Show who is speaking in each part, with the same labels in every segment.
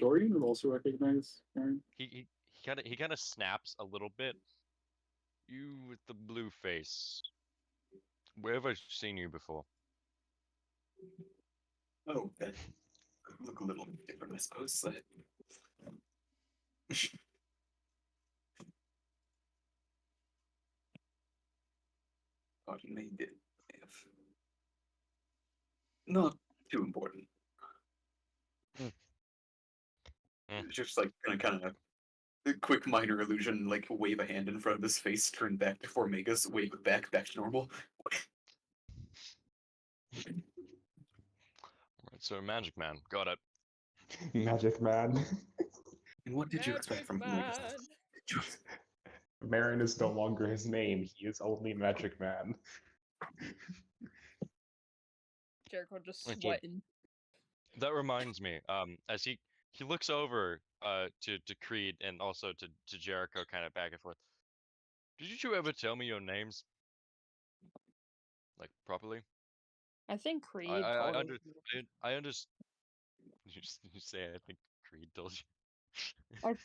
Speaker 1: Dorian would also recognize Aaron.
Speaker 2: He kind of snaps a little bit. You with the blue face. Where have I seen you before?
Speaker 3: Oh, that look a little different, I suppose. Pardon me, if not too important.
Speaker 2: Hmm.
Speaker 3: Just like gonna kind of a quick minor illusion, like wave a hand in front of his face, turn back to Formigas, wave it back to normal.
Speaker 2: Right, so Magic Man, got it.
Speaker 4: Magic Man.
Speaker 3: And what did you expect from Formigas?
Speaker 4: Marin is no longer his name. He is only Magic Man.
Speaker 5: Jericho just
Speaker 2: Okay.
Speaker 5: sweating.
Speaker 2: That reminds me, as he looks over to Creed and also to Jericho, kind of back and forth. Did you ever tell me your names? Like properly?
Speaker 5: I think Creed
Speaker 2: I
Speaker 5: told
Speaker 2: under
Speaker 5: him.
Speaker 2: I understand. You say I think Creed told you.
Speaker 5: Or-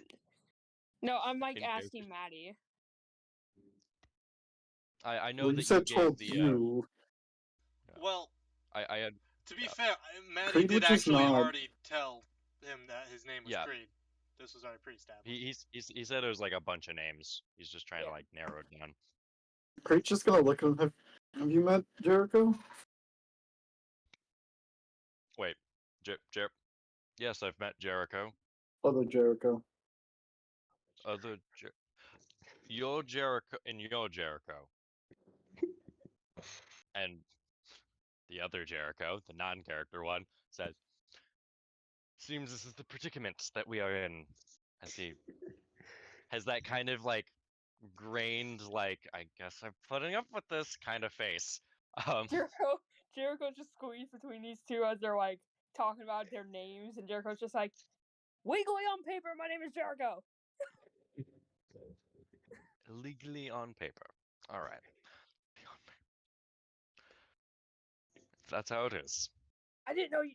Speaker 5: No, I'm like
Speaker 2: In
Speaker 5: asking Maddie.
Speaker 2: I know
Speaker 1: Well, you
Speaker 2: that
Speaker 1: said
Speaker 2: you
Speaker 1: told
Speaker 2: gave the
Speaker 1: you.
Speaker 6: Well,
Speaker 2: I had
Speaker 6: to be fair, Maddie
Speaker 1: Creed
Speaker 6: did
Speaker 1: would just
Speaker 6: actually
Speaker 1: nod.
Speaker 6: already tell him that his name was
Speaker 2: Yeah.
Speaker 6: Creed. This was already pre-established.
Speaker 2: he said it was like a bunch of names. He's just trying to
Speaker 5: Yeah.
Speaker 2: like narrow it down.
Speaker 1: Creed's just gonna look at him. Have you met Jericho?
Speaker 2: Wait, yes, I've met Jericho.
Speaker 1: Other Jericho.
Speaker 2: Your Jericho and your Jericho. And the other Jericho, the non-character one, says, "Seems this is the predicament that we are in." As he has that kind of like grained, like, I guess I'm putting up with this kind of face.
Speaker 5: Jericho just squeezed between these two as they're like talking about their names, and Jericho's just like, "Legally on paper, my name is Jericho."
Speaker 2: Legally on paper. All right. That's how it is.
Speaker 5: I didn't know you.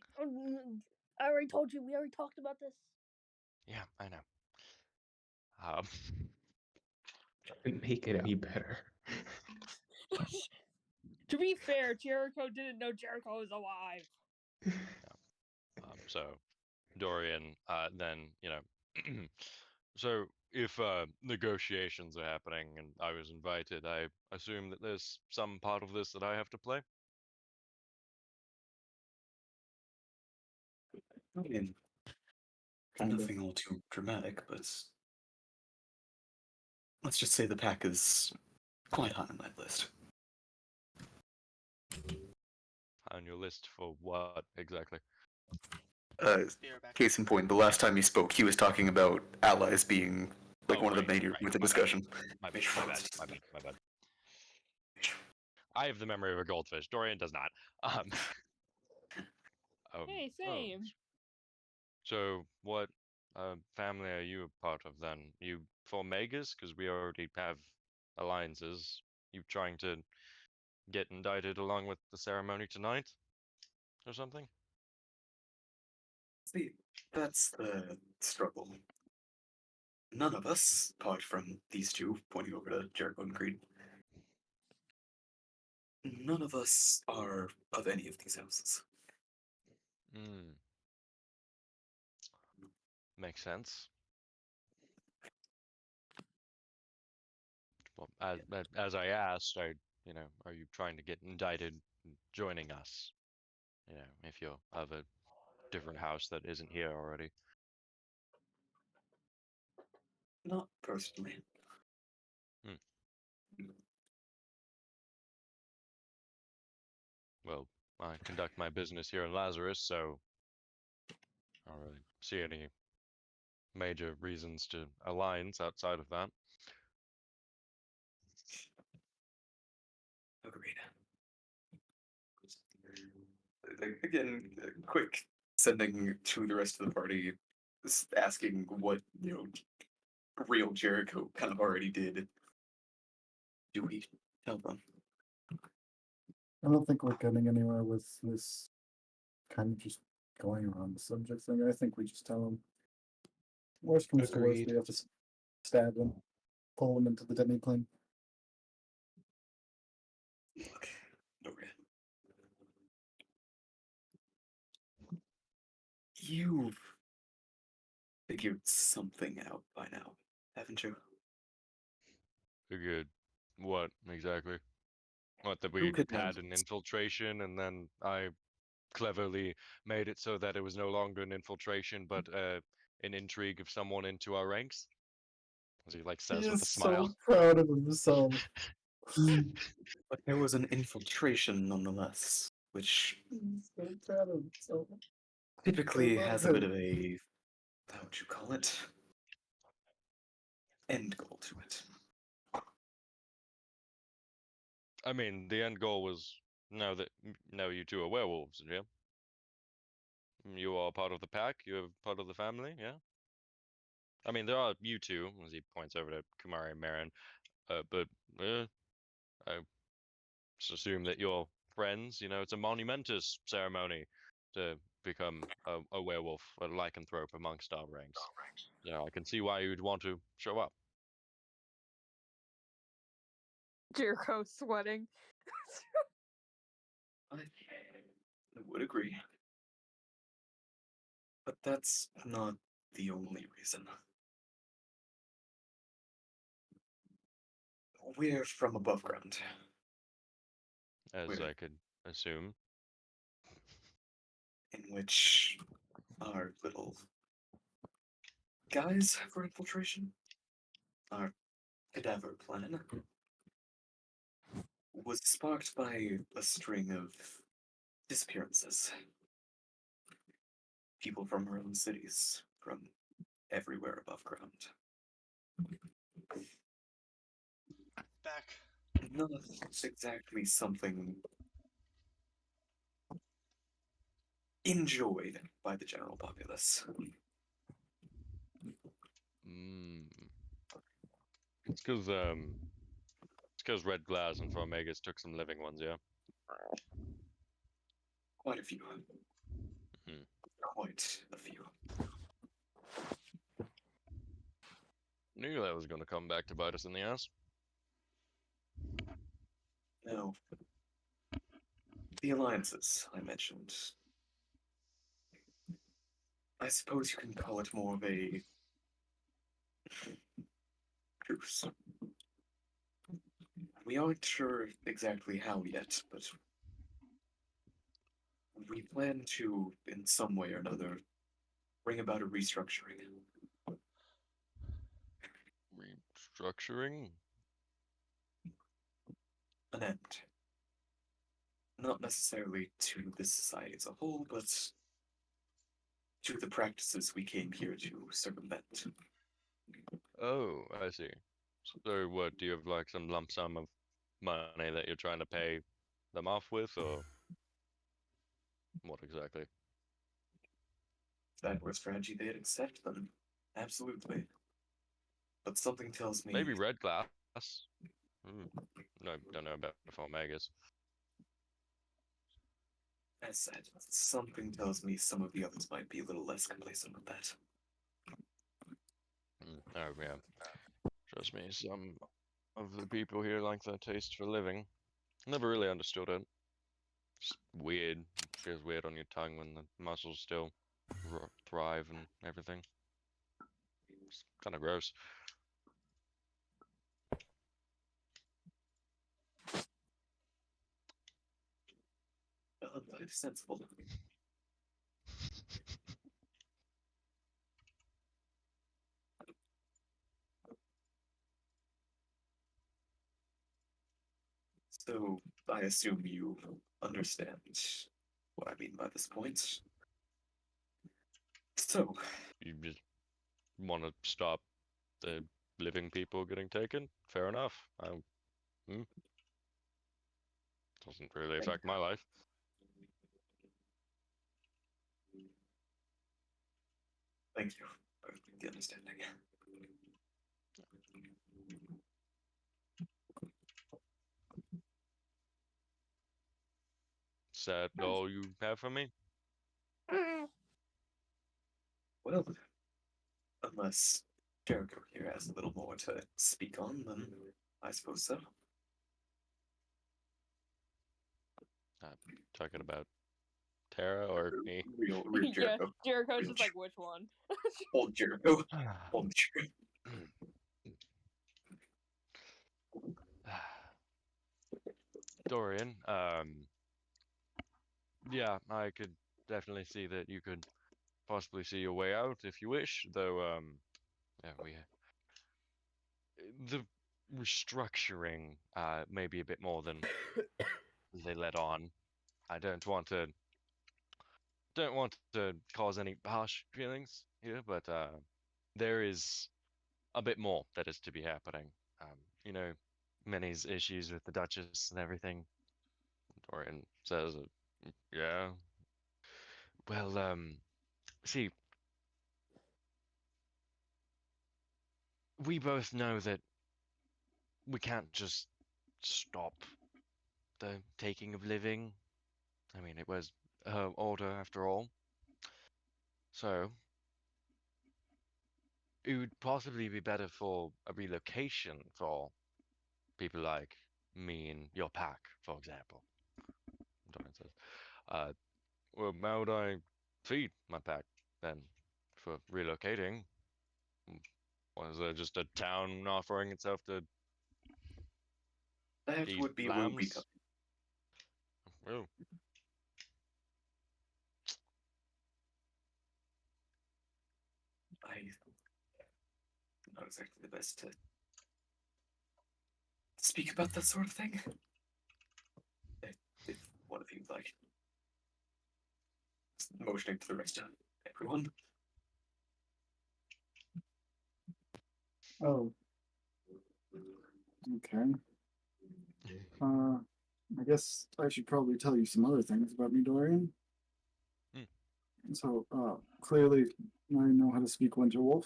Speaker 5: I already told you. We already talked about this.
Speaker 2: Yeah, I know.
Speaker 4: Didn't make it any better.
Speaker 5: To be fair, Jericho didn't know Jericho was alive.
Speaker 2: So Dorian, then so if negotiations are happening and I was invited, I assume that there's some part of this that I have to play.
Speaker 3: I mean, nothing all too dramatic, but let's just say the pack is quite high on that list.
Speaker 2: On your list for what exactly?
Speaker 3: Case in point, the last time he spoke, he was talking about allies being like one of the major
Speaker 2: right,
Speaker 3: with the
Speaker 2: my bad.
Speaker 3: discussion.
Speaker 2: My bad. I have the memory of a goldfish. Dorian does not.
Speaker 5: Hey, same.
Speaker 2: So what family are you a part of then? You Formigas? Because we already have alliances. You trying to get indicted along with the ceremony tonight? Or something?
Speaker 3: See, that's the struggle. None of us, apart from these two, pointing over to Jericho and Creed, none of us are of any of these houses.
Speaker 2: Makes sense. Well, as I asked, are you trying to get indicted joining us? If you're of a different house that isn't here already.
Speaker 3: Not personally.
Speaker 2: Well, I conduct my business here in Lazarus, so I don't really see any major reasons to alliance outside of that.
Speaker 3: Agreed. Again, quick sending to the rest of the party, asking what real Jericho kind of already did. Do we tell them?
Speaker 1: I don't think we're getting anywhere with this kind of just going around the subject thing. I think we just tell him. Worst comes to worst,
Speaker 4: Agreed.
Speaker 1: we have to stab them, pull them into the demi-plane.
Speaker 3: Look, Dorian. You've figured something out by now, haven't you?
Speaker 2: Figured what exactly? What, that
Speaker 3: Who
Speaker 2: we
Speaker 3: could
Speaker 2: had
Speaker 3: know?
Speaker 2: an infiltration and then I cleverly made it so that it was no longer an infiltration but an intrigue of someone into our ranks? As he like
Speaker 1: He
Speaker 2: says with a
Speaker 1: is
Speaker 2: smile.
Speaker 1: so proud of himself.
Speaker 3: But there was an infiltration nonetheless, which
Speaker 1: He's so proud of himself.
Speaker 3: typically
Speaker 1: love
Speaker 3: has a bit
Speaker 1: him.
Speaker 3: of a, how would you call it? End goal to it.
Speaker 2: I mean, the end goal was now you two are werewolves, yeah? You are part of the pack, you're part of the family, yeah? I mean, there are you two, as he points over to Kumari and Marin, but I just assume that you're friends. You know, it's a monumentous ceremony to become a werewolf, a lycanthrope amongst our ranks. Yeah, I can see why you'd want to show up.
Speaker 5: Jericho sweating.
Speaker 3: I would agree. But that's not the only reason. We're from above ground.
Speaker 2: As
Speaker 3: We're-
Speaker 2: I could assume.
Speaker 3: in which our little guys for infiltration, our cadaver plan, was sparked by a string of disappearances. People from our own cities, from everywhere above ground.
Speaker 6: Back.
Speaker 3: Not exactly something enjoyed by the general populace.
Speaker 2: Mm. It's because Red Glass and Formegas took some living ones, yeah.
Speaker 3: Quite a few.
Speaker 2: Mhm.
Speaker 3: Quite a few.
Speaker 2: Knew that was going to come back to bite us in the ass.
Speaker 3: Now, the alliances I mentioned. I suppose you can call it more of a truce. We aren't sure exactly how yet, but we plan to, in some way or another, bring about a restructuring.
Speaker 2: Restructuring?
Speaker 3: An end. Not necessarily to this society as a whole, but to the practices we came here to circumvent.
Speaker 2: Oh, I see. So what, do you have like some lump sum of money that you're trying to pay them off with, or what exactly?
Speaker 3: If that were a strategy they'd accept, then absolutely. But something tells me
Speaker 2: Maybe Red Glass. No, don't know about the Formegas.
Speaker 3: as said, something tells me some of the others might be a little less complacent with that.
Speaker 2: Oh yeah. Trust me, some of the people here like their taste for living. Never really understood it. Just weird. Feels weird on your tongue when the muscles still thrive and everything. It's kind of gross.
Speaker 3: Very sensible. So, I assume you understand what I mean by this point. So,
Speaker 2: You just want to stop the living people getting taken? Fair enough. Doesn't really affect my life.
Speaker 3: thank you for the understanding.
Speaker 2: Is that all you have for me?
Speaker 3: Well, Unless Jericho here has a little more to speak on, then I suppose so.
Speaker 2: Talking about Tara or me?
Speaker 3: Real
Speaker 5: yeah,
Speaker 3: Jericho.
Speaker 5: Jericho's
Speaker 3: Real
Speaker 5: just like, which one?
Speaker 3: Old Jericho. Old Jericho.
Speaker 2: Dorian, yeah, I could definitely see that you could possibly see your way out if you wish, though, yeah, the restructuring, may be a bit more than they let on. I don't want to cause any harsh feelings here, but, there is a bit more that is to be happening. You know, Minnie's issues with the Duchess and everything. Dorian says, yeah. Well, see, we both know that we can't just stop the taking of living. I mean, it was her order after all. So, it would possibly be better for a relocation for people like me and your pack, for example. Dorian says, well, how would I feed my pack then for relocating? Was there just a town offering itself to
Speaker 3: That
Speaker 2: eat
Speaker 3: would be where we
Speaker 2: lambs?
Speaker 3: come.
Speaker 2: Oh,
Speaker 3: I'm not exactly the best to speak about that sort of thing. If one of you would like. Motioning to the rest of everyone.
Speaker 1: Oh. Okay. I guess I should probably tell you some other things about me, Dorian. So, clearly, I know how to speak Winterwolf,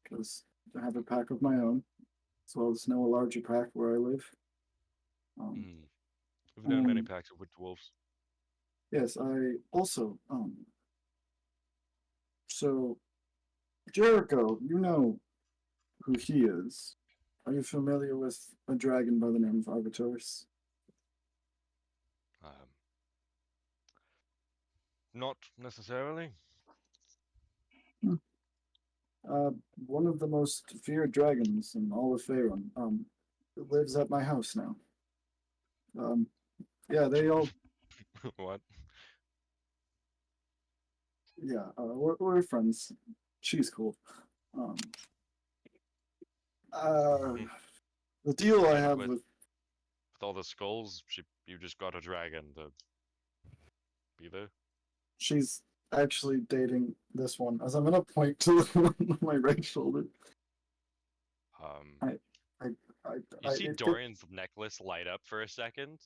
Speaker 1: because I have a pack of my own, as well as know a larger pack where I live.
Speaker 2: We've known many
Speaker 1: Um,
Speaker 2: packs of Winterwolves.
Speaker 1: Yes, I also, so, Jericho, you know who he is. Are you familiar with a dragon by the name of Arbitorus?
Speaker 2: Um, not necessarily.
Speaker 1: One of the most feared dragons in all of Faerun. Lives at my house now. Yeah, they all.
Speaker 2: What?
Speaker 1: Yeah, we're friends. She's cool. Um, uh, the deal I
Speaker 2: And
Speaker 1: have
Speaker 2: with
Speaker 1: with
Speaker 2: all the skulls, you just got a dragon to be there.
Speaker 1: she's actually dating this one, as I'm gonna point to the one on my right shoulder.
Speaker 2: Um,
Speaker 1: I,
Speaker 2: you see
Speaker 1: it
Speaker 2: Dorian's necklace light up for a second,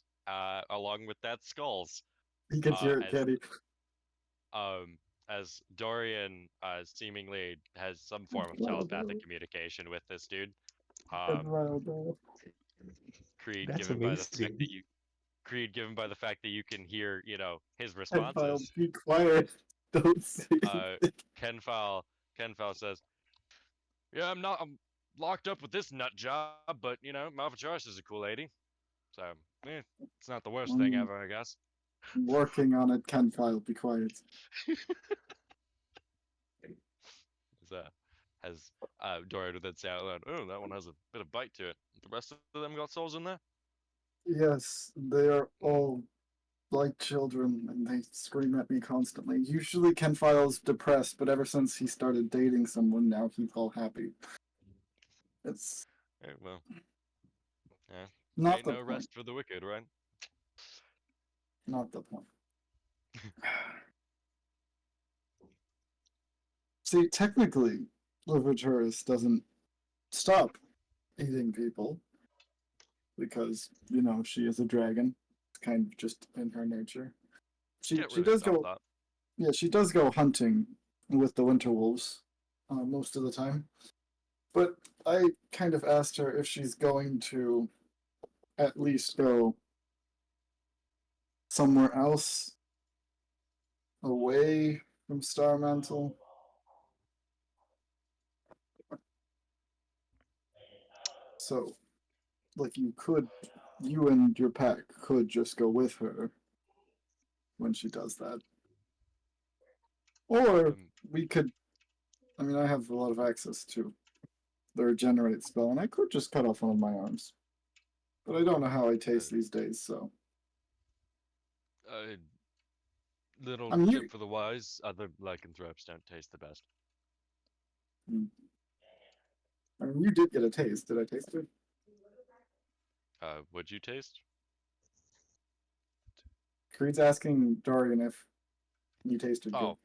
Speaker 2: along with that skulls.
Speaker 1: he gets your
Speaker 2: As
Speaker 1: caddy.
Speaker 2: as Dorian seemingly has some form of telepathic communication with this dude. Creed
Speaker 4: That's
Speaker 2: given by the fact
Speaker 4: amazing.
Speaker 2: that you Creed given by the fact that you can hear, his
Speaker 1: And File,
Speaker 2: responses.
Speaker 1: be quiet. Don't say anything.
Speaker 2: Kenfal says, yeah, I'm locked up with this nut job, but Malvacharis is a cool lady. So, it's not the worst thing ever, I guess.
Speaker 1: Working on it, Ken File, be quiet.
Speaker 2: Has Dorian then say out loud, oh, that one has a bit of bite to it. The rest of them got souls in there?
Speaker 1: Yes, they are all like children and they scream at me constantly. Usually Ken File's depressed, but ever since he started dating someone, now he's all happy. It's
Speaker 2: Well, yeah.
Speaker 1: not
Speaker 2: Ain't
Speaker 1: the
Speaker 2: no
Speaker 1: point.
Speaker 2: rest for the wicked, right?
Speaker 1: Not the point. See, technically, Liverturus doesn't stop eating people because, she is a dragon. It's kind of just in her nature. She
Speaker 2: Can't
Speaker 1: she
Speaker 2: really
Speaker 1: does
Speaker 2: stop
Speaker 1: go
Speaker 2: that.
Speaker 1: Yeah, she does go hunting with the winter wolves most of the time. But I kind of asked her if she's going to at least go somewhere else away from Starmantle. So, like, you and your pack could just go with her when she does that. Or we could, I mean, I have a lot of access to the regenerate spell, and I could just cut off one of my arms. But I don't know how I taste these days, so.
Speaker 2: Little
Speaker 1: I mean,
Speaker 2: tip for the wise: other lycanthropes don't taste the best.
Speaker 1: I mean, you did get a taste. Did I taste it?
Speaker 2: Would you taste?
Speaker 1: Creed's asking Dorian if you tasted good.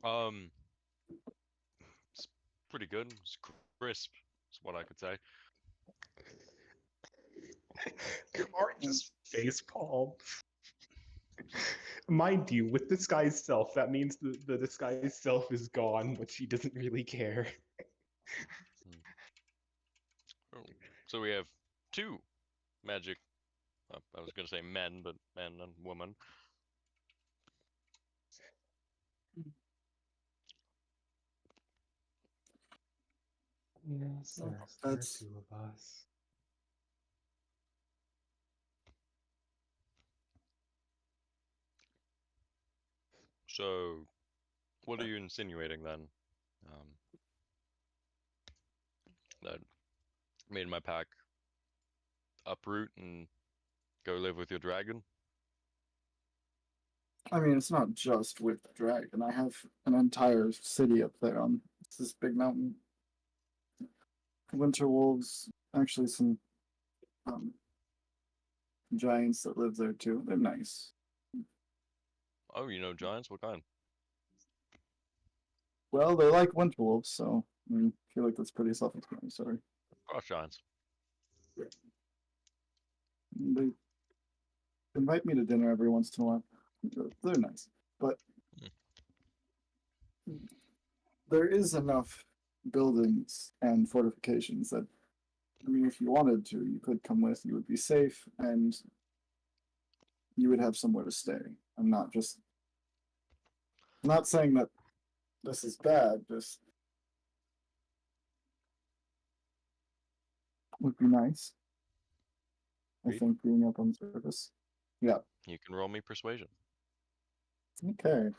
Speaker 2: Oh, it's pretty good. It's crisp. Is what I could say.
Speaker 4: Kamari just face palm. Mind you, with disguised self, that means the disguised self is gone, but she doesn't really care.
Speaker 2: Oh, so we have two magic. I was gonna say men, but man and woman.
Speaker 4: Yes,
Speaker 1: Oh,
Speaker 4: yes, there are
Speaker 1: that's-
Speaker 4: two of us.
Speaker 2: So, what are you insinuating then? That made my pack uproot and go live with your dragon?
Speaker 1: I mean, it's not just with the dragon. I have an entire city up there on this big mountain. Winter wolves, actually some giants that live there too. They're nice.
Speaker 2: Oh, you know giants? What kind?
Speaker 1: Well, they like winter wolves, so I mean, I feel like that's pretty self-explanatory.
Speaker 2: Frost giants.
Speaker 1: They invite me to dinner every once in a while. They're nice, but there is enough buildings and fortifications that, I mean, if you wanted to, you could come with. You would be safe, and you would have somewhere to stay. I'm not saying that this is bad. Just would be nice. I
Speaker 2: Agreed.
Speaker 1: think being up on surface. Yeah.
Speaker 2: You can roll me persuasion.
Speaker 1: Okay.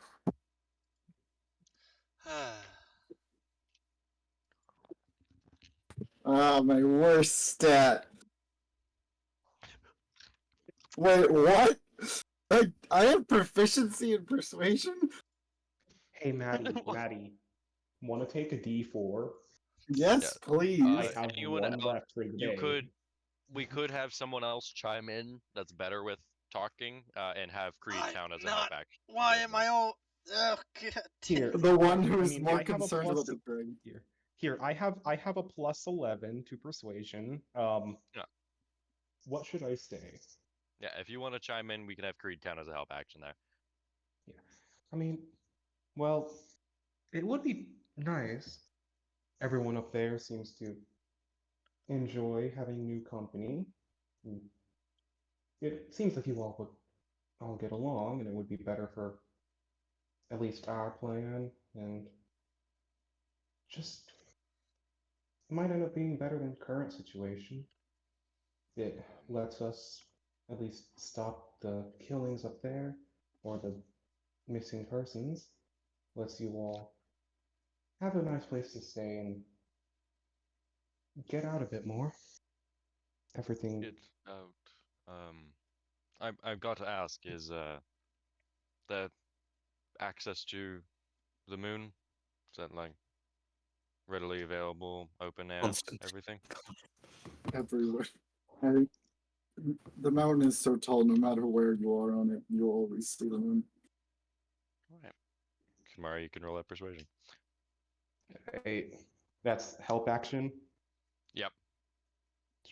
Speaker 1: Ah, my worst stat. Wait, what? I have proficiency in persuasion?
Speaker 4: Hey, Maddie, want to take a D4?
Speaker 1: Yes, please.
Speaker 4: I have
Speaker 2: anyone
Speaker 4: one
Speaker 2: else-
Speaker 4: left for today.
Speaker 2: We could have someone else chime in that's better with talking, and have Creed
Speaker 6: I'm
Speaker 2: count as a
Speaker 6: not-
Speaker 2: help action.
Speaker 6: Why am I all? Oh, God.
Speaker 4: Here,
Speaker 1: The one
Speaker 4: I
Speaker 1: who's
Speaker 4: mean,
Speaker 1: more
Speaker 4: I have a
Speaker 1: concerned
Speaker 4: plus-
Speaker 1: about the dragon.
Speaker 4: Here, I have a plus 11 to persuasion.
Speaker 2: Yeah.
Speaker 4: What should I say?
Speaker 2: Yeah, if you want to chime in, we can have Creed count as a help action there.
Speaker 4: I mean, well, it would be nice. Everyone up there seems to enjoy having new company. It seems like you all would all get along, and it would be better for at least our plan, and just might end up being better than current situation. It lets us at least stop the killings up there, or the missing persons. Lets you all have a nice place to stay and get out a bit more. Everything.
Speaker 2: Get out. I've got to ask: is the access to the moon, is that like readily available, open air,
Speaker 3: Constant.
Speaker 2: everything?
Speaker 1: Everywhere. I, the mountain is so tall, no matter where you are on it, you'll always see the moon.
Speaker 2: Alright. Kamari, you can roll that persuasion.
Speaker 4: That's help action.
Speaker 2: Yep.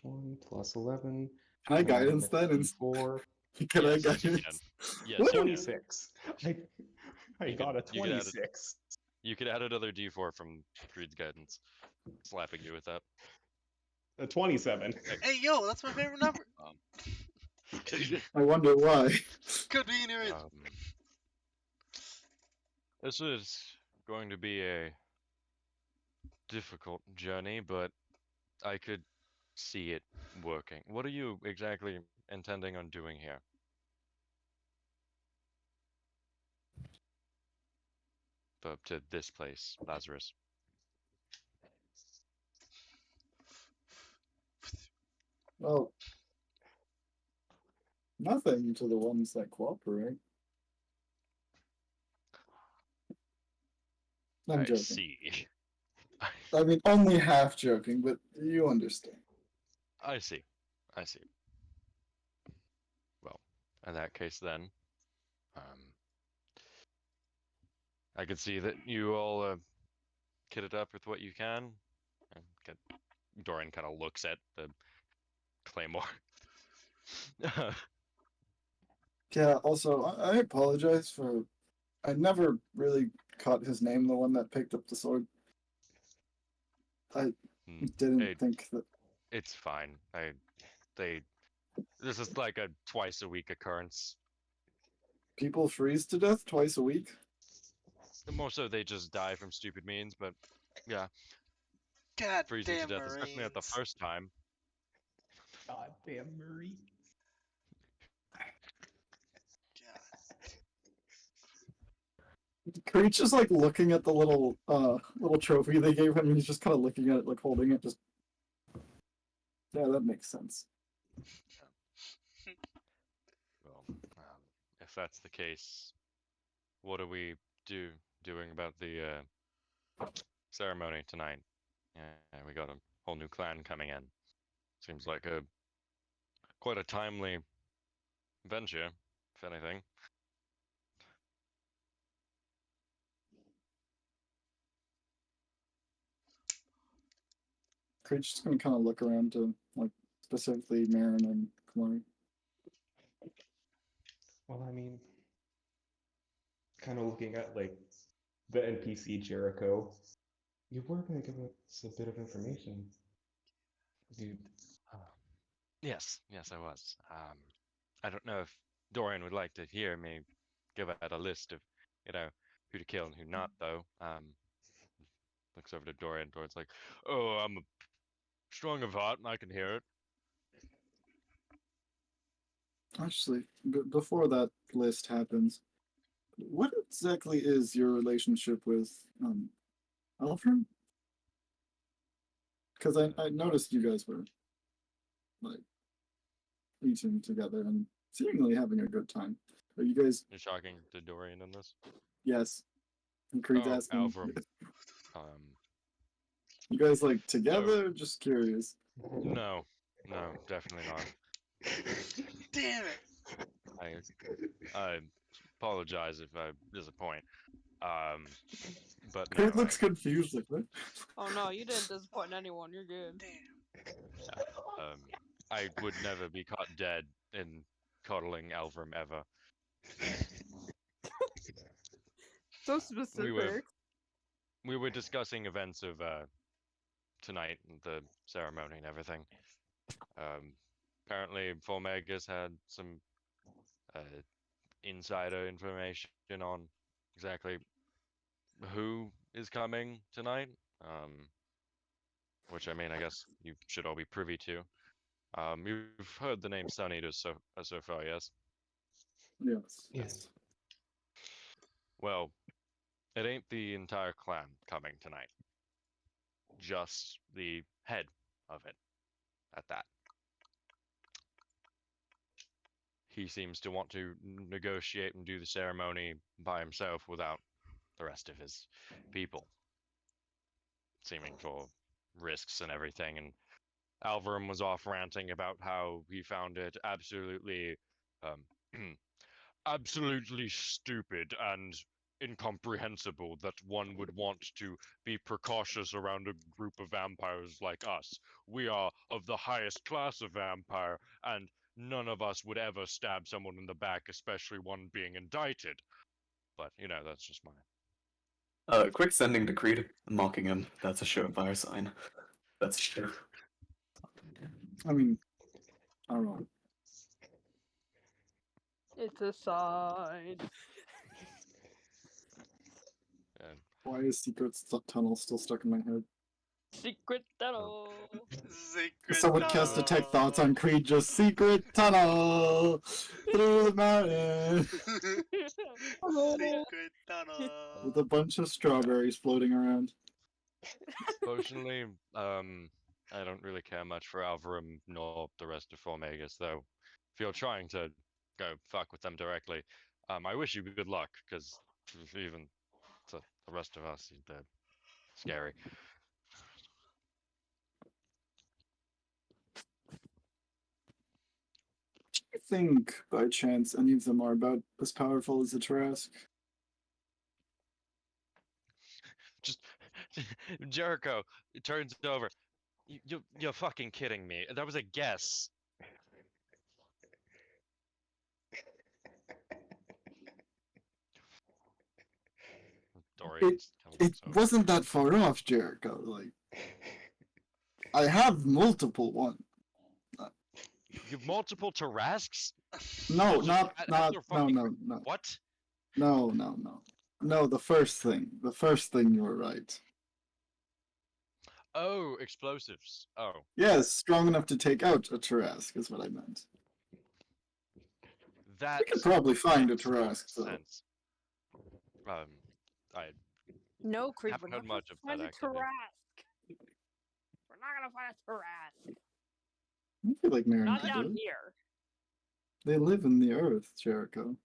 Speaker 4: 1 plus 11.
Speaker 1: Can I guidance that? And
Speaker 4: 4.
Speaker 1: can I
Speaker 2: Yes, you
Speaker 1: guidance?
Speaker 2: can. Yes,
Speaker 1: Woo!
Speaker 2: you can.
Speaker 4: 26. I
Speaker 2: You
Speaker 4: got a
Speaker 2: could add it.
Speaker 4: 26.
Speaker 2: You could add another D4 from Creed's guidance. Slapping you with that.
Speaker 4: A 27.
Speaker 6: Hey, yo, that's my favorite number.
Speaker 1: I wonder why.
Speaker 6: Could be near it.
Speaker 2: This is going to be a difficult journey, but I could see it working. What are you exactly intending on doing here? To this place, Lazarus.
Speaker 1: Well, nothing to the ones that cooperate. I'm
Speaker 2: I
Speaker 1: joking.
Speaker 2: see.
Speaker 1: I mean, only half joking, but you understand.
Speaker 2: I see. I see. Well, in that case then, I can see that you all kitted up with what you can. And Dorian kind of looks at the claymore.
Speaker 1: Yeah, also, I apologize for. I never really caught his name, the one that picked up the sword. I
Speaker 2: Hmm,
Speaker 1: didn't think that.
Speaker 2: It's fine. This is like a twice a week occurrence.
Speaker 1: People freeze to death twice a week?
Speaker 2: More so they just die from stupid means, but yeah,
Speaker 6: God
Speaker 2: freezing to
Speaker 6: damn
Speaker 2: death, especially at the
Speaker 6: Marines.
Speaker 2: first time.
Speaker 7: God damn Murray.
Speaker 1: Creech just like looking at the little trophy they gave him, and he's just kind of looking at it, like holding it, just. Yeah, that makes sense.
Speaker 2: Well, if that's the case, what are we doing about the ceremony tonight? Yeah, we got a whole new clan coming in. Seems like quite a timely venture, if anything.
Speaker 1: Creech just gonna kind of look around to, like, specifically Marin and Kamari.
Speaker 4: Well, I mean, kind of looking at like the NPC Jericho, you were going to give us a bit of information, dude.
Speaker 2: Yes, I was. I don't know if Dorian would like to hear me give out a list of, who to kill and who not, though. Looks over to Dorian. Dorian's like, "Oh, I'm strong of heart, and I can hear it."
Speaker 1: Actually, before that list happens, what exactly is your relationship with Alfred? Because I noticed you guys were like eating together and seemingly having a good time. Are you guys?
Speaker 2: You're talking to Dorian in this?
Speaker 1: Yes. And Creed's
Speaker 2: Oh,
Speaker 1: asking.
Speaker 2: Alvrum.
Speaker 1: You guys like together? Just curious.
Speaker 2: No, definitely not.
Speaker 6: Damn it.
Speaker 2: I apologize if I disappoint. But no,
Speaker 1: Creed looks confused. Like, what?
Speaker 5: Oh no, you didn't disappoint anyone. You're good.
Speaker 6: Damn.
Speaker 2: I would never be caught dead in cuddling Alvrum ever.
Speaker 5: So specific.
Speaker 2: We were discussing events of tonight, the ceremony and everything. Apparently, Formegas had some insider information on exactly who is coming tonight. Which I mean, I guess you should all be privy to. You've heard the name Sun Eaters so far, yes?
Speaker 1: Yes.
Speaker 4: Yes.
Speaker 2: Well, it ain't the entire clan coming tonight. Just the head of it, at that. He seems to want to negotiate and do the ceremony by himself without the rest of his people. Seeming for risks and everything, and Alvarum was off ranting about how he found it absolutely, absolutely stupid and incomprehensible that one would want to be precautious around a group of vampires like us. We are of the highest class of vampire, and none of us would ever stab someone in the back, especially one being indicted. But, that's just my...
Speaker 3: Quick sending to Creed, mocking him. That's a surefire sign. That's true.
Speaker 1: I mean, I don't know.
Speaker 5: It's a sign.
Speaker 2: And
Speaker 1: Why is Secret Tunnel still stuck in my head?
Speaker 5: Secret tunnel.
Speaker 6: Secret
Speaker 1: Someone cast detect
Speaker 6: tunnel.
Speaker 1: thoughts on Creed. Just secret tunnel through the mountain
Speaker 6: Secret tunnel.
Speaker 1: with a bunch of strawberries floating around.
Speaker 2: Emotionally, I don't really care much for Alvarum nor the rest of Formagus, though. If you're trying to go fuck with them directly, I wish you good luck, because even to the rest of us, they're scary.
Speaker 1: Do you think, by chance, any of them are about as powerful as the Trask?
Speaker 2: Just Jericho turns it over. You're fucking kidding me. That was a guess. Dorian's
Speaker 1: It wasn't that far off, Jericho. Like, I have multiple ones.
Speaker 2: You've multiple Tarasks?
Speaker 1: No,
Speaker 2: Those are-
Speaker 1: not,
Speaker 2: that's
Speaker 1: not,
Speaker 2: your
Speaker 1: no,
Speaker 2: fucking-
Speaker 1: no, no,
Speaker 2: What?
Speaker 1: no, no, no. No, the first thing you were right.
Speaker 2: Oh, explosives. Oh,
Speaker 1: Yes, strong enough to take out a Tarask is what I meant.
Speaker 2: that
Speaker 1: We could probably find a
Speaker 2: makes
Speaker 1: Tarask, though.
Speaker 2: sense. I
Speaker 5: No, Creed,
Speaker 2: Haven't
Speaker 5: we're
Speaker 2: heard
Speaker 5: not
Speaker 2: much
Speaker 5: gonna
Speaker 2: of
Speaker 5: find
Speaker 2: that
Speaker 5: a
Speaker 2: activity.
Speaker 5: Tarask. We're not gonna find a Tarask.
Speaker 1: I feel like Marin
Speaker 5: Not
Speaker 1: could
Speaker 5: down
Speaker 1: do it.
Speaker 5: here.
Speaker 1: They live in the earth, Jericho.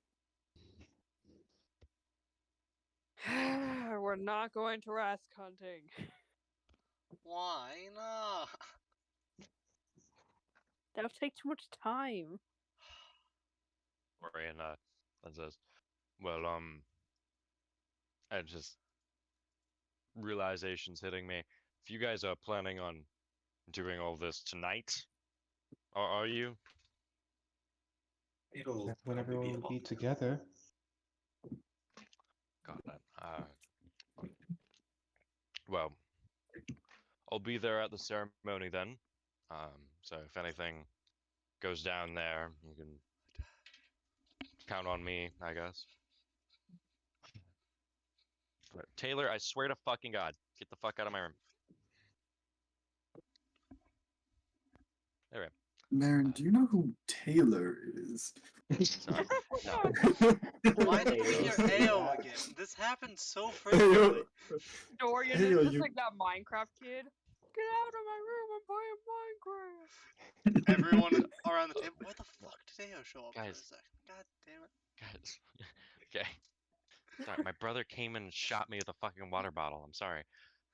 Speaker 5: We're not going Tarask hunting.
Speaker 6: Why not?
Speaker 5: That'll take too much time.
Speaker 2: Dorian then says, well, and just realization's hitting me. If you guys are planning on doing all this tonight, are you?
Speaker 3: It'll
Speaker 4: That's when
Speaker 3: probably be
Speaker 4: everyone will be
Speaker 3: long.
Speaker 4: together.
Speaker 2: Got that. Well, I'll be there at the ceremony then. So if anything goes down there, you can count on me, I guess. But Taylor, I swear to fucking God, get the fuck out of my room. Anyway,
Speaker 1: Marin, do you know who Taylor is?
Speaker 2: sorry. No.
Speaker 6: Why did we hear AO again? This happened so
Speaker 1: Ayo.
Speaker 6: frequently.
Speaker 5: Dorian
Speaker 1: Hey,
Speaker 5: is just
Speaker 1: you-
Speaker 5: like that Minecraft kid. Get out of my room, I'm playing Minecraft.
Speaker 6: Everyone around the table. Where the fuck did AO show up for a
Speaker 2: Guys.
Speaker 6: sec? God damn it.
Speaker 2: Guys. Okay. Sorry, my brother came in and shot me with a fucking water bottle. I'm sorry.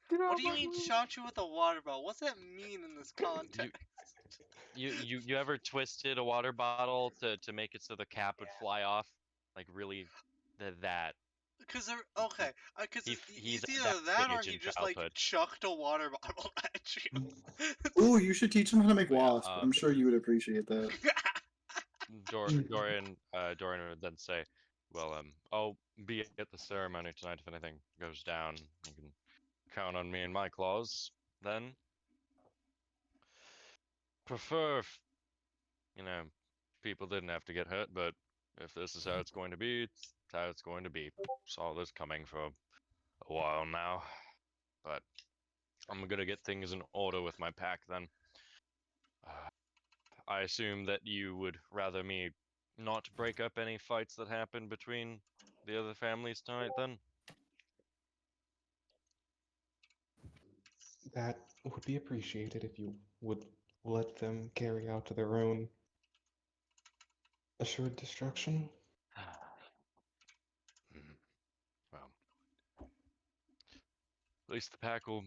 Speaker 5: Get out
Speaker 6: What
Speaker 5: of
Speaker 6: do you
Speaker 5: my
Speaker 6: mean
Speaker 5: room.
Speaker 6: shot you with a water bottle? What's that mean in this context?
Speaker 2: You ever twisted a water bottle to make it so the cap would fly off? Like really that.
Speaker 6: Because they're okay. Because
Speaker 2: He's
Speaker 6: it's
Speaker 2: at
Speaker 6: either
Speaker 2: that
Speaker 6: that or
Speaker 2: stage
Speaker 6: he
Speaker 2: in
Speaker 6: just like
Speaker 2: childhood.
Speaker 6: chucked a water bottle at you.
Speaker 1: Oh, you should teach him how to make
Speaker 2: Yeah,
Speaker 1: wasp. I'm sure you would appreciate that.
Speaker 2: Dorian would then say, "Well, I'll be at the ceremony tonight if anything goes down. You can count on me and my claws. Then, prefer if, people didn't have to get hurt, but if this is how it's going to be, it's how it's going to be. Saw this coming for a while now, but I'm gonna get things in order with my pack then. I assume that you would rather me not break up any fights that happen between the other families tonight then?
Speaker 4: That would be appreciated if you would let them carry out their own assured destruction.
Speaker 2: Well, at least the pack will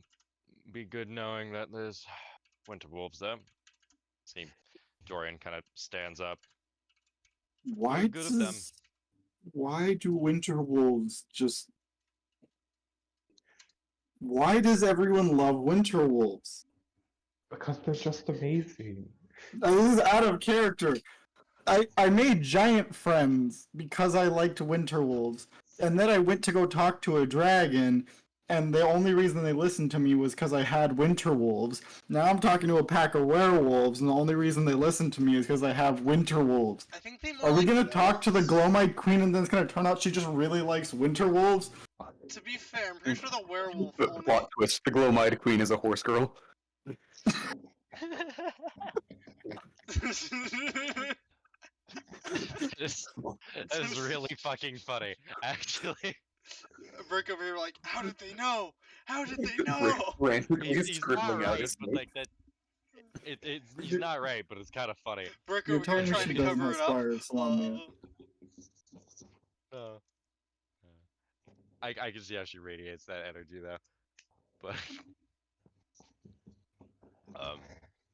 Speaker 2: be good knowing that there's winter wolves there. See, Dorian kind of stands up.
Speaker 1: Why
Speaker 2: Good of them.
Speaker 1: Why do winter wolves just? Why does everyone love winter wolves?
Speaker 4: Because they're just amazing.
Speaker 1: Now, this is out of character. I made giant friends because I liked winter wolves, and then I went to go talk to a dragon, and the only reason they listened to me was because I had winter wolves. Now I'm talking to a pack of werewolves, and the only reason they listen to me is because I have winter wolves.
Speaker 6: I think they more
Speaker 1: Are we
Speaker 6: like
Speaker 1: gonna talk to the
Speaker 6: wolves.
Speaker 1: Glow-Eyed Queen, and then it's gonna turn out she just really likes winter wolves?
Speaker 6: To be fair, I'm pretty sure the werewolf
Speaker 3: The
Speaker 6: only.
Speaker 3: plot twist: the Glow-Eyed Queen is a horse girl.
Speaker 2: This is really fucking funny, actually.
Speaker 6: Brick over here, like, how did they know? How did they
Speaker 3: Rick
Speaker 6: know?
Speaker 3: randomly
Speaker 2: He's not
Speaker 3: scribbling out
Speaker 2: right,
Speaker 3: his
Speaker 2: but
Speaker 3: notes.
Speaker 2: like that. He's not right, but it's kind of funny.
Speaker 6: Brick
Speaker 1: You're
Speaker 6: over here
Speaker 1: telling me
Speaker 6: trying
Speaker 1: she
Speaker 6: to
Speaker 1: doesn't
Speaker 6: cover
Speaker 1: have
Speaker 6: it up.
Speaker 1: spires, Lamia.
Speaker 2: Uh, I can see how she radiates that energy though, but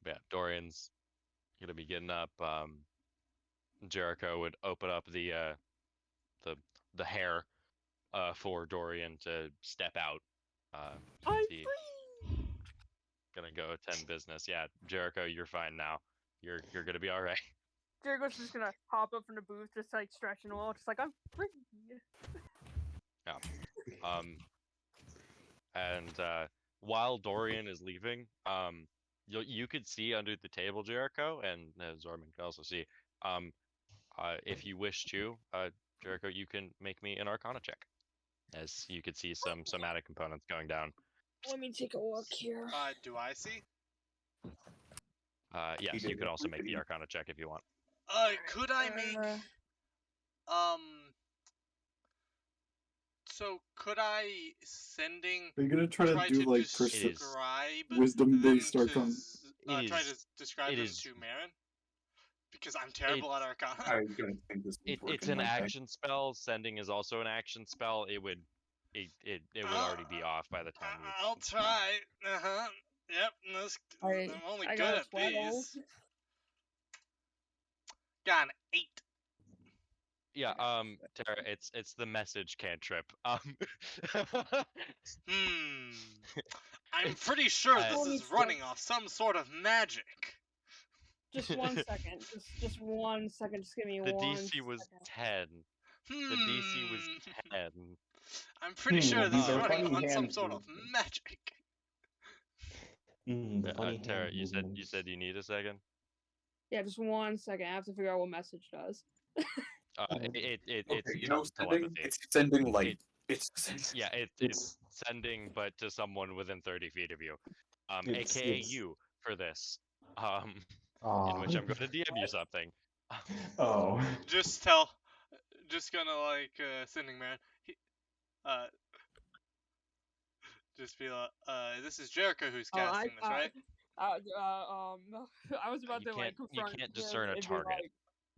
Speaker 2: yeah, Dorian's gonna be getting up. Jericho would open up the hair for Dorian to step out.
Speaker 5: I'm
Speaker 2: he-
Speaker 5: free.
Speaker 2: Gonna go attend business. Yeah, Jericho, you're fine now. You're gonna be all right.
Speaker 5: Jericho's just gonna hop up from the booth, just like stretching a little, just like I'm free.
Speaker 2: And while Dorian is leaving, you could see under the table, Jericho, and Zorman can also see. If you wish to, Jericho, you can make me an Arcana check, as you could see some somatic components going down.
Speaker 5: Let me take a look here.
Speaker 6: Do I see?
Speaker 2: Yes, you could also make the Arcana check if you want.
Speaker 6: Could I make, so could I sending
Speaker 1: Are you gonna try to do like
Speaker 6: describe
Speaker 1: wisdom-based
Speaker 6: them
Speaker 1: Arcana?
Speaker 6: try to describe
Speaker 2: it
Speaker 6: them
Speaker 2: is-
Speaker 6: to Marin? Because I'm terrible at Arcana.
Speaker 3: I don't think this is
Speaker 2: It's
Speaker 3: working
Speaker 2: an
Speaker 3: like that.
Speaker 2: action spell. Sending is also an action spell. It would already be off by the time.
Speaker 6: I'll try. Yep. I'm only
Speaker 5: I
Speaker 6: good
Speaker 5: got a
Speaker 6: at
Speaker 5: 12.
Speaker 6: these. Got an 8.
Speaker 2: Yeah, Tara, it's the message cantrip.
Speaker 6: I'm pretty sure
Speaker 2: Uh,
Speaker 6: this is running off some sort of magic.
Speaker 5: Just 1 second. Just 1 second. Just give me
Speaker 2: The
Speaker 5: 1
Speaker 2: DC was
Speaker 5: second.
Speaker 2: 10. The DC was 10.
Speaker 6: I'm pretty sure this
Speaker 2: these
Speaker 6: is
Speaker 2: are
Speaker 6: running
Speaker 4: funny
Speaker 6: on some
Speaker 4: hands
Speaker 6: sort of
Speaker 4: movements.
Speaker 6: magic.
Speaker 2: Tara, you said you need a second.
Speaker 5: Yeah, just 1 second. I have to figure out what message does.
Speaker 2: It's
Speaker 3: Okay, you know,
Speaker 2: telepathy.
Speaker 3: it's sending light. It's
Speaker 2: Yeah, it's sending, but to someone within 30 feet of you.
Speaker 4: It's-
Speaker 2: AKA
Speaker 4: it's-
Speaker 2: you for this. In
Speaker 4: Aw.
Speaker 2: which I'm going to DM you something.
Speaker 4: Oh.
Speaker 6: Just gonna like sending man. Just be like, this is Jericho who's casting this, right?
Speaker 5: I was about
Speaker 2: You
Speaker 5: to like
Speaker 2: can't- you
Speaker 5: confront
Speaker 2: can't
Speaker 5: him
Speaker 2: discern a
Speaker 5: and be
Speaker 2: target.
Speaker 5: like,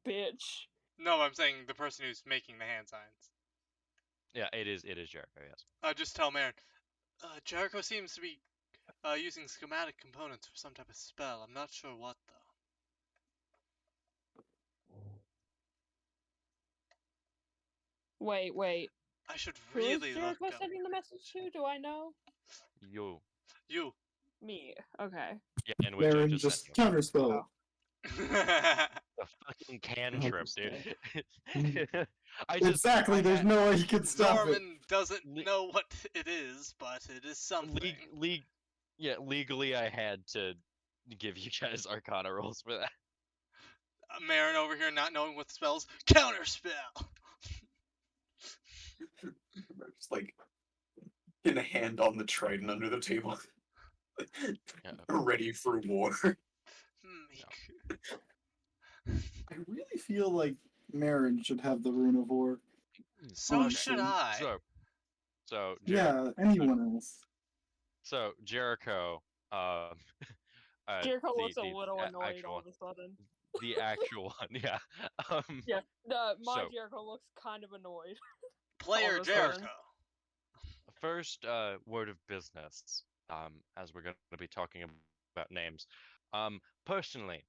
Speaker 5: bitch.
Speaker 6: No, I'm saying the person who's making the hand signs.
Speaker 2: Yeah, it is Jericho, yes.
Speaker 6: Just tell Marin. Jericho seems to be using schematic components for some type of spell. I'm not sure what though.
Speaker 5: Wait.
Speaker 6: I should
Speaker 5: Who is
Speaker 6: really look
Speaker 5: Jericho
Speaker 6: up.
Speaker 5: sending the message to? Do I know?
Speaker 2: You.
Speaker 6: You.
Speaker 5: Me. Okay.
Speaker 2: Yeah, in which I
Speaker 1: Baron
Speaker 2: just
Speaker 1: just
Speaker 2: sent you.
Speaker 1: counterspell.
Speaker 2: The fucking cantrip, dude. I just
Speaker 1: Exactly. There's no way he can stop it.
Speaker 6: Norman doesn't
Speaker 2: Le-
Speaker 6: know what it is, but it is something.
Speaker 2: legally I had to give you guys Arcana rolls for that.
Speaker 6: Marin over here not knowing what spells. Counterspell!
Speaker 3: just like in a hand on the trident under the table,
Speaker 2: Yeah.
Speaker 3: ready for war.
Speaker 1: I really feel like Marin should have the Rune of War.
Speaker 6: So should I.
Speaker 2: So
Speaker 1: Yeah, anyone else.
Speaker 2: So Jericho,
Speaker 5: Jericho looks a
Speaker 2: the
Speaker 5: little annoyed
Speaker 2: actual,
Speaker 5: all of a sudden.
Speaker 2: the actual one, yeah.
Speaker 5: Yeah, my
Speaker 2: so-
Speaker 5: Jericho looks kind of annoyed.
Speaker 6: Player
Speaker 5: all of a sudden.
Speaker 6: Jericho.
Speaker 2: First, word of business. As we're going to be talking about names. Personally,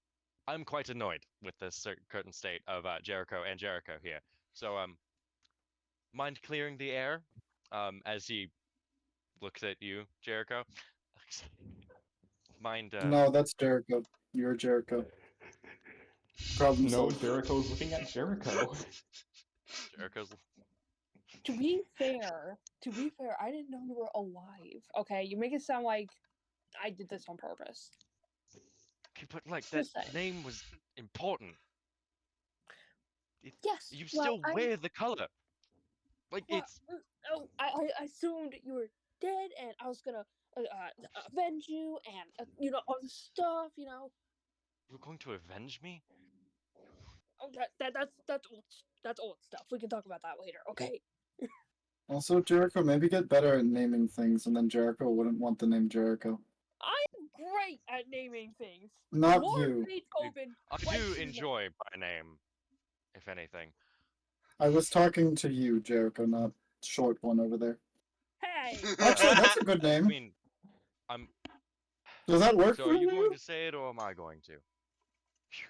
Speaker 2: I'm quite annoyed with this current state of Jericho and Jericho here. So, mind clearing the air? As he looks at you, Jericho. Mind.
Speaker 1: No, that's Jericho. You're Jericho. Problem
Speaker 4: No,
Speaker 1: solved.
Speaker 4: Jericho's looking at Jericho.
Speaker 2: Jericho's.
Speaker 5: To be fair, To be fair, I didn't know you were alive. Okay, you make it sound like I did this on purpose.
Speaker 2: Okay, but like that
Speaker 5: Just saying.
Speaker 2: name was important.
Speaker 5: Yes.
Speaker 2: You
Speaker 5: well,
Speaker 2: still
Speaker 5: I,
Speaker 2: wear the color. Like
Speaker 5: well,
Speaker 2: it's
Speaker 5: oh, I assumed you were dead, and I was gonna avenge you, and all the stuff.
Speaker 2: you're going to avenge me?
Speaker 5: Oh, that's old stuff. We can talk about that later. Okay.
Speaker 1: Also, Jericho, maybe get better at naming things, and then Jericho wouldn't want the name Jericho.
Speaker 5: I'm great at naming things.
Speaker 1: Not
Speaker 5: Lord
Speaker 1: you.
Speaker 5: Beethoven.
Speaker 2: I
Speaker 5: likes
Speaker 2: do
Speaker 5: to name-
Speaker 2: enjoy my name, if anything.
Speaker 1: I was talking to you, Jericho, not short one over there.
Speaker 5: Hey.
Speaker 1: Actually, that's a good
Speaker 2: I
Speaker 1: name.
Speaker 2: mean, I'm.
Speaker 1: Does that work
Speaker 2: So
Speaker 1: for
Speaker 2: are you
Speaker 1: you?
Speaker 2: going to say it or am I going to? Phew.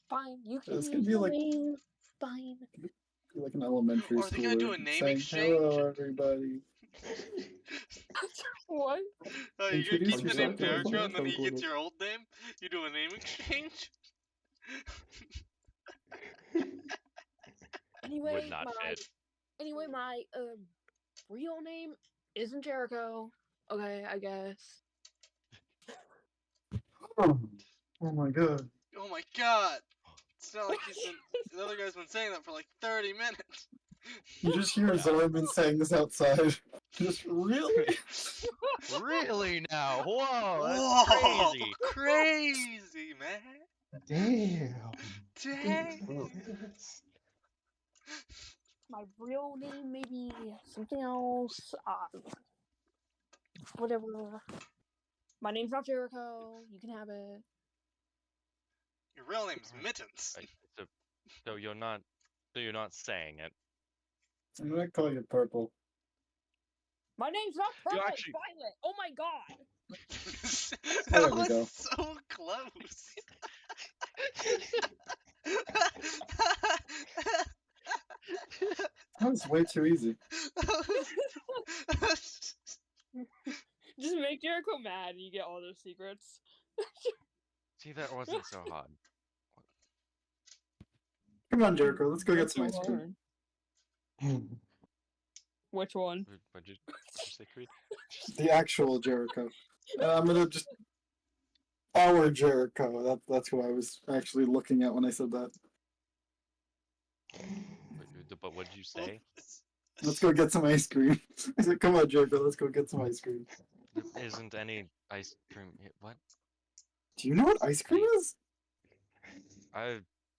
Speaker 5: Fine. You can
Speaker 1: It's
Speaker 5: use
Speaker 1: gonna be
Speaker 5: your
Speaker 1: like
Speaker 5: name. Fine.
Speaker 1: like an elementary
Speaker 6: Are they gonna do
Speaker 1: schooler
Speaker 6: a name
Speaker 1: saying hello,
Speaker 6: exchange?
Speaker 1: everybody.
Speaker 5: What?
Speaker 6: Oh, you're gonna
Speaker 1: Introduce
Speaker 6: keep the name
Speaker 1: yourself to us,
Speaker 6: Jericho and then he
Speaker 1: Jericho.
Speaker 6: gets your old name? You do a name exchange?
Speaker 5: Anyway,
Speaker 2: not fit.
Speaker 5: my real name isn't Jericho. Okay, I guess.
Speaker 1: Oh my god.
Speaker 6: Oh my god! It's not like the other guy's been saying that for like 30 minutes.
Speaker 1: You just hear Zorman saying this outside. Just really?
Speaker 2: Really now? Whoa, that's
Speaker 6: Whoa!
Speaker 2: crazy.
Speaker 6: Crazy, man!
Speaker 4: Damn.
Speaker 6: Dang!
Speaker 4: Yes.
Speaker 5: My real name maybe something else. Whatever. My name's not Jericho. You can have it.
Speaker 6: Your real name's Mittens.
Speaker 2: So you're not saying it.
Speaker 1: I'm gonna call you Purple.
Speaker 5: My name's not
Speaker 2: You
Speaker 5: Purple.
Speaker 2: actually-
Speaker 5: Violet. Oh my god.
Speaker 1: There
Speaker 6: That
Speaker 1: we
Speaker 6: was
Speaker 1: go.
Speaker 6: so close.
Speaker 1: That was way too easy.
Speaker 5: Just make Jericho mad and you get all those secrets.
Speaker 2: See, that wasn't so hard.
Speaker 1: Come on, Jericho, let's go get
Speaker 5: What's
Speaker 1: some
Speaker 5: so
Speaker 1: ice cream.
Speaker 5: hard? Which one?
Speaker 2: What'd you say, Creed?
Speaker 1: The actual Jericho. And I'm gonna just our Jericho. That's who I was actually looking at when I said that.
Speaker 2: But what'd you say?
Speaker 1: Let's go get some ice cream. I said, come on, Jericho, let's go get some ice cream.
Speaker 2: There isn't any ice cream here. What?
Speaker 1: Do you know what ice cream is?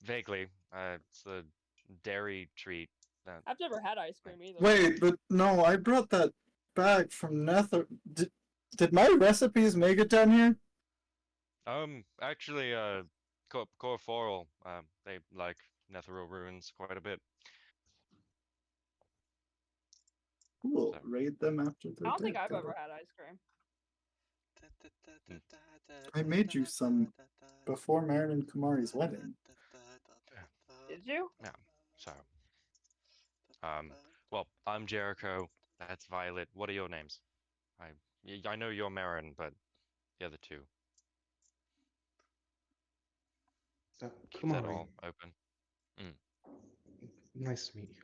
Speaker 2: Vaguely. It's a dairy treat. That
Speaker 5: I've never had ice cream either.
Speaker 1: Wait, but no, I brought that back from Nether. Did my recipes make it down here?
Speaker 2: Actually, Corforal, they like Netheril ruins quite a bit.
Speaker 1: Cool.
Speaker 2: So-
Speaker 1: Raid them after
Speaker 5: I
Speaker 1: they're
Speaker 5: don't think
Speaker 1: dead.
Speaker 5: I've
Speaker 1: Got
Speaker 5: ever
Speaker 1: it.
Speaker 5: had ice cream.
Speaker 1: I made you some before Marin and Kumari's wedding.
Speaker 5: Did you?
Speaker 2: So, well, I'm Jericho. That's Violet. What are your names? I know you're Marin, but the other two. Keep that
Speaker 4: Kumari,
Speaker 2: all open.
Speaker 4: nice to meet you.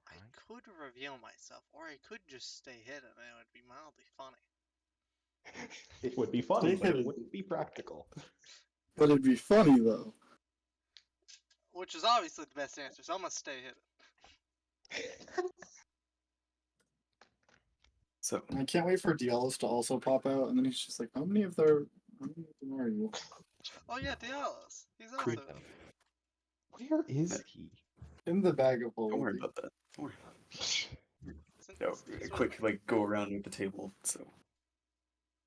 Speaker 6: I could reveal myself, or I could just stay hidden and it would be mildly funny.
Speaker 4: It would be funny,
Speaker 1: Stay
Speaker 4: but it
Speaker 1: hidden.
Speaker 4: wouldn't be practical.
Speaker 1: But it'd be funny though.
Speaker 6: Which is obviously the best answer, so I'm gonna stay hidden.
Speaker 3: So
Speaker 1: I can't wait for Dialos to also pop out, and then he's just like, how many of them are you?
Speaker 6: Oh yeah, Dialos. He's also.
Speaker 3: Creed.
Speaker 4: Where is he?
Speaker 1: In the bag of
Speaker 3: don't worry
Speaker 1: holding.
Speaker 3: about that. Don't worry.
Speaker 6: Since-
Speaker 3: No,
Speaker 6: since
Speaker 3: a
Speaker 6: when-
Speaker 3: quick go around with the table. So,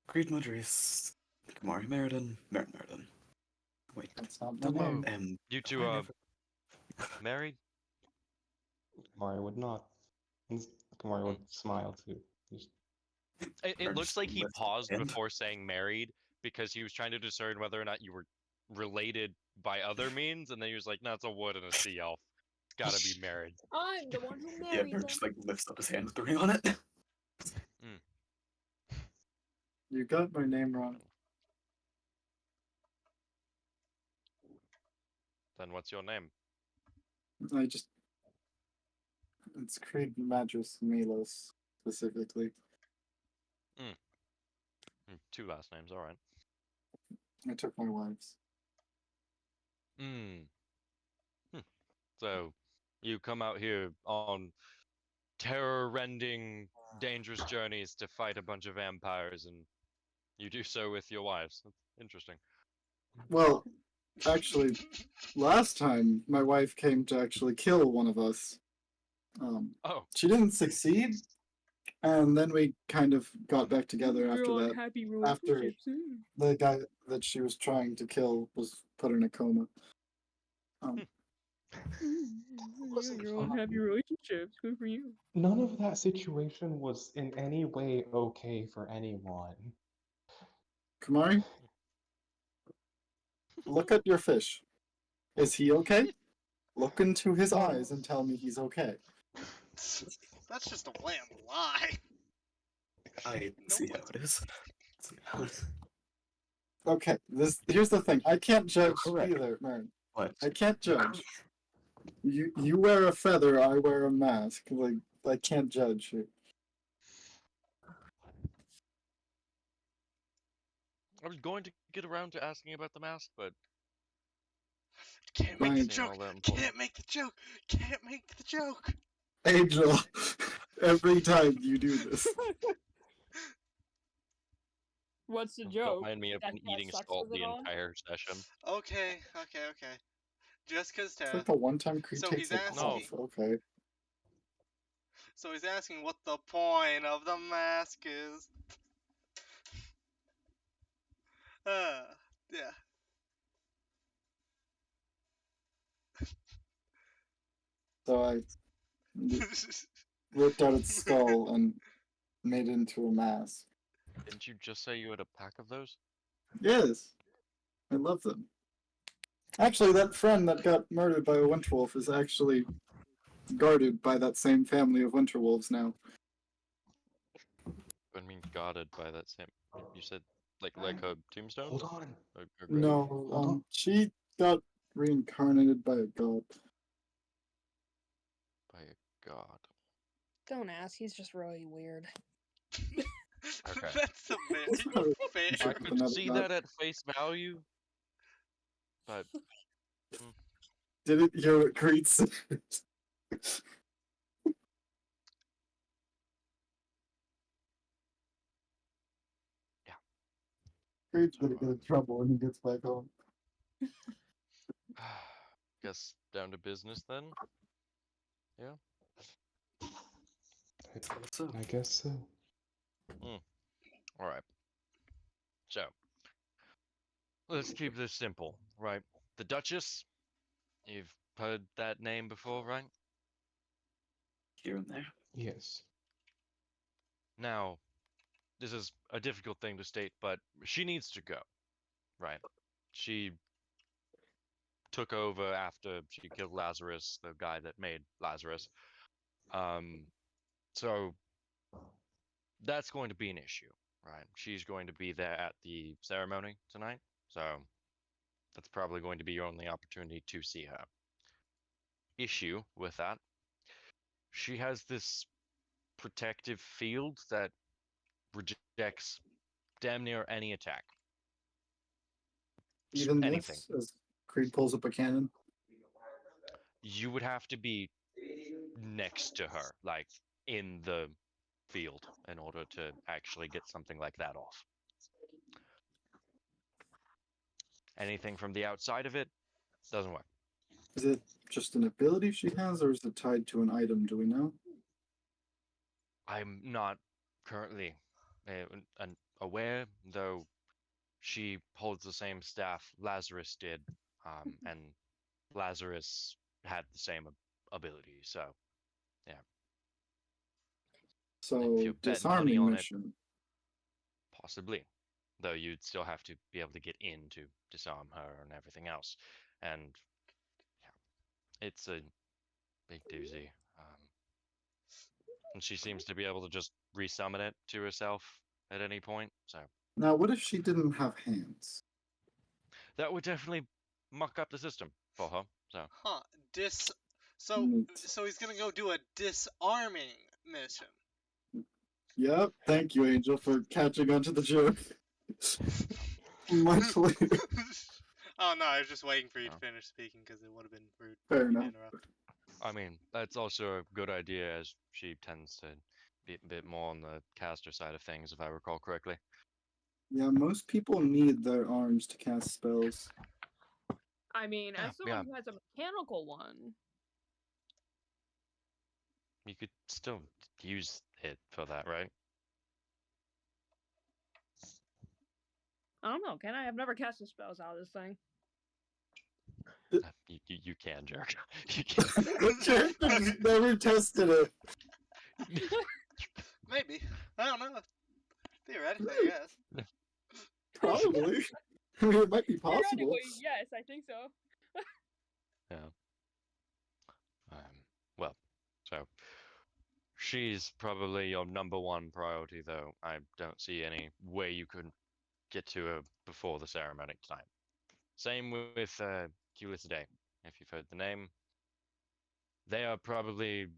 Speaker 3: Creed Madris, Kamari Meriden, Meriden. Wait,
Speaker 1: That's not my
Speaker 2: Hello.
Speaker 1: name.
Speaker 3: and
Speaker 2: You two are married?
Speaker 4: Kumari would not. Kumari would smile too.
Speaker 2: It
Speaker 3: Or
Speaker 2: looks
Speaker 3: just
Speaker 2: like he
Speaker 3: left
Speaker 2: paused
Speaker 3: hand.
Speaker 2: before saying married because he was trying to discern whether or not you were related by other means, and then he was like, "No, it's a wood and a sea elf. It's gotta be married."
Speaker 5: I'm the one who
Speaker 3: yeah,
Speaker 5: married
Speaker 3: Bert
Speaker 5: them.
Speaker 3: just like lifts up his hand with the ring on it.
Speaker 1: You got my name wrong.
Speaker 2: Then what's your name?
Speaker 1: I just. It's Creed Madras Milos, specifically.
Speaker 2: Two last names, alright.
Speaker 1: I took my wife's.
Speaker 2: Hmm. So, you come out here on terror-rending, dangerous journeys to fight a bunch of vampires, and you do so with your wives. That's interesting.
Speaker 1: Well, actually, last time my wife came to actually kill one of us.
Speaker 2: Oh,
Speaker 1: She didn't succeed, and then we kind of got back together after
Speaker 5: Your
Speaker 1: that.
Speaker 5: unhappy
Speaker 1: After
Speaker 5: relationships.
Speaker 1: the guy that she was trying to kill was put in a coma.
Speaker 7: Wasn't
Speaker 5: Your unhappy relationships. Good for you.
Speaker 4: None of that situation was in any way okay for anyone.
Speaker 1: Kamari, look at your fish. Is he okay? Look into his eyes and tell me he's okay.
Speaker 6: That's just a bland lie.
Speaker 3: I see how it is. See how it is.
Speaker 1: Okay, here's the thing. I can't judge
Speaker 3: correct.
Speaker 1: either, man.
Speaker 3: What?
Speaker 1: I can't judge. You wear a feather, I wear a mask. Like I can't judge you.
Speaker 2: I was going to get around to asking about the mask, but
Speaker 6: Can't make
Speaker 1: Fine.
Speaker 6: the
Speaker 2: seeing
Speaker 6: joke.
Speaker 2: all that important.
Speaker 6: Can't make the joke. Can't make the joke.
Speaker 1: Angel, every time you do this.
Speaker 5: What's the
Speaker 2: Don't
Speaker 5: joke?
Speaker 2: mind me. I've
Speaker 5: That
Speaker 2: been
Speaker 5: he had
Speaker 2: eating
Speaker 5: sex
Speaker 2: salt
Speaker 5: with
Speaker 2: the
Speaker 5: it all?
Speaker 2: entire session.
Speaker 6: Okay. Just cause
Speaker 1: It's like the one time Creed
Speaker 6: So
Speaker 1: takes
Speaker 6: he's
Speaker 1: it
Speaker 6: asking-
Speaker 1: off. Okay.
Speaker 6: So he's asking what the point of the mask is. Yeah.
Speaker 1: So I ripped out its skull and made it into a mask.
Speaker 2: Didn't you just say you had a pack of those?
Speaker 1: Yes. I love them. Actually, that friend that got murdered by a winterwolf is actually guarded by that same family of winterwolves now.
Speaker 2: I mean, guarded by that same. You said like a tombstone.
Speaker 4: Hold on.
Speaker 2: A grave?
Speaker 1: No,
Speaker 4: Hold on.
Speaker 1: she got reincarnated by a god.
Speaker 2: By a god.
Speaker 8: Don't ask. He's just really weird.
Speaker 2: Okay.
Speaker 6: That's a
Speaker 1: It's
Speaker 6: very
Speaker 1: not a-
Speaker 6: fair.
Speaker 2: I
Speaker 1: Sure,
Speaker 2: could
Speaker 1: another
Speaker 2: see
Speaker 1: god.
Speaker 2: that at face value, but
Speaker 1: Didn't hear what Creed said.
Speaker 2: Yeah.
Speaker 1: Creed's gonna get in trouble when he gets back home.
Speaker 2: guess down to business then.
Speaker 3: So,
Speaker 4: I guess so.
Speaker 2: All right. So let's keep this simple, right? The Duchess. You've heard that name before, right?
Speaker 3: here and there.
Speaker 4: Yes.
Speaker 2: Now, this is a difficult thing to state, but she needs to go, right? She took over after she killed Lazarus, the guy that made Lazarus. So that's going to be an issue, right? She's going to be there at the ceremony tonight, so that's probably going to be your only opportunity to see her. Issue with that, she has this protective field that rejects damn near any attack. Just
Speaker 1: Even
Speaker 2: anything.
Speaker 1: this, as Creed pulls up a cannon.
Speaker 2: You would have to be next to her, like in the field, in order to actually get something like that off. Anything from the outside of it doesn't work.
Speaker 1: Is it just an ability she has, or is it tied to an item? Do we know?
Speaker 2: I'm not currently aware, though she holds the same staff Lazarus did, and Lazarus had the same ability, so
Speaker 1: So
Speaker 2: you're betting money
Speaker 1: disarming
Speaker 2: on it-
Speaker 1: mission.
Speaker 2: possibly. Though you'd still have to be able to get in to disarm her and everything else. And yeah, it's a big doozy. And she seems to be able to just resummon it to herself at any point, so
Speaker 1: Now, what if she didn't have hands?
Speaker 2: that would definitely muck up the system for her. So
Speaker 6: Huh.
Speaker 1: Neat.
Speaker 6: So he's gonna go do a disarming mission.
Speaker 1: Yep, thank you, Angel, for catching on to the joke. Much later.
Speaker 6: Oh no, I was just waiting for you to
Speaker 2: Oh.
Speaker 6: finish speaking because it would have been rude
Speaker 1: Fair
Speaker 6: for me to
Speaker 1: enough.
Speaker 6: interrupt.
Speaker 2: I mean, that's also a good idea, as she tends to be a bit more on the caster side of things, if I recall correctly.
Speaker 1: Yeah, most people need their arms to cast spells.
Speaker 5: I mean,
Speaker 2: Yeah,
Speaker 5: as someone
Speaker 2: yeah.
Speaker 5: who has a mechanical one,
Speaker 2: You could still use it for that, right?
Speaker 5: I don't know. Can I? I've never casted spells out of this thing.
Speaker 2: You can, Jerk. You can.
Speaker 1: Jared's never tested it.
Speaker 6: Maybe. I don't know. Theoretically, yes.
Speaker 1: Probably. I mean, it might be possible.
Speaker 5: Theoretically, yes, I think so.
Speaker 2: Yeah. Well, so she's probably your number one priority, though. I don't see any way you could get to her before the ceremony tonight. Same with Culis Day, if you've heard the name. They are probably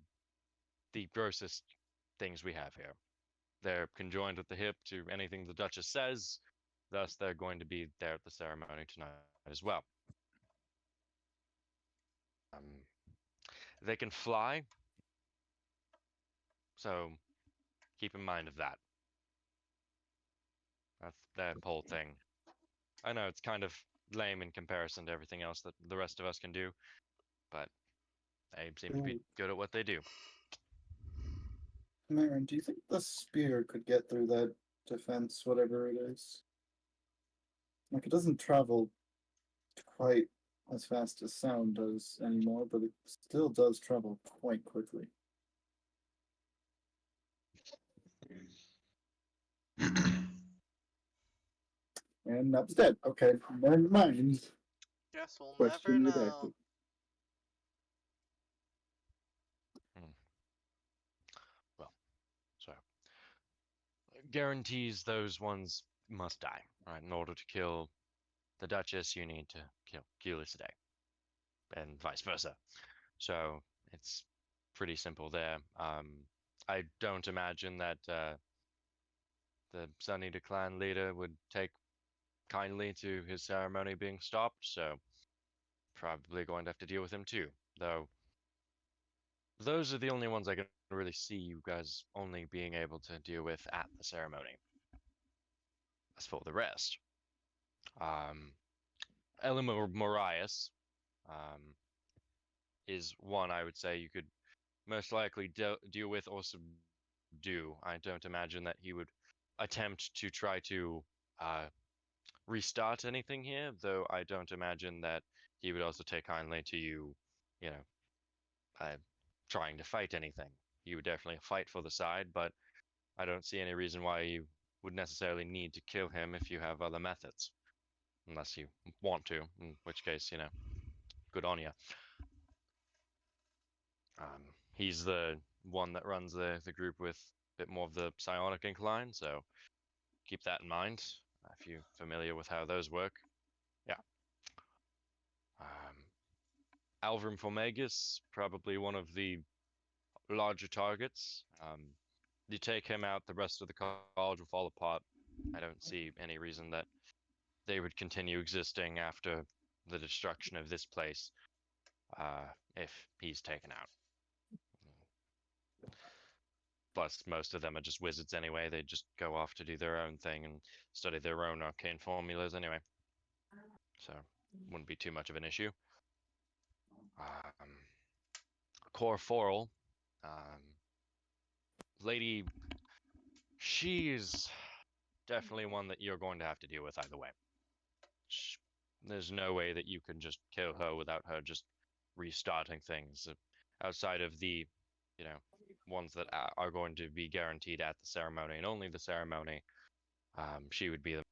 Speaker 2: the grossest things we have here. They're conjoined at the hip to anything the Duchess says, thus they're going to be there at the ceremony tonight as well. They can fly, so keep in mind of that. That's that whole thing. I know it's kind of lame in comparison to everything else that the rest of us can do, but they seem to be good at what they do.
Speaker 1: Marin, do you think the spear could get through that defense, whatever it is? Like, it doesn't travel quite as fast as sound does anymore, but it still does travel quite quickly. And Nub's dead. Okay, never mind.
Speaker 6: Guess we'll never
Speaker 1: Question
Speaker 6: know.
Speaker 1: redacted.
Speaker 2: Well, so guarantees those ones must die, right? In order to kill the Duchess, you need to kill Culis today, and vice versa. So it's pretty simple there. I don't imagine that the Sunny Clan leader would take kindly to his ceremony being stopped, so probably going to have to deal with him too. Though those are the only ones I can really see you guys only being able to deal with at the ceremony. As for the rest, Elamor Morias is one I would say you could most likely deal with or subdue. I don't imagine that he would attempt to try to restart anything here, though I don't imagine that he would also take kindly to you, you know, trying to fight anything. He would definitely fight for the side, but I don't see any reason why you would necessarily need to kill him if you have other methods. Unless you want to, in which case, you know, good on you. He's the one that runs the group with a bit more of the psionic incline, so keep that in mind if you're familiar with how those work. Yeah. Alvin Formagus, probably one of the larger targets. You take him out, the rest of the college will fall apart. I don't see any reason that they would continue existing after the destruction of this place if he's taken out. Plus, most of them are just wizards anyway. They just go off to do their own thing and study their own arcane formulas anyway. So, wouldn't be too much of an issue. Cor Foral, Lady, she's definitely one that you're going to have to deal with either way. There's no way that you can just kill her without her just restarting things. Outside of the, you know, ones that are going to be guaranteed at the ceremony and only the ceremony, she would be the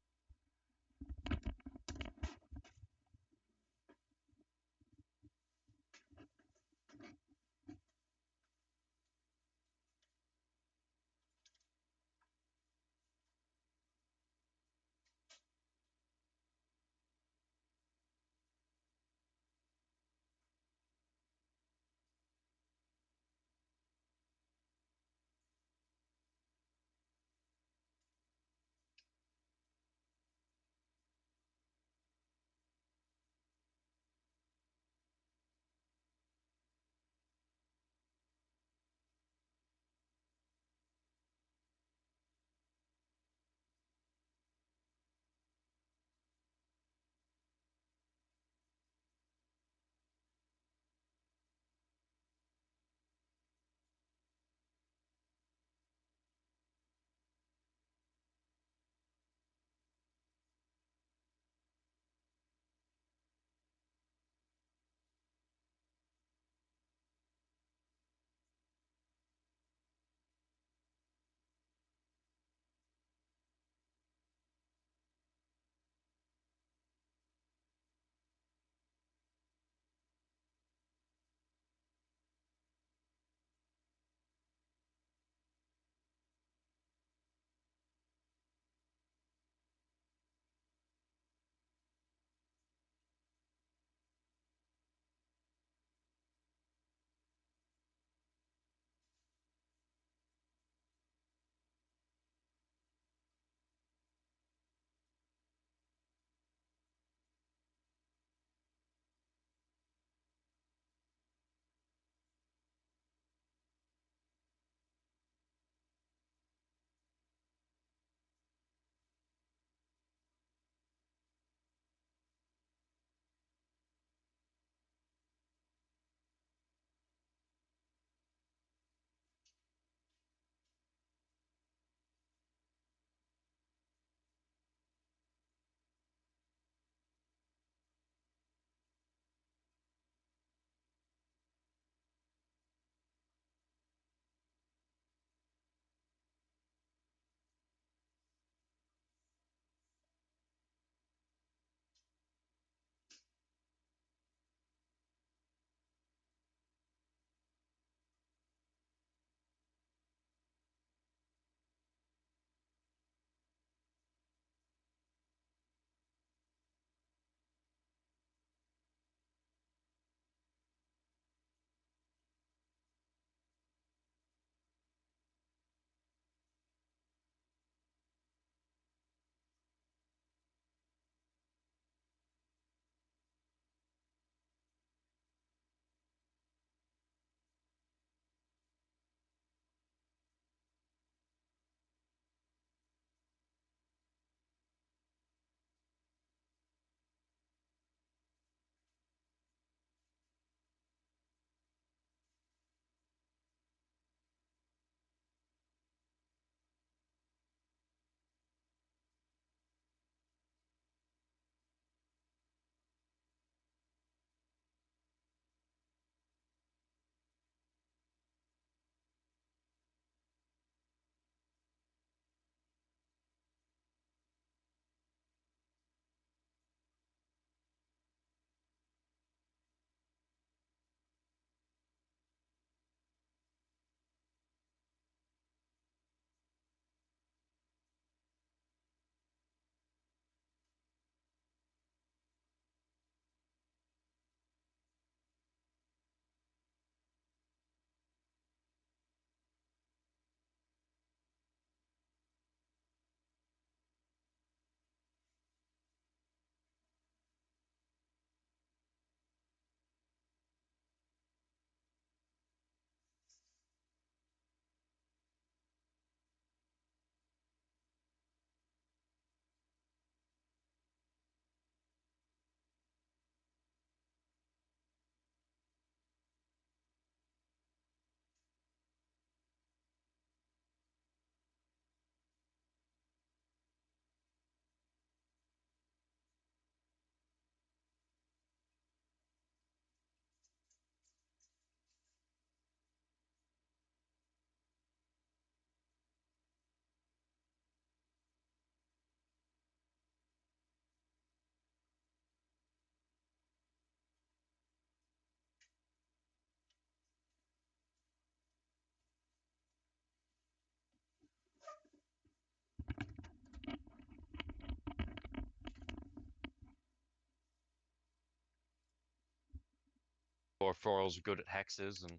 Speaker 2: Corforal's good at hexes, and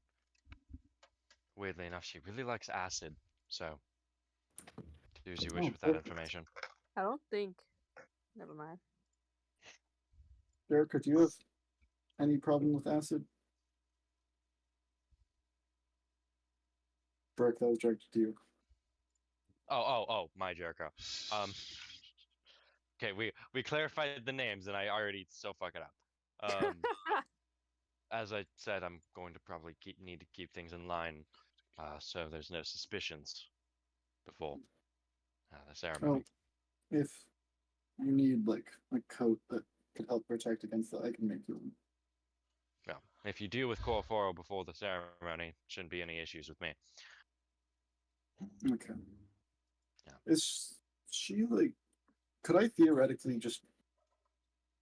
Speaker 2: weirdly enough, she really likes acid. So, do as you wish
Speaker 1: Oh,
Speaker 2: with that
Speaker 1: perfect.
Speaker 2: information.
Speaker 5: I don't think. Never mind.
Speaker 1: Jericho, do you have any problem with acid? Burke, that was directed to you.
Speaker 2: Oh, my Jericho. Okay, we clarified the names, and I already so fuck it up. As I said, I'm going to probably need to keep things in line, so there's no suspicions before the ceremony.
Speaker 1: Oh, if you need like a coat that could help protect against that, I can make you one.
Speaker 2: Well, if you deal with Corforo before the ceremony, shouldn't be any issues with me.
Speaker 1: Okay.
Speaker 2: Yeah.
Speaker 1: Is she like? Could I theoretically just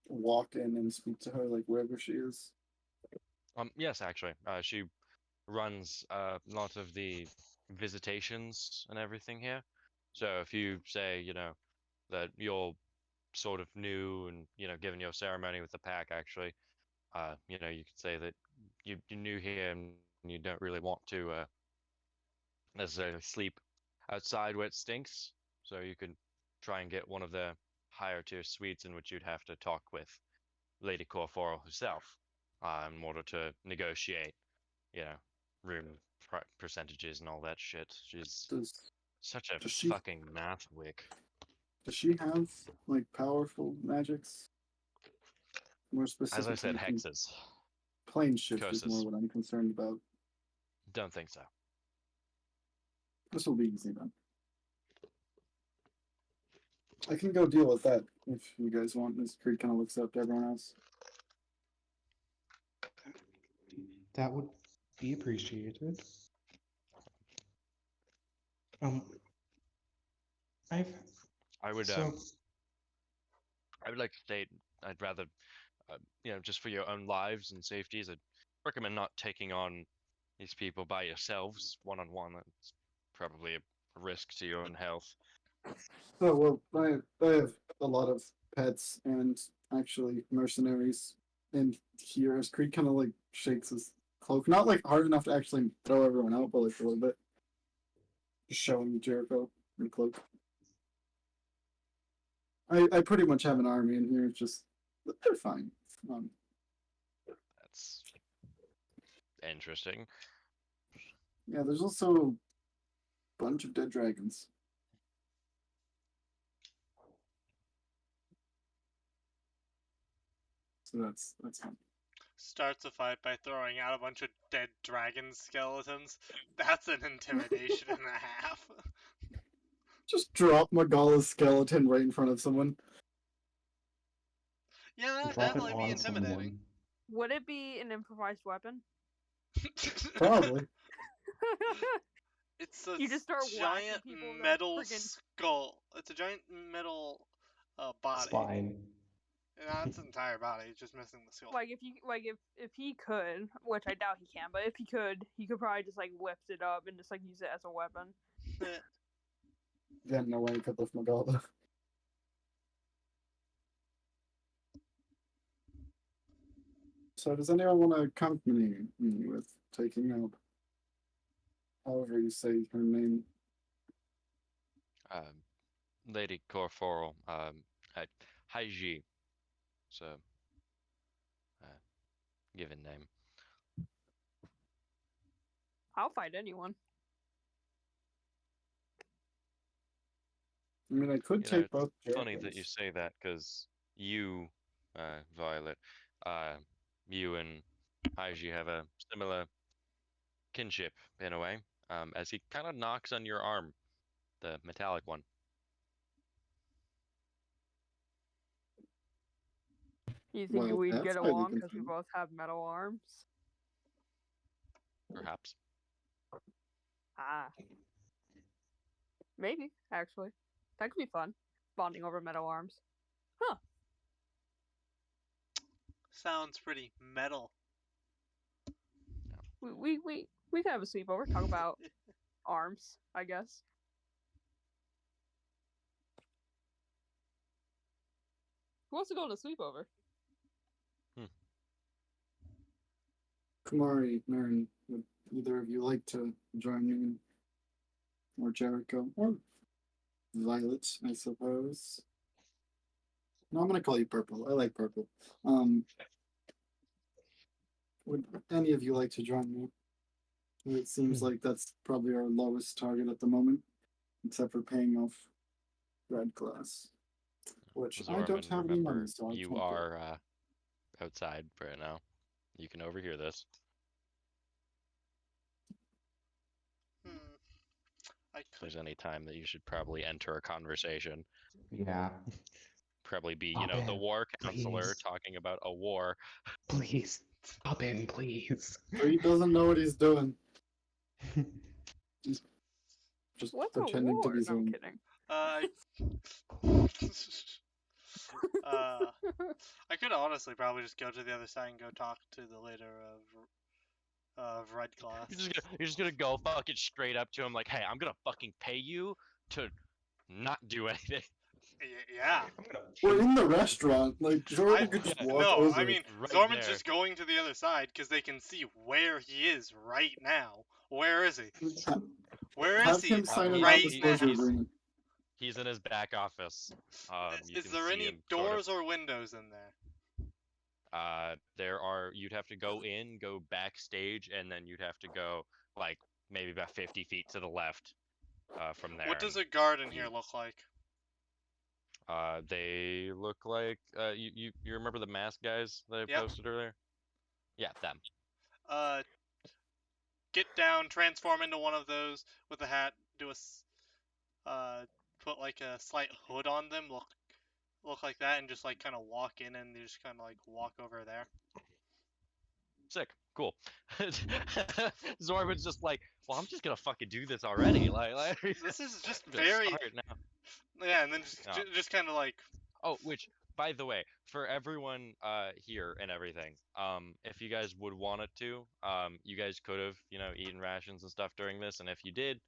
Speaker 1: walk in and speak to her like wherever she is?
Speaker 2: Yes, actually, she runs a lot of the visitations and everything here. So if you say, that you're sort of new and, given your ceremony with the pack, actually, you could say that you're new here and you don't really want to necessarily sleep outside where it stinks. So you could try and get one of the higher tier suites in which you'd have to talk with Lady Corforo herself in order to negotiate, room percentages and all that shit. She's
Speaker 1: Does
Speaker 2: such a
Speaker 1: does she
Speaker 2: fucking math wick.
Speaker 1: does she have like powerful magics? More
Speaker 2: As I said,
Speaker 1: specifically,
Speaker 2: hexes.
Speaker 1: plane shift is more
Speaker 2: Curses.
Speaker 1: what I'm concerned about.
Speaker 2: Don't think so.
Speaker 1: This will be easy then. I can go deal with that if you guys want. This Creed kind of looks up to everyone else.
Speaker 4: That would be appreciated. I've
Speaker 2: I would
Speaker 4: so
Speaker 2: I would like to state I'd rather just for your own lives and safeties, I'd recommend not taking on these people by yourselves one on one. That's probably a risk to your own health.
Speaker 1: Oh well, I have a lot of pets and actually mercenaries in here. As Creed kind of like shakes his cloak, not like hard enough to actually throw everyone out, but like a little bit, just showing Jericho the cloak. I pretty much have an army in here. It's just they're fine.
Speaker 2: That's interesting.
Speaker 1: Yeah, there's also a bunch of dead dragons. So that's fine.
Speaker 6: Starts a fight by throwing out a bunch of dead dragon skeletons. That's an intimidation and a half.
Speaker 1: Just drop Magala's skeleton right in front of someone.
Speaker 6: Yeah, that'd
Speaker 4: drop it
Speaker 6: definitely be
Speaker 4: on
Speaker 6: intimidating.
Speaker 4: someone.
Speaker 5: Would it be an improvised weapon?
Speaker 1: Probably.
Speaker 6: It's a
Speaker 5: You just start whacking
Speaker 6: giant
Speaker 5: people with a
Speaker 6: metal
Speaker 5: friggin-
Speaker 6: skull. It's a giant metal body.
Speaker 4: Spine.
Speaker 6: And that's the entire body. It's just missing the skull.
Speaker 5: Like if he could, which I doubt he can, but if he could probably just like lift it up and just like use it as a weapon.
Speaker 1: Yeah, no way I could lift Magala. So does anyone want to accompany me with taking out however you say her name?
Speaker 2: Lady Corforo, Haiji. So, given name.
Speaker 5: I'll fight anyone.
Speaker 2: You
Speaker 1: I mean, I could
Speaker 2: know,
Speaker 1: take both.
Speaker 2: it's funny that
Speaker 1: Jerichos.
Speaker 2: you say that because you, Violet, you and Haiji have a similar kinship in a way, as he kind of knocks on your arm, the metallic one.
Speaker 5: You think
Speaker 1: Well,
Speaker 5: we'd
Speaker 1: that's
Speaker 5: get
Speaker 1: highly
Speaker 5: along because we
Speaker 1: convenient.
Speaker 5: both have metal arms?
Speaker 2: Perhaps.
Speaker 5: Ah. Maybe, actually. That could be fun. Bonding over metal arms. Huh.
Speaker 6: Sounds pretty metal.
Speaker 5: We could have a sleepover, talk about arms, I guess. Who wants to go on a sleepover?
Speaker 1: Kumari, Marin, would either of you like to join me? Or Jericho? Or Violet, I suppose. No, I'm gonna call you Purple. I like Purple. Would any of you like to join me? It seems like that's probably our lowest target at the moment, except for paying off Red Class, which I don't
Speaker 2: Zorman,
Speaker 1: have any money,
Speaker 2: remember,
Speaker 1: so I
Speaker 2: you
Speaker 1: can't do it.
Speaker 2: are outside right now. You can overhear this.
Speaker 6: I
Speaker 2: If
Speaker 6: could.
Speaker 2: there's any time that you should probably enter a conversation,
Speaker 4: Yeah.
Speaker 2: probably be,
Speaker 4: Hop
Speaker 2: the
Speaker 4: in,
Speaker 2: war counselor
Speaker 4: please.
Speaker 2: talking about a war.
Speaker 4: Please. Hop in, please.
Speaker 1: So he doesn't know what he's doing. He's just
Speaker 5: What's a
Speaker 1: pretending to
Speaker 5: war?
Speaker 1: be
Speaker 5: No, I'm
Speaker 1: Zoom.
Speaker 5: kidding.
Speaker 6: I could honestly probably just go to the other side and go talk to the leader of Red Class.
Speaker 2: You're just gonna go fucking straight up to him like, hey, I'm gonna fucking pay you to not do anything.
Speaker 6: Yeah.
Speaker 1: We're in the restaurant. Like Jordan
Speaker 6: I-
Speaker 1: could just
Speaker 2: yeah,
Speaker 1: walk
Speaker 6: No,
Speaker 1: over.
Speaker 6: I mean
Speaker 2: Right
Speaker 6: Zorman's
Speaker 2: there.
Speaker 6: just going to the other side because they can see where he is right now. Where is he? Where is
Speaker 1: Have
Speaker 6: he
Speaker 1: him sign a
Speaker 6: right
Speaker 1: non-disclosure
Speaker 6: now?
Speaker 1: agreement.
Speaker 2: He's in his back office. You
Speaker 6: Is
Speaker 2: can
Speaker 6: there
Speaker 2: see
Speaker 6: any
Speaker 2: him sort of-
Speaker 6: doors or windows in there?
Speaker 2: there are. You'd have to go in, go backstage, and then you'd have to go like maybe about 50 feet to the left. From there.
Speaker 6: What does
Speaker 2: and
Speaker 6: a guard in here
Speaker 2: you-
Speaker 6: look like?
Speaker 2: They look like you remember the mask guys that I
Speaker 6: Yep.
Speaker 2: posted earlier? Yeah, them.
Speaker 6: Get down, transform into one of those with a hat, do put like a slight hood on them, look like that, and just like kind of walk in and they just kind of like walk over there.
Speaker 2: Sick. Cool. Zorman's just like, well, I'm just gonna fucking do this already. Like
Speaker 6: This is just
Speaker 2: I'm gonna
Speaker 6: very
Speaker 2: start now.
Speaker 6: yeah, and then just
Speaker 2: Yeah.
Speaker 6: just kind of like
Speaker 2: Oh, which, by the way, for everyone here and everything, if you guys would want it to, you guys could have, eaten rations and stuff during this, and if you did,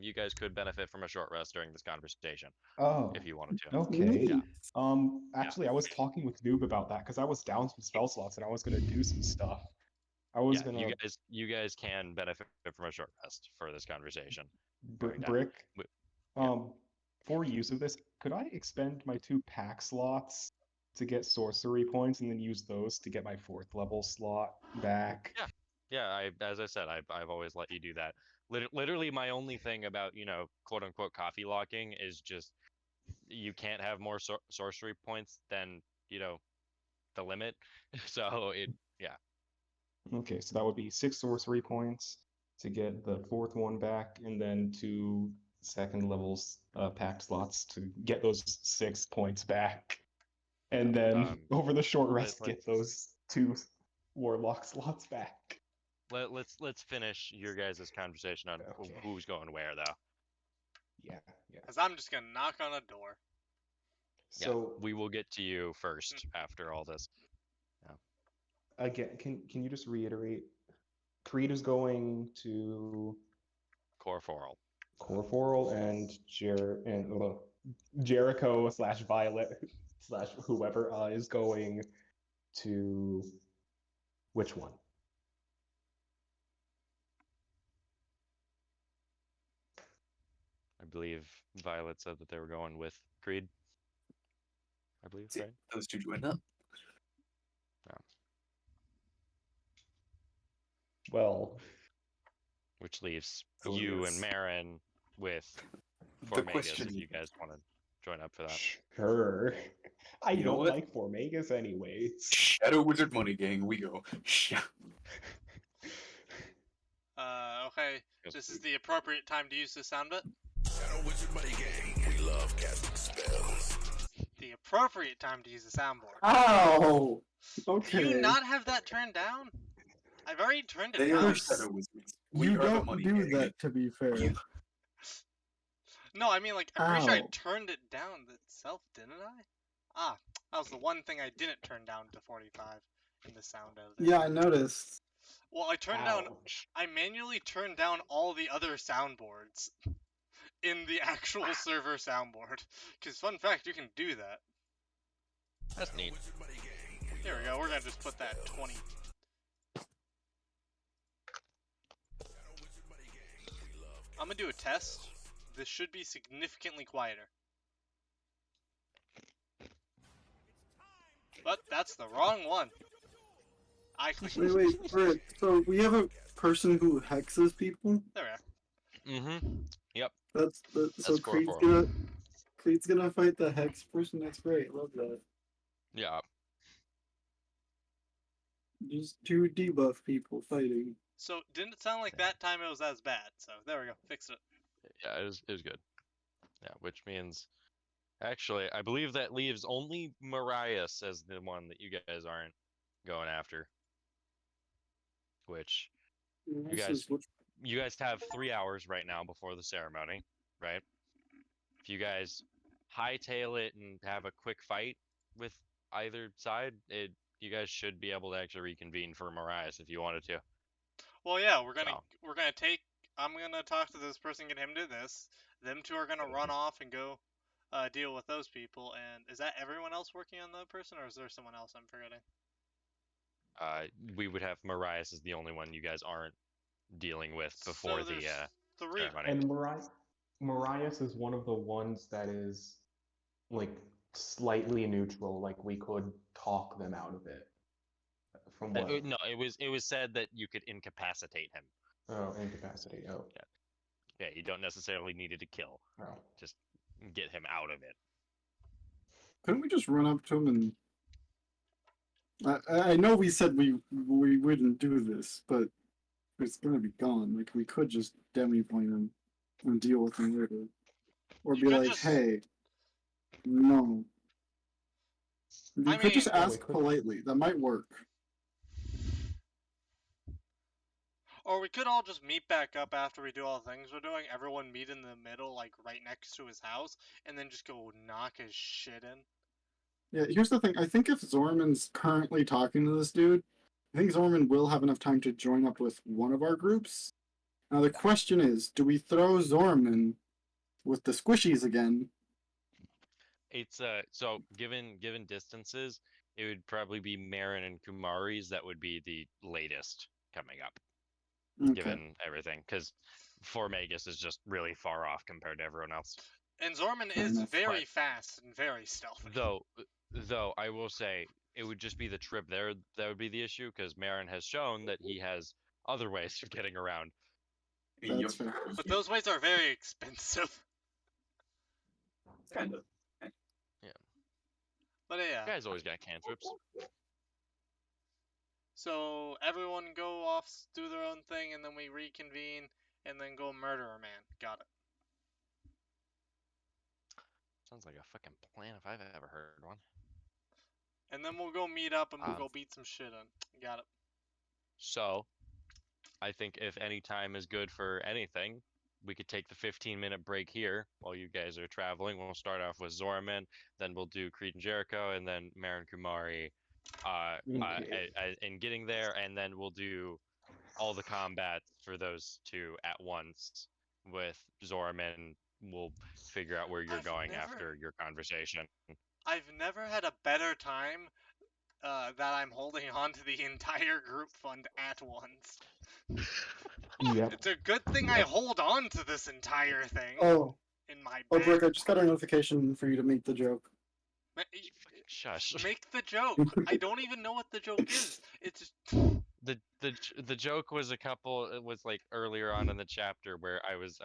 Speaker 2: you guys could benefit from a short rest during this conversation
Speaker 9: Oh,
Speaker 2: if you wanted to.
Speaker 9: okay.
Speaker 2: Yeah.
Speaker 9: Actually, I was talking with Noob about that because I was down some spell slots and I was gonna do some stuff. I was
Speaker 2: Yeah,
Speaker 9: gonna
Speaker 2: you guys can benefit from a short rest for this conversation. going down.
Speaker 9: brick.
Speaker 2: Wi-
Speaker 9: For use of this, could I expend my 2 pack slots to get sorcery points and then use those to get my 4th level slot back?
Speaker 2: Yeah, as I said, I've always let you do that. Literally, my only thing about quote unquote coffee locking is just you can't have more sorcery points than the limit. So yeah.
Speaker 9: Okay, so that would be 6 sorcery points to get the 4th one back, and then 2 second levels pack slots to get those 6 points back. And then over the short rest, get those 2 warlock slots back.
Speaker 2: Let's finish your guys' conversation on
Speaker 9: Okay.
Speaker 2: who's going where, though.
Speaker 9: Yeah.
Speaker 6: Cuz I'm just going to knock on a door.
Speaker 2: Yeah,
Speaker 9: So
Speaker 2: we will get to you first after all this.
Speaker 9: again, can you just reiterate? Creed is going to
Speaker 2: Corforal.
Speaker 9: Corforal and Jericho / Violet / whoever is going to which one?
Speaker 2: I believe Violet said that they were going with Creed. I believe,
Speaker 3: See,
Speaker 2: right?
Speaker 3: those two joined up.
Speaker 9: Well,
Speaker 2: Which leaves
Speaker 3: So
Speaker 2: you
Speaker 3: yes.
Speaker 2: and Marin with
Speaker 3: The
Speaker 2: Formagus
Speaker 3: question-
Speaker 2: if you guys want to join up for that.
Speaker 9: sure. I
Speaker 3: You know
Speaker 9: don't
Speaker 3: what?
Speaker 9: like Formagus anyways.
Speaker 3: Shadow Wizard Money Gang, we go.
Speaker 6: Okay,
Speaker 2: Yes.
Speaker 6: this is the appropriate time to use the sound bit.
Speaker 10: Shadow Wizard Money Gang, we love casting spells.
Speaker 6: The appropriate time to use the soundboard.
Speaker 1: Ow!
Speaker 6: Do
Speaker 1: Okay.
Speaker 6: you not have that turned down? I've already turned it
Speaker 3: They
Speaker 6: down.
Speaker 3: are Shadow Wizards. We
Speaker 1: You
Speaker 3: are the
Speaker 1: don't
Speaker 3: Money
Speaker 1: do
Speaker 3: Gang.
Speaker 1: that, to be fair.
Speaker 3: You-
Speaker 6: No, I mean, like, I'm pretty sure I
Speaker 1: Ow.
Speaker 6: turned it down itself, didn't I? Ah, that was the one thing I didn't turn down to 45 in the sound editor.
Speaker 1: Yeah, I noticed.
Speaker 6: Well,
Speaker 9: Ouch.
Speaker 6: I manually turned down all the other soundboards in the actual server soundboard. Because, fun fact, you can do that.
Speaker 2: That's neat.
Speaker 10: Wizard Money Gang, we
Speaker 6: Here we go, we're gonna just put that 20. I'm gonna do a test. This should be significantly quieter. But that's the wrong one. I clicked.
Speaker 1: Wait, Rick. So we have a person who hexes people.
Speaker 6: There we are.
Speaker 2: Mm-hmm. Yep.
Speaker 1: So
Speaker 2: That's core
Speaker 1: Creed's
Speaker 2: four.
Speaker 1: gonna fight the hex person. That's great. Love that.
Speaker 2: Yeah.
Speaker 1: Just two debuff people fighting.
Speaker 6: So didn't sound like that time it was as bad. So there we go. Fixed it.
Speaker 2: Yeah, it was good. Yeah, which means actually I believe that leaves only Marias as the one that you guys aren't going after. Which you guys have 3 hours right now before the ceremony, right? If you guys hightail it and have a quick fight with either side, you guys should be able to actually reconvene for Marias if you wanted to.
Speaker 6: Well, yeah, we're gonna
Speaker 2: So.
Speaker 6: take. I'm gonna talk to this person, get him to this. Them two are gonna run off and go deal with those people. And is that everyone else working on the person, or is there someone else I'm forgetting?
Speaker 2: We would have Marias as the only one you guys aren't dealing with before
Speaker 6: So
Speaker 2: the
Speaker 6: there's three.
Speaker 2: ceremony.
Speaker 9: And Marias is one of the ones that is like slightly neutral. Like we could talk them out of it. From what?
Speaker 2: No, it was said that you could incapacitate him.
Speaker 9: Oh, incapacity. Oh.
Speaker 2: Yeah, you don't necessarily need it to kill.
Speaker 9: Oh.
Speaker 2: Just get him out of it.
Speaker 1: Couldn't we just run up to him and? I know we said we wouldn't do this, but it's gonna be gone. Like we could just demi point him and deal with him later, or
Speaker 6: You
Speaker 1: be
Speaker 6: could
Speaker 1: like,
Speaker 6: just-
Speaker 1: "Hey, no." You
Speaker 6: I
Speaker 1: could just
Speaker 6: mean-
Speaker 1: ask politely. That might work.
Speaker 6: Or we could all just meet back up after we do all the things we're doing. Everyone meet in the middle, like right next to his house, and then just go knock his shit in.
Speaker 1: Yeah, here's the thing. I think if Zorman's currently talking to this dude, I think Zorman will have enough time to join up with one of our groups. Now the question is, do we throw Zorman with the squishies again?
Speaker 2: It's so given distances, it would probably be Marin and Kumari's that would be the latest coming up,
Speaker 1: Okay.
Speaker 2: given everything, because Formagus is just really far off compared to everyone else.
Speaker 6: And Zorman
Speaker 1: Fair
Speaker 6: is
Speaker 1: enough.
Speaker 6: very
Speaker 2: But-
Speaker 6: fast and very stealthy.
Speaker 2: Though I will say it would just be the trip there that would be the issue, because Marin has shown that he has other ways of getting around.
Speaker 1: That's fair.
Speaker 6: But those ways are very expensive.
Speaker 3: Kind of.
Speaker 6: But yeah.
Speaker 2: You guys always got cantrips.
Speaker 6: So everyone go off, do their own thing, and then we reconvene, and then go murder a man. Got it.
Speaker 2: Sounds like a fucking plan if I've ever heard one.
Speaker 6: And then we'll go meet up and we'll
Speaker 2: Um,
Speaker 6: go beat some shit in. Got it.
Speaker 2: So, I think if any time is good for anything, we could take the 15-minute break here while you guys are traveling. We'll start off with Zorman, then we'll do Creed and Jericho, and then Marin Kumari and getting there, and then we'll do all the combat for those two at once with Zorman. We'll figure out where you're
Speaker 6: I've
Speaker 2: going
Speaker 6: never-
Speaker 2: after your conversation.
Speaker 6: I've never had a better time that I'm holding on to the entire group fund at once.
Speaker 9: Yep.
Speaker 6: It's a good thing I hold on to this entire thing
Speaker 1: Oh,
Speaker 6: in my
Speaker 1: oh,
Speaker 6: bank.
Speaker 1: Brooke, I just got a notification for you to make the joke.
Speaker 2: Shush.
Speaker 6: Make the joke. I don't even know what the joke is. It's just
Speaker 2: The joke was it was like earlier on in the chapter where I was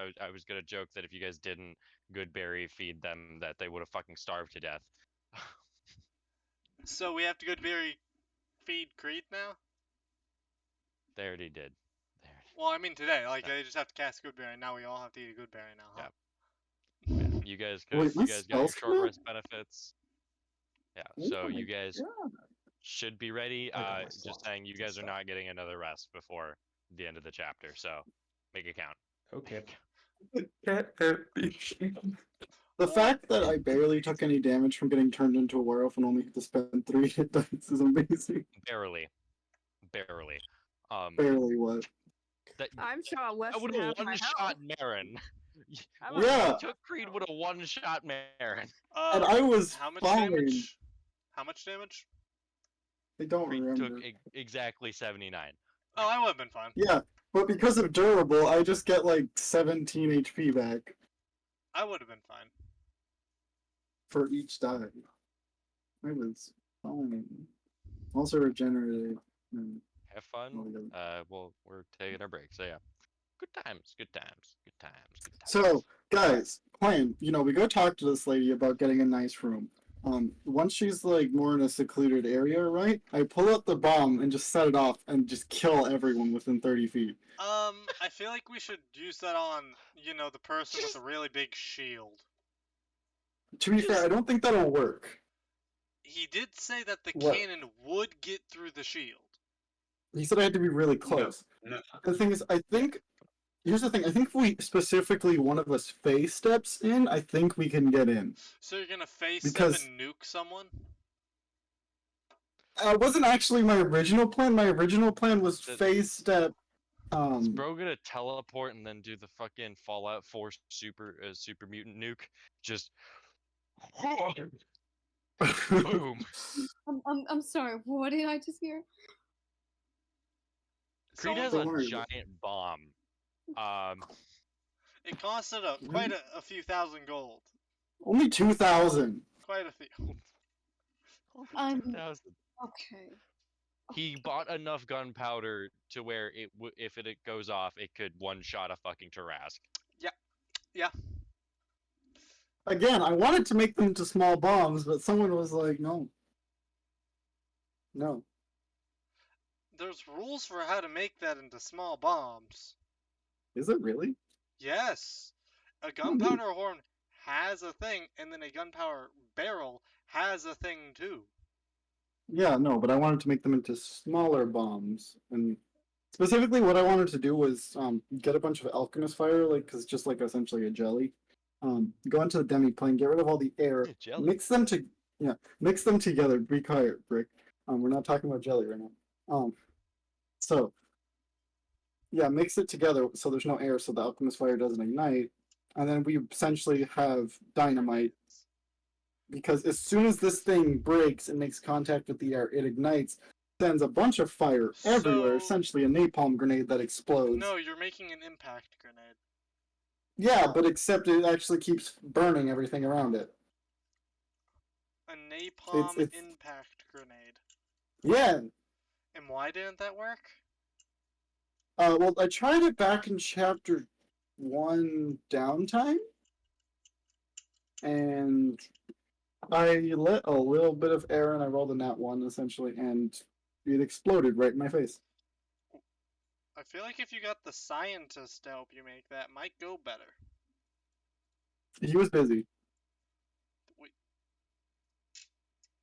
Speaker 2: gonna joke that if you guys didn't Goodberry feed them that they would have fucking starved to death.
Speaker 6: so we have to Goodberry feed Creed now?
Speaker 2: They already did.
Speaker 6: Well, I mean today. Like they just have to cast Goodberry. Now we all have to eat a Goodberry now. Huh?
Speaker 2: Yeah. You guys
Speaker 1: Wait, my
Speaker 2: got your
Speaker 1: spell's
Speaker 2: short
Speaker 1: good?
Speaker 2: rest benefits. Yeah, so
Speaker 1: Oh my
Speaker 2: you guys
Speaker 1: God.
Speaker 2: should be ready.
Speaker 9: I got my
Speaker 2: Just
Speaker 9: slots
Speaker 2: saying you
Speaker 9: and
Speaker 2: guys are
Speaker 9: stuff.
Speaker 2: not getting another rest before the end of the chapter, so make it count.
Speaker 9: Okay.
Speaker 1: The fact that I barely took any damage from getting turned into a werewolf and only had to spend 3 hit dice is amazing.
Speaker 2: Barely.
Speaker 1: Barely what?
Speaker 2: That
Speaker 5: I'm shot less
Speaker 2: I would
Speaker 5: than
Speaker 2: have
Speaker 5: half my
Speaker 2: one
Speaker 5: health.
Speaker 2: shot Marin.
Speaker 5: I'm
Speaker 2: Whoever
Speaker 1: Yeah.
Speaker 2: took Creed would have one shot Marin.
Speaker 1: And I was
Speaker 6: How much
Speaker 1: fine.
Speaker 6: damage? How much damage?
Speaker 1: I don't
Speaker 2: Creed
Speaker 1: remember.
Speaker 2: took exactly 79.
Speaker 6: Oh, I would have been fine.
Speaker 1: Yeah, But because of durable, I just get like 17 HP back
Speaker 6: I would have been fine.
Speaker 1: for each die. I was fine. Also regenerated. And
Speaker 2: Have fun.
Speaker 1: all the other-
Speaker 2: Well, we're taking our break, so yeah. Good times, good times, good times, good times.
Speaker 1: So, guys, plan. We go talk to this lady about getting a nice room. Once she's like more in a secluded area, right? I pull out the bomb and just set it off and just kill everyone within 30 feet.
Speaker 6: I feel like we should use that on, the person with a really big shield.
Speaker 1: To be fair, I don't think that'll work.
Speaker 6: He did say that the
Speaker 1: What?
Speaker 6: cannon would get through the shield.
Speaker 1: He said I had to be really close.
Speaker 3: No.
Speaker 1: The thing is, here's the thing. I think if we specifically one of us face steps in, I think we can get in.
Speaker 6: So you're gonna face
Speaker 1: Because-
Speaker 6: step and nuke someone?
Speaker 1: It wasn't actually my original plan. My original plan was
Speaker 2: The-
Speaker 1: face step.
Speaker 2: Is bro gonna teleport and then do the fucking Fallout 4 super mutant nuke? Just boom.
Speaker 7: I'm sorry. What did I just hear?
Speaker 2: Creed
Speaker 6: Someone-
Speaker 2: has
Speaker 1: Don't
Speaker 2: a
Speaker 1: worry.
Speaker 2: giant bomb.
Speaker 6: It costed quite a few thousand gold.
Speaker 1: Only 2,000.
Speaker 6: Quite a few.
Speaker 7: Um,
Speaker 2: 2,000.
Speaker 7: Okay.
Speaker 2: He bought enough gunpowder to where if it goes off, it could one-shot a fucking Tarask.
Speaker 6: Yeah.
Speaker 1: Again, I wanted to make them into small bombs, but someone was like, no. No.
Speaker 6: There's rules for how to make that into small bombs.
Speaker 1: Is it really?
Speaker 6: Yes. A
Speaker 1: neat.
Speaker 6: gunpowder horn has a thing, and then a gunpowder barrel has a thing too.
Speaker 1: Yeah, no, but I wanted to make them into smaller bombs. And specifically what I wanted to do was get a bunch of alchemist fire, like, because it's just like essentially a jelly. Go into the demi-plane, get rid of all the air,
Speaker 2: Jelly.
Speaker 1: mix them together. Be quiet, Brick. We're not talking about jelly right now. So yeah, mix it together so there's no air, so the alchemist fire doesn't ignite, and then we essentially have dynamite. Because as soon as this thing breaks and makes contact with the air, it ignites, sends a bunch of fire everywhere,
Speaker 6: So-
Speaker 1: essentially a napalm grenade that explodes.
Speaker 6: No, you're making an impact grenade.
Speaker 1: Yeah, but except it actually keeps burning everything around it.
Speaker 6: A napalm
Speaker 1: it's-
Speaker 6: impact grenade.
Speaker 1: Yeah.
Speaker 6: And why didn't that work?
Speaker 1: Well, I tried it back in chapter 1 downtime, and I let a little bit of air and I rolled a nat 1 essentially, and it exploded right in my face.
Speaker 6: I feel like if you got the scientist to help you make that, might go better.
Speaker 1: He was busy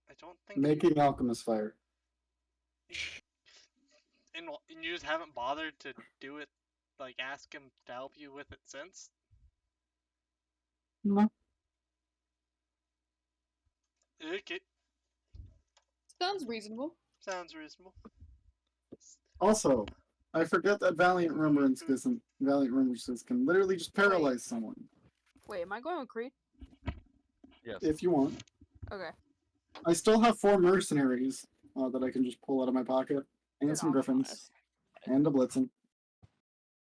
Speaker 6: I don't think
Speaker 1: making alchemist fire.
Speaker 6: and you just haven't bothered to do it, like ask him to help you with it since.
Speaker 1: No.
Speaker 6: Okay,
Speaker 7: Sounds reasonable.
Speaker 6: sounds reasonable.
Speaker 1: Also, I forget that Valiant Remembrances can literally just paralyze someone
Speaker 5: Wait, am I going with Creed?
Speaker 2: Yes.
Speaker 1: if you want.
Speaker 5: Okay.
Speaker 1: I still have 4 mercenaries that I can just pull out of my pocket, and
Speaker 5: Then
Speaker 1: some
Speaker 5: I'll be
Speaker 1: griffins, and a blitzen,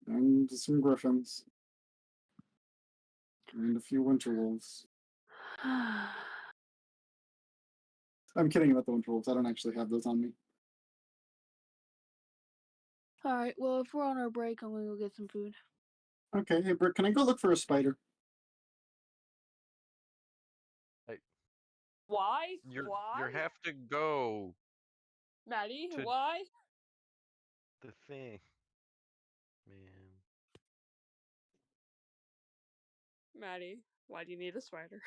Speaker 1: and some griffins, and a few winter wolves.
Speaker 5: honest.
Speaker 1: I'm kidding about the winter wolves. I don't actually have those on me.
Speaker 5: All right. Well, if we're on our break, I'm gonna go get some food.
Speaker 1: Okay, hey Brick, can I go look for a spider?
Speaker 5: Why?
Speaker 2: You
Speaker 5: Why?
Speaker 2: have to go.
Speaker 5: Maddie,
Speaker 2: to-
Speaker 5: why?
Speaker 2: The thing, man.
Speaker 5: Maddie, why do you need a spider?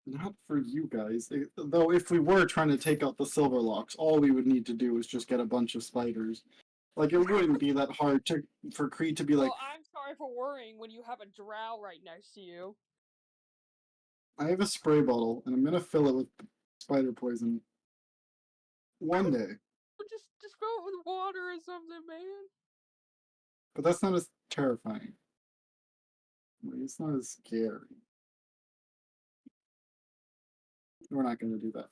Speaker 1: Not for you guys. Though, if we were trying to take out the silver locks, all we would need to do is just get a bunch of spiders. Like, it wouldn't be that hard for Creed to be like,
Speaker 5: Well, I'm sorry for worrying when you have a drow right next to you.
Speaker 1: I have a spray bottle, and I'm gonna fill it with spider poison. One day.
Speaker 5: Well, just fill it with water or something, man.
Speaker 1: But that's not as terrifying. Like, it's not as scary. We're not gonna do that.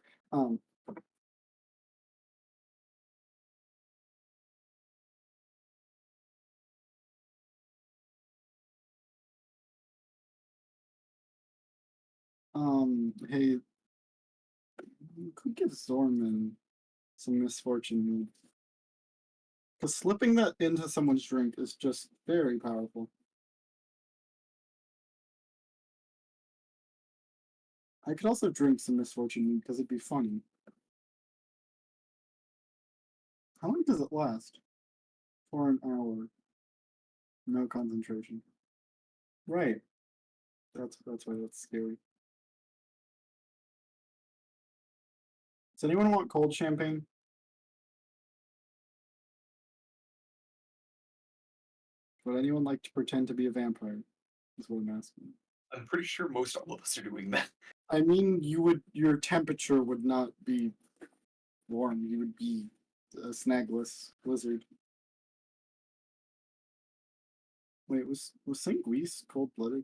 Speaker 1: Hey, you could give Zorman some misfortune mead. Because slipping that into someone's drink is just very powerful. I could also drink some misfortune mead because it'd be funny. How long does it last? For an hour. No concentration. Right. That's why that's scary. Does anyone want cold champagne? Would anyone like to pretend to be a vampire? Is what I'm asking.
Speaker 3: I'm pretty sure most all of us are doing that.
Speaker 1: I mean, your temperature would not be warm. You would be a snagless lizard. Wait, was Sanguis cold-blooded?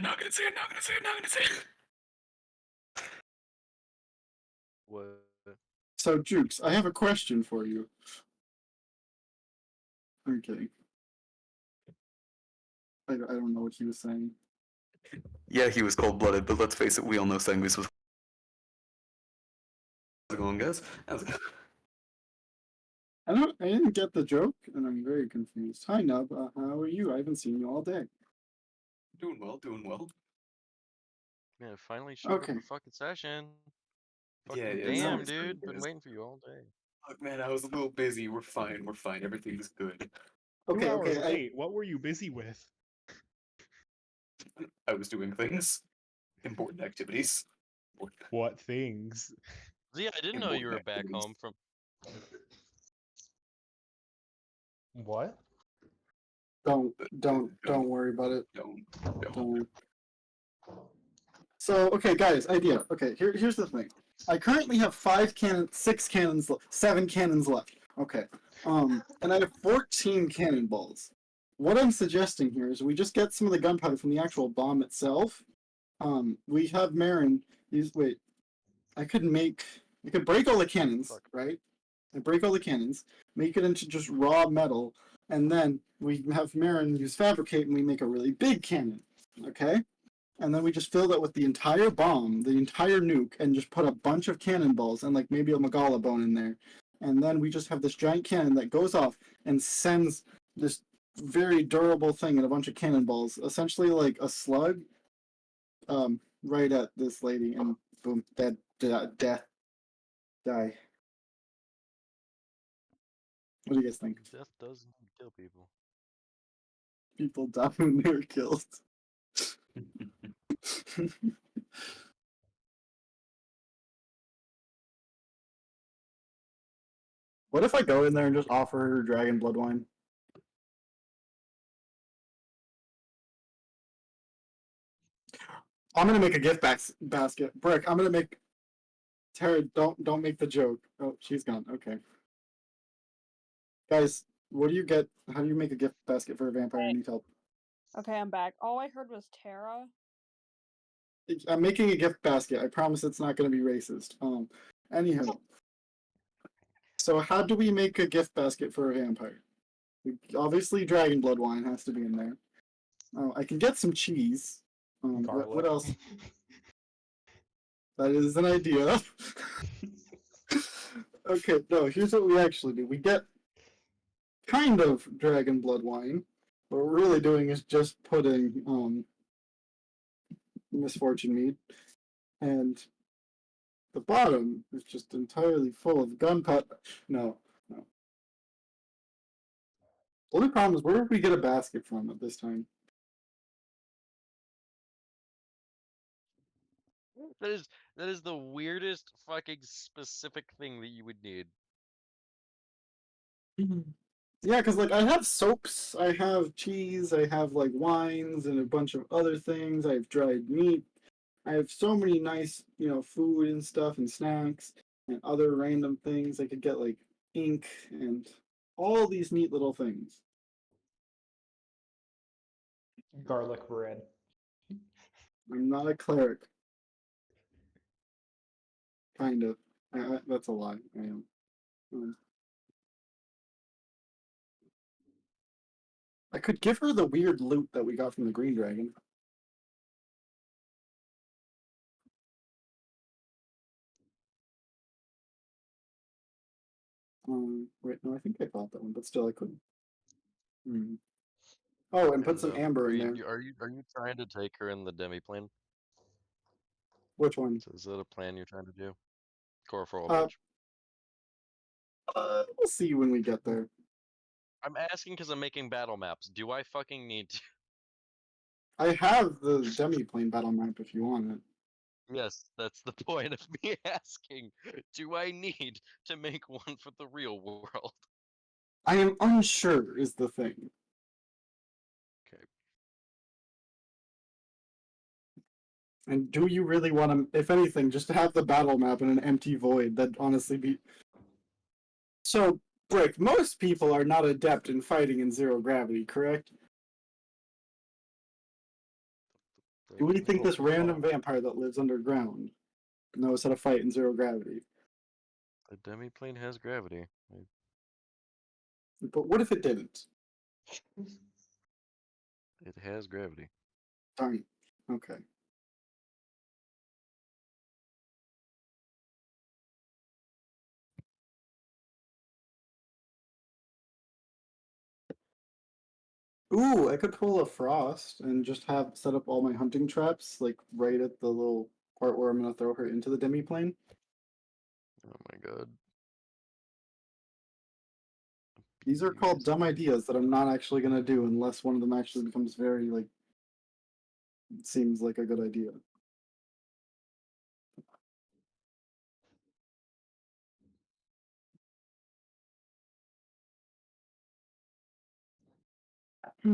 Speaker 3: Not gonna say it. Not gonna say it. Not gonna say it.
Speaker 2: What?
Speaker 1: So, Jukes, I have a question for you. Okay. I don't know what he was saying.
Speaker 3: Yeah, he was cold-blooded, but let's face it, we all know Sanguis was. How's it going, guys? How's it going?
Speaker 1: I didn't get the joke, and I'm very confused. Hi, Nub. How are you? I haven't seen you all day.
Speaker 3: Doing well, doing well.
Speaker 2: Man, finally showed up
Speaker 1: Okay.
Speaker 2: for fucking session.
Speaker 3: Yeah,
Speaker 2: Fucking
Speaker 3: yeah,
Speaker 2: damn,
Speaker 3: it's pretty
Speaker 2: dude. Been
Speaker 3: good.
Speaker 2: waiting for you all day.
Speaker 3: Look, man, I was a little busy. We're fine. We're fine. Everything's good.
Speaker 9: 2 hours
Speaker 1: Okay.
Speaker 9: late. What were you busy with?
Speaker 3: I was doing things, important activities.
Speaker 9: What things?
Speaker 2: Yeah, I didn't know you were back
Speaker 3: activities.
Speaker 2: home from.
Speaker 9: What?
Speaker 1: Don't worry about it.
Speaker 3: Don't.
Speaker 1: Don't worry. So, okay, guys, idea. Okay, here's the thing. I currently have 7 cannons left. Okay. And I have 14 cannonballs. What I'm suggesting here is we just get some of the gunpowder from the actual bomb itself. We have Marin wait. I could break all the cannons, right? I break all the cannons, make it into just raw metal, and then we have Marin use fabricate and we make a really big cannon. Okay? And then we just fill that with the entire bomb, the entire nuke, and just put a bunch of cannonballs and like maybe a Magala bone in there. And then we just have this giant cannon that goes off and sends this very durable thing and a bunch of cannonballs, essentially like a slug, right at this lady, and boom, death, die. What do you guys think?
Speaker 2: Death doesn't kill people.
Speaker 1: People die when they're killed. What if I go in there and just offer her dragon blood wine? I'm gonna make a gift basket. Brick, I'm gonna make. Tara, don't make the joke. Oh, she's gone. Okay. Guys, what do you get? How do you make a gift basket for a vampire? I need help.
Speaker 5: Okay, I'm back. All I heard was Tara.
Speaker 1: I'm making a gift basket. I promise it's not gonna be racist. Anyhow. So how do we make a gift basket for a vampire? Obviously, dragon blood wine has to be in there. I can get some cheese. What else? That is an idea. Okay, no, here's what we actually do. We get kind of dragon blood wine. What we're really doing is just putting misfortune mead, and the bottom is just entirely full of gunpowder. No. The only problem is where would we get a basket from at this time?
Speaker 2: That is the weirdest fucking specific thing that you would need.
Speaker 1: Yeah, because like I have soaps, I have cheese, I have like wines and a bunch of other things. I have dried meat. I have so many nice, food and stuff and snacks and other random things. I could get like ink and all these neat little things.
Speaker 9: Garlic bread.
Speaker 1: I'm not a cleric. Kind of. That's a lie. I am. I could give her the weird loot that we got from the Green Dragon. Wait, no, I think I got that one, but still I couldn't. Hmm. Oh, and put some amber in there.
Speaker 2: Are you trying to take her in the demiplane?
Speaker 1: Which one?
Speaker 2: So is that a plan you're trying to do? Core for
Speaker 1: Uh,
Speaker 2: bitch.
Speaker 1: We'll see when we get there.
Speaker 2: I'm asking because I'm making battle maps. Do I fucking need to?
Speaker 1: I have the demiplane battle map if you want it.
Speaker 2: Yes, that's the point of me asking. Do I need to make one for the real world?
Speaker 1: I am unsure is the thing.
Speaker 2: Okay.
Speaker 1: And do you really want to, if anything, just have the battle map in an empty void? That'd honestly be. So, Brick, most people are not adept in fighting in zero gravity, correct? Do we think this random vampire that lives underground knows how to fight in zero gravity?
Speaker 2: The demiplane has gravity.
Speaker 1: But what if it didn't?
Speaker 2: It has gravity.
Speaker 1: Darn it. Okay. Ooh, I could pull a frost and just have set up all my hunting traps, like right at the little part where I'm gonna throw her into the demiplane.
Speaker 2: Oh my god.
Speaker 1: These are called dumb ideas that I'm not actually gonna do unless one of them actually becomes very like seems like a good idea. I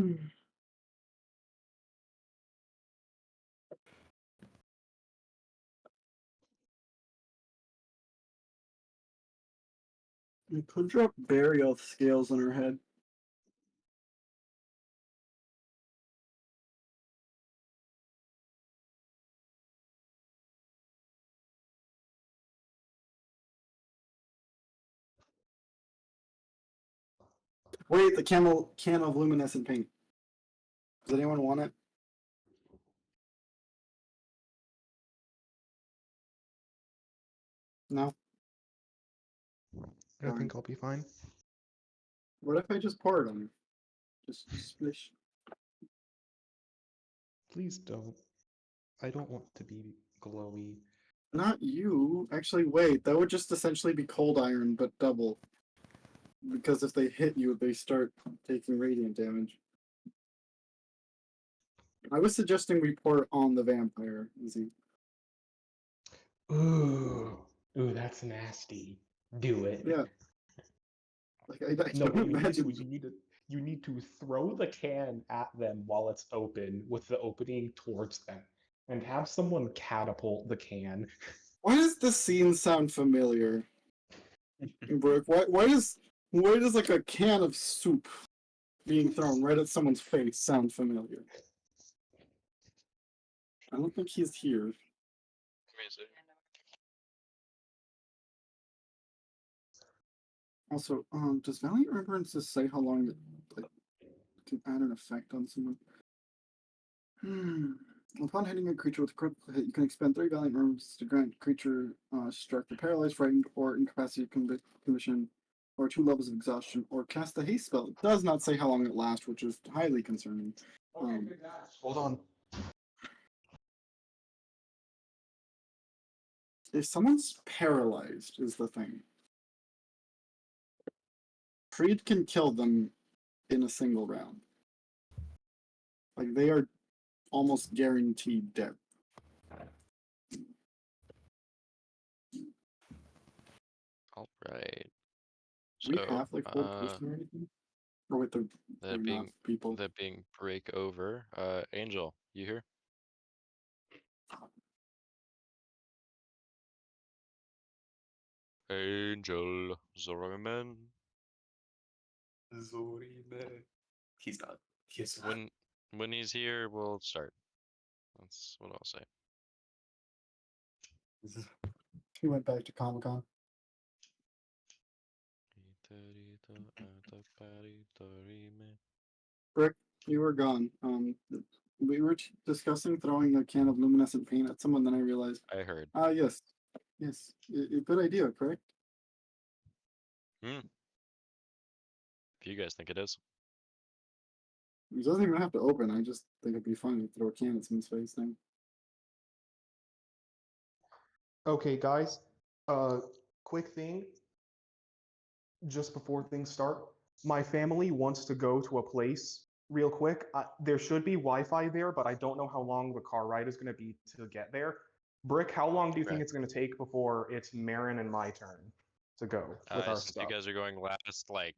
Speaker 1: could drop burial scales on her head. Wait, the can of luminescent paint. Does anyone want it? No?
Speaker 4: I think I'll be fine.
Speaker 1: What if I just pour it on her? Just splish.
Speaker 4: Please don't. I don't want to be glowy.
Speaker 1: Not you. Actually, wait, that would just essentially be cold iron, but double. Because if they hit you, they start taking radiant damage. I was suggesting we pour it on the vampire, Izzy.
Speaker 4: Ooh, that's nasty. Do it.
Speaker 1: Yeah. Like I
Speaker 4: No,
Speaker 1: don't
Speaker 4: what you need to
Speaker 1: imagine.
Speaker 4: do is you need to throw the can at them while it's open, with the opening towards them, and have someone catapult the can.
Speaker 1: Why does this scene sound familiar? Brooke, why does like a can of soup being thrown right at someone's face sound familiar? I don't think he's here. Also, does Valiant Remembrance just say how long it can add an effect on someone? Upon hitting a creature with a critical hit, you can expend 3 Valiant Remembrances to grant creature struck the paralyzed, frightened, or incapacitated condition, or 2 levels of exhaustion, or cast a haste spell. It does not say how long it lasts, which is highly concerning.
Speaker 4: Hold on.
Speaker 1: If someone's paralyzed, is the thing. Creed can kill them in a single round. Like, they are almost guaranteed death.
Speaker 2: Alright.
Speaker 1: Do we have, like, full person or anything? Or with the people?
Speaker 2: That being break over. Angel, you here? Angel Zoriman.
Speaker 3: Zorime. He's not. He's not.
Speaker 2: When he's here, we'll start. That's what I'll say.
Speaker 1: He went back to Comic-Con. Brick, you were gone. We were discussing throwing a can of luminescent paint at someone, then I realized.
Speaker 2: I heard.
Speaker 1: Yes. Yes. A good idea, correct?
Speaker 2: If you guys think it is.
Speaker 1: It doesn't even have to open. I just think it'd be fun to throw a can at someone's face thing.
Speaker 4: Okay, guys. Quick thing. Just before things start, my family wants to go to a place real quick. There should be Wi-Fi there, but I don't know how long the car ride is going to be to get there. Brick, how long do you think
Speaker 2: Okay.
Speaker 4: it's going to take before it's Marin and my turn to go with our
Speaker 2: Since
Speaker 4: stuff?
Speaker 2: you guys are going last, like,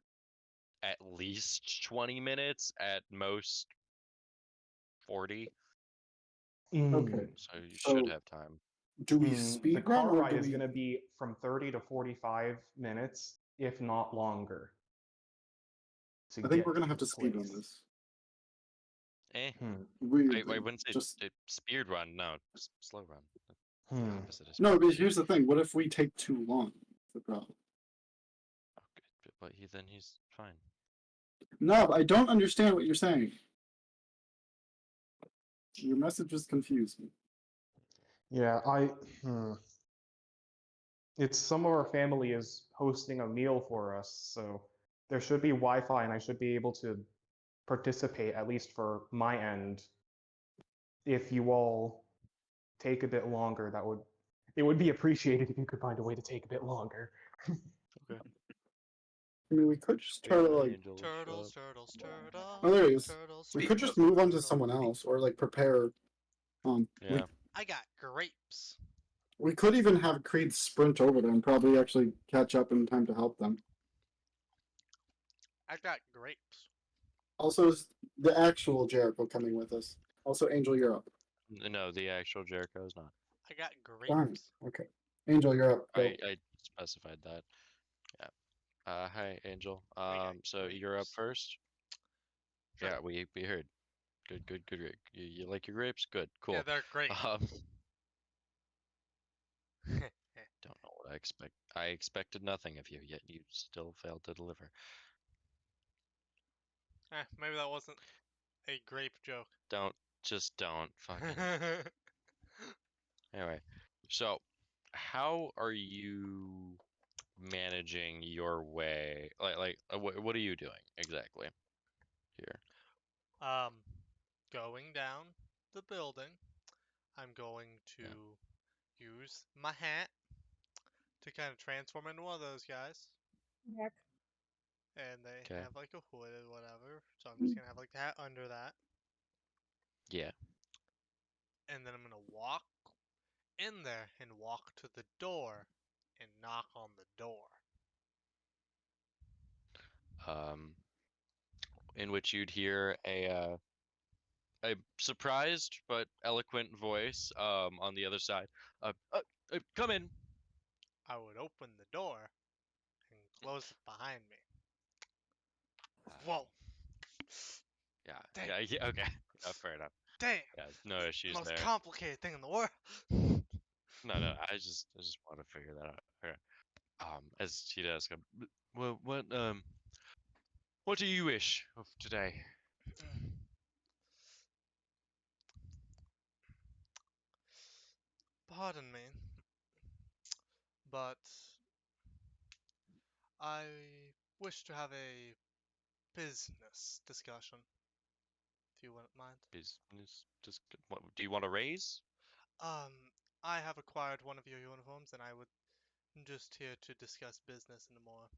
Speaker 2: at least 20 minutes, at most 40.
Speaker 1: Okay.
Speaker 2: So you
Speaker 1: So-
Speaker 2: should have time.
Speaker 1: Do we
Speaker 4: The
Speaker 1: speed
Speaker 4: car
Speaker 1: run or
Speaker 4: ride
Speaker 1: do
Speaker 4: is
Speaker 1: we?
Speaker 4: going to be from 30 to 45 minutes, if not longer.
Speaker 1: I think we're gonna have to speed run this. We
Speaker 2: I wouldn't say
Speaker 1: just
Speaker 2: speed run. No, slow run.
Speaker 4: Hmm.
Speaker 2: Opposite of
Speaker 1: no.
Speaker 2: speed.
Speaker 1: But here's the thing: what if we take too long? That's the problem.
Speaker 2: Okay, but then he's fine.
Speaker 1: No, I don't understand what you're saying. Your messages confuse me.
Speaker 4: Yeah, it's some of our family is hosting a meal for us, so there should be Wi-Fi and I should be able to participate, at least for my end. If you all take a bit longer, it would be appreciated if you could find a way to take a bit longer.
Speaker 2: Okay.
Speaker 1: I mean, we could just try to like.
Speaker 6: Turtles, turtles, turtles.
Speaker 1: Oh, there he is.
Speaker 6: Turtles,
Speaker 1: We
Speaker 3: Speak
Speaker 1: could just
Speaker 3: of
Speaker 1: move on to
Speaker 3: turtles.
Speaker 1: someone else, or like prepare.
Speaker 2: Yeah.
Speaker 6: I got grapes.
Speaker 1: We could even have Creed sprint over them, probably actually catch up in time to help them.
Speaker 6: I got grapes.
Speaker 1: Also, is the actual Jericho coming with us? Also, Angel, you're up.
Speaker 2: No, the actual Jericho is not.
Speaker 6: I got
Speaker 1: Darn.
Speaker 6: grapes.
Speaker 1: Okay. Angel, you're up. Go.
Speaker 2: I specified that. Yeah. Hi, Angel.
Speaker 6: got
Speaker 2: So you're up
Speaker 6: grapes.
Speaker 2: first.
Speaker 6: Sure.
Speaker 2: Yeah, we heard. Good. You like your grapes? Good. Cool.
Speaker 6: Yeah, they're great.
Speaker 2: Don't know what I expect. I expected nothing of you, yet you still failed to deliver.
Speaker 6: Maybe that wasn't a grape joke.
Speaker 2: Don't fucking. Anyway, so how are you managing your way? What are you doing exactly here?
Speaker 6: Going down the building, I'm going to use my hat to kind of transform into one of those guys.
Speaker 5: Heck.
Speaker 6: And they
Speaker 2: Okay.
Speaker 6: have like a hood or whatever. So I'm just gonna have like the hat under that.
Speaker 2: Yeah.
Speaker 6: And then I'm gonna walk in there and walk to the door and knock on the door.
Speaker 2: In which you'd hear a surprised but eloquent voice on the other side. Come in.
Speaker 6: I would open the door and close it behind me. Whoa.
Speaker 2: Yeah.
Speaker 6: Dang.
Speaker 2: Yeah. Okay. Fair enough.
Speaker 6: Dang.
Speaker 2: Yeah. No issues
Speaker 6: Most
Speaker 2: there.
Speaker 6: complicated thing in the world.
Speaker 2: No. I just want to figure that out. Okay. As she does, what do you wish of today?
Speaker 6: Pardon me, but I wish to have a business discussion, if you wouldn't mind.
Speaker 2: Business. Just what? Do you want to raise?
Speaker 6: I have acquired one of your uniforms, and I would just here to discuss business in a more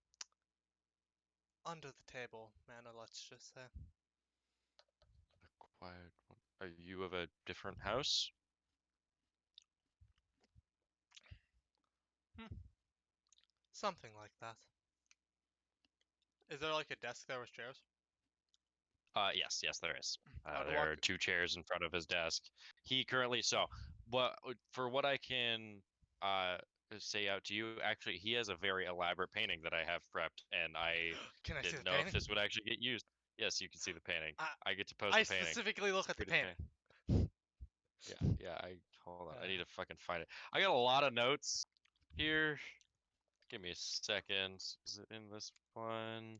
Speaker 6: under the table manner, let's just say.
Speaker 2: Acquired. Are you of a different house?
Speaker 6: Something like that. Is there like a desk there with chairs?
Speaker 2: Yes, there is.
Speaker 6: I'd
Speaker 2: There
Speaker 6: walk-
Speaker 2: are 2 chairs in front of his desk. He currently for what I can say out to you, actually, he has a very elaborate painting that I have prepped, and I
Speaker 6: Can I see
Speaker 2: didn't
Speaker 6: the
Speaker 2: know
Speaker 6: painting?
Speaker 2: if this would actually get used. Yes, you can see the painting. I get to post
Speaker 6: I
Speaker 2: the painting.
Speaker 6: specifically look at the
Speaker 2: Pretty
Speaker 6: painting.
Speaker 2: Yeah. Hold on. I need to fucking find it. I got a lot of notes here. Give me a second. Is it in this one?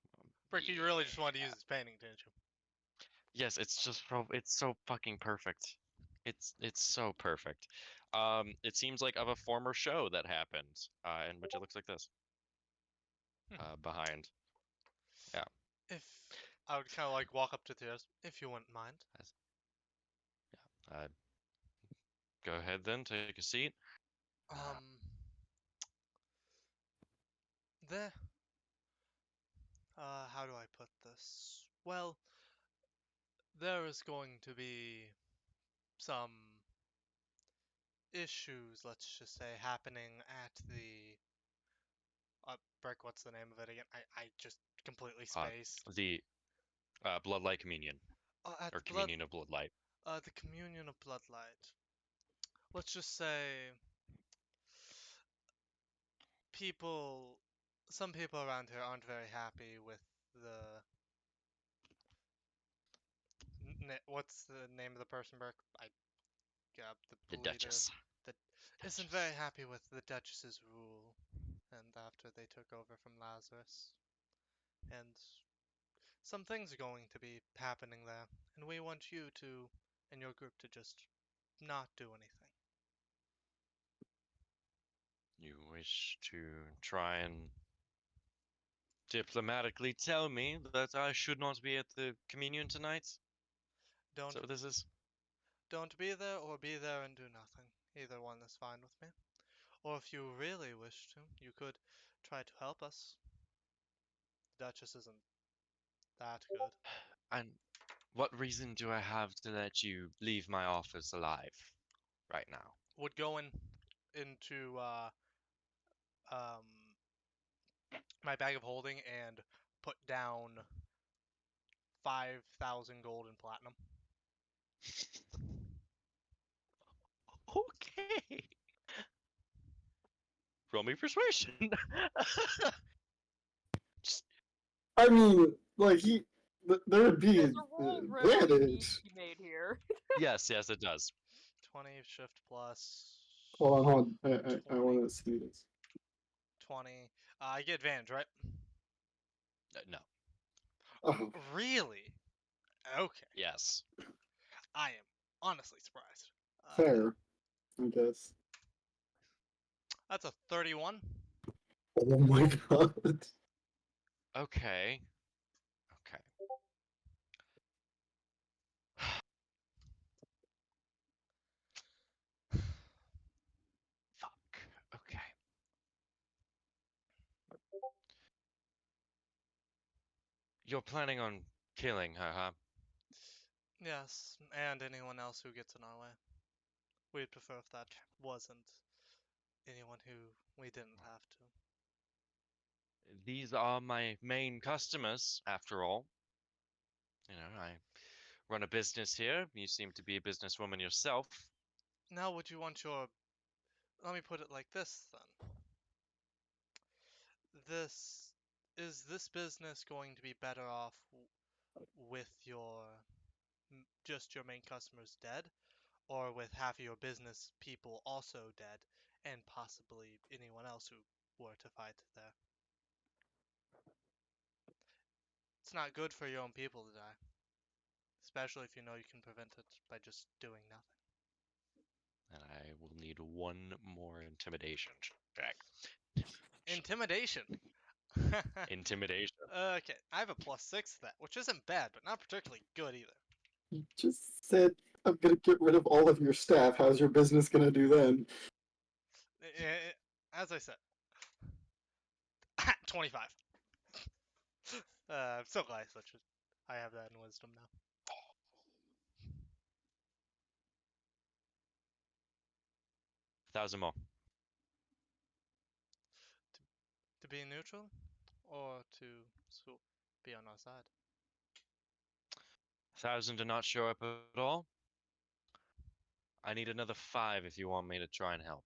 Speaker 2: Come on.
Speaker 6: Brick, you really just wanted to use this painting, didn't you?
Speaker 2: Yes, it's just it's so fucking perfect. It's so perfect. It seems like of a former show that happened, in which it looks like this. behind.
Speaker 6: If I would kind of like walk up to Tears, if you wouldn't mind.
Speaker 2: Uh, go ahead then, take a seat.
Speaker 6: There. How do I put this? Well, there is going to be some issues, let's just say, happening at the Breck, what's the name of it again? I just completely spaced.
Speaker 2: The Bloodlight Communion,
Speaker 6: At
Speaker 2: or
Speaker 6: the blood,
Speaker 2: Communion of Bloodlight.
Speaker 6: the Communion of Bloodlight. Let's just say some people around here aren't very happy with the what's the name of the person, Burke? The
Speaker 2: The
Speaker 6: leader
Speaker 2: Duchess.
Speaker 6: that isn't very happy with the Duchess's rule, and after they took over from Lazarus, and some things are going to be happening there, and we want you to, and your group, to just not do anything.
Speaker 2: You wish to try and diplomatically tell me that I should not be at the communion tonight?
Speaker 6: Don't
Speaker 2: So this is
Speaker 6: don't be there or be there and do nothing. Either one is fine with me. Or if you really wish to, you could try to help us. The Duchess isn't that good.
Speaker 2: And what reason do I have to let you leave my office alive right now?
Speaker 6: Would go into um my bag of holding and put down 5,000 gold and platinum.
Speaker 2: Okay. Roll me persuasion. Just,
Speaker 1: I mean, like there would be
Speaker 5: There's a roll really needs
Speaker 1: advantage.
Speaker 5: to be made here.
Speaker 2: yes, it does.
Speaker 6: 20 shift plus
Speaker 1: Hold on. I want to see this.
Speaker 6: 20. I get advantage, right?
Speaker 2: No.
Speaker 1: Oh,
Speaker 6: Really? Okay.
Speaker 2: Yes.
Speaker 6: I am honestly surprised.
Speaker 1: fair, I guess.
Speaker 6: That's a 31.
Speaker 1: Oh my god.
Speaker 2: Okay. Okay. Fuck. Okay. You're planning on killing her, huh?
Speaker 6: Yes, and anyone else who gets in our way. We'd prefer if that wasn't anyone who we didn't have to.
Speaker 2: These are my main customers, after all. You know, I run a business here. You seem to be a businesswoman yourself.
Speaker 6: Now, would you want your... Let me put it like this, then. Is this business going to be better off with just your main customers dead, or with half of your business people also dead, and possibly anyone else who were to fight there? It's not good for your own people to die, especially if you know you can prevent it by just doing nothing.
Speaker 2: And I will need one more intimidation check.
Speaker 6: Intimidation.
Speaker 2: Intimidation.
Speaker 6: Okay, I have a +6 to that, which isn't bad, but not particularly good either.
Speaker 1: You just said I'm gonna get rid of all of your staff. How's your business gonna do then?
Speaker 6: As I said, 25. I'm so glad I have that in wisdom now.
Speaker 2: $1,000 more.
Speaker 6: To be neutral, or to be on our side?
Speaker 2: 1,000 to not show up at all. I need another 5 if you want me to try and help.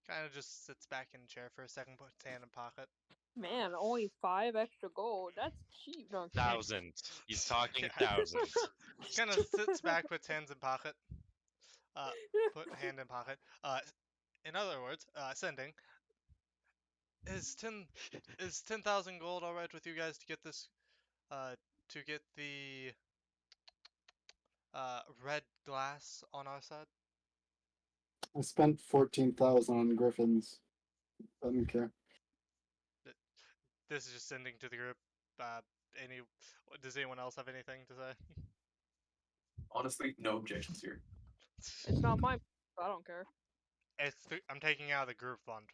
Speaker 6: Kind of just sits back in the chair for a second, puts hand in pocket.
Speaker 5: Man, only 5 extra gold. That's cheap. No,
Speaker 2: 1,000. He's talking
Speaker 6: Yeah.
Speaker 2: thousands.
Speaker 6: Kind of sits back, puts hands in pocket. Put hand in pocket. In other words, sending. Is 10,000 gold all right with you guys to get this? To get the red glass on our side?
Speaker 1: I spent 14,000 on griffins. I don't care.
Speaker 6: This is just sending to the group. Any? Does anyone else have anything to say?
Speaker 3: Honestly, no objections here.
Speaker 5: It's not mine. So I don't care.
Speaker 6: I'm taking out of the group fund.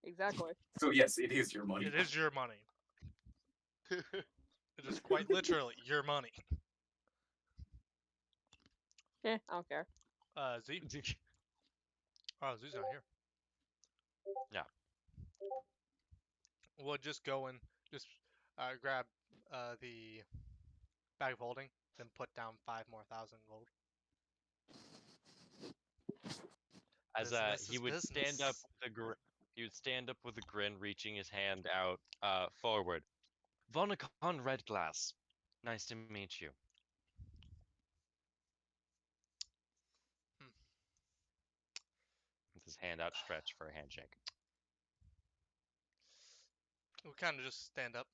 Speaker 5: Exactly.
Speaker 3: So yes, it is your money.
Speaker 6: It is your money. It is quite literally your money.
Speaker 5: I don't care.
Speaker 6: Z. Oh, Z's not here.
Speaker 2: Yeah.
Speaker 6: We'll just go and just grab the bag of holding, then put down 5,000 more gold.
Speaker 2: As
Speaker 6: Business
Speaker 2: he
Speaker 6: is
Speaker 2: would stand up
Speaker 6: business.
Speaker 2: he would stand up with a grin, reaching his hand out forward. Vonicon Redglass. Nice to meet you. With his hand outstretched for a handshake.
Speaker 6: We'll kind of just stand up.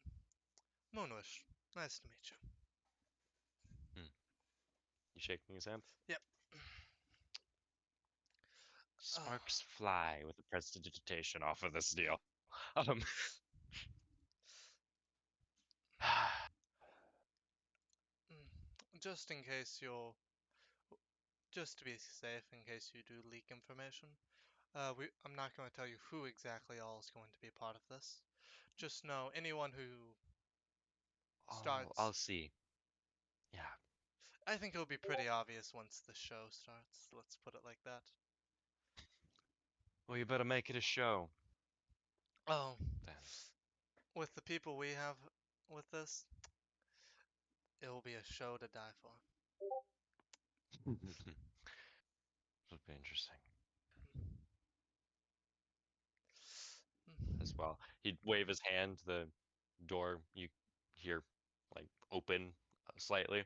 Speaker 6: Moonwish, nice to meet you.
Speaker 2: You shaking his hand?
Speaker 6: Yep.
Speaker 2: Sparks fly with the prestidigitation off of this deal.
Speaker 6: Just in case you're, just to be safe, in case you do leak information, I'm not going to tell you who exactly all is going to be part of this. Just know anyone who starts.
Speaker 2: Oh, I'll see. Yeah.
Speaker 6: I think it'll be pretty obvious once the show starts. Let's put it like that.
Speaker 2: Well, you better make it a show.
Speaker 6: Oh,
Speaker 2: Then.
Speaker 6: with the people we have with this, it will be a show to die for.
Speaker 2: This would be interesting. As well. He'd wave his hand, the door you hear like open slightly.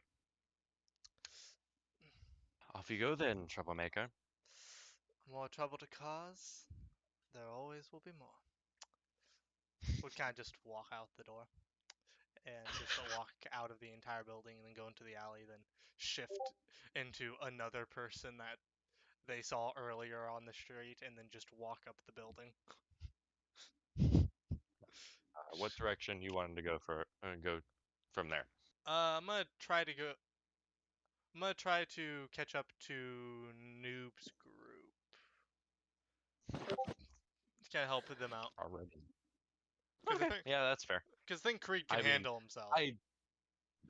Speaker 2: Off you go then, troublemaker.
Speaker 6: More trouble to cause, there always will be more. We'll kind of just walk out the door and just walk out of the entire building and then go into the alley, then shift into another person that they saw earlier on the street and then just walk up the building.
Speaker 2: What direction you wanted to go go from there?
Speaker 6: I'm gonna try to go. I'm gonna try to catch up to Noob's group. Kind of help them out.
Speaker 2: Already.
Speaker 5: Okay.
Speaker 2: Yeah, that's fair.
Speaker 6: Because then Creed can
Speaker 2: I mean,
Speaker 6: handle himself.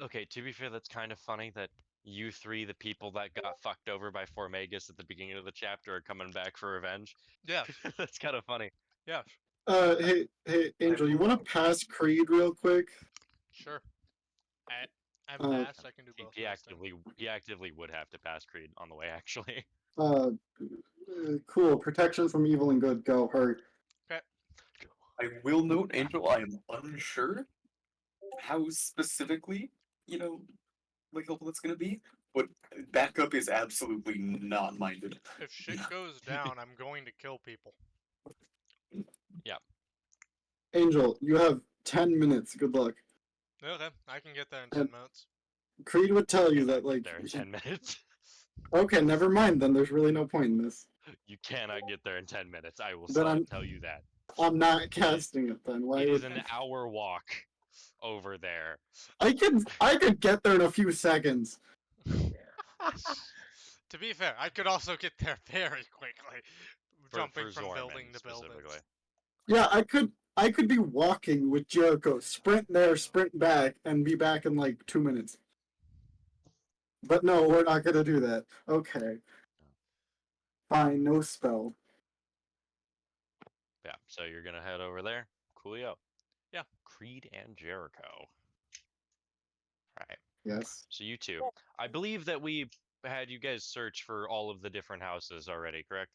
Speaker 2: Okay, to be fair, that's kind of funny that you three, the people that got fucked over by Formagus at the beginning of the chapter, are coming back for revenge.
Speaker 6: Yeah.
Speaker 2: That's kind of funny.
Speaker 6: Yeah.
Speaker 1: Hey, Angel, you want to pass Creed real quick?
Speaker 6: Sure. I'm fast. I can do both.
Speaker 2: He actively would have to pass Creed on the way, actually.
Speaker 1: Cool. Protection from evil and good. Go. Hurry.
Speaker 6: Okay.
Speaker 3: I will note, Angel, I am unsure how specifically, like helpful it's gonna be, but backup is absolutely not minded.
Speaker 6: If shit goes down, I'm going to kill people.
Speaker 2: Yeah.
Speaker 1: Angel, you have 10 minutes. Good luck.
Speaker 6: Okay, I can get there in 10 minutes.
Speaker 1: Creed would tell you that, like.
Speaker 2: There in 10 minutes.
Speaker 1: Okay, never mind. Then there's really no point in this.
Speaker 2: You cannot get there in 10 minutes. I will
Speaker 1: Then
Speaker 2: tell you that.
Speaker 1: I'm not casting it then. Why
Speaker 2: It
Speaker 1: would
Speaker 2: is an hour walk over there.
Speaker 1: I could get there in a few seconds.
Speaker 6: To be fair, I could also get there very quickly, jumping from
Speaker 2: Zorman
Speaker 6: building to building.
Speaker 2: specifically.
Speaker 1: Yeah, I could be walking with Jericho, sprint there, sprint back, and be back in like 2 minutes. But no, we're not gonna do that. Okay. Fine, no spell.
Speaker 2: Yeah, so you're gonna head over there. Coolio.
Speaker 6: Yeah.
Speaker 2: Creed and Jericho. Right.
Speaker 1: Yes.
Speaker 2: So you two. I believe that we had you guys search for all of the different houses already, correct?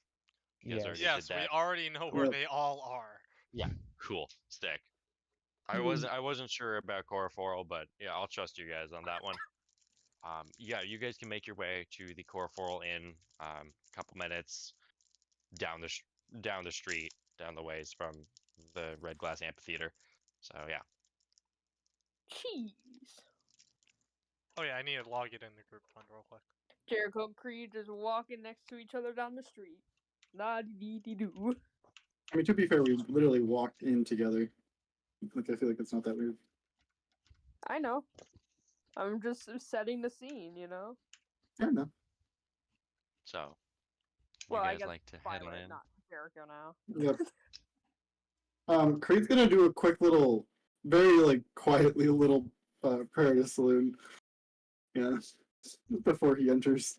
Speaker 2: You guys
Speaker 9: Yes.
Speaker 2: already
Speaker 6: Yes,
Speaker 2: did
Speaker 6: we
Speaker 2: that.
Speaker 6: already know where
Speaker 1: Yep.
Speaker 6: they all are.
Speaker 2: Yeah. Cool. Stick. I
Speaker 1: Mhm.
Speaker 2: wasn't sure about Coroforal, but yeah, I'll trust you guys on that one. Yeah, you guys can make your way to the Coroforal Inn. Couple minutes down the street, down the ways from the Red Glass Amphitheater. So yeah.
Speaker 5: Cheese.
Speaker 6: Oh yeah, I need to log it in the group fund real quick.
Speaker 5: Jericho and Creed just walking next to each other down the street. La dee dee doo.
Speaker 1: I mean, to be fair, we literally walked in together. Like, I feel like it's not that weird.
Speaker 5: I know. I'm just setting the scene, you know.
Speaker 1: Fair enough.
Speaker 2: So,
Speaker 5: Well,
Speaker 2: you
Speaker 5: I
Speaker 2: guys
Speaker 5: guess
Speaker 2: like to head on
Speaker 5: Violet,
Speaker 2: in?
Speaker 5: not Jericho now.
Speaker 1: Yep. Creed's gonna do a quick little, very like quietly little prayer to Saloon. Yeah. Before he enters.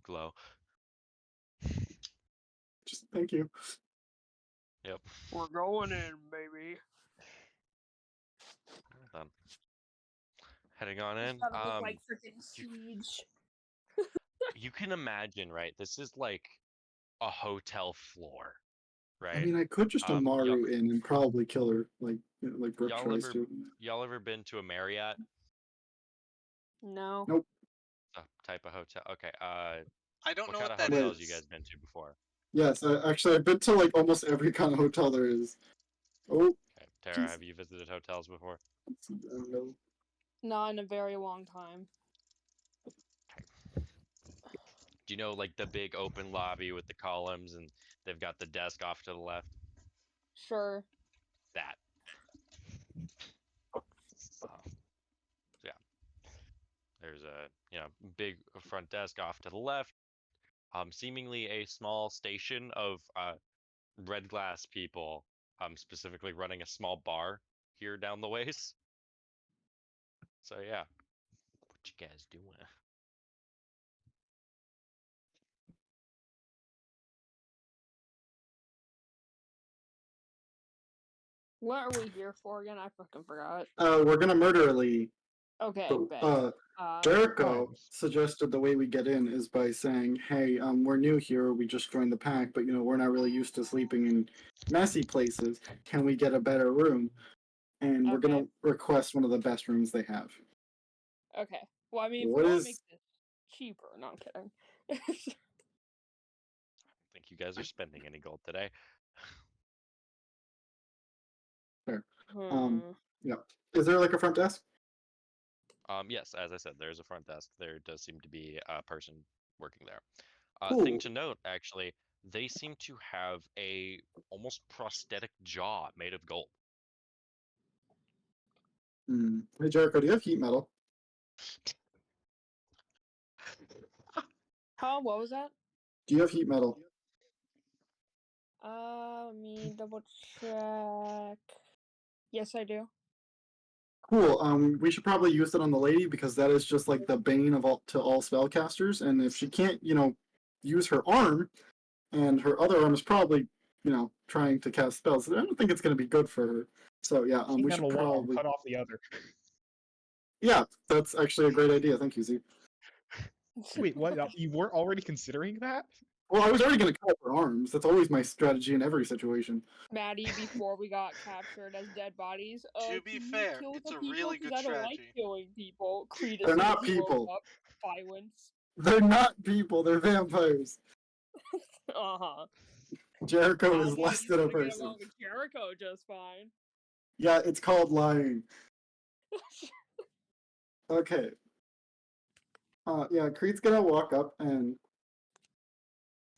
Speaker 2: Glow.
Speaker 1: Just thank you.
Speaker 2: Yep.
Speaker 5: We're going in, baby.
Speaker 2: Done. Heading on in.
Speaker 5: Gotta look like freaking Siege.
Speaker 2: You can imagine, right? This is like a hotel floor, right?
Speaker 1: I mean, I could just
Speaker 2: y'all,
Speaker 1: Amaru in and probably kill her, like like Brooke
Speaker 2: y'all
Speaker 1: tries
Speaker 2: ever
Speaker 1: to.
Speaker 2: y'all ever been to a Marriott
Speaker 5: No.
Speaker 1: Nope.
Speaker 2: type of hotel? Okay.
Speaker 6: I don't
Speaker 2: What
Speaker 6: know
Speaker 2: kind
Speaker 6: what
Speaker 2: of
Speaker 6: that
Speaker 2: hotels
Speaker 6: is.
Speaker 2: you guys been to before?
Speaker 1: Yes, actually, I've been to like almost every kind of hotel there is. Oh,
Speaker 2: Okay, Tara,
Speaker 1: Jeez.
Speaker 2: have you visited hotels before?
Speaker 1: I don't know.
Speaker 8: Not in a very long time.
Speaker 2: Do you know like the big open lobby with the columns and they've got the desk off to the left?
Speaker 8: Sure.
Speaker 2: That. Yeah. There's a big front desk off to the left. Seemingly a small station of red glass people, specifically running a small bar here down the ways. So yeah, what you guys doing?
Speaker 5: What are we here for again? I fucking forgot.
Speaker 1: We're gonna murder a lady.
Speaker 5: Okay,
Speaker 1: But,
Speaker 5: bet.
Speaker 1: Jericho
Speaker 9: Crimes.
Speaker 1: suggested the way we get in is by saying, "Hey, we're new here. We just joined the pack, but we're not really used to sleeping in messy places. Can we get a better room?" And we're gonna request one of the best rooms they have.
Speaker 5: Okay. Well, I mean, if
Speaker 1: What
Speaker 5: we want
Speaker 1: is-
Speaker 5: to make this cheaper, no, I'm kidding.
Speaker 2: I think you guys are spending any gold today.
Speaker 1: Fair.
Speaker 5: Hmm.
Speaker 1: Yeah. Is there like a front desk?
Speaker 2: Yes, as I said, there's a front desk. There does seem to be a person working there. Thing
Speaker 1: Cool.
Speaker 2: to note, actually, they seem to have a almost prosthetic jaw made of gold.
Speaker 1: Hey Jericho, do you have heat metal?
Speaker 8: Huh? What was that?
Speaker 1: Do you have heat metal?
Speaker 8: Let me double check. Yes, I do.
Speaker 1: Cool. We should probably use it on the lady because that is just like the bane of all spellcasters. And if she can't, use her arm, and her other arm is probably, trying to cast spells, I don't think it's going to be good for her. So yeah,
Speaker 9: Heat
Speaker 1: we should
Speaker 9: metal one arm,
Speaker 1: probably.
Speaker 9: cut off the other.
Speaker 1: Yeah, that's actually a great idea. Thank you, Z.
Speaker 9: Wait, what? You weren't already considering that?
Speaker 1: Well, I was already going to cut off her arms. That's always my strategy in every situation.
Speaker 5: Maddie, before we got captured as dead bodies,
Speaker 6: To be
Speaker 5: can you
Speaker 6: fair,
Speaker 5: kill
Speaker 6: it's
Speaker 5: the
Speaker 6: a
Speaker 5: people?
Speaker 6: really
Speaker 5: 'Cause
Speaker 6: good
Speaker 5: I don't like
Speaker 6: strategy.
Speaker 5: killing people. Creed,
Speaker 1: They're
Speaker 5: as soon
Speaker 1: not
Speaker 5: as he woke
Speaker 1: people.
Speaker 5: up, violence.
Speaker 1: They're not people. They're vampires.
Speaker 5: Uh-huh.
Speaker 1: Jericho is
Speaker 5: Maddie,
Speaker 1: less
Speaker 5: you
Speaker 1: than a
Speaker 5: could've get
Speaker 1: person.
Speaker 5: along with Jericho just fine.
Speaker 1: Yeah, it's called lying. Okay. Yeah, Creed's gonna walk up and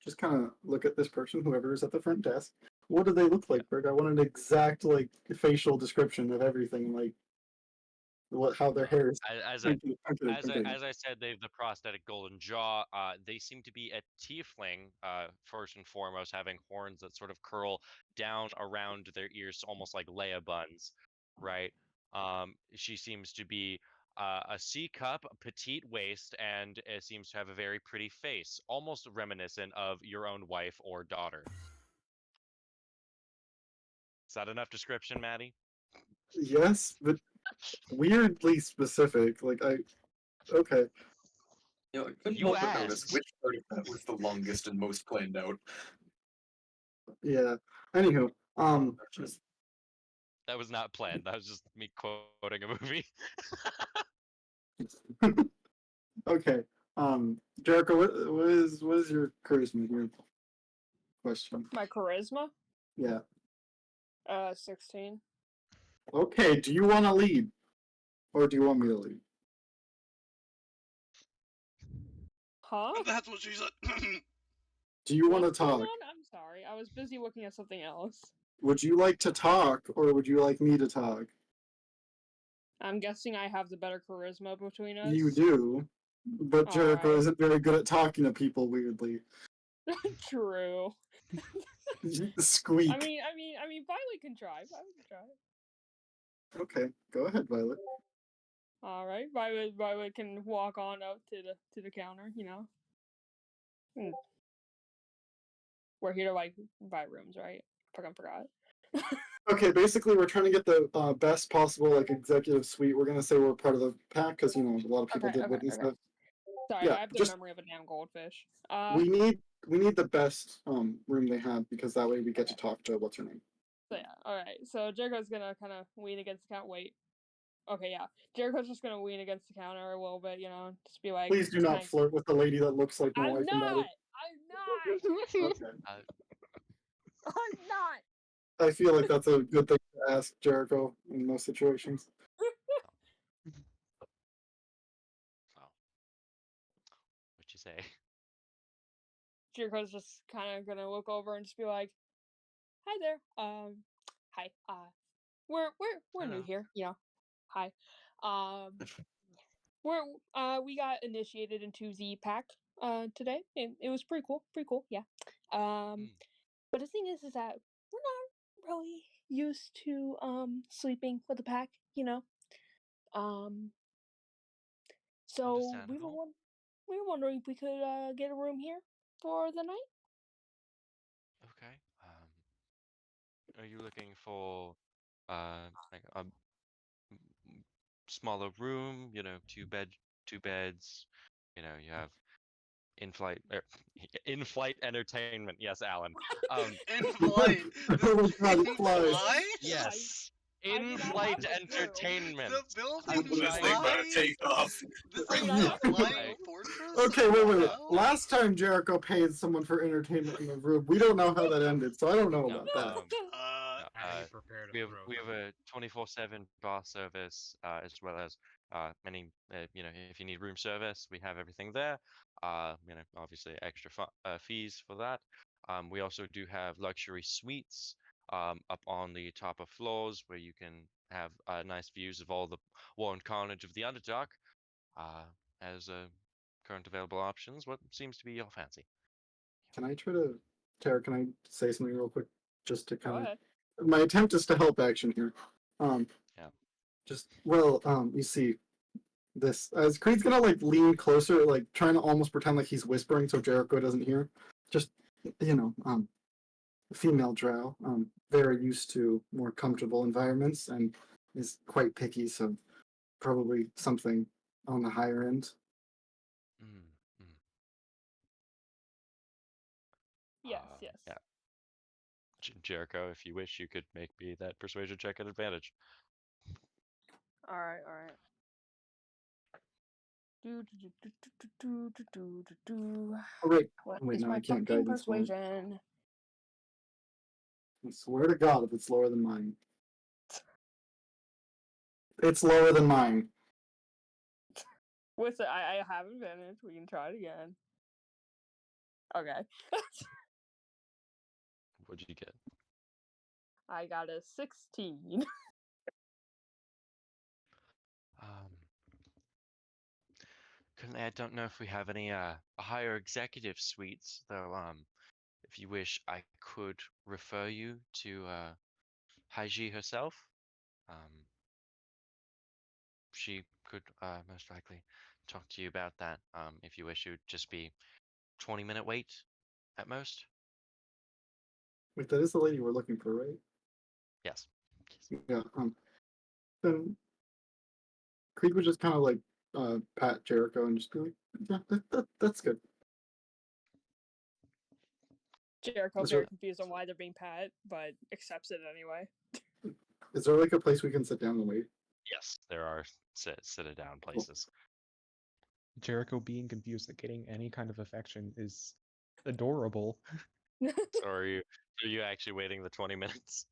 Speaker 1: just kind of look at this person, whoever is at the front desk. What do they look like, Berg? I want an exact facial description of everything, how their hair is.
Speaker 2: As
Speaker 1: Thank you.
Speaker 2: I said, they have the prosthetic golden jaw. They seem to be a tiefling, first and foremost, having horns that sort of curl down around their ears, almost like Leia buns, right? She seems to be a C cup, petite waist, and seems to have a very pretty face, almost reminiscent of your own wife or daughter. Is that enough description, Maddie?
Speaker 1: Yes, but weirdly specific. Okay.
Speaker 3: I couldn't
Speaker 2: You
Speaker 3: help but notice
Speaker 2: asked.
Speaker 3: which part of that was the longest and most planned out.
Speaker 1: Yeah. Anywho,
Speaker 2: That was not planned. That was just me quoting a movie.
Speaker 1: okay. Jericho, what is your charisma here? Question.
Speaker 5: My charisma?
Speaker 1: Yeah.
Speaker 5: 16.
Speaker 1: Okay, do you want to lead? Or do you want me to lead?
Speaker 8: Huh?
Speaker 6: That's what she said.
Speaker 1: Do you want to
Speaker 8: What's going
Speaker 1: talk?
Speaker 8: on? I'm sorry. I was busy looking at something else.
Speaker 1: Would you like to talk, or would you like me to talk?
Speaker 8: I'm guessing I have the better charisma between us.
Speaker 1: You do, but Jericho
Speaker 8: Alright.
Speaker 1: isn't very good at talking to people. Weirdly,
Speaker 8: True.
Speaker 1: squeak.
Speaker 8: I mean, Violet can try. Violet can try.
Speaker 1: Okay, go ahead, Violet.
Speaker 8: All right, Violet can walk on up to the counter. You know. We're here to like buy rooms, right? Fucking forgot.
Speaker 1: Okay, basically, we're trying to get the best possible like executive suite. We're gonna say we're part of the pack because a lot of people
Speaker 8: Okay,
Speaker 1: did witness
Speaker 8: okay.
Speaker 1: it.
Speaker 8: Sorry,
Speaker 1: Yeah,
Speaker 8: I have the
Speaker 1: just-
Speaker 8: memory of a damn goldfish.
Speaker 1: We need the best room they have because that way we get to talk to what's her name.
Speaker 8: So yeah, all right. So Jericho's gonna kind of lean against the counter. Wait. Okay, yeah. Jericho's just gonna lean against the counter a little bit, you know, just be like.
Speaker 1: Please do not flirt with the lady that looks like my
Speaker 8: I'm
Speaker 1: wife and
Speaker 8: not.
Speaker 1: daughter.
Speaker 8: I'm not.
Speaker 1: Okay.
Speaker 8: I'm not.
Speaker 1: I feel like that's a good thing to ask Jericho in most situations.
Speaker 2: Wow. What'd you say?
Speaker 8: Jericho's just kind of gonna look over and just be like, "Hi there. Hi. We're new
Speaker 6: Hello.
Speaker 8: here, you know. Hi. We got initiated into the pack today. It was pretty cool, yeah. But the thing is that we're not really used to sleeping with the pack, you know. So we were
Speaker 2: Understandable.
Speaker 8: wondering if we could get a room here for the night.
Speaker 2: Okay. Are you looking for like a smaller room? You know, two beds. You know, you have in-flight entertainment. Yes, Alan.
Speaker 6: In flight.
Speaker 1: Oh my God,
Speaker 6: In
Speaker 1: it flies.
Speaker 6: flight?
Speaker 2: Yes,
Speaker 8: I mean, I
Speaker 2: in-flight
Speaker 8: have a clue.
Speaker 2: entertainment.
Speaker 6: The building
Speaker 2: I'm
Speaker 3: This thing
Speaker 2: trying
Speaker 3: about
Speaker 6: flies?
Speaker 3: to take off.
Speaker 6: This
Speaker 8: I
Speaker 6: is
Speaker 8: mean,
Speaker 6: a
Speaker 8: I have a
Speaker 6: flying
Speaker 2: clue.
Speaker 6: fortress?
Speaker 1: Okay,
Speaker 6: What
Speaker 1: wait.
Speaker 6: the hell?
Speaker 1: Last time Jericho paid someone for entertainment in the room, we don't know how that ended, so I don't know
Speaker 2: No,
Speaker 1: about that.
Speaker 2: we have a 24/7 bar service, as well as many. You know, if you need room service, we have everything there. You know, obviously extra fees for that. We also do have luxury suites up on the top of floors where you can have nice views of all the war and carnage of the Underdark. As current available options, what seems to be your fancy?
Speaker 1: Can I try to, Tara? Can I say something real quick, just to
Speaker 8: Go
Speaker 1: kind
Speaker 8: ahead.
Speaker 1: of? My attempt is to help action here.
Speaker 2: Yeah.
Speaker 1: You see, this as Creed's gonna like lean closer, like trying to almost pretend like he's whispering so Jericho doesn't hear. Just female drow, very used to more comfortable environments and is quite picky, so probably something on the higher end.
Speaker 8: Yes,
Speaker 2: Uh,
Speaker 8: yes.
Speaker 2: Yeah. Jericho, if you wish, you could make me that persuasion check at advantage.
Speaker 8: All right.
Speaker 1: Oh wait,
Speaker 8: What
Speaker 1: wait,
Speaker 8: is
Speaker 1: no,
Speaker 8: my
Speaker 1: I can't
Speaker 8: fucking
Speaker 1: guidance one.
Speaker 8: persuasion?
Speaker 1: I swear to God, if it's lower than mine. It's lower than mine.
Speaker 8: What's it? I have advantage. We can try it again. Okay.
Speaker 2: What'd you get?
Speaker 8: I got a 16.
Speaker 2: Currently, I don't know if we have any higher executive suites, though. If you wish, I could refer you to Haiji herself. She could most likely talk to you about that. If you wish, it would just be 20-minute wait at most.
Speaker 1: Wait, that is the lady we're looking for, right?
Speaker 2: Yes.
Speaker 1: Yeah. Then Creed would just kind of like pat Jericho and just be like, "Yeah, that's good."
Speaker 8: Jericho
Speaker 1: Is
Speaker 8: very
Speaker 1: there-
Speaker 8: confused on why they're being pat, but accepts it anyway.
Speaker 1: Is there like a place we can sit down and wait?
Speaker 2: Yes, there are sit down places.
Speaker 9: Jericho being confused at getting any kind of affection is adorable.
Speaker 2: So are you actually waiting the 20 minutes?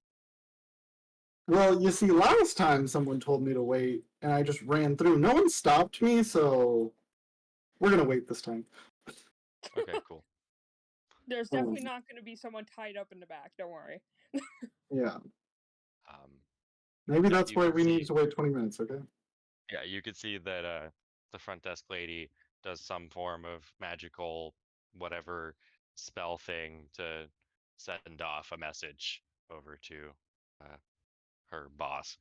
Speaker 1: Well, you see, last time someone told me to wait, and I just ran through. No one stopped me, so we're gonna wait this time.
Speaker 2: Okay, cool.
Speaker 5: There's definitely not going to be someone tied up in the back. Don't worry.
Speaker 1: Yeah.
Speaker 2: Um,
Speaker 1: Maybe
Speaker 2: no,
Speaker 1: that's
Speaker 2: you
Speaker 1: why
Speaker 2: can
Speaker 1: we
Speaker 2: see.
Speaker 1: need to wait 20 minutes, okay?
Speaker 2: Yeah, you could see that the front desk lady does some form of magical whatever spell thing to send off a message over to uh, her boss.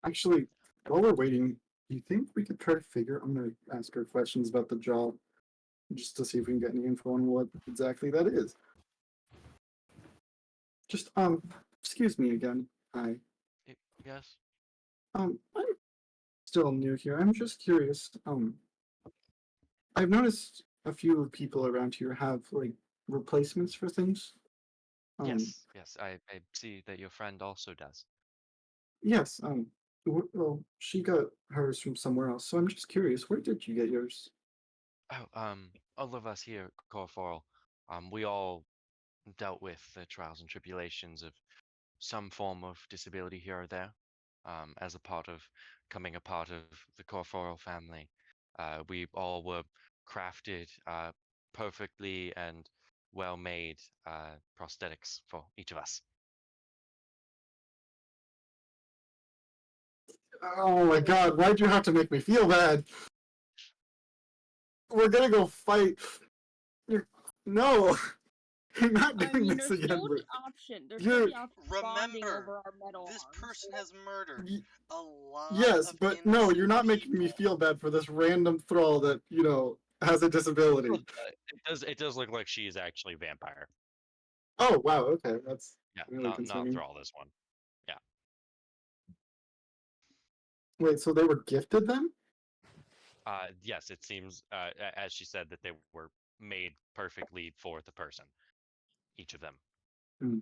Speaker 1: Actually, while we're waiting, do you think we could try to figure? I'm gonna ask her questions about the job, just to see if we can get any info on what exactly that is. Just excuse me again. Hi.
Speaker 2: Yes.
Speaker 1: I'm still new here. I'm just curious. I've noticed a few people around here have like replacements for things.
Speaker 2: Yes. Yes. I see that your friend also does.
Speaker 1: Yes. Well, she got hers from somewhere else, so I'm just curious. Where did you get yours?
Speaker 2: Oh, all of us here at Corforal, we all dealt with the trials and tribulations of some form of disability here or there, as a part of becoming a part of the Corforal family. We all were crafted perfectly and well-made prosthetics for each of us.
Speaker 1: Oh my god, why'd you have to make me feel bad? We're gonna go fight. No, you're not
Speaker 5: I
Speaker 1: doing
Speaker 5: mean,
Speaker 1: this
Speaker 5: there's
Speaker 1: again.
Speaker 5: still
Speaker 1: bro.
Speaker 5: the option. There's
Speaker 1: You're-
Speaker 5: still the option of bonding
Speaker 6: Remember,
Speaker 5: over our metal
Speaker 6: this
Speaker 5: arms.
Speaker 6: person has murdered
Speaker 1: Y-
Speaker 6: a lot
Speaker 1: Yes,
Speaker 6: of
Speaker 1: but no, you're
Speaker 6: innocent
Speaker 1: not making me
Speaker 6: people.
Speaker 1: feel bad for this random thrall that, has a disability.
Speaker 2: It does look like she is actually a vampire.
Speaker 1: Oh, wow, okay, that's
Speaker 2: Yeah,
Speaker 1: really
Speaker 2: not
Speaker 1: concerning.
Speaker 2: for all this one. Yeah.
Speaker 1: Wait, so they were gifted then?
Speaker 2: Yes, it seems as she said that they were made perfectly for the person, each of them.
Speaker 1: Hmm.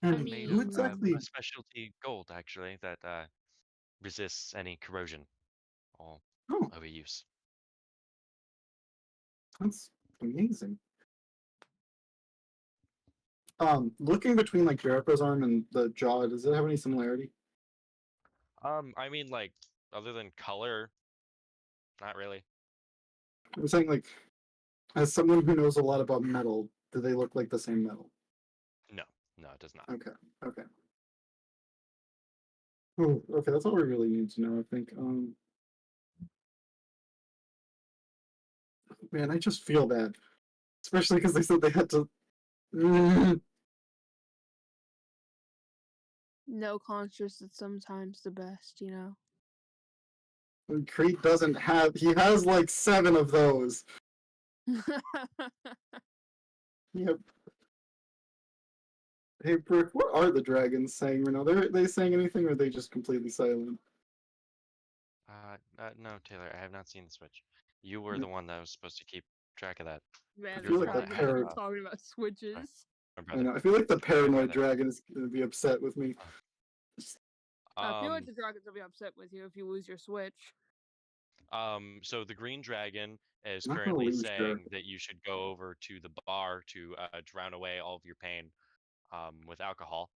Speaker 5: I
Speaker 1: And
Speaker 5: mean,
Speaker 1: who
Speaker 2: Made of
Speaker 1: exactly?
Speaker 2: a specialty gold, actually, that resists any corrosion or
Speaker 1: Oh,
Speaker 2: overuse.
Speaker 1: that's amazing. Looking between like Jericho's arm and the jaw, does it have any similarity?
Speaker 2: I mean, like, other than color, not really.
Speaker 1: I'm saying like, as someone who knows a lot about metal, do they look like the same metal?
Speaker 2: No, it does not.
Speaker 1: Okay, okay. Oh, okay, that's all we really need to know, I think. Man, I just feel bad. Especially because they said they had to.
Speaker 8: No conscious is sometimes the best, you know.
Speaker 1: And Creed doesn't have. He has like 7 of those. Yep. Hey, Brooke, what are the dragons saying right now? Are they saying anything, or are they just completely silent?
Speaker 2: No, Taylor, I have not seen the switch. You were the one that was supposed to keep track of that.
Speaker 5: Man,
Speaker 1: feel
Speaker 5: this
Speaker 1: like that
Speaker 5: dragon
Speaker 1: parrot-
Speaker 5: keeps talking about switches.
Speaker 2: My
Speaker 1: I
Speaker 2: brother.
Speaker 1: know. I feel like the paranoid
Speaker 2: brother.
Speaker 1: dragon is gonna be upset with me.
Speaker 5: I feel like
Speaker 2: Um,
Speaker 5: the dragons will be upset with you if you lose your switch.
Speaker 2: so the green dragon is
Speaker 1: Not gonna
Speaker 2: currently
Speaker 1: lose,
Speaker 2: saying
Speaker 1: Jericho.
Speaker 2: that you should go over to the bar to drown away all of your pain with alcohol.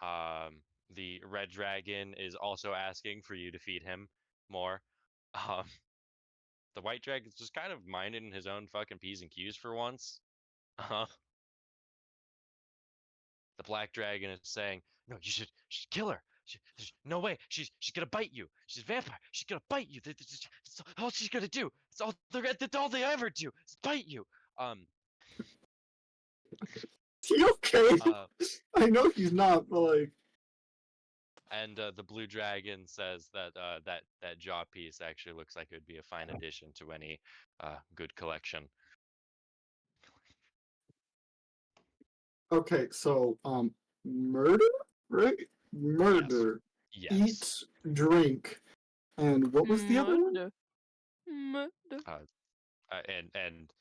Speaker 2: The red dragon is also asking for you to feed him more. Um, the white dragon's just kind of minding his own fucking P's and Q's for once. The black dragon is saying, "No, you should kill her. There's no way. She's gonna bite you. She's a vampire. She's gonna bite you. That's all she's gonna do. That's all they ever do. Is bite you."
Speaker 1: Is he okay?
Speaker 2: Uh,
Speaker 1: I know he's not, but like.
Speaker 2: and the blue dragon says that that jaw piece actually looks like it would be a fine addition to any good collection.
Speaker 1: Okay, so murder, right? Murder,
Speaker 2: Yes.
Speaker 1: eat, drink, and what was the other one?
Speaker 5: Murder.
Speaker 2: And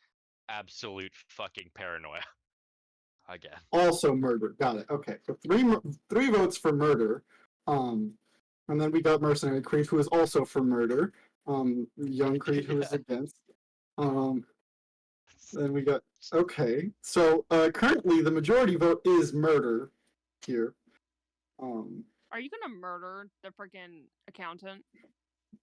Speaker 2: absolute fucking paranoia. Again.
Speaker 1: Also murder. Got it. Okay, so three votes for murder. And then we got Mercenary Creed, who is also for murder. Young Creed, who is
Speaker 2: Yeah.
Speaker 1: against. Then we got. Okay, so currently the majority vote is murder here.
Speaker 5: Are you gonna murder the freaking accountant?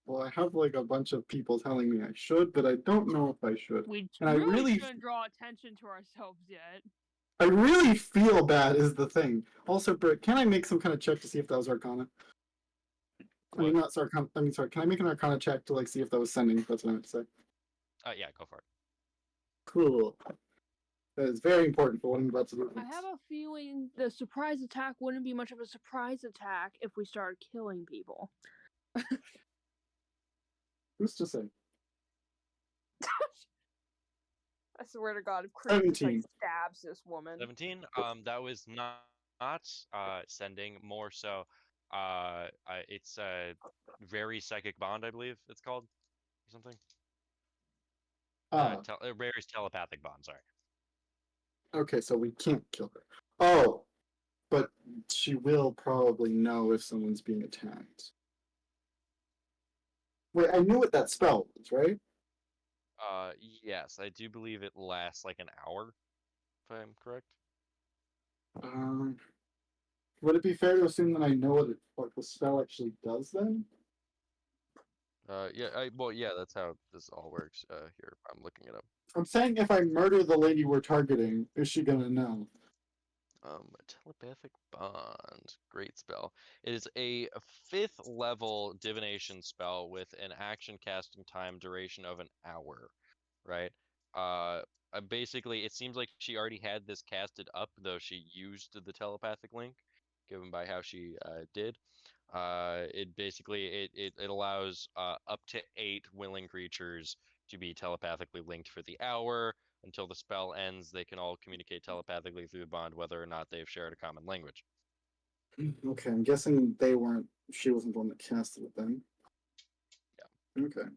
Speaker 1: Well, I have like a bunch of people telling me I should, but I don't know if I should.
Speaker 5: We
Speaker 1: And I really,
Speaker 5: shouldn't draw attention to ourselves yet.
Speaker 1: I really feel bad is the thing. Also, Britt, can I make some kind of check to see if that was Arcana? I mean,
Speaker 2: What?
Speaker 1: not Arcana. I mean, sorry. Can I make an Arcana check to like see if that was sending? That's what I meant to say.
Speaker 2: Yeah, go for it.
Speaker 1: Cool. That is very important for what I'm about to do.
Speaker 8: I have a feeling the surprise attack wouldn't be much of a surprise attack if we started killing people.
Speaker 1: Who's to say?
Speaker 5: I swear to God, if Chris just like
Speaker 1: 17.
Speaker 5: stabs this woman.
Speaker 2: 17. That was not sending. More so, it's a very psychic bond, I believe it's called, or something. Rare's telepathic bond. Sorry.
Speaker 1: Okay, so we can't kill her. Oh, but she will probably know if someone's being attacked. Wait, I knew what that spell was, right?
Speaker 2: Yes, I do believe it lasts like an hour, if I'm correct.
Speaker 1: Would it be fair to assume that I know what the spell actually does then?
Speaker 2: Yeah, that's how this all works. Here, I'm looking it up.
Speaker 1: I'm saying if I murder the lady we're targeting, is she gonna know?
Speaker 2: Telepathic bond, great spell. It is a 5th level divination spell with an action casting time duration of an hour, right? Basically, it seems like she already had this casted up, though she used the telepathic link, given by how she did. It basically it allows up to 8 willing creatures to be telepathically linked for the hour. Until the spell ends, they can all communicate telepathically through the bond, whether or not they've shared a common language.
Speaker 1: Okay, I'm guessing she wasn't the one that casted it then. Yeah. Okay.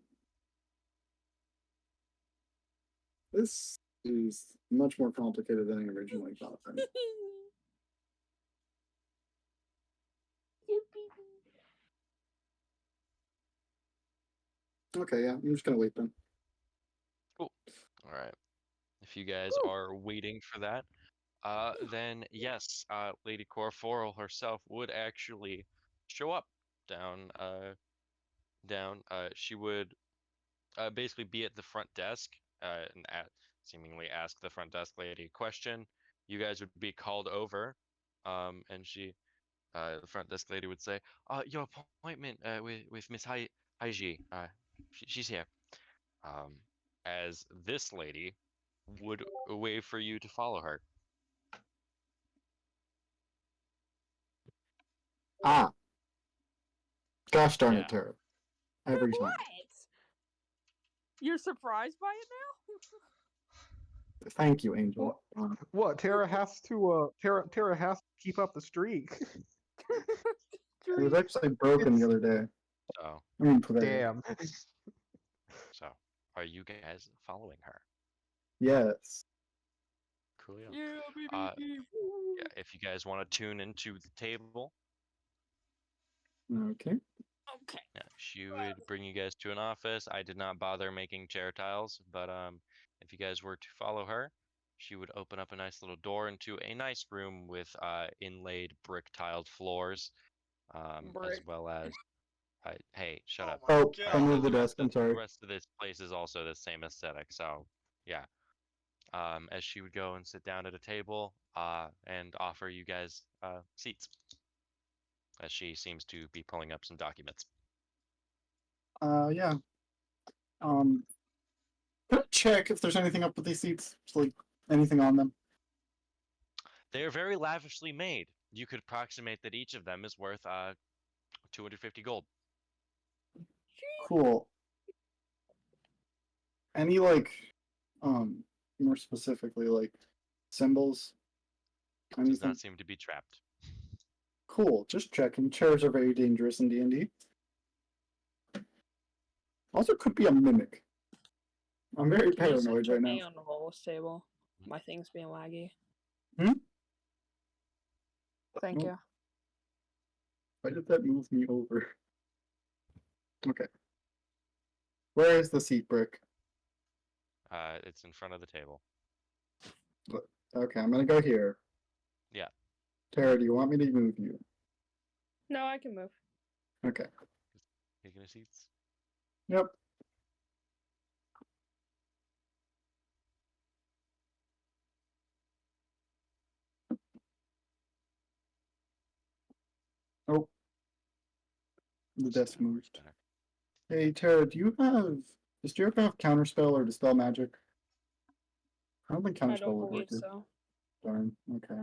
Speaker 1: This is much more complicated than I originally thought. Then. Okay, yeah, I'm just gonna wait then.
Speaker 2: Cool. All right. If you guys are waiting for that, then yes, Lady Corforal herself would actually show up down. She would basically be at the front desk and seemingly ask the front desk lady a question. You guys would be called over, and the front desk lady would say, "Your appointment with Miss Haiji, she's here." As this lady would wave for you to follow her.
Speaker 1: Ah. Gosh darn
Speaker 2: Yeah.
Speaker 1: it, Tara. Every time.
Speaker 5: What? You're surprised by it now?
Speaker 1: Thank you, Angel.
Speaker 4: What? Tara has to Tara has to keep up the streak.
Speaker 1: It was actually broken the other day.
Speaker 2: So,
Speaker 1: I mean, today.
Speaker 4: Damn.
Speaker 2: so are you guys following her?
Speaker 1: Yes.
Speaker 2: Cool.
Speaker 5: Yeah, baby.
Speaker 2: Yeah, if you guys want to tune into the table,
Speaker 1: Okay.
Speaker 5: Okay.
Speaker 2: yeah, she would bring you guys to an office. I did not bother making chair tiles, but if you guys were to follow her, she would open up a nice little door into a nice room with inlaid brick tiled floors, as
Speaker 5: Brick.
Speaker 2: well as hey, shut up.
Speaker 6: my
Speaker 1: Oh,
Speaker 6: God.
Speaker 1: I moved the
Speaker 2: The
Speaker 1: desk. I'm
Speaker 2: the
Speaker 1: sorry.
Speaker 2: rest of this place is also the same aesthetic, so yeah. As she would go and sit down at a table and offer you guys seats, as she seems to be pulling up some documents.
Speaker 1: Yeah. Can I check if there's anything up with these seats? Just, like anything on them?
Speaker 2: They are very lavishly made. You could approximate that each of them is worth 250 gold.
Speaker 1: Cool. Any more specifically like symbols?
Speaker 2: Does
Speaker 1: Anything?
Speaker 2: not seem to be trapped.
Speaker 1: Cool. Just checking. Chairs are very dangerous in D&D. Also, could be a mimic. I'm very
Speaker 8: Can you set
Speaker 1: paranoid
Speaker 8: your
Speaker 1: right now.
Speaker 8: knee on the lowest table? My thing's being laggy.
Speaker 1: Hmm?
Speaker 8: Thank
Speaker 1: Oh.
Speaker 8: you.
Speaker 1: Why did that move me over? Okay. Where is the seat, Brick?
Speaker 2: It's in front of the table.
Speaker 1: Okay, I'm gonna go here.
Speaker 2: Yeah.
Speaker 1: Tara, do you want me to move you?
Speaker 8: No, I can move.
Speaker 1: Okay.
Speaker 2: Taking the seats.
Speaker 1: Yep. Oh, the desk moved. Hey, Tara, does Jericho have Counterspell or Dispel Magic? I don't think
Speaker 8: I
Speaker 1: Counterspell
Speaker 8: don't
Speaker 1: would work
Speaker 8: believe
Speaker 1: here.
Speaker 8: so.
Speaker 1: Darn, okay.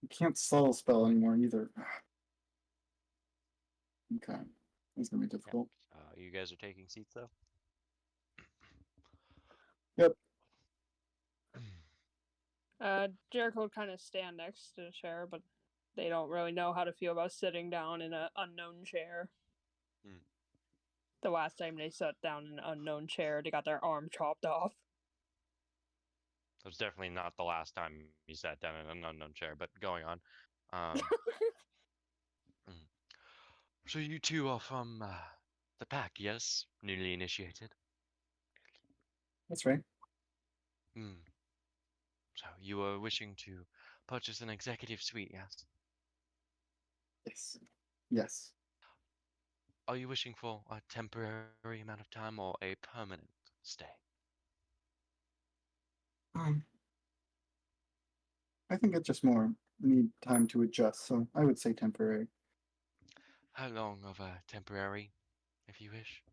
Speaker 1: You can't subtle spell anymore either. Okay, that's gonna be difficult.
Speaker 2: You guys are taking seats though.
Speaker 1: Yep.
Speaker 8: Jericho would kind of stand next to the chair, but they don't really know how to feel about sitting down in an unknown chair.
Speaker 2: Hmm.
Speaker 8: The last time they sat down in an unknown chair, they got their arm chopped off.
Speaker 2: That was definitely not the last time you sat down in an unknown chair. But going on. So you two are from the pack, yes? Newly initiated.
Speaker 1: That's right.
Speaker 2: So you are wishing to purchase an executive suite, yes?
Speaker 1: Yes. Yes.
Speaker 2: Are you wishing for a temporary amount of time or a permanent stay?
Speaker 1: I think it's just more need time to adjust, so I would say temporary.
Speaker 2: How long of a temporary, if you wish?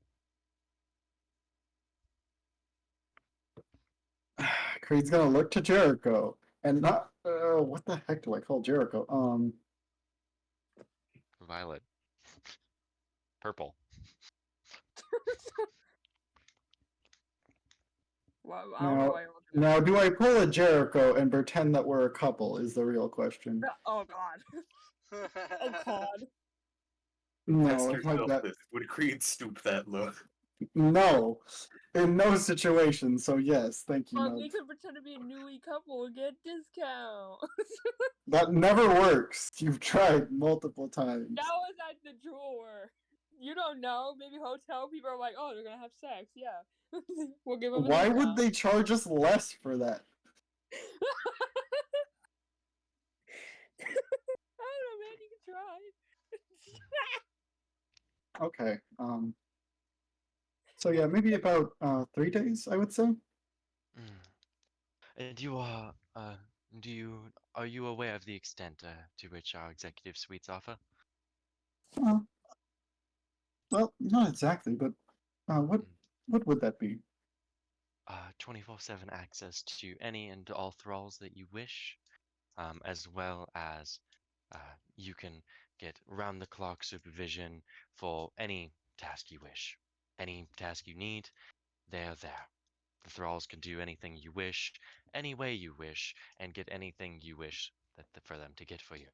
Speaker 1: Creed's gonna look to Jericho and not. What the heck do I call Jericho?
Speaker 2: Violet. Purple.
Speaker 8: Well, I don't know
Speaker 1: Now,
Speaker 8: why you're looking at
Speaker 1: now,
Speaker 8: me.
Speaker 1: do I pull a Jericho and pretend that we're a couple? Is the real question.
Speaker 8: Oh god. Oh god.
Speaker 1: No,
Speaker 3: Ask
Speaker 1: it's like
Speaker 3: yourself
Speaker 1: that.
Speaker 3: this: would Creed stoop that low?
Speaker 1: No, in no situation. So yes, thank you.
Speaker 8: But
Speaker 1: No,
Speaker 8: we could pretend to be a newly couple and get a discount.
Speaker 1: that never works. You've tried multiple times.
Speaker 8: That was at the drawer. You don't know. Maybe hotel people are like, oh, they're gonna have sex. Yeah, we'll give them.
Speaker 1: Why would they charge us less for that?
Speaker 8: I don't know, man. You can try.
Speaker 1: Okay. So yeah, maybe about 3 days, I would say.
Speaker 2: And you are, are you aware of the extent to which our executive suites offer?
Speaker 1: Well, not exactly, but what would that be?
Speaker 2: 24/7 access to any and all thralls that you wish, as well as you can get round-the-clock supervision for any task you wish. Any task you need, they're there. The thralls can do anything you wish, any way you wish, and get anything you wish for them to get for you.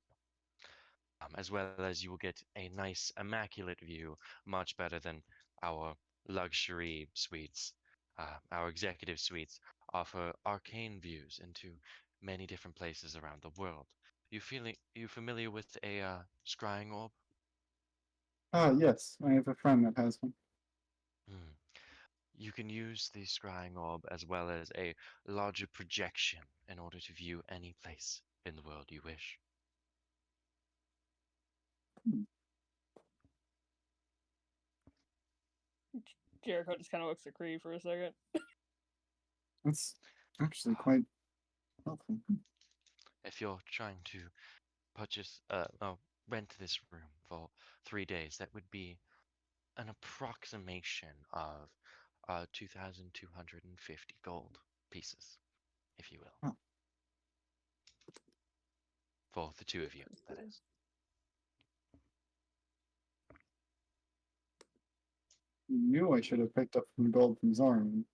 Speaker 2: As well as you will get a nice, immaculate view, much better than our luxury suites. Our executive suites offer arcane views into many different places around the world. You familiar with a scrying orb?
Speaker 1: Yes, I have a friend that has one.
Speaker 2: You can use the scrying orb as well as a larger projection in order to view any place in the world you wish.
Speaker 8: Jericho just kind of looks at Creed for a second.
Speaker 1: That's actually quite helpful.
Speaker 2: If you're trying to purchase, rent this room for 3 days, that would be an approximation of 2,250 gold pieces, if you will.
Speaker 1: Oh.
Speaker 2: For the two of you, that is.
Speaker 1: You knew I should have picked up some gold from Zorn.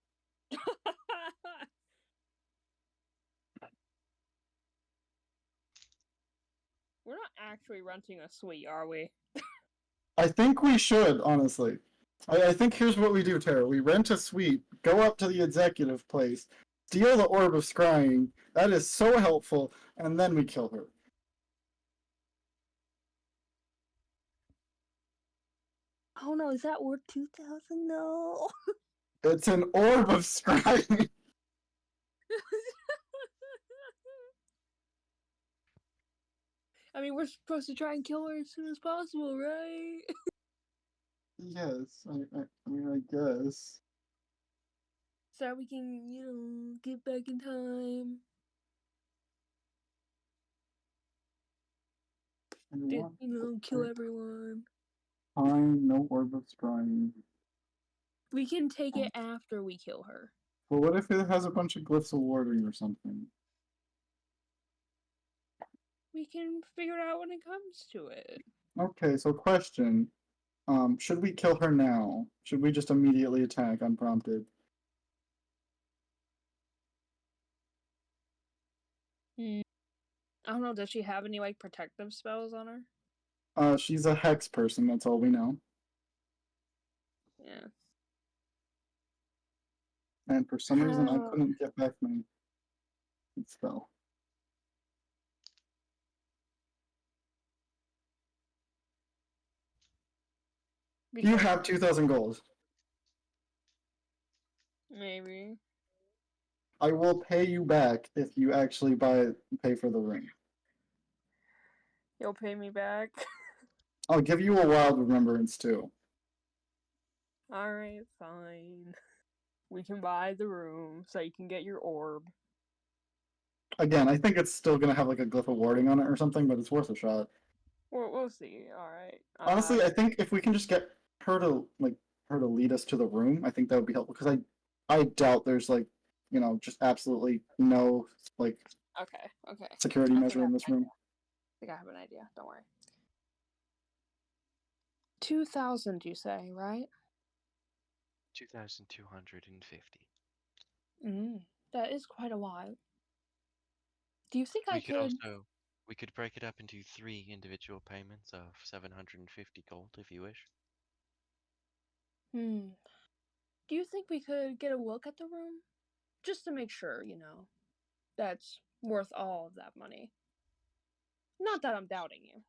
Speaker 8: We're not actually renting a suite, are we?
Speaker 1: I think we should, honestly. I think here's what we do, Tara. We rent a suite, go up to the executive place, steal the Orb of Scrying. That is so helpful, and then we kill her.
Speaker 8: Oh no, is that worth 2,000? No.
Speaker 1: It's an Orb of Scrying.
Speaker 8: I mean, we're supposed to try and kill her as soon as possible, right?
Speaker 1: Yes, I mean, I guess.
Speaker 8: So that we can, get back in time.
Speaker 1: I want
Speaker 8: Kill everyone.
Speaker 1: time, no orb of scrying.
Speaker 8: We can take it after we kill her.
Speaker 1: But what if it has a bunch of glyphs of warding or something?
Speaker 8: We can figure it out when it comes to it.
Speaker 1: Okay, so question. Should we kill her now? Should we just immediately attack unprompted?
Speaker 8: I don't know, does she have any like protective spells on her?
Speaker 1: She's a hex person, that's all we know.
Speaker 8: Yeah.
Speaker 1: And for some reason I couldn't get back my spell. You have 2,000 gold.
Speaker 8: Maybe.
Speaker 1: I will pay you back if you actually pay for the ring.
Speaker 8: You'll pay me back.
Speaker 1: I'll give you a wild remembrance too.
Speaker 8: Alright, fine. We can buy the room so you can get your orb.
Speaker 1: Again, I think it's still gonna have like a glyph of warding on it or something, but it's worth a shot.
Speaker 8: We'll see. Alright.
Speaker 1: Honestly, I think if we can just get her to lead us to the room, I think that would be helpful because I doubt there's like, just absolutely no like
Speaker 8: Okay.
Speaker 1: security
Speaker 8: I
Speaker 1: measure
Speaker 8: think
Speaker 1: in this room.
Speaker 8: I think I have an idea. Don't worry. 2,000, you say, right?
Speaker 2: 2,250.
Speaker 8: That is quite a while. Do you think I could?
Speaker 2: We could break it up into 3 individual payments of 750 gold if you wish.
Speaker 8: Do you think we could get a look at the room? Just to make sure, that's worth all of that money. Not that I'm doubting you.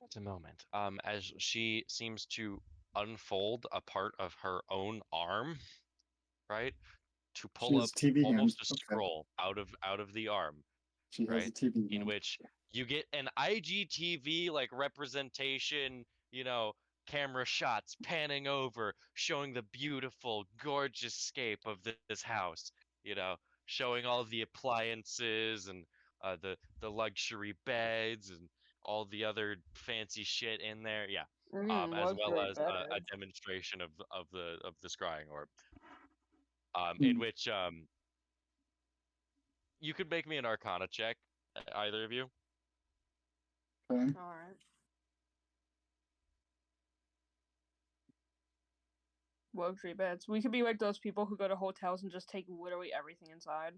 Speaker 2: Just a moment. As she seems to unfold a part of her own arm, right? To
Speaker 1: She
Speaker 2: pull
Speaker 1: has
Speaker 2: up
Speaker 1: TV
Speaker 2: almost
Speaker 1: hands.
Speaker 2: a
Speaker 1: Okay.
Speaker 2: scroll out of the arm.
Speaker 1: She has
Speaker 2: right?
Speaker 1: a TV
Speaker 2: In
Speaker 1: hand.
Speaker 2: which you get an IGTV like representation, camera shots panning over, showing the beautiful, gorgeous scape of this house, showing all the appliances and the luxury beds and all the other fancy shit in there. Yeah. As well as a demonstration of the scrying orb. In which you could make me an Arcana check, either of you.
Speaker 1: Okay.
Speaker 8: Alright. Luxury beds. We could be like those people who go to hotels and just take literally everything inside.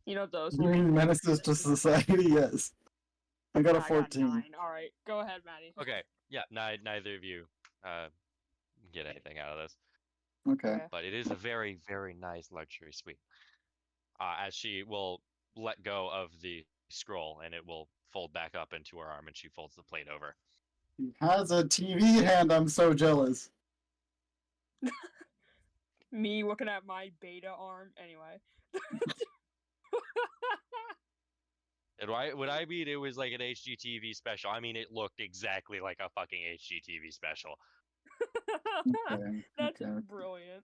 Speaker 8: Those.
Speaker 1: You mean menaces to society? Yes. I got a 14.
Speaker 8: Alright, go ahead, Maddie.
Speaker 2: Okay. Yeah. Neither of you get anything out of this.
Speaker 1: Okay.
Speaker 2: But it is a very, very nice luxury suite. As she will let go of the scroll and it will fold back up into her arm and she folds the plate over.
Speaker 1: He has a TV hand. I'm so jealous.
Speaker 8: Me looking at my beta arm. Anyway.
Speaker 2: And what I mean, it was like an HGTV special. I mean, it looked exactly like a fucking HGTV special.
Speaker 1: Okay.
Speaker 8: That's
Speaker 1: okay.
Speaker 8: brilliant.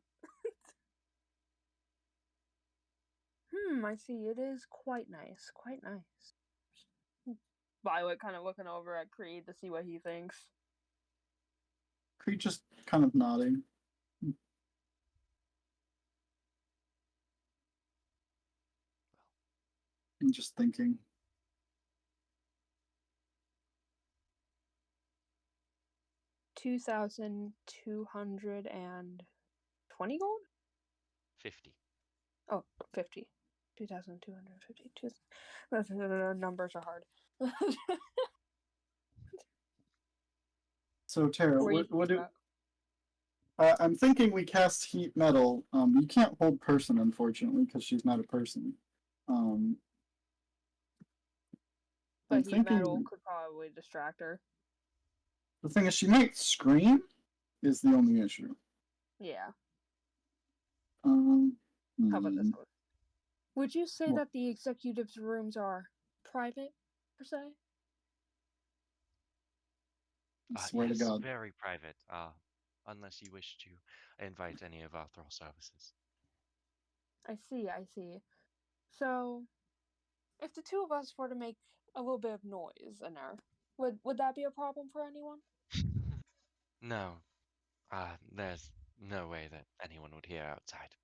Speaker 8: I see. It is quite nice. Quite nice. Violet kind of looking over at Creed to see what he thinks.
Speaker 1: Creed just kind of nodding. And just thinking.
Speaker 8: $2,220 gold?
Speaker 2: 50.
Speaker 8: Oh, 50. 2,250. Numbers are hard.
Speaker 1: So Tara,
Speaker 8: What do you
Speaker 1: what
Speaker 8: think
Speaker 1: do?
Speaker 8: about?
Speaker 1: I'm thinking we cast heat metal. You can't hold person, unfortunately, because she's not a person.
Speaker 8: But
Speaker 1: I'm
Speaker 8: heat
Speaker 1: thinking
Speaker 8: metal could probably distract her.
Speaker 1: the thing is, she might scream. Is the only issue.
Speaker 8: Yeah.
Speaker 1: How
Speaker 8: How about this one? Would you say
Speaker 1: Well-
Speaker 8: that the executives' rooms are private per se.
Speaker 1: I swear
Speaker 2: Yes,
Speaker 1: to God.
Speaker 2: very private. Unless you wish to invite any of our thrall services.
Speaker 8: I see, I see. So, if the two of us were to make a little bit of noise in there, would that be a problem for anyone?
Speaker 2: No, there's no way that anyone would hear outside.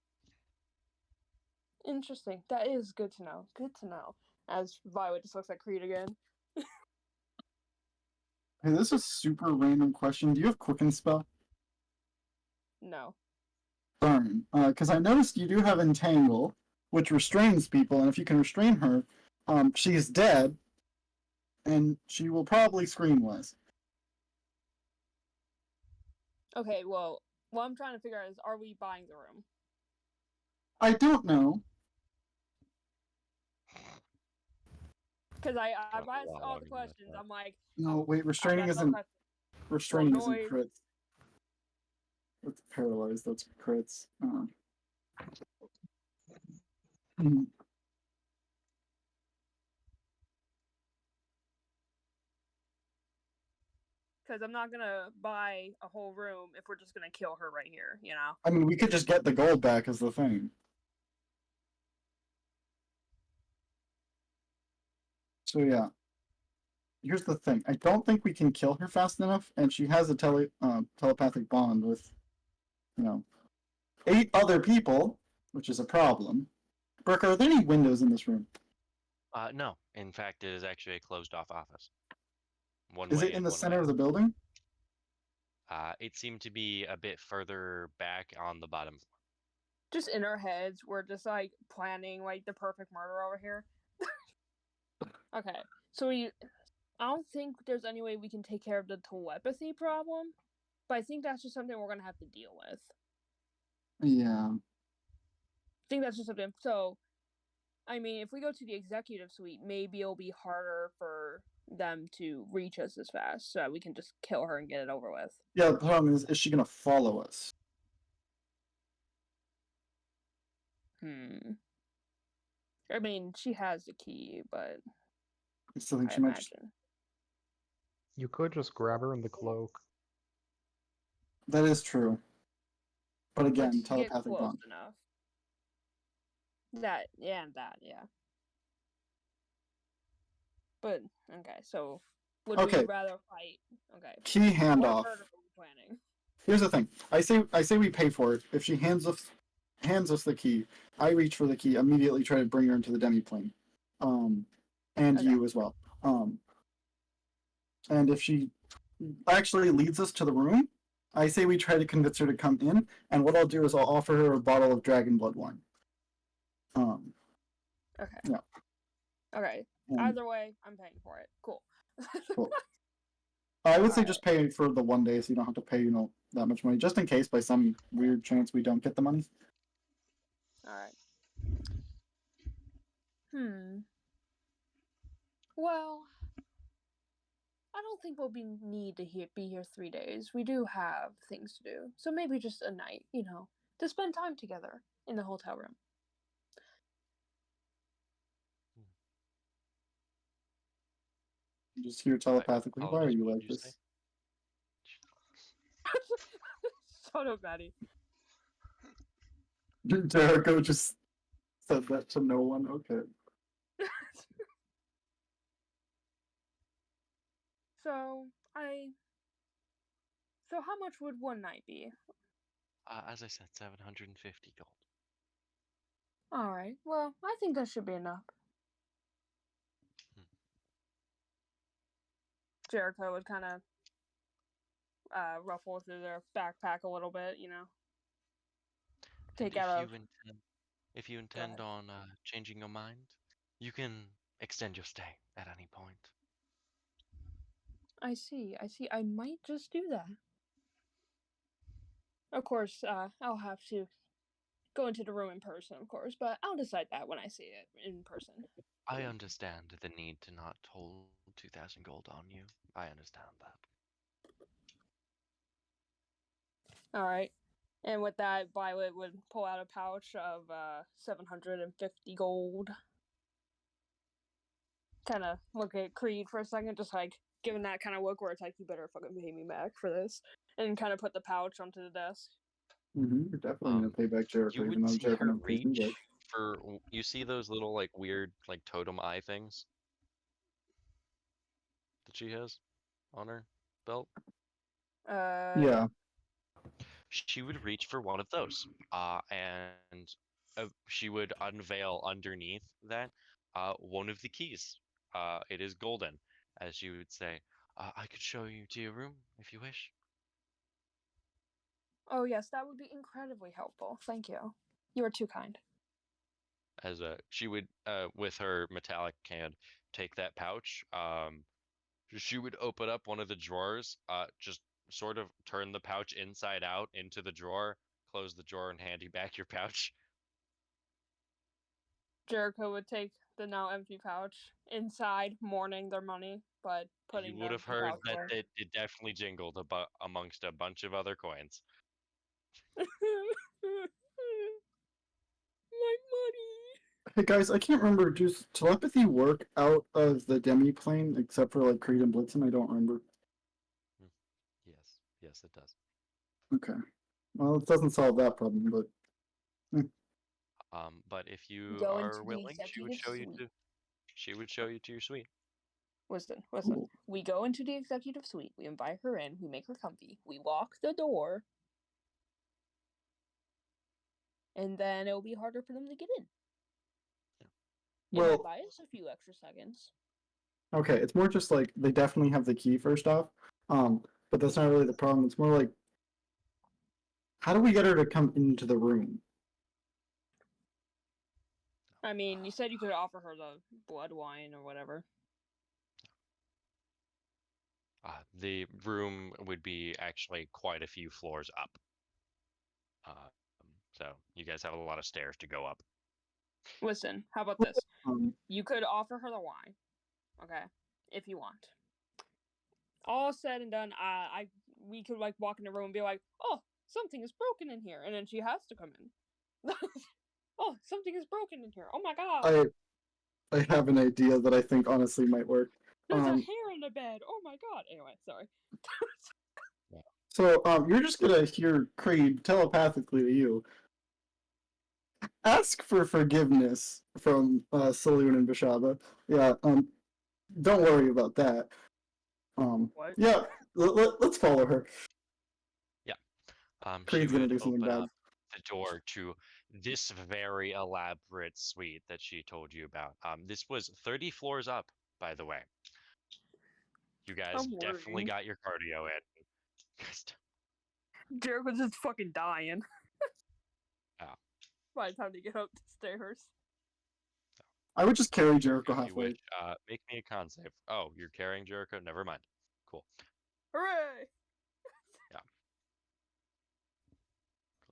Speaker 8: Interesting. That is good to know. Good to know. As Violet just looks at Creed again.
Speaker 1: Hey, this is a super random question. Do you have Quicken Spell?
Speaker 8: No.
Speaker 1: Darn. Because I noticed you do have Entangle, which restrains people, and if you can restrain her, she is dead, and she will probably scream less.
Speaker 8: Okay, well, what I'm trying to figure out is, are we buying the room?
Speaker 1: I don't know.
Speaker 8: Because I asked
Speaker 2: Wow,
Speaker 8: all
Speaker 2: I
Speaker 8: the
Speaker 2: mean,
Speaker 8: questions. I'm like,
Speaker 1: No, wait, restraining
Speaker 8: I got no
Speaker 1: isn't
Speaker 8: questions.
Speaker 1: restraining isn't
Speaker 8: noise.
Speaker 1: crits. That's paralyzed, that's crits. Hmm.
Speaker 8: Because I'm not gonna buy a whole room if we're just gonna kill her right here, you know?
Speaker 1: I mean, we could just get the gold back as the thing. So yeah. Here's the thing. I don't think we can kill her fast enough, and she has a telepathic bond with, 8 other people, which is a problem. Brooke, are there any windows in this room?
Speaker 2: No. In fact, it is actually a closed-off office. One
Speaker 1: Is
Speaker 2: way
Speaker 1: it in the
Speaker 2: one
Speaker 1: center
Speaker 2: way
Speaker 1: of the
Speaker 2: out.
Speaker 1: building?
Speaker 2: It seemed to be a bit further back on the bottom floor.
Speaker 8: Just in our heads, we're just like planning like the perfect murder over here. Okay, so I don't think there's any way we can take care of the telepathy problem, but I think that's just something we're gonna have to deal with.
Speaker 1: Yeah.
Speaker 8: I think that's just something. So, I mean, if we go to the executive suite, maybe it'll be harder for them to reach us as fast, so that we can just kill her and get it over with.
Speaker 1: Yeah, the problem is she gonna follow us?
Speaker 8: I mean, she has the key, but
Speaker 1: I still think
Speaker 8: I
Speaker 1: she might just...
Speaker 8: imagine.
Speaker 9: You could just grab her in the cloak.
Speaker 1: That is true. But
Speaker 8: But
Speaker 1: again,
Speaker 8: to get
Speaker 1: telepathic
Speaker 8: close
Speaker 1: bond.
Speaker 8: enough. That, yeah, and that, yeah. But, okay, so would
Speaker 1: Okay.
Speaker 8: we rather fight? Okay.
Speaker 1: Key
Speaker 8: What
Speaker 1: handoff.
Speaker 8: murder are we planning?
Speaker 1: Here's the thing. I say we pay for it. If she hands us the key, I reach for the key, immediately try to bring her into the demiplane. And
Speaker 8: Okay.
Speaker 1: you as well. And if she actually leads us to the room, I say we try to convince her to come in, and what I'll do is I'll offer her a bottle of dragon blood wine.
Speaker 8: Okay.
Speaker 1: Yeah.
Speaker 8: Okay.
Speaker 1: And
Speaker 8: Either way, I'm paying for it. Cool.
Speaker 1: cool. I would say
Speaker 8: Alright.
Speaker 1: just pay for the one day so you don't have to pay, that much money, just in case by some weird chance we don't get the money.
Speaker 8: Alright. Well, I don't think we'll need to be here 3 days. We do have things to do. So maybe just a night, to spend time together in the hotel room.
Speaker 1: You just hear telepathically, why are
Speaker 2: Apologies,
Speaker 1: you
Speaker 2: what
Speaker 1: like
Speaker 2: did you say?
Speaker 1: this?
Speaker 8: Shut up, Maddie.
Speaker 1: Jericho just said that to no one. Okay.
Speaker 8: So how much would one night be?
Speaker 2: As I said, 750 gold.
Speaker 8: Alright, well, I think that should be enough. Jericho would kind of ruffle through their backpack a little bit, Take out a...
Speaker 2: If you intend on changing your mind, you can extend your stay at any point.
Speaker 8: I see. I might just do that. Of course, I'll have to go into the room in person, of course, but I'll decide that when I see it in person.
Speaker 2: I understand the need to not hold 2,000 gold on you. I understand that.
Speaker 8: Alright. And with that, Violet would pull out a pouch of 750 gold. kind of look at Creed for a second, just like giving that kind of look where it's like, you better fucking pay me back for this, and kind of put the pouch onto the desk.
Speaker 1: You're definitely gonna pay back Jericho,
Speaker 2: You
Speaker 1: even
Speaker 2: would
Speaker 1: though
Speaker 2: see
Speaker 1: Jericho
Speaker 2: her
Speaker 1: never pays me
Speaker 2: reach
Speaker 1: back.
Speaker 2: for you see those little like weird like totem eye things that she has on her belt.
Speaker 1: Yeah.
Speaker 2: She would reach for one of those, and she would unveil underneath that one of the keys. It is golden, as she would say. I could show you to your room if you wish.
Speaker 8: Oh yes, that would be incredibly helpful. Thank you. You are too kind.
Speaker 2: As she would, with her metallic hand, take that pouch. She would open up one of the drawers. Just sort of turn the pouch inside out into the drawer, close the drawer, and hand you back your pouch.
Speaker 8: Jericho would take the now empty pouch inside, mourning their money, but putting
Speaker 2: You would have
Speaker 8: the
Speaker 2: heard
Speaker 8: pouch
Speaker 2: that
Speaker 8: away.
Speaker 2: it definitely jingled amongst a bunch of other coins.
Speaker 8: My money.
Speaker 1: Hey guys, I can't remember. Does telepathy work out of the demi-plane except for like Creed and Blitzen? I don't remember.
Speaker 2: Yes, it does.
Speaker 1: Okay. Well, it doesn't solve that problem, but
Speaker 2: But if you
Speaker 8: Go into
Speaker 2: are
Speaker 8: the
Speaker 2: willing, she would
Speaker 8: executive
Speaker 2: show you
Speaker 8: suite.
Speaker 2: to. She would show you to your suite.
Speaker 8: Listen.
Speaker 1: cool.
Speaker 8: We go into the executive suite. We invite her in. We make her comfy. We lock the door. And then it'll be harder for them to get in. It
Speaker 1: Well,
Speaker 8: might buy us a few extra seconds.
Speaker 1: okay, it's more just like they definitely have the key first off. But that's not really the problem. It's more like, how do we get her to come into the room?
Speaker 8: I mean, you said you could offer her the blood wine or whatever.
Speaker 2: The room would be actually quite a few floors up. So you guys have a lot of stairs to go up.
Speaker 8: Listen, how about this?
Speaker 1: Um,
Speaker 8: You could offer her the wine, okay, if you want. All said and done, we could like walk in the room and be like, "Oh, something is broken in here," and then she has to come in. Oh, something is broken in here. Oh my god.
Speaker 1: I have an idea that I think honestly might work.
Speaker 8: There's a hair in the bed. Oh my god. Anyway, sorry.
Speaker 1: So you're just gonna hear Creed telepathically to you. Ask for forgiveness from Saloon and Bashaba. Yeah, don't worry about that.
Speaker 8: What?
Speaker 1: Yeah, let's follow her.
Speaker 2: She
Speaker 1: Creed's gonna
Speaker 2: would
Speaker 1: do something
Speaker 2: open
Speaker 1: bad.
Speaker 2: up the door to this very elaborate suite that she told you about. This was 30 floors up, by the way. You guys
Speaker 8: I'm
Speaker 2: definitely
Speaker 8: worried.
Speaker 2: got your cardio in.
Speaker 8: Jericho's just fucking dying.
Speaker 2: Oh.
Speaker 8: By the time they get up the stairs.
Speaker 1: I would just carry Jericho
Speaker 2: If you
Speaker 1: halfway.
Speaker 2: wish, make me a con save. Oh, you're carrying Jericho? Never mind. Cool.
Speaker 8: Hooray!
Speaker 2: Yeah.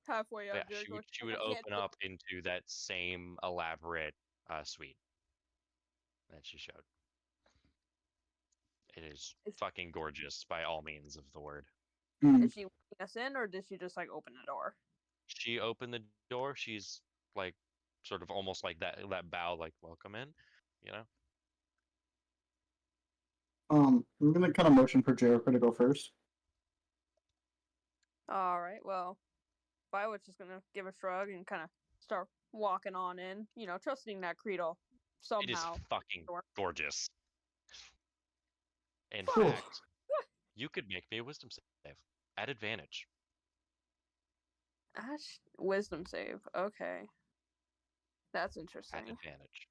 Speaker 8: Halfway up,
Speaker 2: Yeah,
Speaker 8: Jericho.
Speaker 2: she would
Speaker 8: I can't
Speaker 2: open
Speaker 8: do it.
Speaker 2: up into that same elaborate suite that she showed. It is fucking gorgeous by all means of the word.
Speaker 8: Did she let us in, or did she just like open the door?
Speaker 2: She opened the door. She's like, sort of almost like that bow, like welcome in, you know.
Speaker 1: I'm gonna kind of motion for Jericho to go first.
Speaker 8: All right. Well, Violet's just gonna give a shrug and kind of start walking on in. You know, trusting that Creed'll somehow.
Speaker 2: It is fucking gorgeous. In
Speaker 1: Cool.
Speaker 2: fact, you could make me a wisdom save at advantage.
Speaker 8: Wisdom save. Okay. That's
Speaker 2: At
Speaker 8: interesting.
Speaker 2: advantage.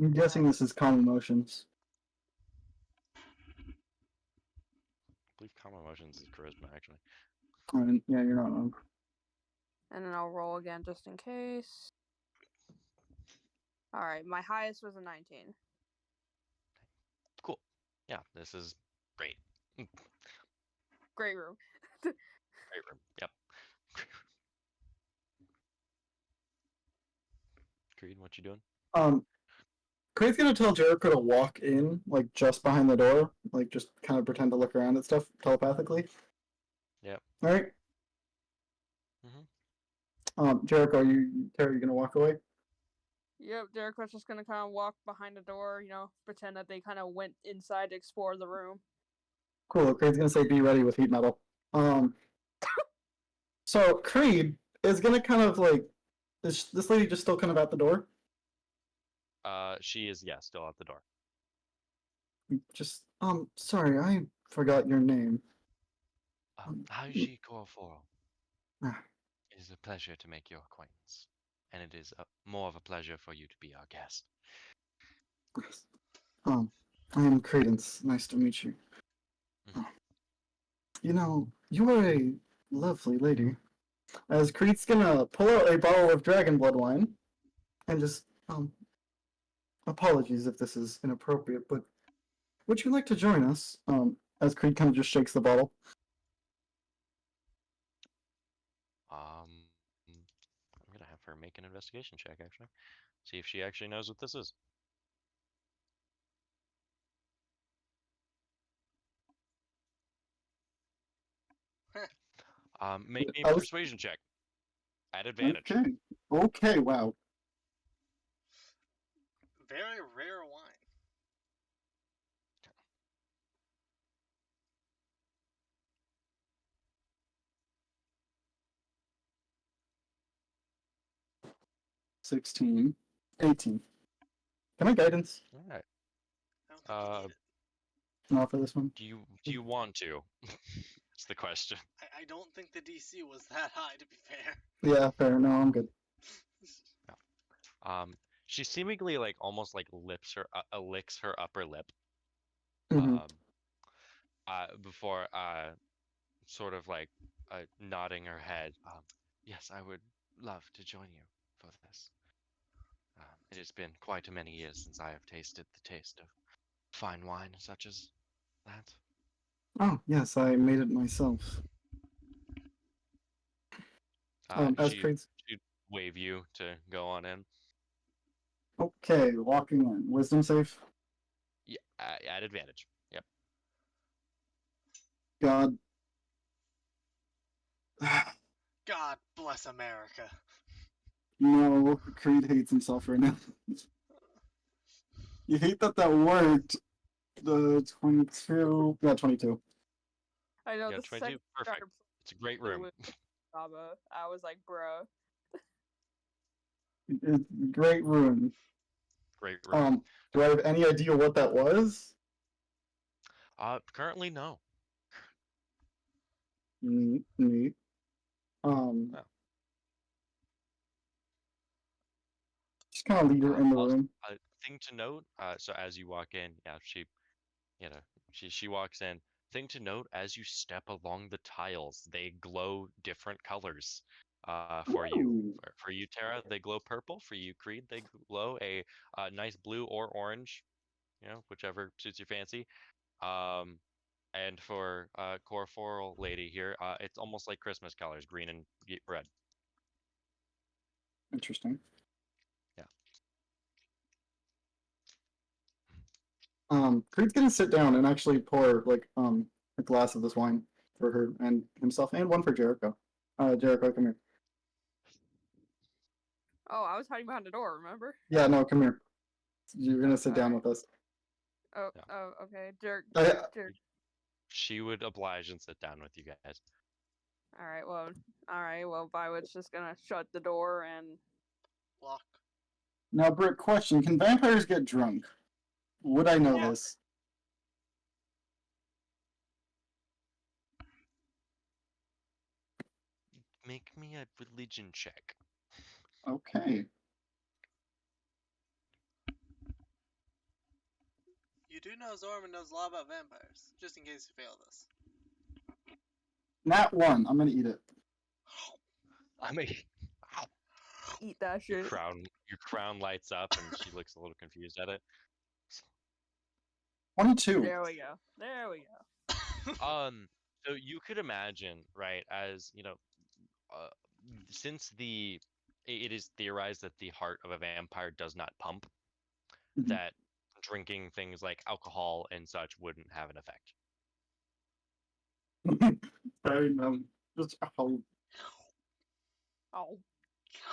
Speaker 1: I'm guessing this is calm emotions.
Speaker 2: I believe common emotions is charisma, actually.
Speaker 1: Yeah, you're not wrong.
Speaker 8: And then I'll roll again just in case. All right. My highest was a 19.
Speaker 2: Cool. Yeah, this is great.
Speaker 8: Great room.
Speaker 2: Great room. Yep. Creed, what you doing?
Speaker 1: Creed's gonna tell Jericho to walk in, like just behind the door, like just kind of pretend to look around at stuff telepathically.
Speaker 2: Yep.
Speaker 1: All right.
Speaker 2: Mhm.
Speaker 1: Jericho, are you gonna walk away?
Speaker 5: Yep, Jericho's just gonna kind of walk behind the door, pretend that they kind of went inside to explore the room.
Speaker 1: Cool. Creed's gonna say, "Be ready with heat metal." So Creed is gonna kind of like, is this lady just still kind of at the door?
Speaker 2: She is, yeah, still at the door.
Speaker 1: Just, sorry, I forgot your name.
Speaker 2: Haiji Korforo.
Speaker 1: Ah.
Speaker 2: It is a pleasure to make your acquaintance, and it is more of a pleasure for you to be our guest.
Speaker 1: I am Credence. Nice to meet you.
Speaker 2: Mhm.
Speaker 1: You know, you are a lovely lady. As Creed's gonna pull out a bottle of dragon blood wine, and just, apologies if this is inappropriate, but would you like to join us? As Creed kind of just shakes the bottle.
Speaker 2: I'm gonna have her make an investigation check, actually. See if she actually knows what this is. Make me a persuasion check. At advantage.
Speaker 1: Okay. Okay, wow.
Speaker 6: Very rare wine.
Speaker 1: – 16, 18. Can I guidance?
Speaker 2: Alright.
Speaker 6: I don't think you need it.
Speaker 1: Not for this one.
Speaker 2: Do you want to? That's the question.
Speaker 6: I don't think the DC was that high, to be fair.
Speaker 1: Yeah, fair. No, I'm good.
Speaker 2: She seemingly like almost like licks her upper lip.
Speaker 1: Mhm.
Speaker 2: Before sort of like nodding her head. Yes, I would love to join you for this. It has been quite a many years since I have tasted the taste of fine wine such as that.
Speaker 1: Oh, yes, I made it myself. As Creed's...
Speaker 2: She'd wave you to go on in.
Speaker 1: Okay, walking in. Wisdom save?
Speaker 2: Yeah, at advantage. Yep.
Speaker 1: God.
Speaker 6: God bless America.
Speaker 1: No, Creed hates himself right now. You hate that worked. The 22. Yeah, 22.
Speaker 5: I know
Speaker 2: Yeah,
Speaker 5: the
Speaker 2: 22.
Speaker 5: second
Speaker 2: Perfect. It's a great room.
Speaker 5: Saba, I was like, bruh.
Speaker 1: It's a great room.
Speaker 2: Great room.
Speaker 1: Do I have any idea what that was?
Speaker 2: Currently no.
Speaker 1: Neat. Just kind of lead her in the room.
Speaker 2: Thing to note, so as you walk in, yeah, she walks in. Thing to note, as you step along the tiles, they glow different colors. For you, for you, Tara, they glow purple. For you, Creed, they glow a nice blue or orange, whichever suits your fancy. And for Corforal lady here, it's almost like Christmas colors, green and red.
Speaker 1: Interesting.
Speaker 2: Yeah.
Speaker 1: Creed's gonna sit down and actually pour like a glass of this wine for her and himself, and one for Jericho. Jericho, come here.
Speaker 5: Oh, I was hiding behind the door, remember?
Speaker 1: Yeah, no, come here. You're gonna sit down with us.
Speaker 5: Oh, okay. Jerk.
Speaker 2: She would oblige and sit down with you guys.
Speaker 5: Alright, well, Violet's just gonna shut the door and
Speaker 6: lock.
Speaker 1: Now, Britt, question: can vampires get drunk? Would I know this?
Speaker 2: Make me a religion check.
Speaker 1: Okay.
Speaker 6: You do know Zorman knows a lot about vampires, just in case you fail this.
Speaker 1: Nat 1. I'm gonna eat it.
Speaker 2: I mean,
Speaker 5: eat that shit.
Speaker 2: Your crown lights up, and she looks a little confused at it.
Speaker 1: 22.
Speaker 5: There we go.
Speaker 2: So you could imagine, right? As since it is theorized that the heart of a vampire does not pump, that drinking things like alcohol and such wouldn't have an effect.
Speaker 1: Very numb. Just
Speaker 5: Oh.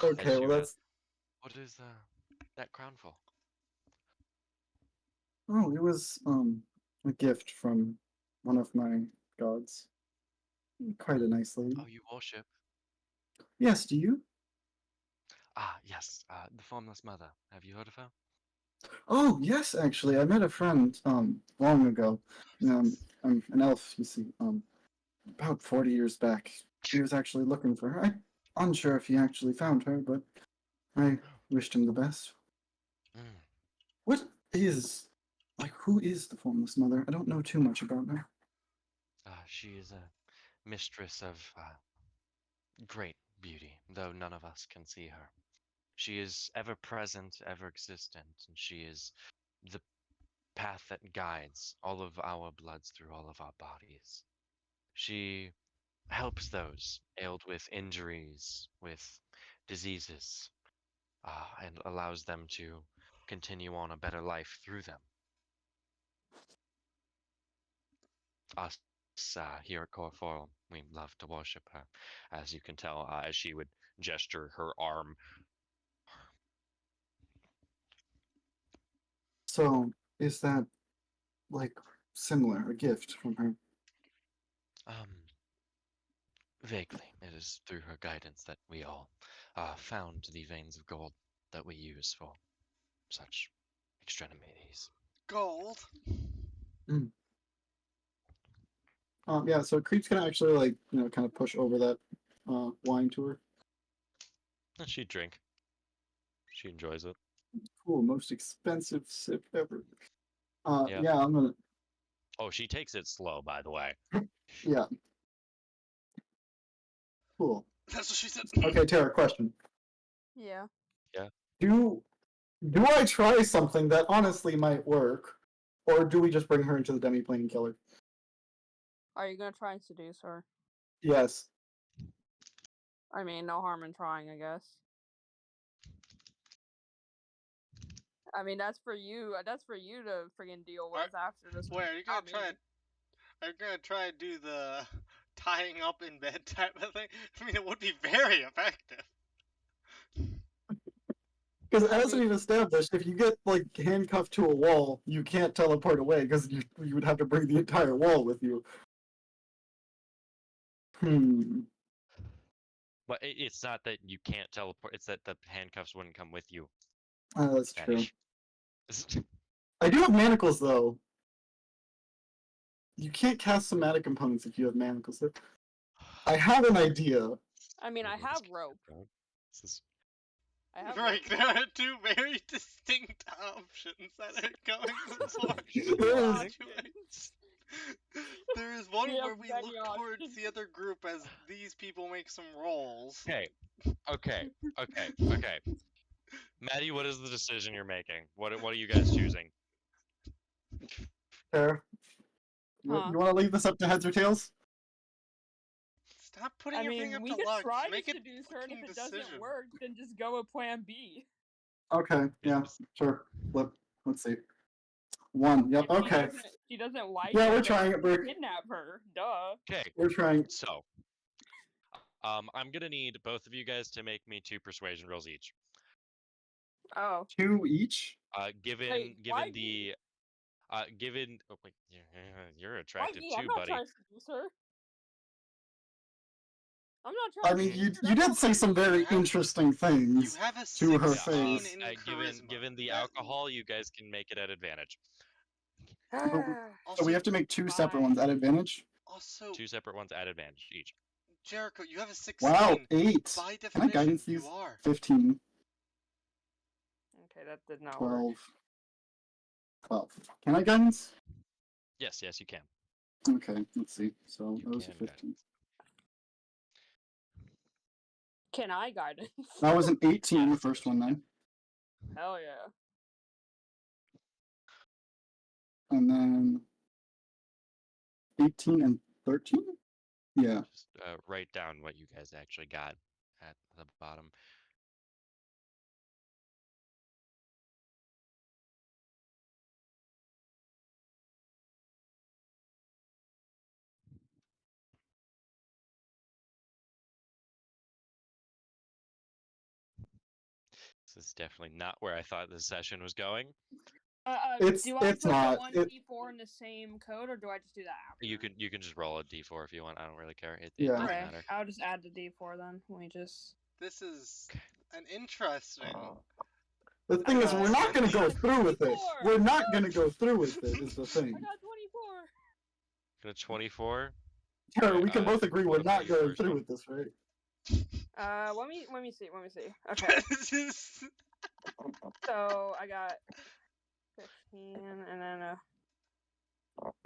Speaker 1: Okay, well that's.
Speaker 2: What is that crown for?
Speaker 1: Oh, it was a gift from one of my gods. Quite a nice lady.
Speaker 2: Oh, you worship?
Speaker 1: Yes, do you?
Speaker 2: Ah, yes. The Formless Mother. Have you heard of her?
Speaker 1: Oh, yes, actually. I met a friend long ago. I'm an elf, you see. About 40 years back. He was actually looking for her. I'm unsure if he actually found her, but I wished him the best.
Speaker 2: Mm.
Speaker 1: What is who is the Formless Mother? I don't know too much about her.
Speaker 2: She is a mistress of great beauty, though none of us can see her. She is ever present, ever existent, and she is the path that guides all of our bloods through all of our bodies. She helps those ailed with injuries, with diseases, and allows them to continue on a better life through them. Us here at Core Forum, we love to worship her, as you can tell, as she would gesture her arm.
Speaker 1: So, is that similar, a gift from her?
Speaker 2: Vaguely, it is through her guidance that we all found the veins of gold that we use for such extremities.
Speaker 6: Gold.
Speaker 1: Yeah, so Creep's gonna actually kind of push over that wine to her.
Speaker 2: And she'd drink. She enjoys it.
Speaker 1: Cool, most expensive sip ever.
Speaker 2: Yeah.
Speaker 1: Yeah, I'm gonna.
Speaker 2: Oh, she takes it slow, by the way.
Speaker 1: Yeah. Cool.
Speaker 6: That's what she said.
Speaker 1: Okay, Tara, question.
Speaker 5: Yeah.
Speaker 1: Do I try something that honestly might work, or do we just bring her into the demiplane and kill her?
Speaker 5: Are you gonna try and seduce her?
Speaker 1: Yes.
Speaker 5: I mean, no harm in trying, I guess. I mean, that's for you. That's for you to friggin' deal with after this.
Speaker 6: Wait, are you gonna
Speaker 5: not
Speaker 6: try?
Speaker 5: me.
Speaker 6: Are you gonna try and do the tying up in bed type of thing? I mean, it would be very effective.
Speaker 1: Because as we've established, if you get handcuffed to a wall, you can't teleport away because you would have to bring the entire wall with you.
Speaker 2: But it's not that you can't teleport, it's that the handcuffs wouldn't come with you.
Speaker 1: That's true.
Speaker 2: Daddy.
Speaker 1: I do have manacles though. You can't cast somatic components if you have manacles. I have an idea.
Speaker 5: I mean, I have rope. I have
Speaker 6: Right,
Speaker 5: rope.
Speaker 6: there are two very distinct options that are going before
Speaker 1: There is-
Speaker 6: There is one
Speaker 5: We have
Speaker 6: where we
Speaker 5: many
Speaker 6: look towards
Speaker 5: options.
Speaker 6: the other group as these people make some rolls.
Speaker 2: Okay. Maddie, what is the decision you're making? What are you guys choosing?
Speaker 1: Tara, you want to leave this up to heads or tails?
Speaker 6: Stop putting
Speaker 5: I
Speaker 6: your
Speaker 5: mean,
Speaker 6: finger
Speaker 5: we
Speaker 6: to
Speaker 5: could
Speaker 6: luck.
Speaker 5: try
Speaker 6: Make
Speaker 5: to
Speaker 6: it
Speaker 5: seduce her, and if
Speaker 6: fucking
Speaker 5: it doesn't
Speaker 6: decision.
Speaker 5: work, then just go with Plan B.
Speaker 1: Okay, yeah, sure. Let's see. 1. Yep.
Speaker 5: If
Speaker 1: Okay.
Speaker 5: she doesn't like
Speaker 1: Yeah,
Speaker 5: it,
Speaker 1: we're
Speaker 5: then
Speaker 1: trying it, Brick.
Speaker 5: kidnap her. Duh.
Speaker 2: Okay,
Speaker 1: We're trying.
Speaker 2: so I'm gonna need both of you guys to make me 2 persuasion rolls each.
Speaker 5: Oh.
Speaker 1: 2 each.
Speaker 2: Given
Speaker 5: why
Speaker 2: the given oh wait, you're
Speaker 5: Why
Speaker 2: attractive
Speaker 5: me?
Speaker 2: too,
Speaker 5: I'm not
Speaker 2: buddy.
Speaker 5: trying to seduce her. I'm not
Speaker 1: I
Speaker 5: trying
Speaker 1: mean,
Speaker 5: to
Speaker 1: you
Speaker 5: seduce her.
Speaker 1: you
Speaker 5: That's
Speaker 1: did say some very interesting
Speaker 6: You
Speaker 1: things
Speaker 6: have a
Speaker 1: to her
Speaker 6: 16
Speaker 1: face.
Speaker 6: in
Speaker 2: given
Speaker 6: charisma.
Speaker 2: the
Speaker 6: That-
Speaker 2: alcohol, you guys can make it at advantage.
Speaker 1: So we have to make 2 separate ones at advantage.
Speaker 6: Also,
Speaker 2: 2 separate ones at advantage each.
Speaker 6: Jericho, you have a 16.
Speaker 1: Wow, 8.
Speaker 6: By
Speaker 1: Can I
Speaker 6: definition,
Speaker 1: guidance
Speaker 6: you
Speaker 1: these?
Speaker 6: are.
Speaker 1: 15,
Speaker 5: Okay, that did not work.
Speaker 1: 12, 12. Can I guidance?
Speaker 2: Yes, you can.
Speaker 1: Okay, let's see. So
Speaker 2: You
Speaker 1: those are
Speaker 2: can
Speaker 1: 15.
Speaker 5: Can I guidance?
Speaker 1: That was an 18, the
Speaker 2: Yes,
Speaker 1: first
Speaker 2: yes,
Speaker 1: one
Speaker 2: you
Speaker 1: then.
Speaker 5: Hell yeah.
Speaker 1: And then 18 and 13? Yeah.
Speaker 2: Just write down what you guys actually got at the bottom. This is definitely not where I thought this session was going.
Speaker 1: It's-
Speaker 5: do I
Speaker 1: it's
Speaker 5: put
Speaker 1: not.
Speaker 5: the one d4 in the same code, or do I just do that after?
Speaker 2: You can just roll a d4 if you want. I don't really care. It
Speaker 1: Yeah.
Speaker 2: doesn't
Speaker 5: Okay,
Speaker 2: matter.
Speaker 5: I'll just add the d4 then. Let me just.
Speaker 6: This is an interesting.
Speaker 1: The thing is, we're not gonna go through with it.
Speaker 5: 24.
Speaker 1: We're not gonna go through with it. Is the
Speaker 5: I
Speaker 1: thing.
Speaker 5: got 24.
Speaker 2: Got a 24.
Speaker 1: Tara, we can
Speaker 2: Uh,
Speaker 1: both agree we're
Speaker 2: what about
Speaker 1: not
Speaker 2: your
Speaker 1: going
Speaker 2: first
Speaker 1: through
Speaker 2: one?
Speaker 1: with this, right?
Speaker 5: Let me see. Okay, so I got 15 and then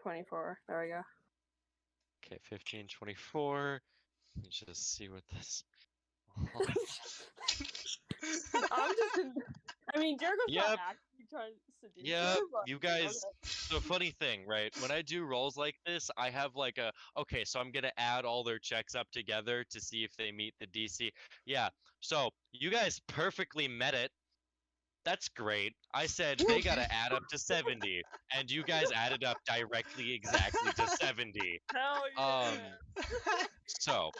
Speaker 5: 24. There we go.
Speaker 2: Okay, 15, 24. Let me just see what this.
Speaker 5: I'm just. I mean, Jericho's
Speaker 2: Yep.
Speaker 5: not actually trying to seduce
Speaker 2: Yeah,
Speaker 5: her, but
Speaker 2: you guys.
Speaker 5: okay.
Speaker 2: So funny thing, right? When I do rolls like this, I have like a okay, so I'm gonna add all their checks up together to see if they meet the DC. Yeah, so you guys perfectly met it. That's great. I said they gotta add up to 70, and you guys added up directly exactly to 70.
Speaker 5: Hell yeah.
Speaker 2: So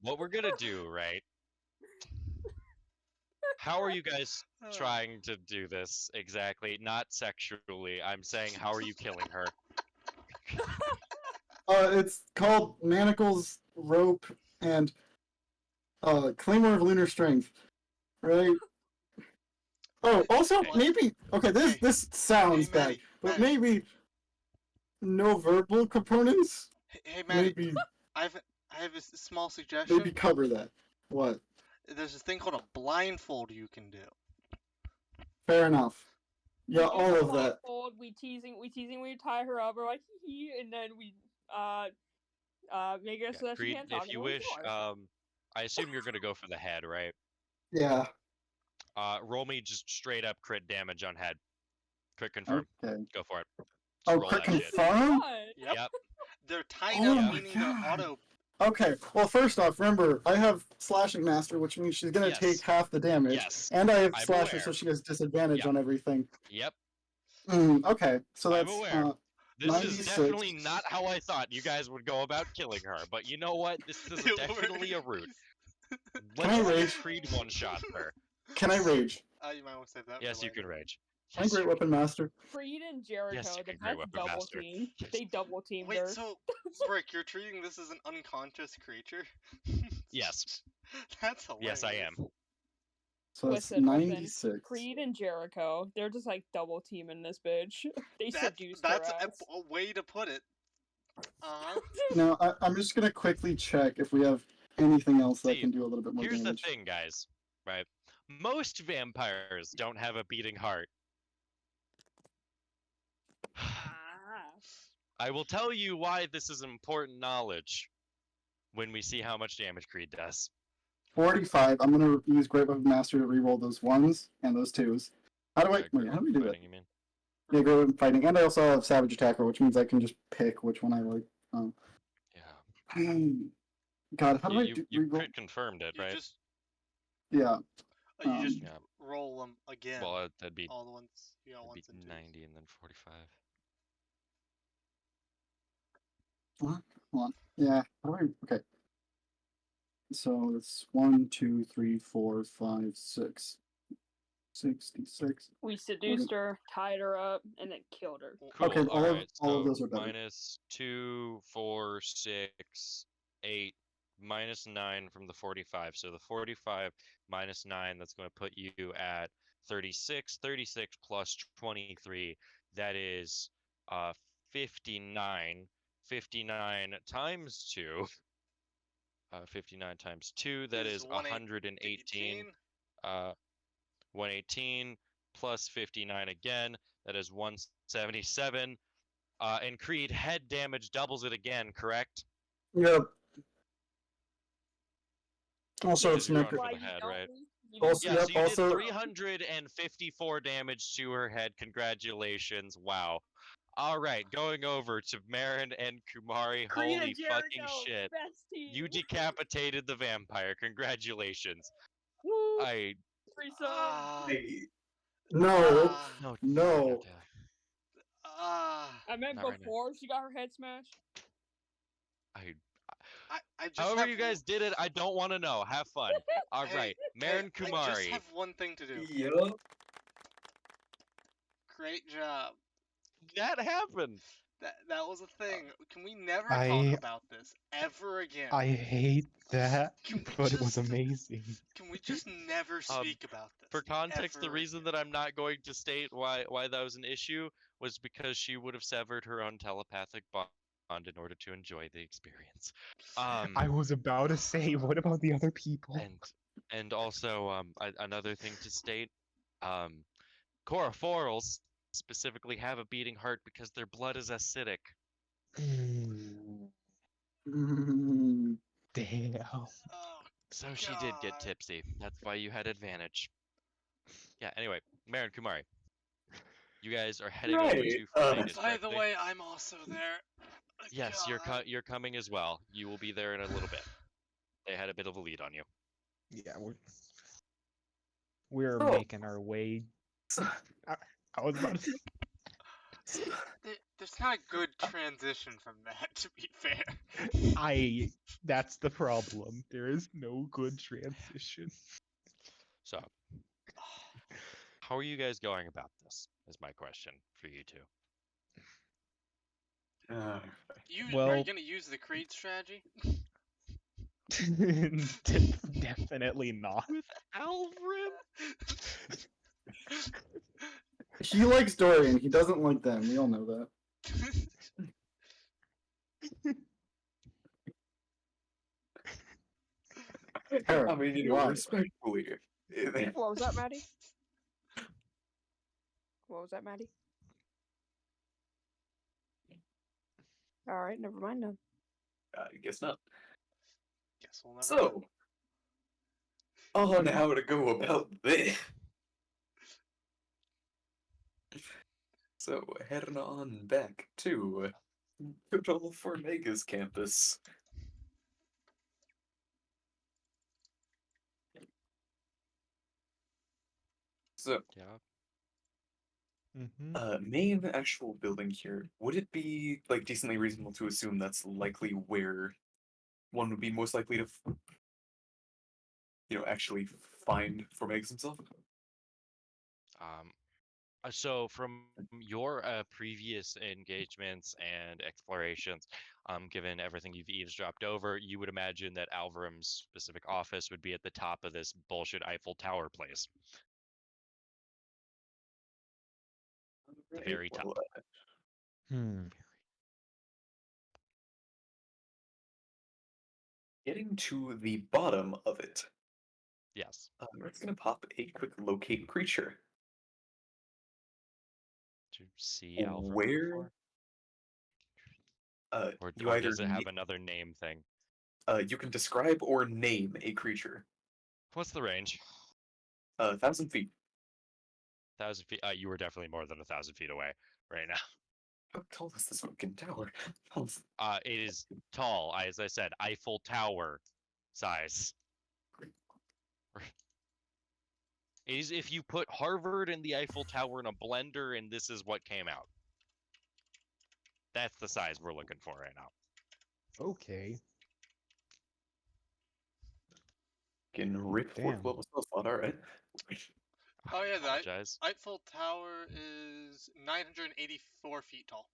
Speaker 2: what we're gonna do, right? How are you guys trying to do this exactly? Not sexually. I'm saying, how are you killing her?
Speaker 1: It's called Manacles, Rope, and Claymore of Lunar Strength, right? Oh, also
Speaker 2: Okay.
Speaker 1: maybe
Speaker 6: Hey.
Speaker 1: this sounds
Speaker 6: Hey,
Speaker 1: bad,
Speaker 6: Maddie,
Speaker 1: but
Speaker 6: Maddie.
Speaker 1: maybe no verbal components.
Speaker 6: Hey, Maddie,
Speaker 1: Maybe
Speaker 6: I have a small suggestion.
Speaker 1: maybe cover that. What?
Speaker 6: There's this thing called a blindfold you can do.
Speaker 1: Fair enough. Yeah,
Speaker 5: We do
Speaker 1: all
Speaker 5: the
Speaker 1: of that.
Speaker 5: blindfold, we teasing, we tie her up, we're like hee hee, and then we make her so that she
Speaker 2: Creed,
Speaker 5: can't talk
Speaker 2: if you
Speaker 5: anymore.
Speaker 2: wish, I assume you're gonna go for the head, right?
Speaker 1: Yeah.
Speaker 2: Roll me just straight up crit damage on head. Crit confirm.
Speaker 1: Okay.
Speaker 2: Go for it. Just
Speaker 1: Oh,
Speaker 2: roll
Speaker 1: crit
Speaker 2: that shit.
Speaker 1: confirm?
Speaker 5: What?
Speaker 2: Yep.
Speaker 6: They're tied
Speaker 1: Oh
Speaker 6: up,
Speaker 1: my
Speaker 6: meaning
Speaker 1: God.
Speaker 6: they're auto.
Speaker 1: Okay. Well, first off, remember I have Slashing Master, which means she's gonna
Speaker 2: Yes.
Speaker 1: take half the damage,
Speaker 2: Yes.
Speaker 1: and I have
Speaker 2: I'm
Speaker 1: Slasher,
Speaker 2: aware.
Speaker 1: so she has disadvantage
Speaker 2: Yep.
Speaker 1: on everything.
Speaker 2: Yep.
Speaker 1: Okay, so
Speaker 2: I'm
Speaker 1: that's
Speaker 2: aware. This
Speaker 1: 96.
Speaker 2: is definitely not how I thought you guys would go about killing her, but you know what? This is
Speaker 6: You
Speaker 2: definitely a
Speaker 6: were-
Speaker 2: route.
Speaker 1: Can I
Speaker 2: Let's
Speaker 1: rage?
Speaker 2: see Creed one-shot her.
Speaker 1: Can I rage?
Speaker 6: You might want to save that.
Speaker 2: Yes,
Speaker 6: for
Speaker 2: you can
Speaker 6: later.
Speaker 2: rage.
Speaker 1: Can I
Speaker 2: Yes,
Speaker 1: Great
Speaker 2: you
Speaker 1: Weapon Master?
Speaker 5: Creed and Jericho,
Speaker 2: Yes, you
Speaker 5: the
Speaker 2: can Great
Speaker 5: best
Speaker 2: Weapon
Speaker 5: double
Speaker 2: Master.
Speaker 5: team.
Speaker 2: Yes.
Speaker 5: They double teamed
Speaker 6: Wait,
Speaker 5: her.
Speaker 6: so Brick, you're treating this as an unconscious creature?
Speaker 2: Yes.
Speaker 6: That's hilarious.
Speaker 2: Yes, I am.
Speaker 1: So that's
Speaker 5: Listen,
Speaker 1: 96.
Speaker 5: Creed and Jericho, they're just like double teaming this bitch. They seduced
Speaker 6: That's
Speaker 5: her ass.
Speaker 6: a way to put it. Uh-huh.
Speaker 1: Now, I'm just gonna quickly check if we have anything else that
Speaker 2: See,
Speaker 1: can do a little bit more
Speaker 2: Here's
Speaker 1: damage.
Speaker 2: the thing, guys. Right? Most vampires don't have a beating heart.
Speaker 5: Ah.
Speaker 2: I will tell you why this is important knowledge when we see how much damage Creed does.
Speaker 1: 45. I'm gonna use Great Weapon Master to reroll those ones and those twos. How do I?
Speaker 2: Great
Speaker 1: Wait, how do we do
Speaker 2: Weapon
Speaker 1: that?
Speaker 2: fighting, you mean?
Speaker 1: Yeah, Great Weapon Fighting, and I also have Savage Attacker, which means I can just pick which one I like.
Speaker 2: Yeah.
Speaker 1: God, how do I
Speaker 2: You,
Speaker 1: do
Speaker 2: you
Speaker 1: reroll?
Speaker 2: crit confirmed it,
Speaker 6: You
Speaker 2: right?
Speaker 6: just
Speaker 1: Yeah.
Speaker 6: you just
Speaker 2: Yeah.
Speaker 6: roll them again.
Speaker 2: Well, that'd be,
Speaker 6: all the ones, you got
Speaker 2: that'd
Speaker 6: ones
Speaker 2: be
Speaker 6: and twos.
Speaker 2: 90 and then 45.
Speaker 1: What? Hold on. Yeah. How do I? Okay. So it's 1, 2, 3, 4, 5, 6. 66.
Speaker 5: We seduced her, tied her up, and then killed her.
Speaker 2: Cool.
Speaker 1: Okay, all of
Speaker 2: so
Speaker 1: those are better.
Speaker 2: minus 2, 4, 6, 8, minus 9 from the 45. So the 45 minus 9, that's going to put you at 36. 36 plus 23, that is 59. 59 times 2. 59 times 2, that is 118. 118 plus 59 again, that is 177. And Creed, head damage doubles it again, correct?
Speaker 1: Yep. Also,
Speaker 2: Yeah,
Speaker 1: it's
Speaker 2: you're
Speaker 1: not.
Speaker 2: going for the head, right?
Speaker 1: Also,
Speaker 2: Yeah,
Speaker 1: yep,
Speaker 2: so you
Speaker 1: also-
Speaker 2: did 354 damage to her head. Congratulations. Wow. All right, going over to Marin and Kumari.
Speaker 5: Creed
Speaker 2: Holy
Speaker 5: and
Speaker 2: fucking
Speaker 5: Jericho,
Speaker 2: shit.
Speaker 5: best team.
Speaker 2: You decapitated the vampire. Congratulations.
Speaker 5: Woo!
Speaker 2: I
Speaker 5: Threesome.
Speaker 3: Hey,
Speaker 1: No.
Speaker 2: no.
Speaker 1: No.
Speaker 5: I meant
Speaker 2: Not right now.
Speaker 5: before she got her head smashed.
Speaker 6: I just
Speaker 2: However
Speaker 6: have
Speaker 2: you guys did it, I don't want to know. Have fun. All
Speaker 6: Hey,
Speaker 2: right,
Speaker 6: hey,
Speaker 2: Marin
Speaker 6: I just
Speaker 2: Kumari.
Speaker 6: have one thing to do.
Speaker 3: Yeah.
Speaker 6: Great job.
Speaker 2: That happened.
Speaker 6: That was a thing. Can we never
Speaker 9: I-
Speaker 6: talk about this ever again?
Speaker 9: I hate that,
Speaker 6: Can we
Speaker 9: but it was
Speaker 6: just-
Speaker 9: amazing.
Speaker 6: Can we just never speak about this?
Speaker 2: For context, the
Speaker 6: ever
Speaker 2: reason that I'm not going to state why that was an issue was because she would have severed her own telepathic bond in order to enjoy the experience.
Speaker 9: I was about to say, what about the other people?
Speaker 2: And also another thing to state, Corophorals specifically have a beating heart because their blood is acidic.
Speaker 1: Mm,
Speaker 9: Damn.
Speaker 6: Oh,
Speaker 2: So she did get
Speaker 6: God.
Speaker 2: tipsy. That's why you had advantage. Yeah, anyway, Marin Kumari. You guys are heading over
Speaker 3: Right,
Speaker 2: to Vegas,
Speaker 6: By the
Speaker 2: correctly?
Speaker 6: way, I'm also there.
Speaker 2: Yes,
Speaker 6: God.
Speaker 2: you're coming as well. You will be there in a little bit. They had a bit of a lead on you.
Speaker 9: Yeah, we're
Speaker 3: Oh.
Speaker 9: making our way. I was about to say,
Speaker 6: There's not a good transition from that, to be fair.
Speaker 9: that's the problem. There is no good transition.
Speaker 2: So, how are you guys going about this? Is my question for you two.
Speaker 6: Are
Speaker 9: Well-
Speaker 6: you gonna use the Creed strategy?
Speaker 9: Definitely not.
Speaker 2: Alvrim?
Speaker 1: he likes Dorian. He doesn't like them. We all know that. Eric,
Speaker 3: I mean,
Speaker 1: why?
Speaker 3: respectfully.
Speaker 5: What was that, Maddie? What was that, Maddie? All right, never mind then.
Speaker 3: I guess not.
Speaker 6: Guess we'll never know.
Speaker 3: So, on how to go about this. So, heading on back to good old Formega's campus. So,
Speaker 2: Yeah.
Speaker 3: main actual building here, would it be like decently reasonable to assume that's likely where one would be most likely to, actually find Formegas himself?
Speaker 2: So from your previous engagements and explorations, given everything you've eavesdropped over, you would imagine that Alvarim's specific office would be at the top of this bullshit Eiffel Tower place. The very top.
Speaker 3: Getting to the bottom of it,
Speaker 2: Yes.
Speaker 3: it's gonna pop a quick locate creature.
Speaker 2: To see Alvarim
Speaker 3: Where?
Speaker 2: before? Or
Speaker 3: You either
Speaker 2: does it have
Speaker 3: ne-
Speaker 2: another name thing?
Speaker 3: you can describe or name a creature.
Speaker 2: What's the range?
Speaker 3: 1,000 feet.
Speaker 2: 1,000 feet. You were definitely more than 1,000 feet away right now.
Speaker 3: How tall is this fucking tower?
Speaker 2: It is tall, as I said, Eiffel Tower size. It is if you put Harvard and the Eiffel Tower in a blender, and this is what came out. That's the size we're looking for right now.
Speaker 9: Okay.
Speaker 3: Getting ripped fourth
Speaker 9: Damn.
Speaker 3: level spell slot, alright.
Speaker 6: Oh yeah, the
Speaker 2: Apologize.
Speaker 6: Eiffel Tower is 984 feet tall.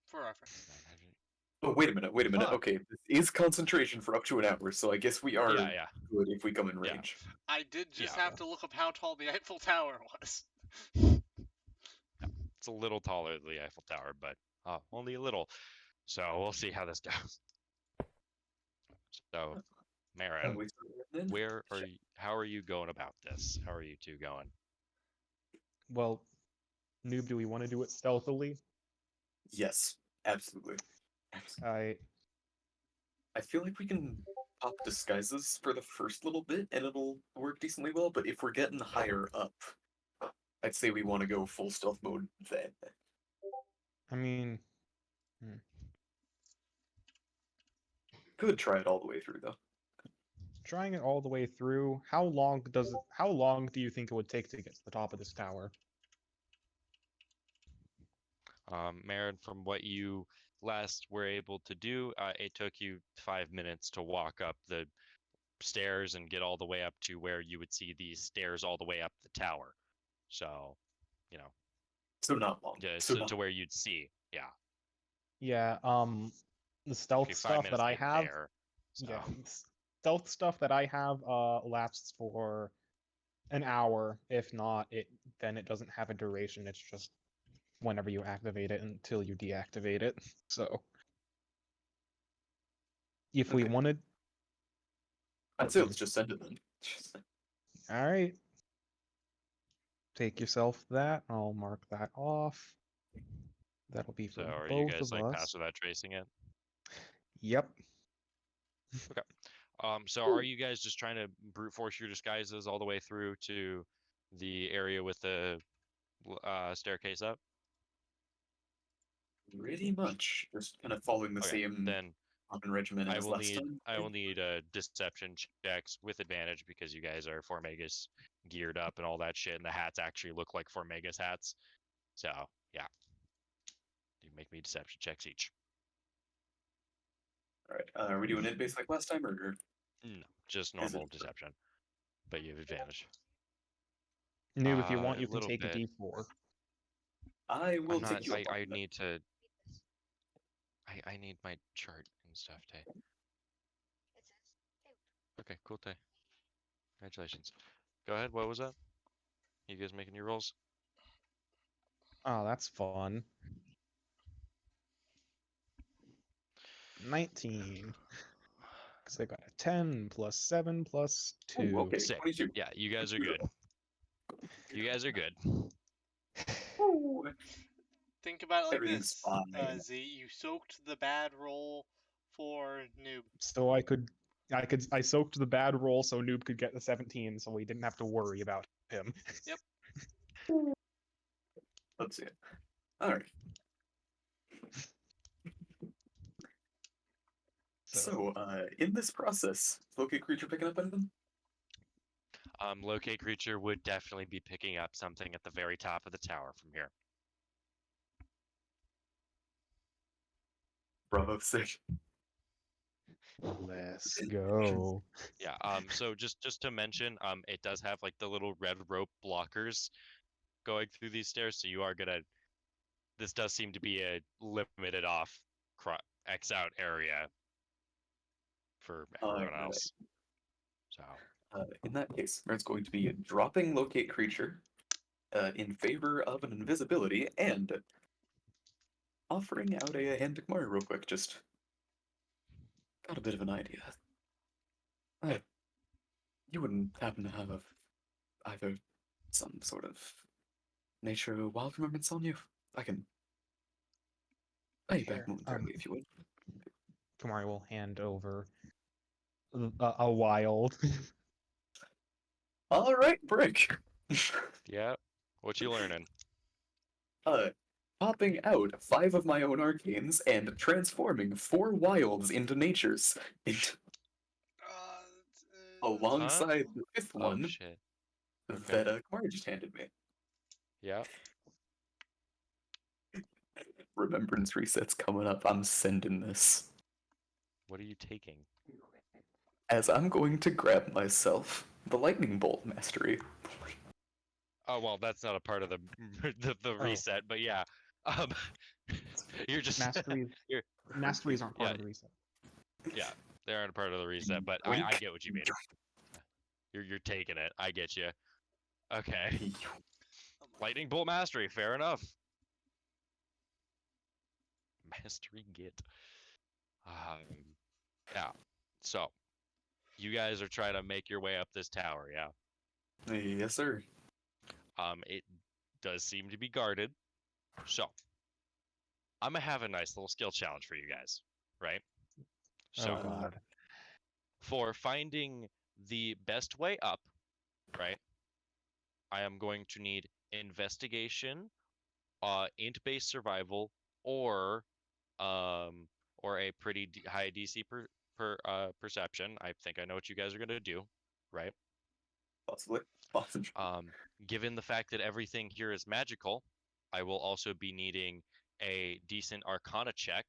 Speaker 6: For reference.
Speaker 2: 900.
Speaker 3: Oh, wait a minute.
Speaker 2: Fuck.
Speaker 3: Okay, this is concentration for up to an hour, so I guess we are
Speaker 2: Yeah.
Speaker 3: good if we come in
Speaker 2: Yeah.
Speaker 3: range.
Speaker 6: I did just
Speaker 2: Yeah.
Speaker 6: have to look up how tall the Eiffel Tower was.
Speaker 2: It's a little taller than the Eiffel Tower, but only a little. So we'll see how this goes. So, Marin,
Speaker 3: we start then?
Speaker 2: where are you? How are you going about this? How are you two going?
Speaker 9: Well, Noob, do we want to do it stealthily?
Speaker 3: Yes, absolutely.
Speaker 9: I
Speaker 3: I feel like we can pop disguises for the first little bit and it'll work decently well, but if we're getting higher up, I'd say we want to go full stealth mode then.
Speaker 9: mean,
Speaker 3: Could try it all the way through though.
Speaker 9: trying it all the way through, how long do you think it would take to get to the top of this tower?
Speaker 2: Marin, from what you last were able to do, it took you 5 minutes to walk up the stairs and get all the way up to where you would see these stairs all the way up the tower. So, you know,
Speaker 3: So not long.
Speaker 2: so
Speaker 3: not
Speaker 2: to where you'd see. Yeah.
Speaker 9: Yeah, the
Speaker 2: Okay,
Speaker 9: stealth
Speaker 2: 5
Speaker 9: stuff
Speaker 2: minutes
Speaker 9: that I
Speaker 2: to get
Speaker 9: have,
Speaker 2: there,
Speaker 9: yeah,
Speaker 2: so.
Speaker 9: stealth stuff that I have lasts for an hour. If not, then it doesn't have a duration. It's just whenever you activate it until you deactivate it. So if we
Speaker 3: Okay.
Speaker 9: wanted,
Speaker 3: I'd say let's just send it then.
Speaker 9: all right, take yourself that. I'll mark that off. That'll be for
Speaker 2: So are
Speaker 9: both
Speaker 2: you guys
Speaker 9: of
Speaker 2: like
Speaker 9: us.
Speaker 2: pass without tracing it?
Speaker 9: Yep.
Speaker 2: So are you guys just trying to brute force your disguises all the way through to the area with the staircase up?
Speaker 3: Pretty much. Just kind of following the
Speaker 2: Okay,
Speaker 3: same
Speaker 2: then
Speaker 3: common regimen
Speaker 2: I
Speaker 3: as
Speaker 2: will
Speaker 3: last
Speaker 2: need
Speaker 3: time.
Speaker 2: I will need deception checks with advantage because you guys are Formagus geared up and all that shit, and the hats actually look like Formagus hats. So yeah, you make me deception checks each.
Speaker 3: Alright, are we doing it based like last time, or?
Speaker 2: No, just normal deception, but you have advantage.
Speaker 9: Noob, if you want,
Speaker 2: A
Speaker 9: you can
Speaker 2: little
Speaker 9: take a
Speaker 2: bit.
Speaker 9: D4.
Speaker 3: I will
Speaker 2: I'm not.
Speaker 3: take you up on
Speaker 2: I
Speaker 3: that.
Speaker 2: need to. I need my chart and stuff, Tay. Okay, cool, Tay. Congratulations. Go ahead. What was that? You guys making your rolls?
Speaker 9: Oh, that's fun. 19. Because I got a 10 plus 7 plus 2.
Speaker 3: Ooh, okay,
Speaker 2: Sick.
Speaker 3: 22.
Speaker 2: Yeah, you guys are good. You guys are good.
Speaker 3: Ooh.
Speaker 6: Think about it like
Speaker 3: Everything's
Speaker 6: this,
Speaker 3: fine.
Speaker 6: Z. You soaked the bad roll for Noob.
Speaker 9: So I soaked the bad roll so Noob could get the 17, so we didn't have to worry about him.
Speaker 6: Yep.
Speaker 3: Let's see it. Alright. So, in this process, locate creature picking up anything?
Speaker 2: Locate creature would definitely be picking up something at the very top of the tower from here.
Speaker 3: Bravo, sick.
Speaker 9: Let's go.
Speaker 2: Yeah. So just to mention, it does have like the little red rope blockers going through these stairs, so you are gonna. This does seem to be a limited off X out area for everyone else. So.
Speaker 3: In that case, there's going to be dropping locate creature in favor of an invisibility and offering out a hand pick Mario real quick. Just got a bit of an idea. You wouldn't happen to have either some sort of nature wild remembrance on you? I can pay you back
Speaker 9: Sure.
Speaker 3: momentarily if you would.
Speaker 9: Kamari will hand over a wild.
Speaker 3: All right, Brick.
Speaker 2: Yeah. What you learning?
Speaker 3: Popping out 5 of my own arcanes and transforming 4 wilds into natures. Alongside the 5th
Speaker 2: Oh
Speaker 3: one
Speaker 2: shit.
Speaker 3: that Kamari just handed me.
Speaker 2: Yeah.
Speaker 3: Remembrance reset's coming up. I'm sending this.
Speaker 2: What are you taking?
Speaker 3: As I'm going to grab myself the lightning bolt mastery.
Speaker 2: Oh well, that's not a part of the
Speaker 9: Oh.
Speaker 2: reset, but yeah. You're just
Speaker 9: Masteries aren't part
Speaker 2: Yeah.
Speaker 9: of the reset.
Speaker 2: Yeah, they aren't a part of the reset, but I get what you mean. You're taking it. I get you. Okay. Lightning bolt mastery. Fair enough. Mastery get. Yeah. So, you guys are trying to make your way up this tower, yeah?
Speaker 3: Yes, sir.
Speaker 2: It does seem to be guarded. So, I'm gonna have a nice little skill challenge for you guys, right? So,
Speaker 9: Oh god.
Speaker 2: for finding the best way up, right? I am going to need investigation, int-based survival, or a pretty high DC perception. I think I know what you guys are gonna do, right?
Speaker 3: Possibly.
Speaker 2: Given the fact that everything here is magical, I will also be needing a decent Arcana check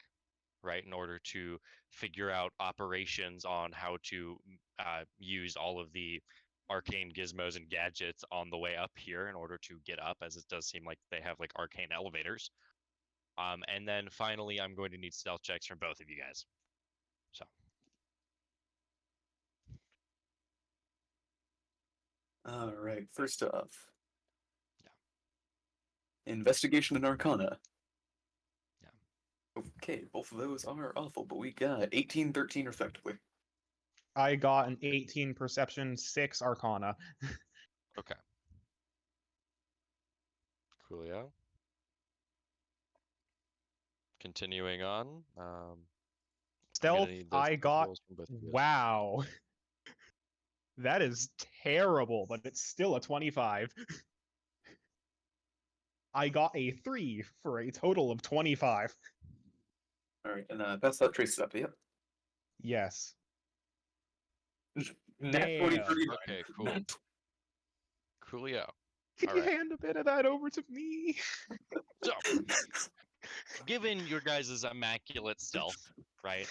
Speaker 2: right? In order to figure out operations on how to use all of the arcane gizmos and gadgets on the way up here in order to get up, as it does seem like they have like arcane elevators. And then finally, I'm going to need stealth checks from both of you guys. So.
Speaker 3: All right. First off, investigation and arcana.
Speaker 2: Yeah.
Speaker 3: Okay, both of those are awful, but we got 18, 13 respectively.
Speaker 9: I got an 18 perception, 6 arcana.
Speaker 2: Okay. Coolio. Continuing on.
Speaker 9: Stealth,
Speaker 2: need those
Speaker 9: I
Speaker 2: stealth
Speaker 9: got.
Speaker 2: rolls from both of you guys.
Speaker 9: Wow. That is terrible, but it's still a 25. I got a 3 for a total of 25.
Speaker 3: All right, and pass that trace up. Yep.
Speaker 9: Yes.
Speaker 3: Nat
Speaker 9: Damn.
Speaker 3: 2039.
Speaker 2: Okay, cool. Coolio.
Speaker 9: Could
Speaker 2: All
Speaker 9: you
Speaker 2: right.
Speaker 9: hand a bit of that over to me?
Speaker 2: So, given your guys' immaculate stealth, right?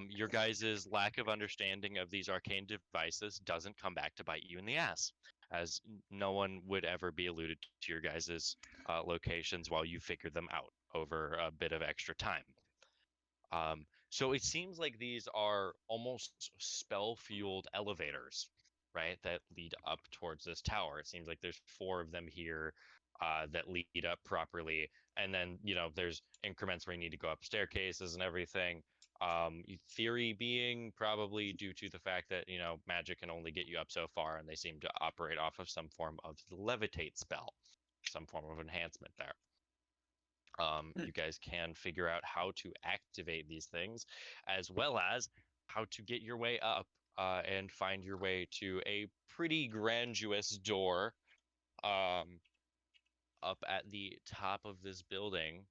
Speaker 2: Your guys' lack of understanding of these arcane devices doesn't come back to bite you in the ass, as no one would ever be alluded to your guys' locations while you figure them out over a bit of extra time. So it seems like these are almost spell-fueled elevators, right, that lead up towards this tower. It seems like there's 4 of them here that lead up properly, and then there's increments where you need to go up staircases and everything. Theory being probably due to the fact that magic can only get you up so far, and they seem to operate off of some form of the levitate spell, some form of enhancement there. You guys can figure out how to activate these things, as well as how to get your way up and find your way to a pretty grandiose door up at the top of this building,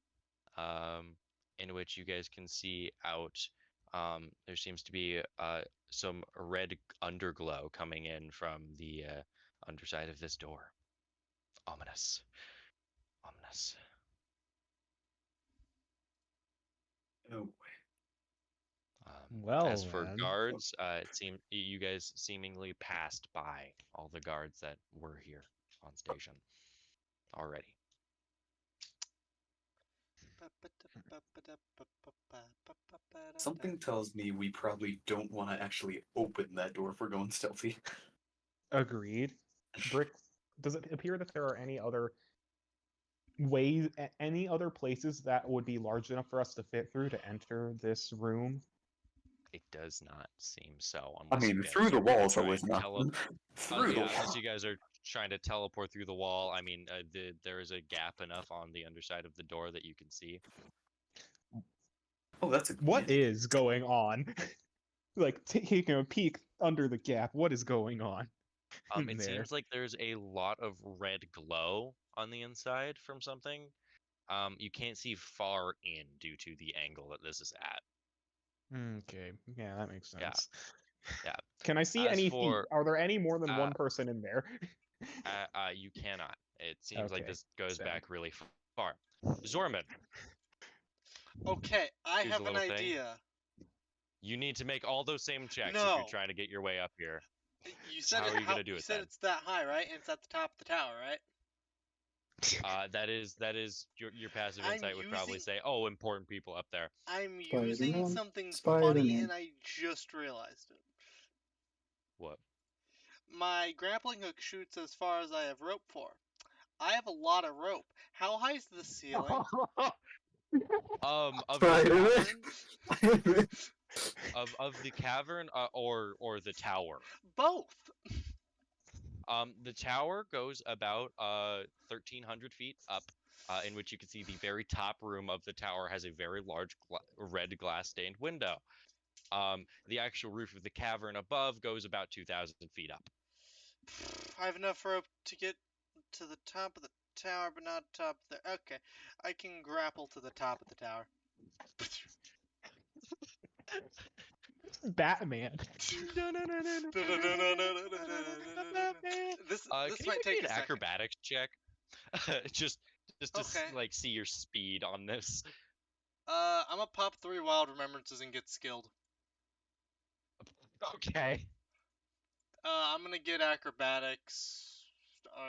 Speaker 2: in which you guys can see out. There seems to be some red underglow coming in from the underside of this door. Ominous. Ominous.
Speaker 3: Oh.
Speaker 9: Well,
Speaker 2: as for
Speaker 9: then.
Speaker 2: guards, it seemed you guys seemingly passed by all the guards that were here on station already.
Speaker 3: Something tells me we probably don't want to actually open that door if we're going stealthy.
Speaker 9: Agreed. Brick, does it appear that there are any other ways, any other places that would be large enough for us to fit through to enter this room?
Speaker 2: It does not seem so.
Speaker 3: I
Speaker 2: Unless you
Speaker 3: mean,
Speaker 2: guys
Speaker 3: through the
Speaker 2: are gonna
Speaker 3: walls
Speaker 2: try
Speaker 3: always
Speaker 2: and
Speaker 3: not. Through the
Speaker 2: unless
Speaker 3: wall.
Speaker 2: you guys are trying to teleport through the wall. I mean, there is a gap enough on the underside of the door that you can see.
Speaker 3: Oh, that's a
Speaker 9: What is going on? Like taking a peek under the gap. What is going on? in
Speaker 2: It
Speaker 9: there?
Speaker 2: seems like there's a lot of red glow on the inside from something. You can't see far in due to the angle that this is at.
Speaker 9: Okay, yeah, that makes sense.
Speaker 2: Yeah. Yeah.
Speaker 9: Can I see
Speaker 2: As
Speaker 9: any
Speaker 2: for-
Speaker 9: feet? Are there any more than one person in there?
Speaker 2: You cannot. It seems like
Speaker 9: Okay,
Speaker 2: this goes
Speaker 9: sad.
Speaker 2: back really far. Zorman,
Speaker 6: Okay, I
Speaker 2: Here's a
Speaker 6: have an
Speaker 2: little thing.
Speaker 6: idea.
Speaker 2: you need to make all those same checks if
Speaker 6: No.
Speaker 2: you're trying to get your way up here.
Speaker 6: You said
Speaker 2: How are you gonna do
Speaker 6: you
Speaker 2: it
Speaker 6: said
Speaker 2: then?
Speaker 6: it's that high, right? And it's at the top of the tower, right?
Speaker 2: That is your passive
Speaker 6: I'm
Speaker 2: insight would probably
Speaker 6: using-
Speaker 2: say, "Oh, important people up there."
Speaker 6: I'm
Speaker 1: Spider-Man,
Speaker 6: using something funny,
Speaker 1: Spider-Man.
Speaker 6: and I just realized it.
Speaker 2: What?
Speaker 6: My grappling hook shoots as far as I have rope for. I have a lot of rope. How high is the ceiling?
Speaker 2: Of the
Speaker 1: Spider-Man.
Speaker 2: cavern, of the cavern, or the tower.
Speaker 6: Both.
Speaker 2: The tower goes about 1,300 feet up, in which you can see the very top room of the tower has a very large red glass stained window. The actual roof of the cavern above goes about 2,000 feet up.
Speaker 6: I have enough rope to get to the top of the tower, but not top of the. Okay, I can grapple to the top of the tower.
Speaker 9: Batman.
Speaker 6: This
Speaker 2: Can you
Speaker 6: might
Speaker 2: make me
Speaker 6: take
Speaker 2: an
Speaker 6: a second.
Speaker 2: acrobatics check? just to
Speaker 6: Okay.
Speaker 2: like see your speed on this.
Speaker 6: I'm gonna pop 3 wild remembrances and get skilled.
Speaker 2: Okay.
Speaker 6: I'm gonna get acrobatics.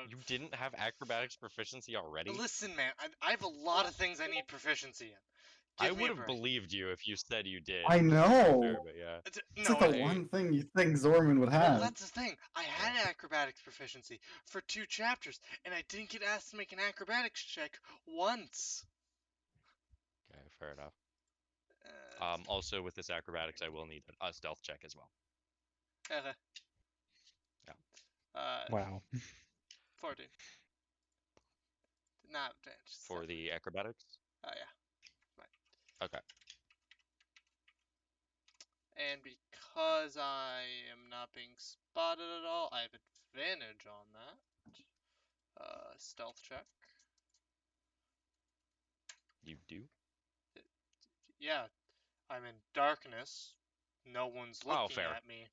Speaker 2: You didn't have acrobatics proficiency already?
Speaker 6: Listen, man, I have a lot of things I need proficiency in.
Speaker 2: I
Speaker 6: Give me
Speaker 2: would
Speaker 6: a
Speaker 2: have
Speaker 6: break.
Speaker 2: believed you if you said you did.
Speaker 1: I
Speaker 2: to be
Speaker 1: know.
Speaker 2: fair, but yeah.
Speaker 6: It's
Speaker 1: It's
Speaker 6: no,
Speaker 1: like the
Speaker 2: I-
Speaker 1: one thing you think Zorman would
Speaker 6: well,
Speaker 1: have.
Speaker 6: that's the thing. I had acrobatics proficiency for 2 chapters, and I didn't get asked to make an acrobatics check once.
Speaker 2: Okay, fair enough.
Speaker 6: Uh,
Speaker 2: Also with this acrobatics, I will need a stealth check as well.
Speaker 6: okay.
Speaker 2: Yeah.
Speaker 9: Wow.
Speaker 6: 14. Not advantage.
Speaker 2: For the acrobatics?
Speaker 6: Oh yeah.
Speaker 2: Okay.
Speaker 6: And because I am not being spotted at all, I have advantage on that. Stealth check.
Speaker 2: You do?
Speaker 6: Yeah, I'm in darkness. No one's
Speaker 2: Oh,
Speaker 6: looking
Speaker 2: fair.
Speaker 6: at me.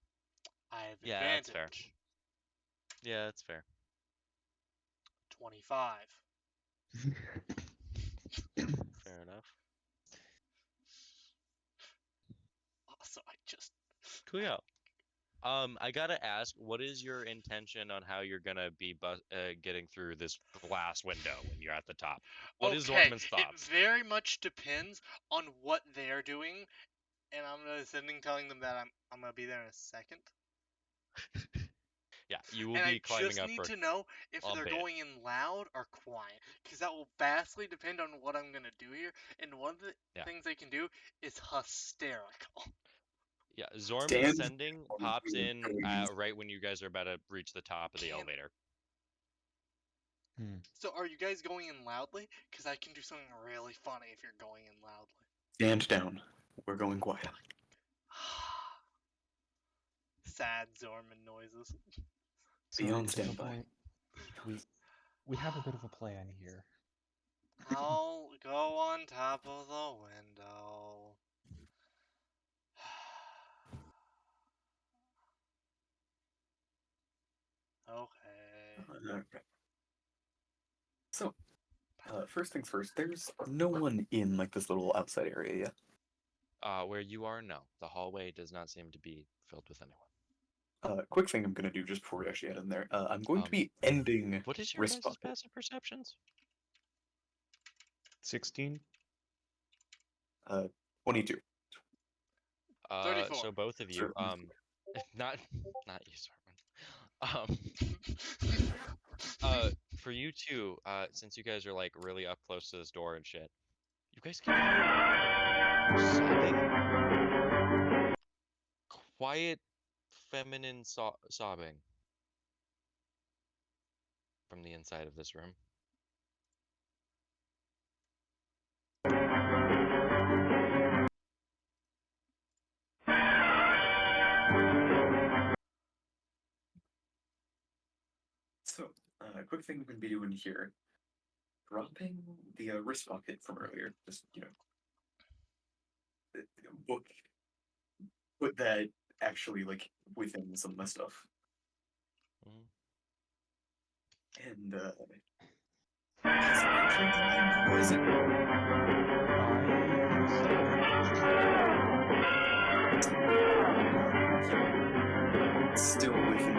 Speaker 6: I have
Speaker 2: Yeah,
Speaker 6: advantage.
Speaker 2: that's fair. Yeah, that's fair.
Speaker 6: 25.
Speaker 2: Fair enough.
Speaker 6: Also, I just.
Speaker 2: Cool. I gotta ask, what is your intention on how you're gonna be getting through this glass window when you're at the top? What is
Speaker 6: Okay,
Speaker 2: Zorman's thoughts?
Speaker 6: it very much depends on what they're doing, and I'm gonna sending telling them that I'm gonna be there in a second.
Speaker 2: Yeah, you will
Speaker 6: And
Speaker 2: be
Speaker 6: I
Speaker 2: climbing
Speaker 6: just
Speaker 2: up
Speaker 6: need
Speaker 2: for
Speaker 6: to know if
Speaker 2: a
Speaker 6: they're
Speaker 2: bit.
Speaker 6: going in loud or quiet, because that will vastly depend on what I'm gonna do here. And one of the
Speaker 2: Yeah.
Speaker 6: things they can do is hysterical.
Speaker 2: Yeah, Zorman
Speaker 3: Stand
Speaker 2: Sending
Speaker 3: on
Speaker 2: pops
Speaker 3: the
Speaker 2: in
Speaker 3: going
Speaker 2: right when you guys are about to reach the top of the
Speaker 6: Can't-
Speaker 2: elevator.
Speaker 6: So are you guys going in loudly? Because I can do something really funny if you're going in loudly.
Speaker 3: Stand down. We're going quietly.
Speaker 6: Sad Zorman noises.
Speaker 3: Be on
Speaker 9: Sorry,
Speaker 3: standby.
Speaker 9: We have a bit of a plan here.
Speaker 6: I'll go on top of the window. Okay.
Speaker 3: Okay. So, first things first, there's no one in like this little outside area yet.
Speaker 2: Where you are, no. The hallway does not seem to be filled with anyone.
Speaker 3: Quick thing I'm gonna do just before we actually head in there. I'm going to be ending
Speaker 2: What is your
Speaker 3: wrist
Speaker 2: guys'
Speaker 3: bucket.
Speaker 2: passive perceptions?
Speaker 9: 16.
Speaker 3: 22.
Speaker 6: 34.
Speaker 2: So both of you,
Speaker 3: Sure.
Speaker 2: not you, Zorman. For you two, since you guys are like really up close to this door and shit, you guys can hear sobbing. Quiet, feminine sobbing from the inside of this room.
Speaker 3: So, quick thing we can be doing here. Dropping the wrist bucket from earlier. Just, book. Put that actually, like, within some of my stuff.
Speaker 2: Mhm.
Speaker 3: And, has it actually denied poison? Still within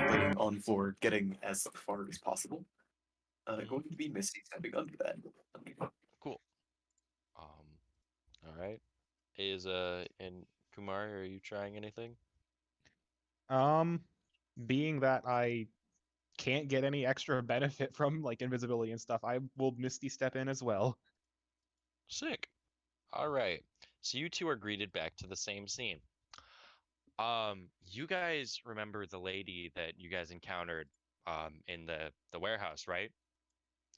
Speaker 3: getting on floor, getting as far as possible. Going to be Misty stepping under that.
Speaker 2: Cool. All right. And Kumar, are you trying anything?
Speaker 9: Being that I can't get any extra benefit from like invisibility and stuff, I will Misty step in as well.
Speaker 2: Sick. All right. So you two are greeted back to the same scene. You guys remember the lady that you guys encountered in the warehouse, right?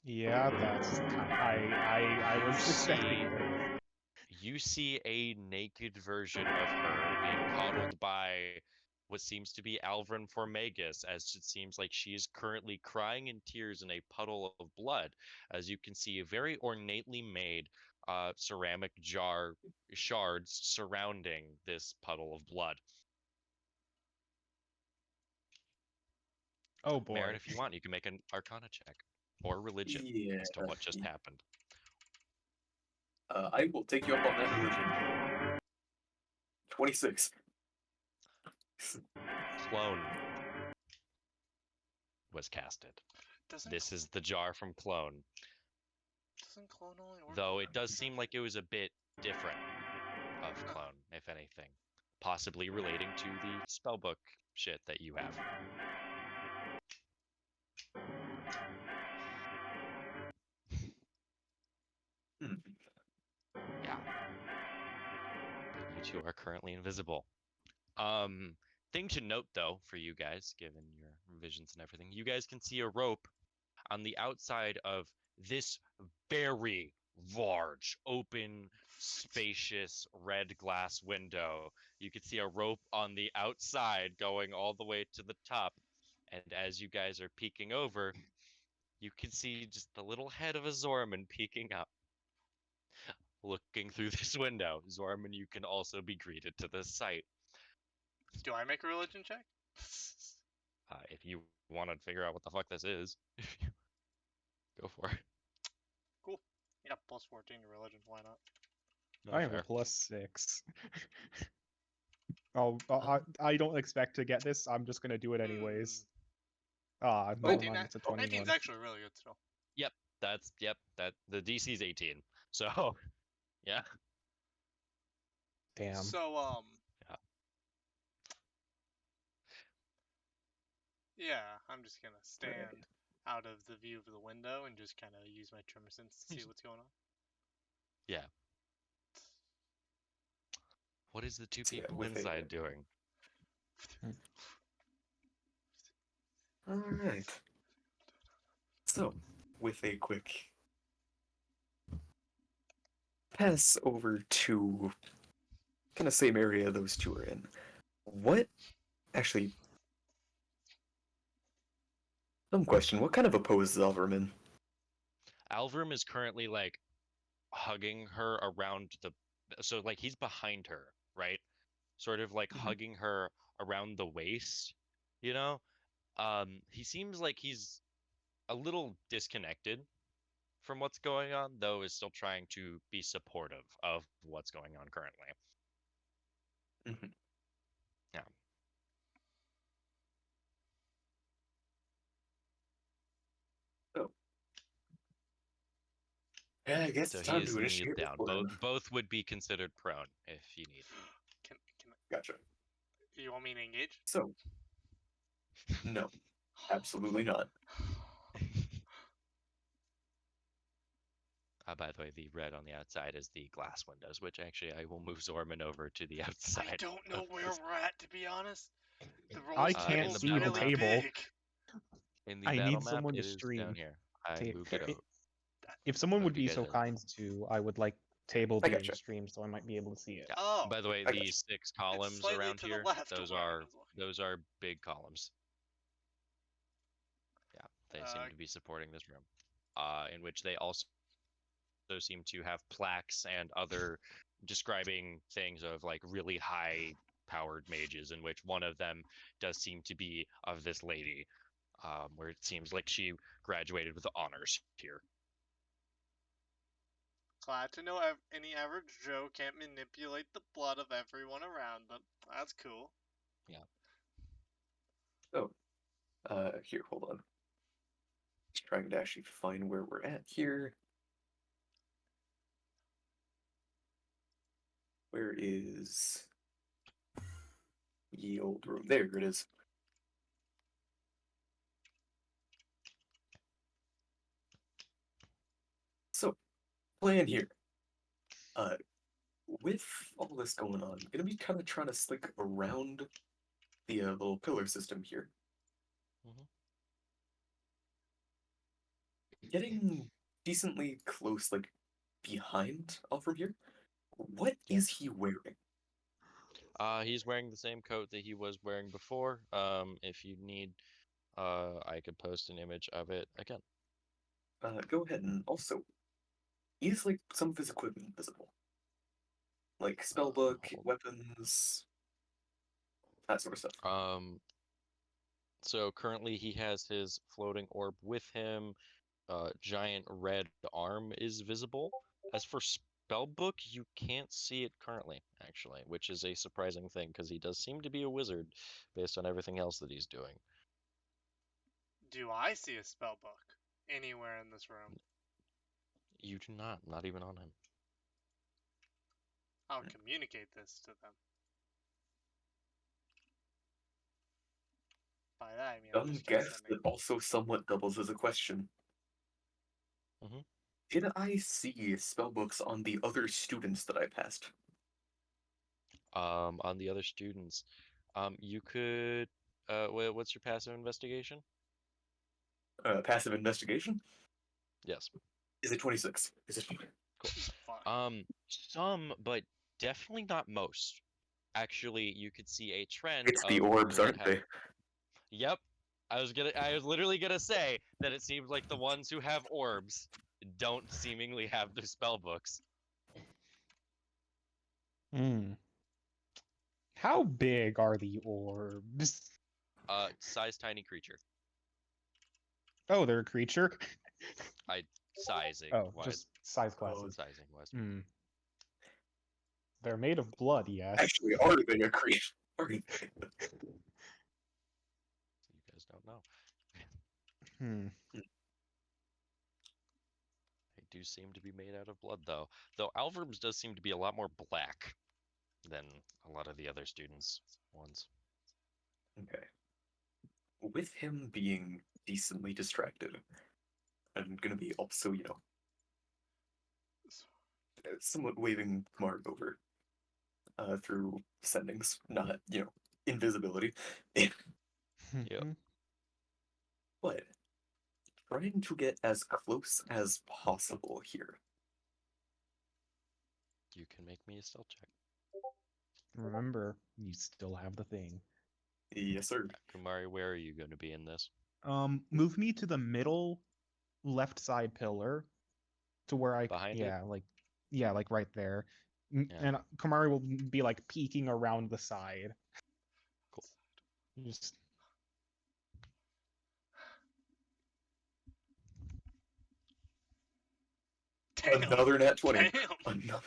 Speaker 9: Yeah, that's I was expecting it.
Speaker 2: You see a naked version of her being coddled by what seems to be Alvrin Formagus, as it seems like she is currently crying in tears in a puddle of blood. As you can see, very ornately made ceramic jar shards surrounding this puddle of blood.
Speaker 9: Oh boy.
Speaker 2: Marin, if you want, you can make an Arcana check. or religion
Speaker 3: Yeah.
Speaker 2: as to what just happened.
Speaker 3: I will take you up on that religion. 26.
Speaker 2: Clone was casted.
Speaker 6: Doesn't
Speaker 2: This is the jar from Clone.
Speaker 6: doesn't clone only work?
Speaker 2: Though
Speaker 6: with
Speaker 2: it does
Speaker 6: Earth?
Speaker 2: seem like it was a bit different of Clone, if anything. Possibly relating to the spellbook shit that you have.
Speaker 3: Hmm.
Speaker 2: Yeah. But you two are currently invisible. Thing to note though, for you guys, given your visions and everything, you guys can see a rope on the outside of this very large, open, spacious red glass window. You can see a rope on the outside going all the way to the top. And as you guys are peeking over, you can see just the little head of a Zorman peeking up, looking through this window. Zorman, you can also be greeted to this sight.
Speaker 6: Do I make a religion check?
Speaker 2: If you want to figure out what the fuck this is, go for it.
Speaker 6: Cool. Yeah, plus 14 to religion. Why not?
Speaker 2: No,
Speaker 9: I have a
Speaker 2: fair.
Speaker 9: +6. I don't expect to get this. I'm just gonna do it anyways. Ah, never
Speaker 6: 19,
Speaker 9: mind. It's a
Speaker 6: 19's
Speaker 9: 21.
Speaker 6: actually really good still.
Speaker 2: That the DC's 18. So, yeah.
Speaker 9: Damn.
Speaker 6: So,
Speaker 2: Yeah.
Speaker 6: yeah, I'm just gonna stand out of the view of the window and just kind of use my tremor sense to see what's going on.
Speaker 2: Yeah. What is the two
Speaker 3: So, yeah,
Speaker 2: people
Speaker 3: with a-
Speaker 2: inside doing?
Speaker 3: Alright. So, with a quick pass over to kind of same area those two are in. What actually? Dumb question. What kind of opposes Alverman?
Speaker 2: Alvrum is currently like hugging her around the, so like he's behind her, right? Sort of like
Speaker 3: Mhm.
Speaker 2: hugging her around the waist, you know? He seems like he's a little disconnected from what's going on, though is still trying to be supportive of what's going on currently.
Speaker 3: Mhm.
Speaker 2: Yeah.
Speaker 3: Oh. Yeah, I guess
Speaker 2: So
Speaker 3: it's
Speaker 2: he
Speaker 3: time
Speaker 2: is
Speaker 3: to
Speaker 2: kneeled
Speaker 3: initiate
Speaker 2: down.
Speaker 3: with one.
Speaker 2: Both would be considered prone if you need.
Speaker 6: Can
Speaker 3: Gotcha.
Speaker 6: you want me to engage?
Speaker 3: So, no, absolutely not.
Speaker 2: By the way, the red on the outside is the glass windows, which actually I will move Zorman over to the outside.
Speaker 6: I don't know
Speaker 2: of
Speaker 6: where
Speaker 2: this.
Speaker 6: we're at, to be honest. The
Speaker 9: I
Speaker 6: rolls
Speaker 9: can't
Speaker 6: table's
Speaker 2: see the
Speaker 6: really
Speaker 9: table.
Speaker 6: big.
Speaker 2: In the
Speaker 9: I
Speaker 2: battle
Speaker 9: need
Speaker 2: map,
Speaker 9: someone to
Speaker 2: it is
Speaker 9: stream
Speaker 2: down here. I
Speaker 9: tape.
Speaker 2: moved it over.
Speaker 9: If someone would
Speaker 2: Moved you
Speaker 9: be
Speaker 2: guys
Speaker 9: so
Speaker 2: over.
Speaker 9: kind to, I would like table
Speaker 3: I
Speaker 9: being
Speaker 3: gotcha.
Speaker 9: streamed so I might be able to see it.
Speaker 2: Yeah.
Speaker 6: Oh,
Speaker 2: By the way,
Speaker 3: I
Speaker 2: the
Speaker 3: gotcha.
Speaker 2: 6 columns
Speaker 6: slightly
Speaker 2: around
Speaker 6: to the
Speaker 2: here,
Speaker 6: left of
Speaker 2: those
Speaker 6: where I
Speaker 2: are
Speaker 6: was looking.
Speaker 2: those are big columns. Yeah, they seem
Speaker 6: Uh,
Speaker 2: to be supporting this room. In which they also seem to have plaques and other describing things of like really high powered mages, in which one of them does seem to be of this lady, where it seems like she graduated with honors here.
Speaker 6: Glad to know any average Joe can't manipulate the blood of everyone around them. That's cool.
Speaker 3: Oh, here, hold on. Just trying to actually find where we're at here. Where is ye old room? There it is. So, plan here. With all this going on, I'm gonna be kind of trying to slick around the little pillar system here.
Speaker 2: Mhm.
Speaker 3: Getting decently close, like behind from here. What is he wearing?
Speaker 2: He's wearing the same coat that he was wearing before. If you need, I could post an image of it again.
Speaker 3: Go ahead, and also, is like some of his equipment visible? Like spellbook,
Speaker 2: hold on.
Speaker 3: weapons, that sort of stuff.
Speaker 2: So currently he has his floating orb with him. giant red arm is visible. As for spellbook, you can't see it currently, actually, which is a surprising thing because he does seem to be a wizard based on everything else that he's doing.
Speaker 6: Do I see a spell book anywhere in this room?
Speaker 2: You do not even on him.
Speaker 6: I'll communicate this to them. By that I mean I'll
Speaker 3: Dumb
Speaker 6: just keep
Speaker 3: guess
Speaker 6: sending.
Speaker 3: that also somewhat doubles as a question.
Speaker 2: Mhm.
Speaker 3: Did I see spellbooks on the other students that I passed?
Speaker 2: On the other students, you could, what's your passive investigation?
Speaker 3: Passive investigation?
Speaker 2: Yes.
Speaker 3: Is it 26? Is it?
Speaker 6: Fuck.
Speaker 2: Some, but definitely not most. Actually, you could see a trend
Speaker 3: It's the
Speaker 2: of
Speaker 3: orbs,
Speaker 2: people that
Speaker 3: aren't
Speaker 2: have-
Speaker 3: they?
Speaker 2: Yep. I was literally gonna say that it seems like the ones who have orbs don't seemingly have their spell books.
Speaker 9: Hmm. How big are the orbs?
Speaker 2: Size tiny creature.
Speaker 9: Oh, they're a creature?
Speaker 2: Sizing
Speaker 9: Oh,
Speaker 2: wise.
Speaker 9: just size classes.
Speaker 2: Sizing wise.
Speaker 9: Hmm. They're made of blood, yes.
Speaker 3: Actually, are they a creature? Are they?
Speaker 2: You guys don't know.
Speaker 9: Hmm.
Speaker 2: They do seem to be made out of blood, though. Though Alverb's does seem to be a lot more black than a lot of the other students' ones.
Speaker 3: Okay. With him being decently distracted, I'm gonna be also, somewhat waving Marg over through sendings, not, invisibility.
Speaker 2: Yep.
Speaker 3: But trying to get as close as possible here.
Speaker 2: You can make me a stealth check.
Speaker 9: Remember, you still have the thing.
Speaker 3: Yes, sir.
Speaker 2: Kumari, where are you going to be in this?
Speaker 9: Move me to the middle left side pillar to where I
Speaker 2: Behind it?
Speaker 9: like right there.
Speaker 2: Yeah.
Speaker 9: And Kamari will be like peeking around the side.
Speaker 2: Cool.
Speaker 9: Just
Speaker 6: Damn.
Speaker 3: Another nat 20.
Speaker 6: Damn.
Speaker 3: Another,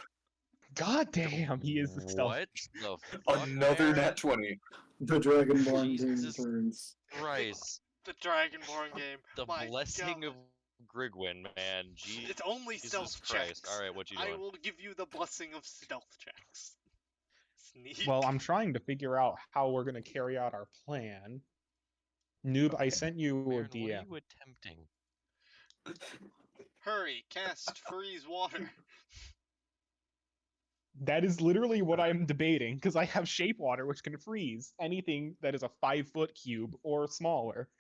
Speaker 9: God damn, he is the stealth.
Speaker 2: What the fuck,
Speaker 3: another
Speaker 2: man?
Speaker 3: nat 20.
Speaker 1: The Dragonborn game
Speaker 2: Jesus
Speaker 1: turns.
Speaker 2: Christ.
Speaker 6: The Dragonborn game.
Speaker 2: The
Speaker 6: My
Speaker 2: blessing
Speaker 6: God.
Speaker 2: of Grigwin, man.
Speaker 6: It's only
Speaker 2: Jesus
Speaker 6: stealth
Speaker 2: Christ.
Speaker 6: checks.
Speaker 2: Alright, what you
Speaker 6: I
Speaker 2: doing?
Speaker 6: will give you the blessing of stealth checks. Sneak.
Speaker 9: Well, I'm trying to figure out how we're gonna carry out our plan. Noob, I
Speaker 3: Okay.
Speaker 9: sent you a
Speaker 2: Baron, what
Speaker 9: DM.
Speaker 2: are you attempting?
Speaker 6: Hurry, cast freeze water.
Speaker 9: That is literally what I'm debating, because I have Shape Water, which can freeze anything that is a 5-foot cube or smaller.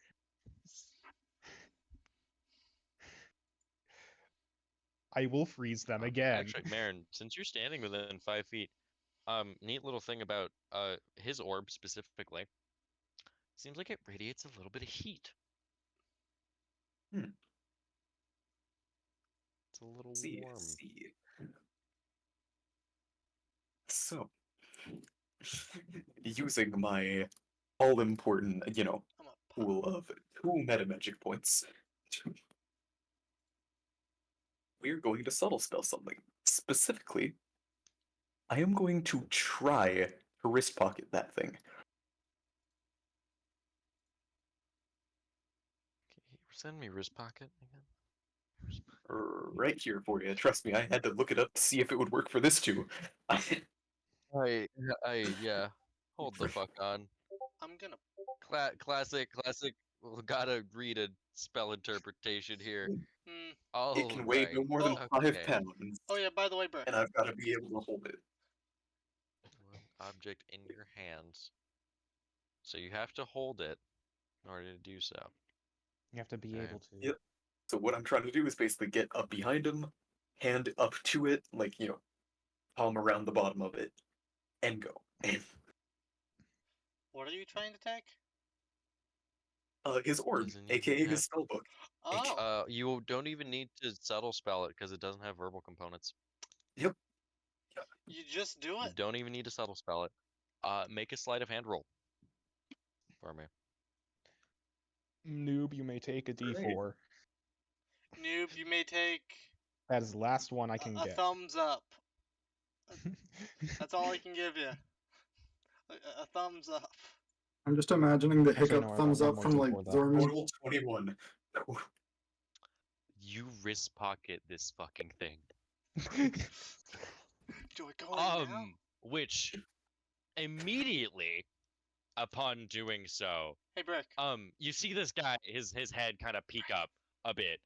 Speaker 9: I will freeze them again.
Speaker 2: Actually, Marin, since you're standing within 5 feet, neat little thing about his orb specifically. Seems like it radiates a little bit of heat.
Speaker 3: Hmm.
Speaker 2: It's a little
Speaker 3: See.
Speaker 2: warm.
Speaker 3: So, using my all-important,
Speaker 6: I'm a
Speaker 3: pool of 2 meta magic points, we're going to subtle spell something. Specifically, I am going to try to wrist pocket that thing.
Speaker 2: Okay, send me wrist pocket again.
Speaker 3: Right here for you. Trust me, I had to look it up to see if it would work for this too.
Speaker 2: Yeah. Hold the fuck on.
Speaker 6: I'm gonna.
Speaker 2: Classic. Well, gotta read a spell interpretation here.
Speaker 3: It can weigh no more than 5
Speaker 2: Okay.
Speaker 3: pounds,
Speaker 6: Oh yeah, by the way, Brett.
Speaker 3: and I've got to be able to hold it.
Speaker 2: One object in your hands. So you have to hold it in order to do so.
Speaker 9: You have to be
Speaker 2: Okay.
Speaker 9: able to.
Speaker 3: Yep. So what I'm trying to do is basically get up behind him, hand up to it, like, palm around the bottom of it, and go.
Speaker 6: What are you trying to take?
Speaker 3: His orb,
Speaker 2: Doesn't even
Speaker 3: aka
Speaker 2: have-
Speaker 3: his spellbook.
Speaker 6: Oh.
Speaker 2: You don't even need to subtle spell it because it doesn't have verbal components.
Speaker 3: Yep.
Speaker 6: You just do
Speaker 2: You
Speaker 6: it.
Speaker 2: don't even need to subtle spell it. Make a sleight of hand roll for me.
Speaker 9: Noob, you may take a D4.
Speaker 6: Noob, you may take
Speaker 9: That is the last one I can
Speaker 6: a
Speaker 9: get.
Speaker 6: thumbs up. That's all I can give you. A thumbs up.
Speaker 1: I'm just imagining the
Speaker 9: Actually,
Speaker 1: hiccup
Speaker 9: no, I got
Speaker 1: thumbs
Speaker 9: one
Speaker 1: up
Speaker 9: more
Speaker 1: from
Speaker 9: thing
Speaker 1: like
Speaker 9: for that.
Speaker 1: Zorman.
Speaker 3: Total 21.
Speaker 2: You wrist pocket this fucking thing.
Speaker 6: Do it go in now?
Speaker 2: Which immediately upon doing so,
Speaker 6: Hey, Brick.
Speaker 2: you see this guy, his head kind of peek up a bit.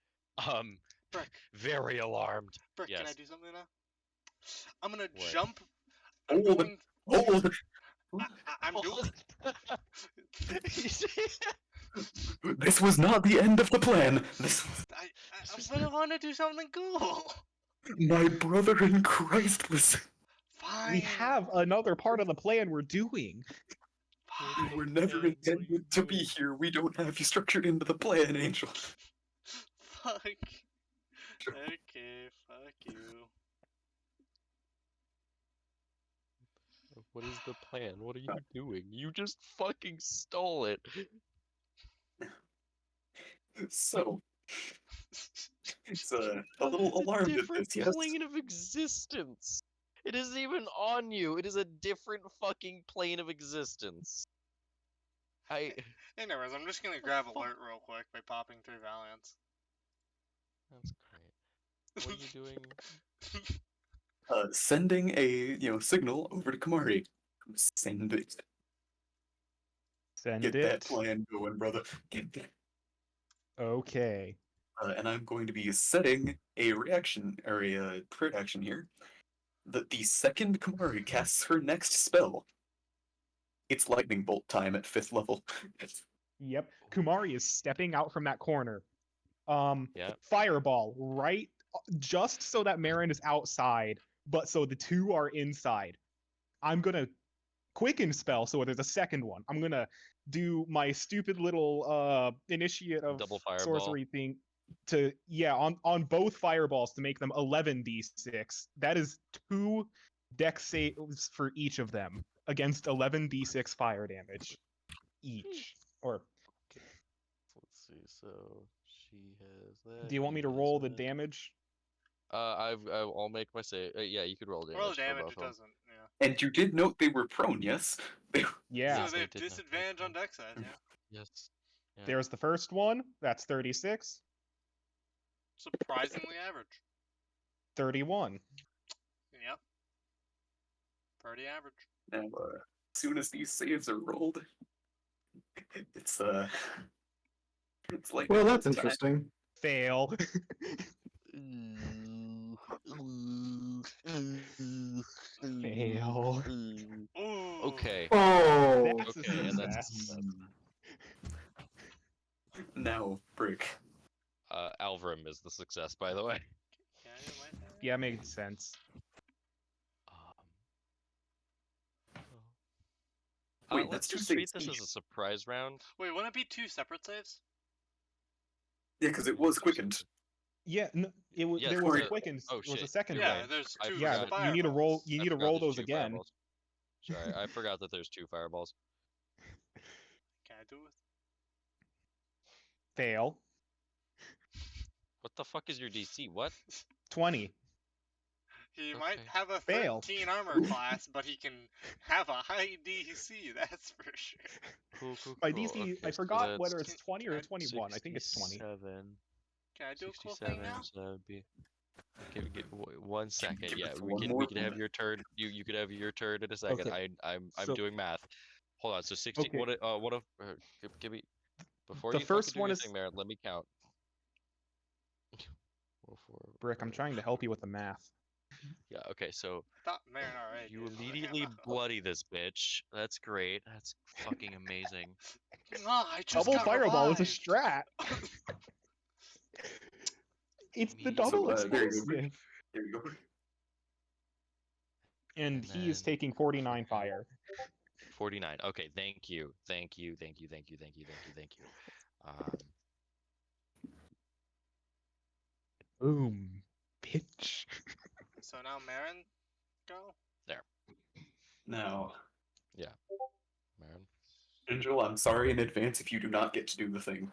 Speaker 6: Brick.
Speaker 2: Very alarmed.
Speaker 6: Brick,
Speaker 2: Yes.
Speaker 6: can I do something now? I'm gonna
Speaker 2: What?
Speaker 6: jump.
Speaker 3: Hold it. Hold it.
Speaker 6: I'm doing.
Speaker 3: This was not the end of the plan.
Speaker 6: I want to do something cool.
Speaker 3: My brother in Christ was.
Speaker 6: Fine.
Speaker 9: We have another part of the plan we're doing.
Speaker 3: We were never intended to be here. We don't have you structured into the plan, Angel.
Speaker 6: Fuck. Okay, fuck you.
Speaker 2: What is the plan? What are you doing? You just fucking stole it.
Speaker 3: So, it's a little alarmed at
Speaker 2: Different
Speaker 3: this, yes?
Speaker 2: plane of existence. It isn't even on you. It is a different fucking plane of existence.
Speaker 6: Anyways, I'm just gonna grab alert real quick by popping through Valiance.
Speaker 2: That's great. What are you doing?
Speaker 3: Sending a signal over to Kamari. Send it.
Speaker 9: Send
Speaker 3: Get
Speaker 9: it.
Speaker 3: that plan going, brother. Get that.
Speaker 9: Okay.
Speaker 3: And I'm going to be setting a reaction or a crit action here. That the second Kamari casts her next spell, it's lightning bolt time at 5th level.
Speaker 9: Yep. Kumari is stepping out from that corner.
Speaker 2: Yeah.
Speaker 9: Fireball, right? Just so that Marin is outside, but so the two are inside. I'm gonna quicken spell, so there's a second one. I'm gonna do my stupid little initiate of
Speaker 2: Double fireball.
Speaker 9: sorcery thing to on both fireballs to make them 11d6. That is 2 dex saves for each of them against 11d6 fire damage each. Or
Speaker 2: Let's see. So she has that.
Speaker 9: do you want me to roll the damage?
Speaker 2: I'll make my say. Yeah, you could roll damage.
Speaker 6: Roll
Speaker 2: for
Speaker 6: damage,
Speaker 2: both
Speaker 6: it
Speaker 2: of 'em.
Speaker 6: doesn't. Yeah.
Speaker 3: And you did note they were prone, yes?
Speaker 9: Yeah.
Speaker 6: So they have
Speaker 2: they did not
Speaker 6: disadvantage
Speaker 2: take
Speaker 6: on deck side, yeah.
Speaker 2: Yes. Yeah.
Speaker 9: There's the first one. That's 36.
Speaker 6: Surprisingly average.
Speaker 9: 31.
Speaker 6: Yep. Pretty average.
Speaker 3: Now, as soon as these saves are rolled, it's like.
Speaker 1: Well, that's interesting.
Speaker 9: Fail. Fail.
Speaker 6: Ooh.
Speaker 2: Okay.
Speaker 1: Oh,
Speaker 9: That's a
Speaker 2: Okay, and that's
Speaker 9: success.
Speaker 3: Now, Brick.
Speaker 2: Alvrim is the success, by the way.
Speaker 6: Can I do my thing?
Speaker 9: Yeah, makes sense.
Speaker 3: Wait,
Speaker 2: Let's
Speaker 3: that's two
Speaker 2: just treat
Speaker 3: saves
Speaker 2: this as
Speaker 3: each.
Speaker 2: a surprise round.
Speaker 6: Wait, wouldn't it be 2 separate saves?
Speaker 3: Yeah, because it was quickened.
Speaker 9: Yeah, no, there was
Speaker 3: sorry.
Speaker 9: a quicken.
Speaker 2: Oh,
Speaker 9: There was a
Speaker 2: shit.
Speaker 9: second
Speaker 6: Yeah,
Speaker 9: one.
Speaker 6: there's
Speaker 2: I
Speaker 6: 2
Speaker 9: Yeah,
Speaker 2: forgot.
Speaker 9: but you need to roll.
Speaker 6: fireballs.
Speaker 9: You
Speaker 2: I
Speaker 9: need to
Speaker 2: forgot
Speaker 9: roll
Speaker 2: there's
Speaker 9: those
Speaker 2: 2
Speaker 9: again.
Speaker 2: fireballs. Sorry, I forgot that there's 2 fireballs.
Speaker 6: Can I do it?
Speaker 9: Fail.
Speaker 2: What the fuck is your DC? What?
Speaker 9: 20.
Speaker 6: He might
Speaker 2: Okay.
Speaker 6: have a
Speaker 9: Fail.
Speaker 6: 13 armor class, but he can have a high DC, that's for sure.
Speaker 2: Cool.
Speaker 9: My DC, I
Speaker 2: so
Speaker 9: forgot
Speaker 2: that's
Speaker 9: whether it's 20 or
Speaker 6: Can I-
Speaker 9: 21. I think it's 20.
Speaker 2: 67.
Speaker 6: Can I do a cool thing
Speaker 2: 67,
Speaker 6: now?
Speaker 2: so that would be. Give 1 second.
Speaker 3: Give
Speaker 2: Yeah,
Speaker 3: it
Speaker 2: we
Speaker 3: one
Speaker 2: can
Speaker 3: more
Speaker 2: we can have
Speaker 3: minute.
Speaker 2: your turn. You could have your turn in a second.
Speaker 9: Okay,
Speaker 2: I'm
Speaker 9: so-
Speaker 2: doing math. Hold on. So 16.
Speaker 9: Okay.
Speaker 2: What if give me before
Speaker 9: The
Speaker 2: you fucking
Speaker 9: first
Speaker 2: do
Speaker 9: one
Speaker 2: anything,
Speaker 9: is-
Speaker 2: Merritt, let me count.
Speaker 9: Brick, I'm trying to help you with the math.
Speaker 2: Yeah. Okay. So
Speaker 6: Thought Marin already
Speaker 2: you
Speaker 6: did, but
Speaker 2: immediately
Speaker 6: yeah.
Speaker 2: bloody this bitch. That's great. That's fucking amazing.
Speaker 6: No, I just
Speaker 9: Double
Speaker 6: got
Speaker 9: fireball is a
Speaker 6: revived.
Speaker 9: strat. It's the
Speaker 2: Amazing.
Speaker 9: double
Speaker 3: So, there you go.
Speaker 9: explosive.
Speaker 3: There you go.
Speaker 9: And
Speaker 2: And
Speaker 9: he is
Speaker 2: then-
Speaker 9: taking 49 fire.
Speaker 2: 49. Okay. Thank you.
Speaker 9: Boom. Bitch.
Speaker 6: So now Marin, go?
Speaker 3: Now,
Speaker 2: Merritt.
Speaker 3: Angel, I'm sorry in advance if you do not get to do the thing.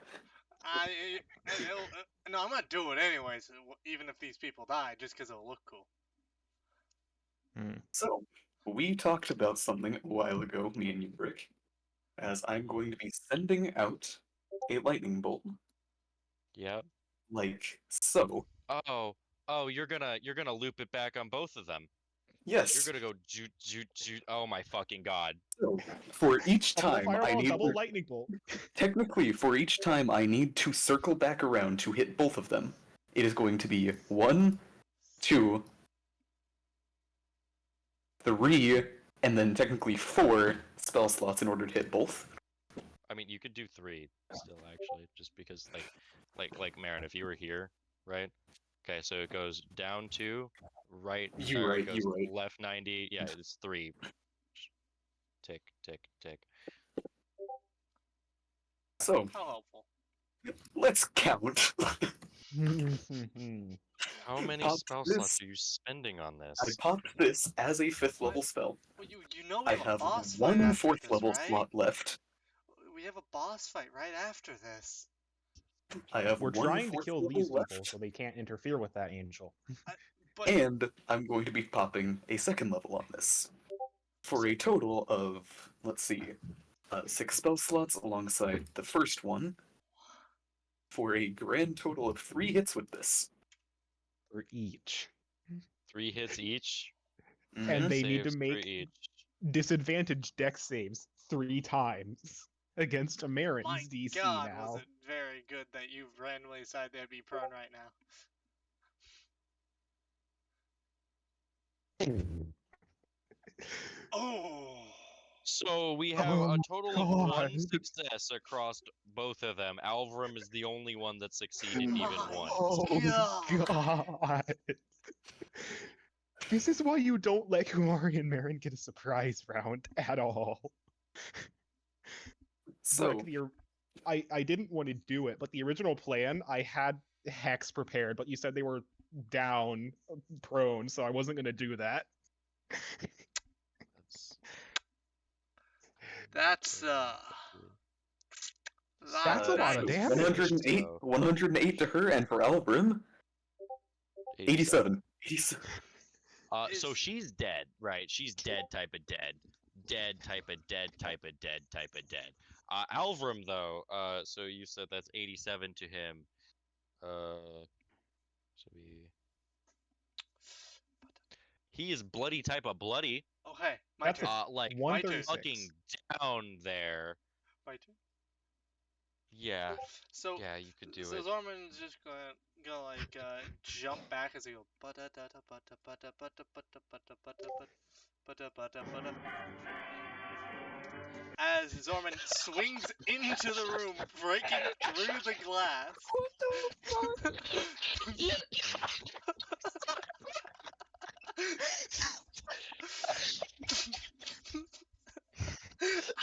Speaker 6: No, I'm gonna do it anyways, even if these people die, just because it'll look cool.
Speaker 3: So, we talked about something a while ago, me and you, Brick, as I'm going to be sending out a lightning bolt,
Speaker 2: Yep.
Speaker 3: like so.
Speaker 2: Oh, you're gonna loop it back on both of them.
Speaker 3: Yes.
Speaker 2: You're gonna go joot. Oh my fucking god.
Speaker 3: So, for each
Speaker 9: Double
Speaker 3: time I
Speaker 9: fireball,
Speaker 3: need
Speaker 9: double
Speaker 3: to,
Speaker 9: lightning bolt.
Speaker 3: technically, for each time I need to circle back around to hit both of them, it is going to be 1, 2, 3, and then technically 4 spell slots in order to hit both.
Speaker 2: I mean, you could do 3 still, actually, just because, like Marin, if you were here, right? Okay, so it goes down 2, right,
Speaker 3: You
Speaker 2: or
Speaker 3: right,
Speaker 2: it goes
Speaker 3: you right.
Speaker 2: left 90. Yeah, it's 3. Tick, tick, tick.
Speaker 3: So,
Speaker 6: How helpful.
Speaker 3: let's count.
Speaker 2: How many
Speaker 3: Popped
Speaker 2: spell
Speaker 3: this-
Speaker 2: slots are you spending on
Speaker 3: I
Speaker 2: this?
Speaker 3: popped this as a 5th level spell.
Speaker 6: Well, you know we
Speaker 3: I
Speaker 6: have a
Speaker 3: have
Speaker 6: boss fight
Speaker 3: one
Speaker 6: after
Speaker 3: 4th
Speaker 6: this,
Speaker 3: level
Speaker 6: right?
Speaker 3: slot left.
Speaker 6: We have a boss fight right after this.
Speaker 3: I have
Speaker 9: We're
Speaker 3: one
Speaker 9: trying to
Speaker 3: 4th
Speaker 9: kill
Speaker 3: level
Speaker 9: these
Speaker 3: left,
Speaker 9: people so they can't interfere with that angel.
Speaker 6: But
Speaker 3: and I'm going to be popping a 2nd level on this. For a total of, let's see, 6 spell slots alongside the first one, for a grand total of 3 hits with this.
Speaker 9: For each.
Speaker 2: 3 hits each.
Speaker 9: And they need to
Speaker 2: Saves for
Speaker 9: make
Speaker 2: each.
Speaker 9: disadvantage dex saves 3 times against a Marin's
Speaker 6: my
Speaker 9: DC
Speaker 6: god,
Speaker 9: now.
Speaker 6: was it very good that you randomly decided they'd be prone right now. Oh.
Speaker 2: So we have
Speaker 9: Oh
Speaker 2: a total of
Speaker 9: God.
Speaker 2: 1 success across both of them. Alvarum is the only one that succeeded even
Speaker 6: My
Speaker 2: once.
Speaker 9: Oh God. This is why you don't let Kumari and Marin get a surprise round at all.
Speaker 3: So,
Speaker 9: Brooke, I didn't want to do it, but the original plan, I had Hex prepared, but you said they were down, prone, so I wasn't going to do that.
Speaker 6: That's
Speaker 9: That's a lot of
Speaker 2: Nice.
Speaker 9: damage.
Speaker 3: 108,
Speaker 2: So-
Speaker 3: 108 to her, and for Alvarum, 87. 87.
Speaker 2: So
Speaker 6: Is-
Speaker 2: she's dead, right? She's dead type of dead. Dead type of dead type of dead type of dead. Alvarum though, so you said that's 87 to him. So he is bloody type of bloody.
Speaker 6: Okay, my
Speaker 9: That's
Speaker 6: turn.
Speaker 2: Like
Speaker 6: my turn.
Speaker 9: 136.
Speaker 2: fucking down there.
Speaker 6: My turn.
Speaker 2: Yeah,
Speaker 6: So
Speaker 2: yeah, you could do
Speaker 6: so
Speaker 2: it.
Speaker 6: Zorman's just gonna like jump back as he goes butta dutta butta butta butta butta butta butta butta butta butta. As Zorman swings into the room, breaking through the glass.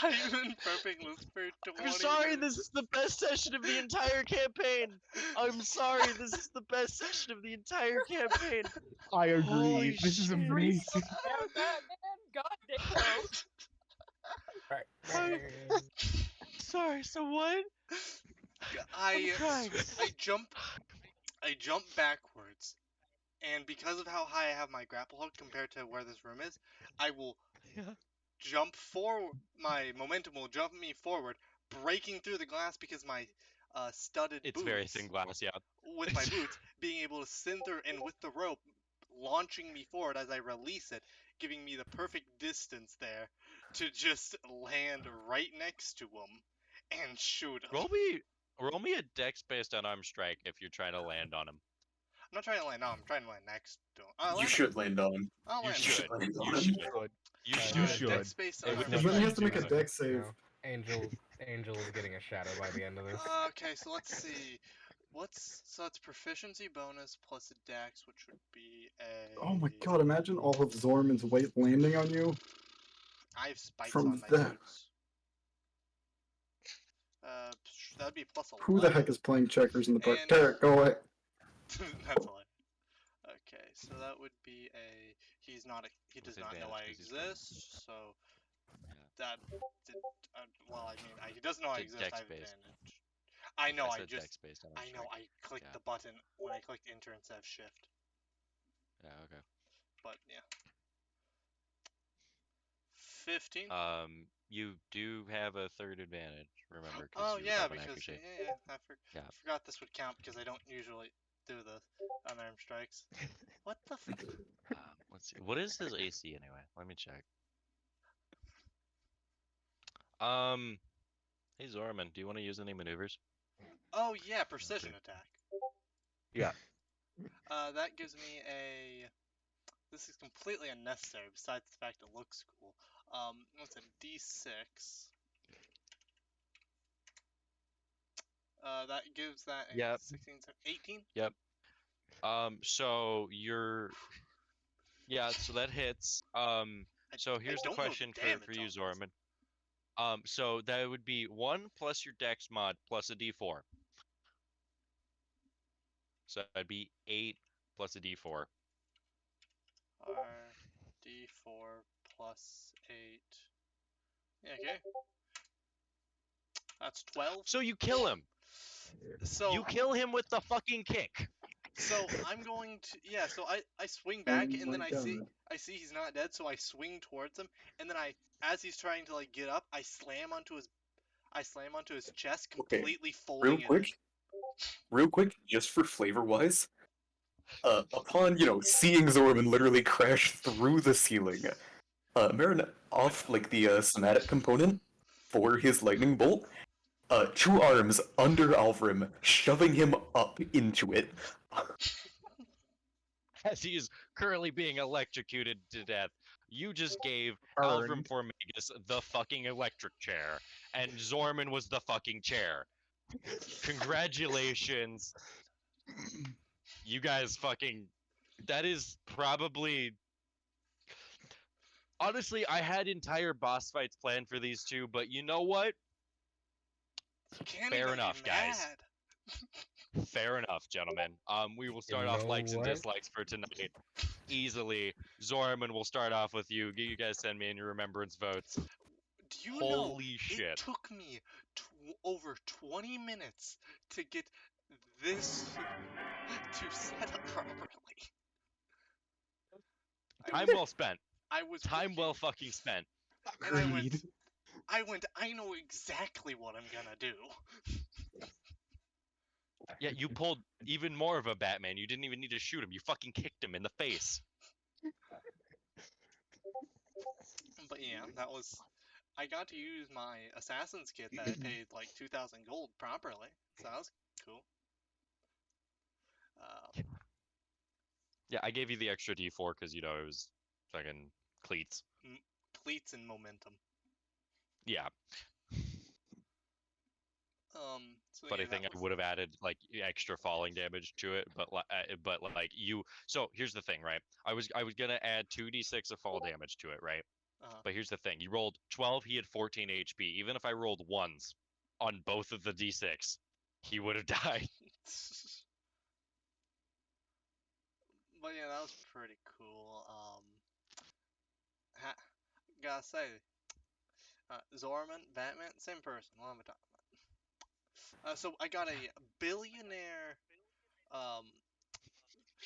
Speaker 6: I've been prepping this for 20
Speaker 2: I'm sorry,
Speaker 6: minutes.
Speaker 2: this is the best session of the entire campaign. I'm sorry, this is the best session of the entire campaign.
Speaker 9: I agree.
Speaker 2: Holy
Speaker 9: This is
Speaker 2: shit.
Speaker 9: amazing.
Speaker 5: Damn that, man. God damn.
Speaker 2: Sorry, so what?
Speaker 6: I
Speaker 2: crying.
Speaker 6: I jump backwards, and because of how high I have my grapple hook compared to where this room is, I will
Speaker 2: Yeah.
Speaker 6: jump forward. My momentum will jump me forward, breaking through the glass because my studded
Speaker 2: It's
Speaker 6: boots.
Speaker 2: very thin glass, yeah.
Speaker 6: With my boots, being able to sin through, and with the rope launching me forward as I release it, giving me the perfect distance there to just land right next to him and shoot him.
Speaker 2: Roll me a dex based on arm strike if you're trying to land on him.
Speaker 6: I'm not trying to land on him, I'm trying to land next to him.
Speaker 3: You should land on him.
Speaker 6: I'll
Speaker 2: You
Speaker 6: land
Speaker 2: should.
Speaker 6: on him.
Speaker 3: land on
Speaker 2: You
Speaker 3: him.
Speaker 2: should.
Speaker 9: You
Speaker 2: You
Speaker 6: Uh,
Speaker 2: should.
Speaker 9: should.
Speaker 6: Dex based on
Speaker 2: With
Speaker 6: arm
Speaker 2: the
Speaker 1: Then he has
Speaker 6: strike.
Speaker 1: to make a
Speaker 2: feet,
Speaker 1: dex save.
Speaker 11: Angel is getting a shadow by the end of this.
Speaker 6: Okay, so let's see. So that's proficiency bonus plus a dex, which would be a.
Speaker 1: Oh my god, imagine all of Zorman's weight landing on you.
Speaker 6: I have spikes
Speaker 1: From
Speaker 6: on my
Speaker 1: that-
Speaker 6: boots. That'd be plus 11.
Speaker 1: Who the heck is playing checkers in the park?
Speaker 6: And-
Speaker 1: Derek, go away.
Speaker 6: That's all. Okay, so that would be a. He does not know I
Speaker 2: Disadvantage 'cause he's prone.
Speaker 6: exist, so that did. Well, I mean, he doesn't know I
Speaker 2: It's a
Speaker 6: exist. I
Speaker 2: dex
Speaker 6: have
Speaker 2: based.
Speaker 6: advantage. I know. I
Speaker 2: said
Speaker 6: just.
Speaker 2: text-based, I'm
Speaker 6: I know.
Speaker 2: sure.
Speaker 6: I clicked
Speaker 2: Yeah.
Speaker 6: the button when I clicked enter instead of shift.
Speaker 2: Yeah, okay.
Speaker 6: But yeah. 15.
Speaker 2: You do have a third advantage, remember, because
Speaker 6: Oh
Speaker 2: you
Speaker 6: yeah,
Speaker 2: have an
Speaker 6: because
Speaker 2: accuracy.
Speaker 6: yeah.
Speaker 2: Yeah.
Speaker 6: Forgot this would count because I don't usually do the unarmed strikes. What the?
Speaker 2: Let's see. What is his AC anyway? Let me check. Hey Zorman, do you want to use any maneuvers?
Speaker 6: Oh yeah, precision attack.
Speaker 2: Yeah.
Speaker 6: That gives me a. This is completely unnecessary. Besides the fact it looks cool. What's a D6? That gives that a
Speaker 2: Yep.
Speaker 6: 16, 18.
Speaker 2: Yep. So yeah, so that hits. So here's the
Speaker 6: don't know the
Speaker 2: question for
Speaker 6: damage
Speaker 2: you,
Speaker 6: on this.
Speaker 2: Zorman. So that would be 1 plus your Dex mod plus a D4. So that'd be 8 plus a D4.
Speaker 6: D4 plus 8. Yeah, okay. That's 12.
Speaker 2: So you kill him.
Speaker 6: So
Speaker 2: you kill him with the fucking kick.
Speaker 6: So I'm going to so I swing back
Speaker 1: Oh
Speaker 6: and then
Speaker 1: my
Speaker 6: I
Speaker 1: God.
Speaker 6: see he's not dead, so I swing towards him and then as he's trying to like get up, I slam onto his chest,
Speaker 3: Okay,
Speaker 6: completely folding
Speaker 3: Real quick, just for flavor wise, upon seeing Zorman literally crash through the ceiling, Marin off like the somatic component for his lightning bolt, 2 arms under Alvrim, shoving him up into it.
Speaker 2: As he is currently being electrocuted to death, you just gave Alvrim Formagus the fucking electric chair, and Zorman was the fucking chair. Congratulations. You guys fucking... That is probably... Honestly, I had entire boss fights planned for these two, but you know what? Fair enough, guys. Fair enough, gentlemen. We will start off likes and dislikes for tonight. Easily. Zorman will start off with you. You guys send me in your remembrance votes.
Speaker 6: Do you
Speaker 2: Holy
Speaker 6: know,
Speaker 2: shit.
Speaker 6: It took me over 20 minutes to get this to set up properly.
Speaker 2: Time well spent. Time well fucking spent.
Speaker 6: And I went, I know exactly what I'm gonna do.
Speaker 2: Yeah, you pulled even more of a Batman. You didn't even need to shoot him. You fucking kicked him in the face.
Speaker 6: But yeah, I got to use my Assassin's Kit that I paid like 2,000 gold properly. So that was cool.
Speaker 2: Yeah, I gave you the extra D4 because, it was fucking cleats.
Speaker 6: Cleats and momentum.
Speaker 2: Yeah.
Speaker 6: So
Speaker 2: but I think I would have added like extra falling damage to it, but like you. So here's the thing, right? I was gonna add 2d6 of fall damage to it, right? But here's the thing: you rolled 12, he had 14 HP. Even if I rolled ones on both of the d6, he would have died.
Speaker 6: But yeah, that was pretty cool. Gotta say, Zorman, Batman, same person. What am I talking about? So I got a billionaire.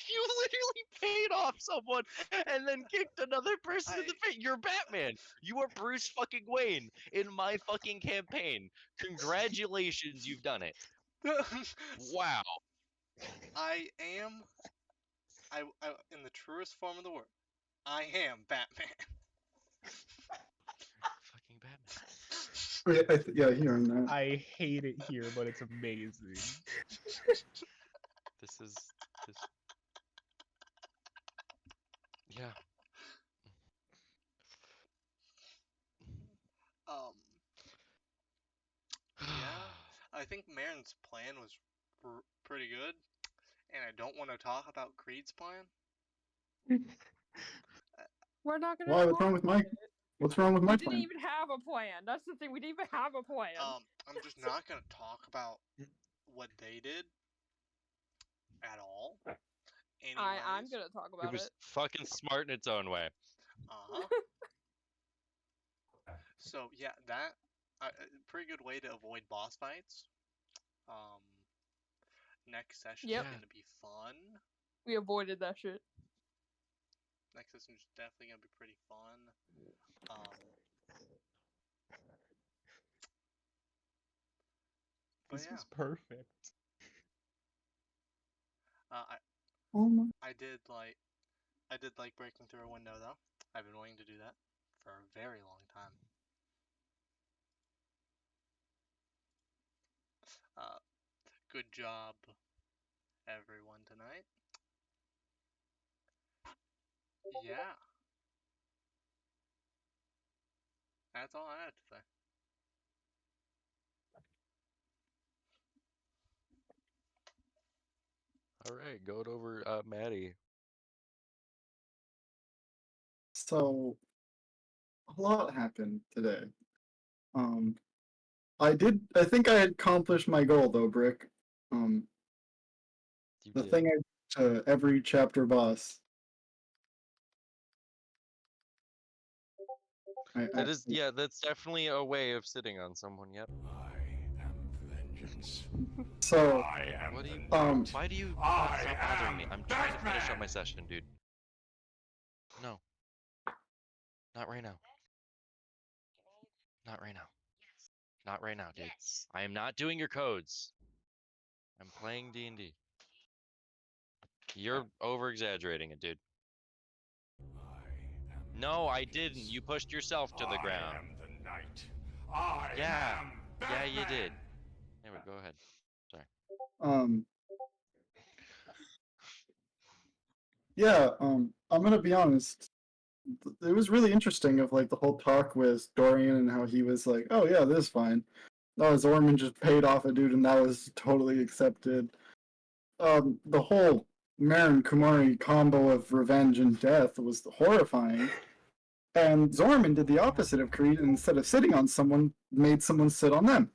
Speaker 2: You literally paid off someone and then kicked another person in the face. You're Batman. You are Bruce fucking Wayne in my fucking campaign. Congratulations, you've done it. Wow.
Speaker 6: I am. I in the truest form of the word, I am Batman.
Speaker 2: Fucking Batman.
Speaker 1: Yeah, hearing that.
Speaker 9: I hate it here, but it's amazing.
Speaker 2: This. Yeah.
Speaker 6: Yeah, I think Marin's plan was pretty good, and I don't want to talk about Creed's plan.
Speaker 8: We're not gonna.
Speaker 1: Why? What's wrong with my? What's wrong with my
Speaker 8: We didn't
Speaker 1: plan?
Speaker 8: even have a plan. That's the thing. We didn't even have a plan.
Speaker 6: I'm just not gonna talk about what they did at all.
Speaker 8: I'm gonna talk about
Speaker 2: it. Was fucking smart in its own way.
Speaker 6: So yeah, that a pretty good way to avoid boss fights. Next session
Speaker 8: Yep.
Speaker 6: is gonna be fun.
Speaker 8: We avoided that shit.
Speaker 6: Next session is definitely gonna be pretty fun. But
Speaker 9: This
Speaker 6: yeah,
Speaker 9: was perfect.
Speaker 6: I did like breaking through a window though. I've been wanting to do that for a very long time. Good job, everyone, tonight. Yeah. That's all I had to say.
Speaker 2: All right, going over Maddie.
Speaker 1: So, a lot happened today. I think I had accomplished my goal though, Brick.
Speaker 2: You
Speaker 1: The
Speaker 2: did.
Speaker 1: thing to every chapter boss.
Speaker 2: That is, yeah, that's definitely a way of sitting on someone. Yep.
Speaker 10: I am vengeance.
Speaker 1: So,
Speaker 10: I am
Speaker 2: What do you?
Speaker 10: the
Speaker 2: Why do you
Speaker 10: I
Speaker 2: stop bothering me?
Speaker 10: am
Speaker 2: I'm trying to finish up
Speaker 10: Batman!
Speaker 2: my session, dude. No. Not right now. Not right now. Not right now, dude. I am not doing your codes. I'm playing D&D. You're over exaggerating it, dude. No, I didn't. You pushed yourself to the ground.
Speaker 10: I am the knight. I
Speaker 2: Yeah.
Speaker 10: am
Speaker 2: Yeah,
Speaker 10: Batman.
Speaker 2: you did. Anyway, go ahead. Sorry.
Speaker 1: Yeah, I'm gonna be honest. It was really interesting of like the whole talk with Dorian and how he was like, "Oh yeah, this is fine." No, Zorman just paid off a dude and that was totally accepted. The whole Marin Kumari combo of revenge and death was horrifying. And Zorman did the opposite of Creed, and instead of sitting on someone, made someone sit on them.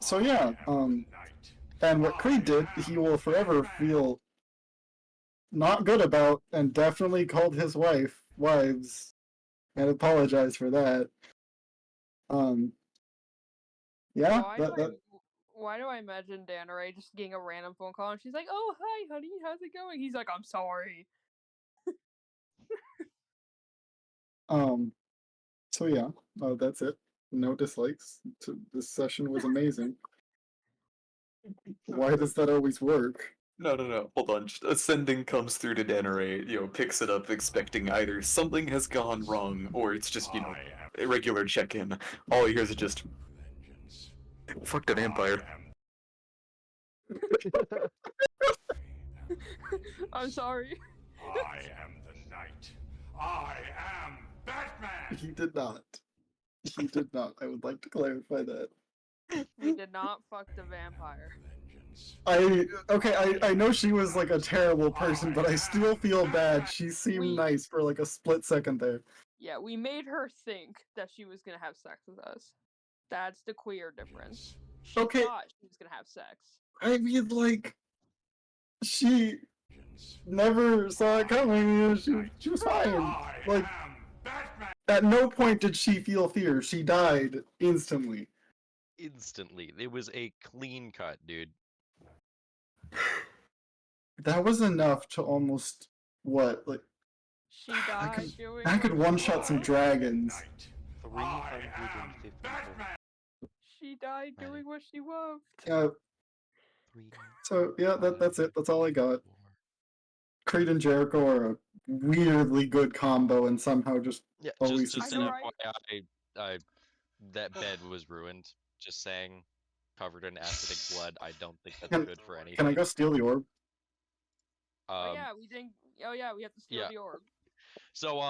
Speaker 1: So yeah, and what Creed did, he will forever feel not good about, and definitely called his wives, and apologize for that. Yeah,
Speaker 5: Why do I imagine Dana Ray just getting a random phone call and she's like, "Oh, hi, honey, how's it going?" He's like, "I'm sorry."
Speaker 1: So yeah, that's it. No dislikes. This session was amazing. Why does that always work?
Speaker 3: No. Hold on. Just Ascending comes through to Danaray, picks it up expecting either something has gone wrong or it's just, a regular check-in. All he hears is just
Speaker 10: Vengeance.
Speaker 3: fuck the vampire.
Speaker 5: I'm sorry.
Speaker 10: I am the knight. I am Batman.
Speaker 1: He did not. He did not. I would like to clarify that.
Speaker 5: We did not fuck the vampire.
Speaker 1: I know she was like a terrible person, but I still feel bad. She seemed nice for like a split second there.
Speaker 5: Yeah, we made her think that she was gonna have sex with us. That's the queer difference. She thought she was gonna have sex.
Speaker 1: I mean, like, she never saw it coming. She was fine. Like, at no point did she feel fear. She died instantly.
Speaker 2: Instantly. It was a clean cut, dude.
Speaker 1: That was enough to almost, what, like...
Speaker 5: She died doing
Speaker 1: I could one-shot some dragons.
Speaker 2: 350.
Speaker 5: She died doing what she loved.
Speaker 1: So, yeah, that's it. That's all I got. Creed and Jericho are a weirdly good combo and somehow just always
Speaker 2: just
Speaker 1: succeed.
Speaker 2: an FYI, that bed was ruined. Just saying, covered in acidic blood. I don't think that's good for anything.
Speaker 1: Can I go steal the orb?
Speaker 5: Oh yeah, we didn't. Oh yeah, we have to steal the orb.
Speaker 2: So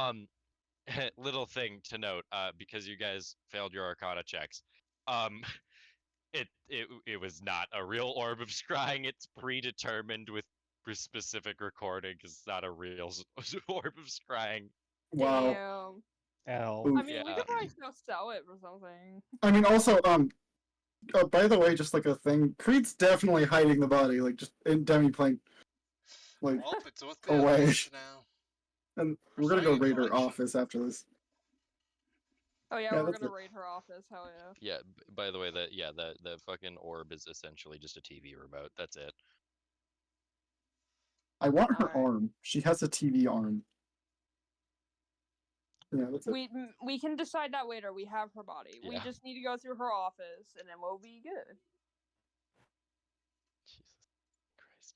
Speaker 2: little thing to note, because you guys failed your Arcana checks. It was not a real orb of scrying. It's predetermined with specific recording because it's not a real orb of scrying.
Speaker 1: Wow.
Speaker 5: Damn. I mean, we could probably still sell it for something.
Speaker 1: I mean, also, by the way, just like a thing, Creed's definitely hiding the body, like just in Demiplane, like
Speaker 6: Well, it's with the
Speaker 1: away.
Speaker 6: others now.
Speaker 1: And we're gonna go raid her office after this.
Speaker 5: Oh yeah,
Speaker 1: Yeah,
Speaker 5: we're
Speaker 1: that's
Speaker 5: gonna
Speaker 1: it.
Speaker 5: raid her office. Hell yeah.
Speaker 2: Yeah. By the way, the fucking orb is essentially just a TV remote. That's it.
Speaker 1: I want her
Speaker 5: Alright.
Speaker 1: arm. She has a TV arm. Yeah, that's it.
Speaker 5: We can decide that later. We have her body. We
Speaker 2: Yeah.
Speaker 5: just need to go through her office, and then we'll be good.
Speaker 2: Jesus Christ.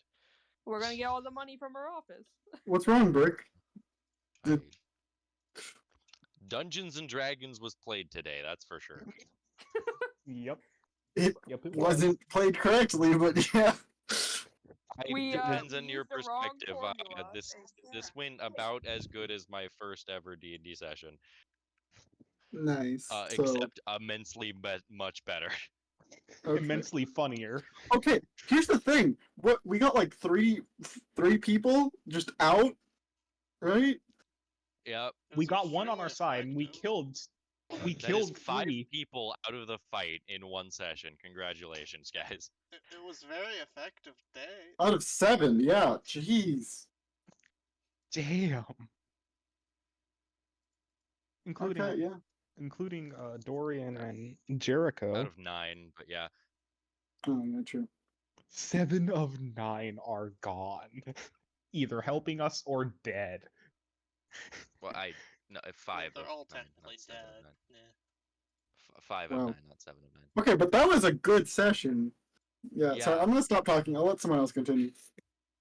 Speaker 5: We're gonna get all the money from her office.
Speaker 1: What's wrong, Brick? Did-
Speaker 2: Dungeons and Dragons was played today. That's for sure.
Speaker 9: Yep.
Speaker 1: It
Speaker 9: Yep. It
Speaker 1: wasn't played correctly, but yeah.
Speaker 5: We,
Speaker 2: depends on
Speaker 5: we
Speaker 2: your
Speaker 5: used the wrong
Speaker 2: perspective.
Speaker 5: formula.
Speaker 2: This went about as good as my first ever D&D session.
Speaker 1: Nice. So,
Speaker 2: Except immensely much better.
Speaker 1: okay.
Speaker 9: Immensely funnier.
Speaker 1: Okay, here's the thing. What we got like three people just out, right?
Speaker 2: Yep.
Speaker 6: It
Speaker 9: We
Speaker 6: was
Speaker 9: got one on our
Speaker 6: extremely
Speaker 9: side, and we
Speaker 6: effective.
Speaker 9: killed. We
Speaker 2: That is
Speaker 9: killed
Speaker 2: 5
Speaker 9: three.
Speaker 2: people out of the fight in one session. Congratulations, guys.
Speaker 6: It was very effective day.
Speaker 1: Out of 7, yeah. Jeez.
Speaker 9: Damn. Including
Speaker 1: Okay, yeah.
Speaker 9: including Dorian and Jericho.
Speaker 2: Out of 9, but yeah.
Speaker 1: Oh, yeah, true.
Speaker 9: 7 of 9 are gone, either helping us or dead.
Speaker 2: Well, no, 5
Speaker 6: They're
Speaker 2: of
Speaker 6: all
Speaker 2: 9,
Speaker 6: technically
Speaker 2: not 7 of
Speaker 6: dead.
Speaker 2: 9.
Speaker 6: Yeah.
Speaker 2: 5
Speaker 1: Wow.
Speaker 2: of 9, not 7 of 9.
Speaker 1: Okay, but that was a good session. Yeah, sorry,
Speaker 2: Yeah.
Speaker 1: I'm gonna stop talking. I'll let someone else continue.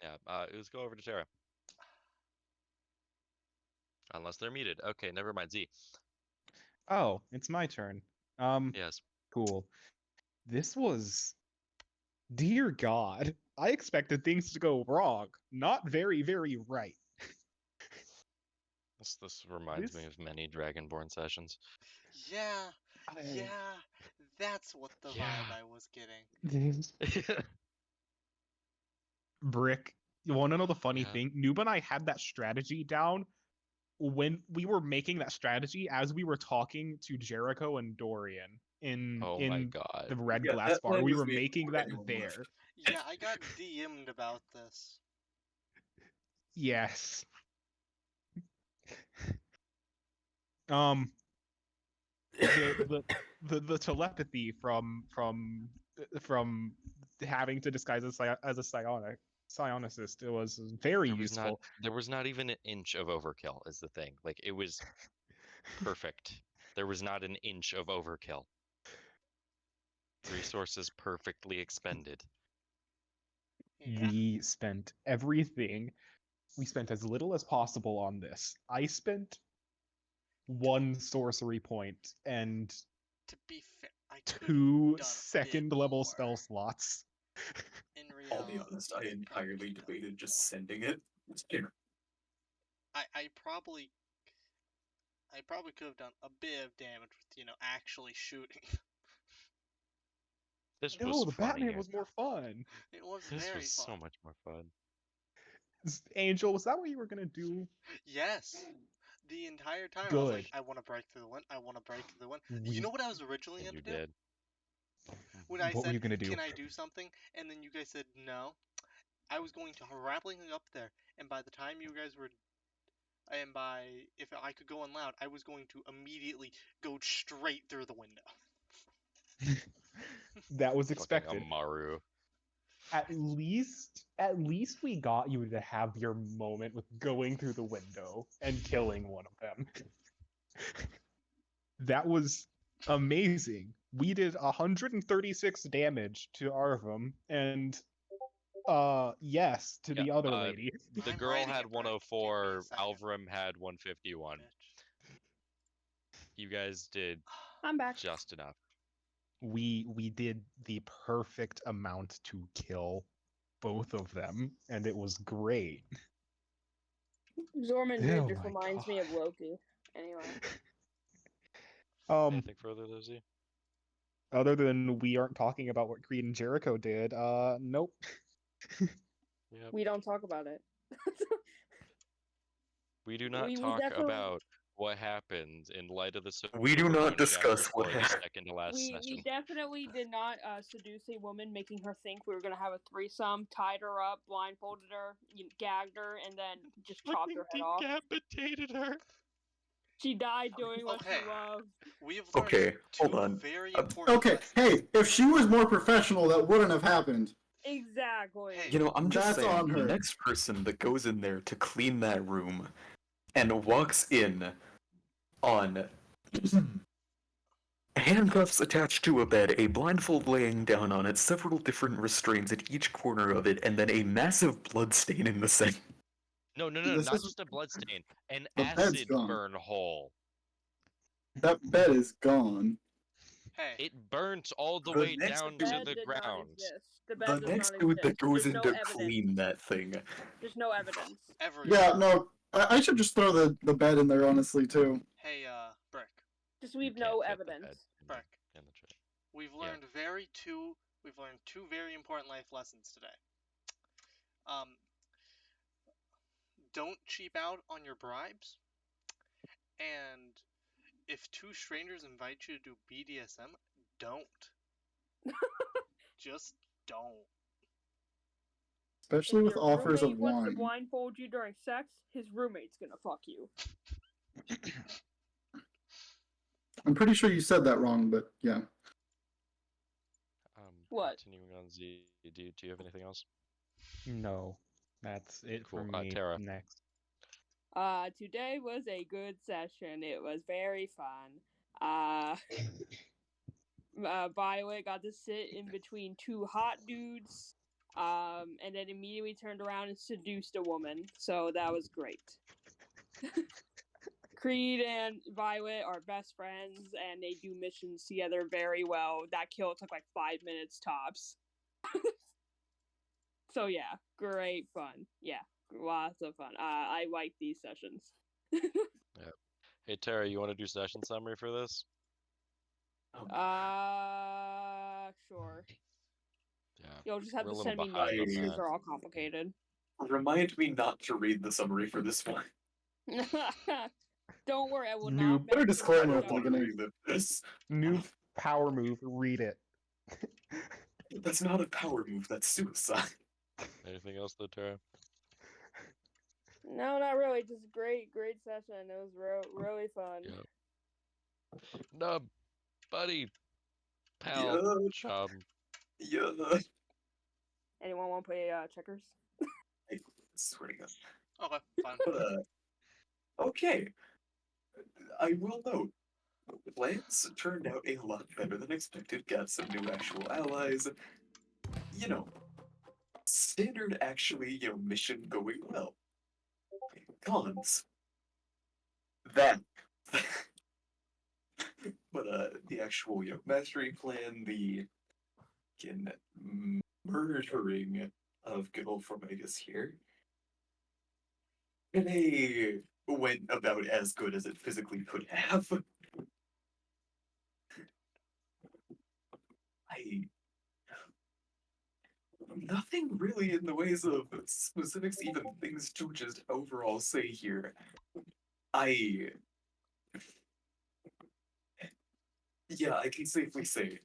Speaker 2: Yeah, let's go over to Terra. Unless they're muted. Okay, never mind. Z.
Speaker 9: Oh, it's my turn.
Speaker 2: Yes.
Speaker 9: Cool. This was, dear God, I expected things to go wrong, not very, very right.
Speaker 2: This reminds me
Speaker 9: This-
Speaker 2: of many Dragonborn sessions.
Speaker 6: Yeah.
Speaker 9: I-
Speaker 6: Yeah. That's what the
Speaker 2: Yeah.
Speaker 6: vibe I was getting.
Speaker 9: Brick, you want to know the funny
Speaker 2: Yeah.
Speaker 9: thing? Noob and I had that strategy down when we were making that strategy as we were talking to Jericho and Dorian in
Speaker 2: Oh my
Speaker 9: in
Speaker 2: god.
Speaker 9: the red
Speaker 3: Yeah,
Speaker 9: glass
Speaker 3: that
Speaker 9: bar.
Speaker 3: plan
Speaker 9: We
Speaker 3: was
Speaker 9: were
Speaker 3: made
Speaker 9: making
Speaker 3: before
Speaker 9: that
Speaker 3: anyone
Speaker 9: there.
Speaker 3: left.
Speaker 6: Yeah, I got DM'd about this.
Speaker 9: Yes. The telepathy from having to disguise as a psionicist, it was very useful.
Speaker 2: There was not even an inch of overkill is the thing. Like it was perfect. There was not an inch of overkill. Resources perfectly expended.
Speaker 6: Yeah.
Speaker 9: We spent everything. We spent as little as possible on this. I spent 1 sorcery point and
Speaker 6: To be fair, I could
Speaker 9: 2
Speaker 6: done a
Speaker 9: second
Speaker 6: bit
Speaker 9: level
Speaker 6: more.
Speaker 9: spell slots.
Speaker 6: In
Speaker 3: I'll be
Speaker 6: reality,
Speaker 3: honest, I entirely debated just sending it. Here.
Speaker 6: I probably could have done a bit of damage with, actually shooting.
Speaker 2: This
Speaker 9: No,
Speaker 2: was
Speaker 9: the
Speaker 2: funnier.
Speaker 9: Batman was more fun.
Speaker 6: It was
Speaker 2: This
Speaker 6: very
Speaker 2: was
Speaker 6: fun.
Speaker 2: so much more fun.
Speaker 9: Angel, was that what you were gonna do?
Speaker 6: Yes. The entire time I was like,
Speaker 9: Good.
Speaker 6: I want to break through the one. I want to break through the one.
Speaker 9: We-
Speaker 6: You know what I was originally
Speaker 2: And
Speaker 6: going
Speaker 2: you
Speaker 6: to do?
Speaker 2: did.
Speaker 6: When I
Speaker 9: What were
Speaker 6: said,
Speaker 9: you gonna do?
Speaker 6: can I do something? And then you guys said no. I was going to rapidly up there, and by the time you guys were, if I could go on loud, I was going to immediately go straight through the window.
Speaker 9: That was
Speaker 2: Fucking
Speaker 9: expected.
Speaker 2: Amaru.
Speaker 9: At least we got you to have your moment with going through the window and killing one of them. That was amazing. We did 136 damage to Arvum, and yes, to the
Speaker 2: Yeah,
Speaker 9: other lady.
Speaker 2: The
Speaker 6: I'm
Speaker 2: girl
Speaker 6: writing
Speaker 2: had
Speaker 6: it, Brian. Give me a
Speaker 2: 104,
Speaker 6: second,
Speaker 2: Alvarum had 151.
Speaker 6: bitch.
Speaker 2: You guys did
Speaker 8: I'm back.
Speaker 2: just enough.
Speaker 9: We did the perfect amount to kill both of them, and it was great.
Speaker 8: Zorman
Speaker 9: Oh
Speaker 8: just
Speaker 9: my
Speaker 8: reminds me of
Speaker 9: God.
Speaker 8: Loki. Anyway.
Speaker 2: Anything further, Lizzie?
Speaker 9: Other than we aren't talking about what Creed and Jericho did, nope.
Speaker 2: Yep.
Speaker 8: We don't talk about it.
Speaker 2: We do not
Speaker 8: we
Speaker 2: talk
Speaker 8: definitely-
Speaker 2: about what happened in light of the
Speaker 3: We do
Speaker 2: Silver
Speaker 3: not
Speaker 2: Moon
Speaker 3: discuss
Speaker 2: chapter
Speaker 3: what
Speaker 2: 4, the
Speaker 3: happened.
Speaker 2: second to last
Speaker 8: We
Speaker 2: session.
Speaker 8: definitely did not seduce a woman, making her think we were gonna have a threesome, tied her up, blindfolded her, gagged her, and then just chopped her head off.
Speaker 2: Decapitated her.
Speaker 8: She died doing what
Speaker 6: Okay.
Speaker 8: she loved.
Speaker 6: We have learned
Speaker 3: Okay, hold
Speaker 6: two
Speaker 3: on.
Speaker 6: very important
Speaker 1: Okay,
Speaker 6: lessons.
Speaker 1: hey, if she was more professional, that wouldn't have happened.
Speaker 5: Exactly.
Speaker 6: Hey,
Speaker 3: You know, I'm just
Speaker 1: That's
Speaker 3: saying,
Speaker 1: on
Speaker 3: the
Speaker 1: her.
Speaker 3: next person that goes in there to clean that room and walks in on handcuffs attached to a bed, a blindfold laying down on it, several different restraints at each corner of it, and then a massive blood stain in the center.
Speaker 2: No,
Speaker 1: This
Speaker 2: not
Speaker 1: is-
Speaker 2: just a blood stain, an
Speaker 1: The bed's
Speaker 2: acid
Speaker 1: gone.
Speaker 2: burn hole.
Speaker 1: That bed is gone.
Speaker 6: hey,
Speaker 2: It burnt all the
Speaker 3: The
Speaker 2: way
Speaker 3: next
Speaker 2: down
Speaker 5: The
Speaker 2: to
Speaker 5: bed
Speaker 2: the
Speaker 5: did not
Speaker 2: ground.
Speaker 5: exist. The bed
Speaker 3: The
Speaker 5: does
Speaker 3: next
Speaker 5: not
Speaker 3: dude
Speaker 5: exist.
Speaker 3: that goes
Speaker 5: There's
Speaker 3: in
Speaker 5: no
Speaker 3: to
Speaker 5: evidence.
Speaker 3: clean that thing.
Speaker 5: There's no evidence.
Speaker 6: everyone.
Speaker 1: Yeah, no, I should just throw the bed in there, honestly, too.
Speaker 6: Hey, Brick.
Speaker 5: Just
Speaker 2: You
Speaker 5: we've
Speaker 2: can't
Speaker 5: no
Speaker 2: fit the
Speaker 5: evidence.
Speaker 2: bed in
Speaker 6: Brick.
Speaker 2: in the tray.
Speaker 6: We've
Speaker 2: Yeah.
Speaker 6: learned we've learned two very important life lessons today. Don't cheap out on your bribes, and if two strangers invite you to do BDSM, don't. Just don't.
Speaker 1: Especially
Speaker 5: If
Speaker 1: with
Speaker 5: your
Speaker 1: offers of
Speaker 5: roommate wants to
Speaker 1: wine.
Speaker 5: blindfold you during sex, his roommate's gonna fuck you.
Speaker 1: I'm pretty sure you said that wrong, but yeah.
Speaker 5: What?
Speaker 2: Continuing on Z, do you have anything else?
Speaker 9: No, that's it
Speaker 2: Cool.
Speaker 9: for me.
Speaker 2: Tara.
Speaker 9: Next.
Speaker 5: Today was a good session. It was very fun. Violet got to sit in between two hot dudes, and then immediately turned around and seduced a woman. So that was great. Creed and Violet are best friends, and they do missions together very well. That kill took like 5 minutes tops. So yeah, great fun. Yeah, lots of fun. I like these sessions.
Speaker 2: Hey Tara, you want to do session summary for this?
Speaker 5: Sure.
Speaker 2: Yeah.
Speaker 5: You'll just have
Speaker 2: We're a
Speaker 5: to
Speaker 2: little
Speaker 5: send me
Speaker 2: behind
Speaker 5: names
Speaker 2: on
Speaker 5: because
Speaker 2: that.
Speaker 5: they're all complicated.
Speaker 3: Remind me not to read the summary for this one.
Speaker 5: Don't worry, I will
Speaker 9: Noob.
Speaker 5: not.
Speaker 1: Better
Speaker 5: mention
Speaker 1: disclaimer
Speaker 5: it.
Speaker 1: at the
Speaker 3: want to
Speaker 1: beginning.
Speaker 3: read this.
Speaker 9: New power move. Read it.
Speaker 3: That's not a power move, that's suicide.
Speaker 2: Anything else though, Tara?
Speaker 5: No, not really. Just great session. It was really fun.
Speaker 2: Yeah. Nub, buddy, pal,
Speaker 3: Yeah.
Speaker 2: chum.
Speaker 3: Yeah.
Speaker 5: Anyone want to play checkers?
Speaker 3: I swear to God.
Speaker 6: Okay, fine.
Speaker 3: But, okay. I will note, plans turned out a lot better than expected. Got some new actual allies. You know, standard actually, mission going well. Cons. That. But the actual, mastery plan, the murdering of good old Formigas here. And they went about as good as it physically could have. Nothing really in the ways of specifics, even things to just overall say here. Yeah, I can safely say,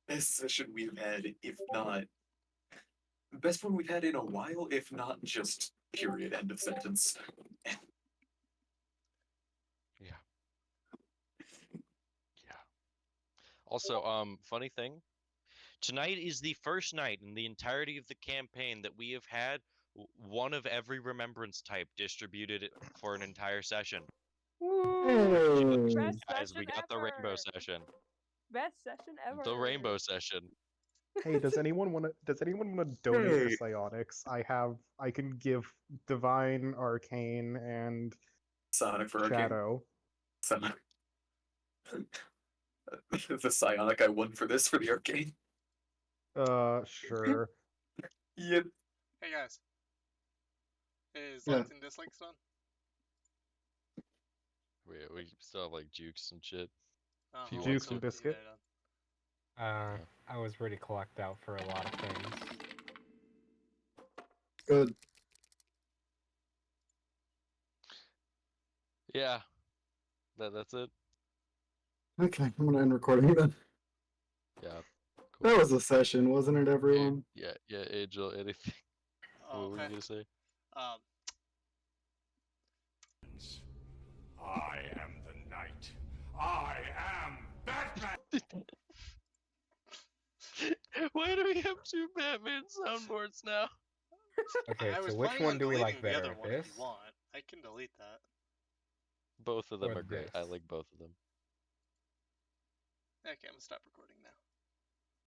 Speaker 3: best session we've had, if not best one we've had in a while, if not just period, end of sentence.
Speaker 2: Yeah. Also, funny thing, tonight is the first night in the entirety of the campaign that we have had one of every remembrance type distributed for an entire session.
Speaker 5: Woo! Best
Speaker 2: Guys,
Speaker 5: session
Speaker 2: we got the
Speaker 5: ever.
Speaker 2: rainbow session.
Speaker 5: Best session ever.
Speaker 2: The rainbow session.
Speaker 9: Hey, does anyone want to donate to Psionics? I can give Divine, Arcane, and
Speaker 3: Psionic for Arcane.
Speaker 9: Shadow.
Speaker 3: The Psionic I won for this for the Arcane.
Speaker 9: Sure.
Speaker 3: Yep.
Speaker 6: Hey guys. Is
Speaker 1: Yeah.
Speaker 6: likes and dislikes done?
Speaker 2: We still have like jukes and shit.
Speaker 6: Oh,
Speaker 2: If you
Speaker 6: I'll
Speaker 2: want
Speaker 9: Jukes
Speaker 6: wait
Speaker 9: and
Speaker 6: till
Speaker 9: Biscuit?
Speaker 6: they're done.
Speaker 11: I was ready to collect out for a lot of things.
Speaker 1: Good.
Speaker 2: Yeah. That's it.
Speaker 1: Okay, I'm gonna end recording then.
Speaker 2: Yeah.
Speaker 1: That was a session, wasn't it, everyone?
Speaker 2: Yeah, Angel, anything? What were you
Speaker 6: Okay.
Speaker 2: gonna say?
Speaker 10: I am the night. I am Batman!
Speaker 2: Why do we have two Batman soundboards now?
Speaker 11: Okay,
Speaker 6: I was
Speaker 11: so which
Speaker 6: planning
Speaker 11: one
Speaker 6: on
Speaker 11: do we like
Speaker 6: deleting the
Speaker 11: better?
Speaker 6: other one
Speaker 11: This?
Speaker 6: if you want. I can delete that.
Speaker 2: Both of them
Speaker 11: Or
Speaker 2: are great. I
Speaker 11: this?
Speaker 2: like both of them.
Speaker 6: Okay, I'm gonna stop recording now.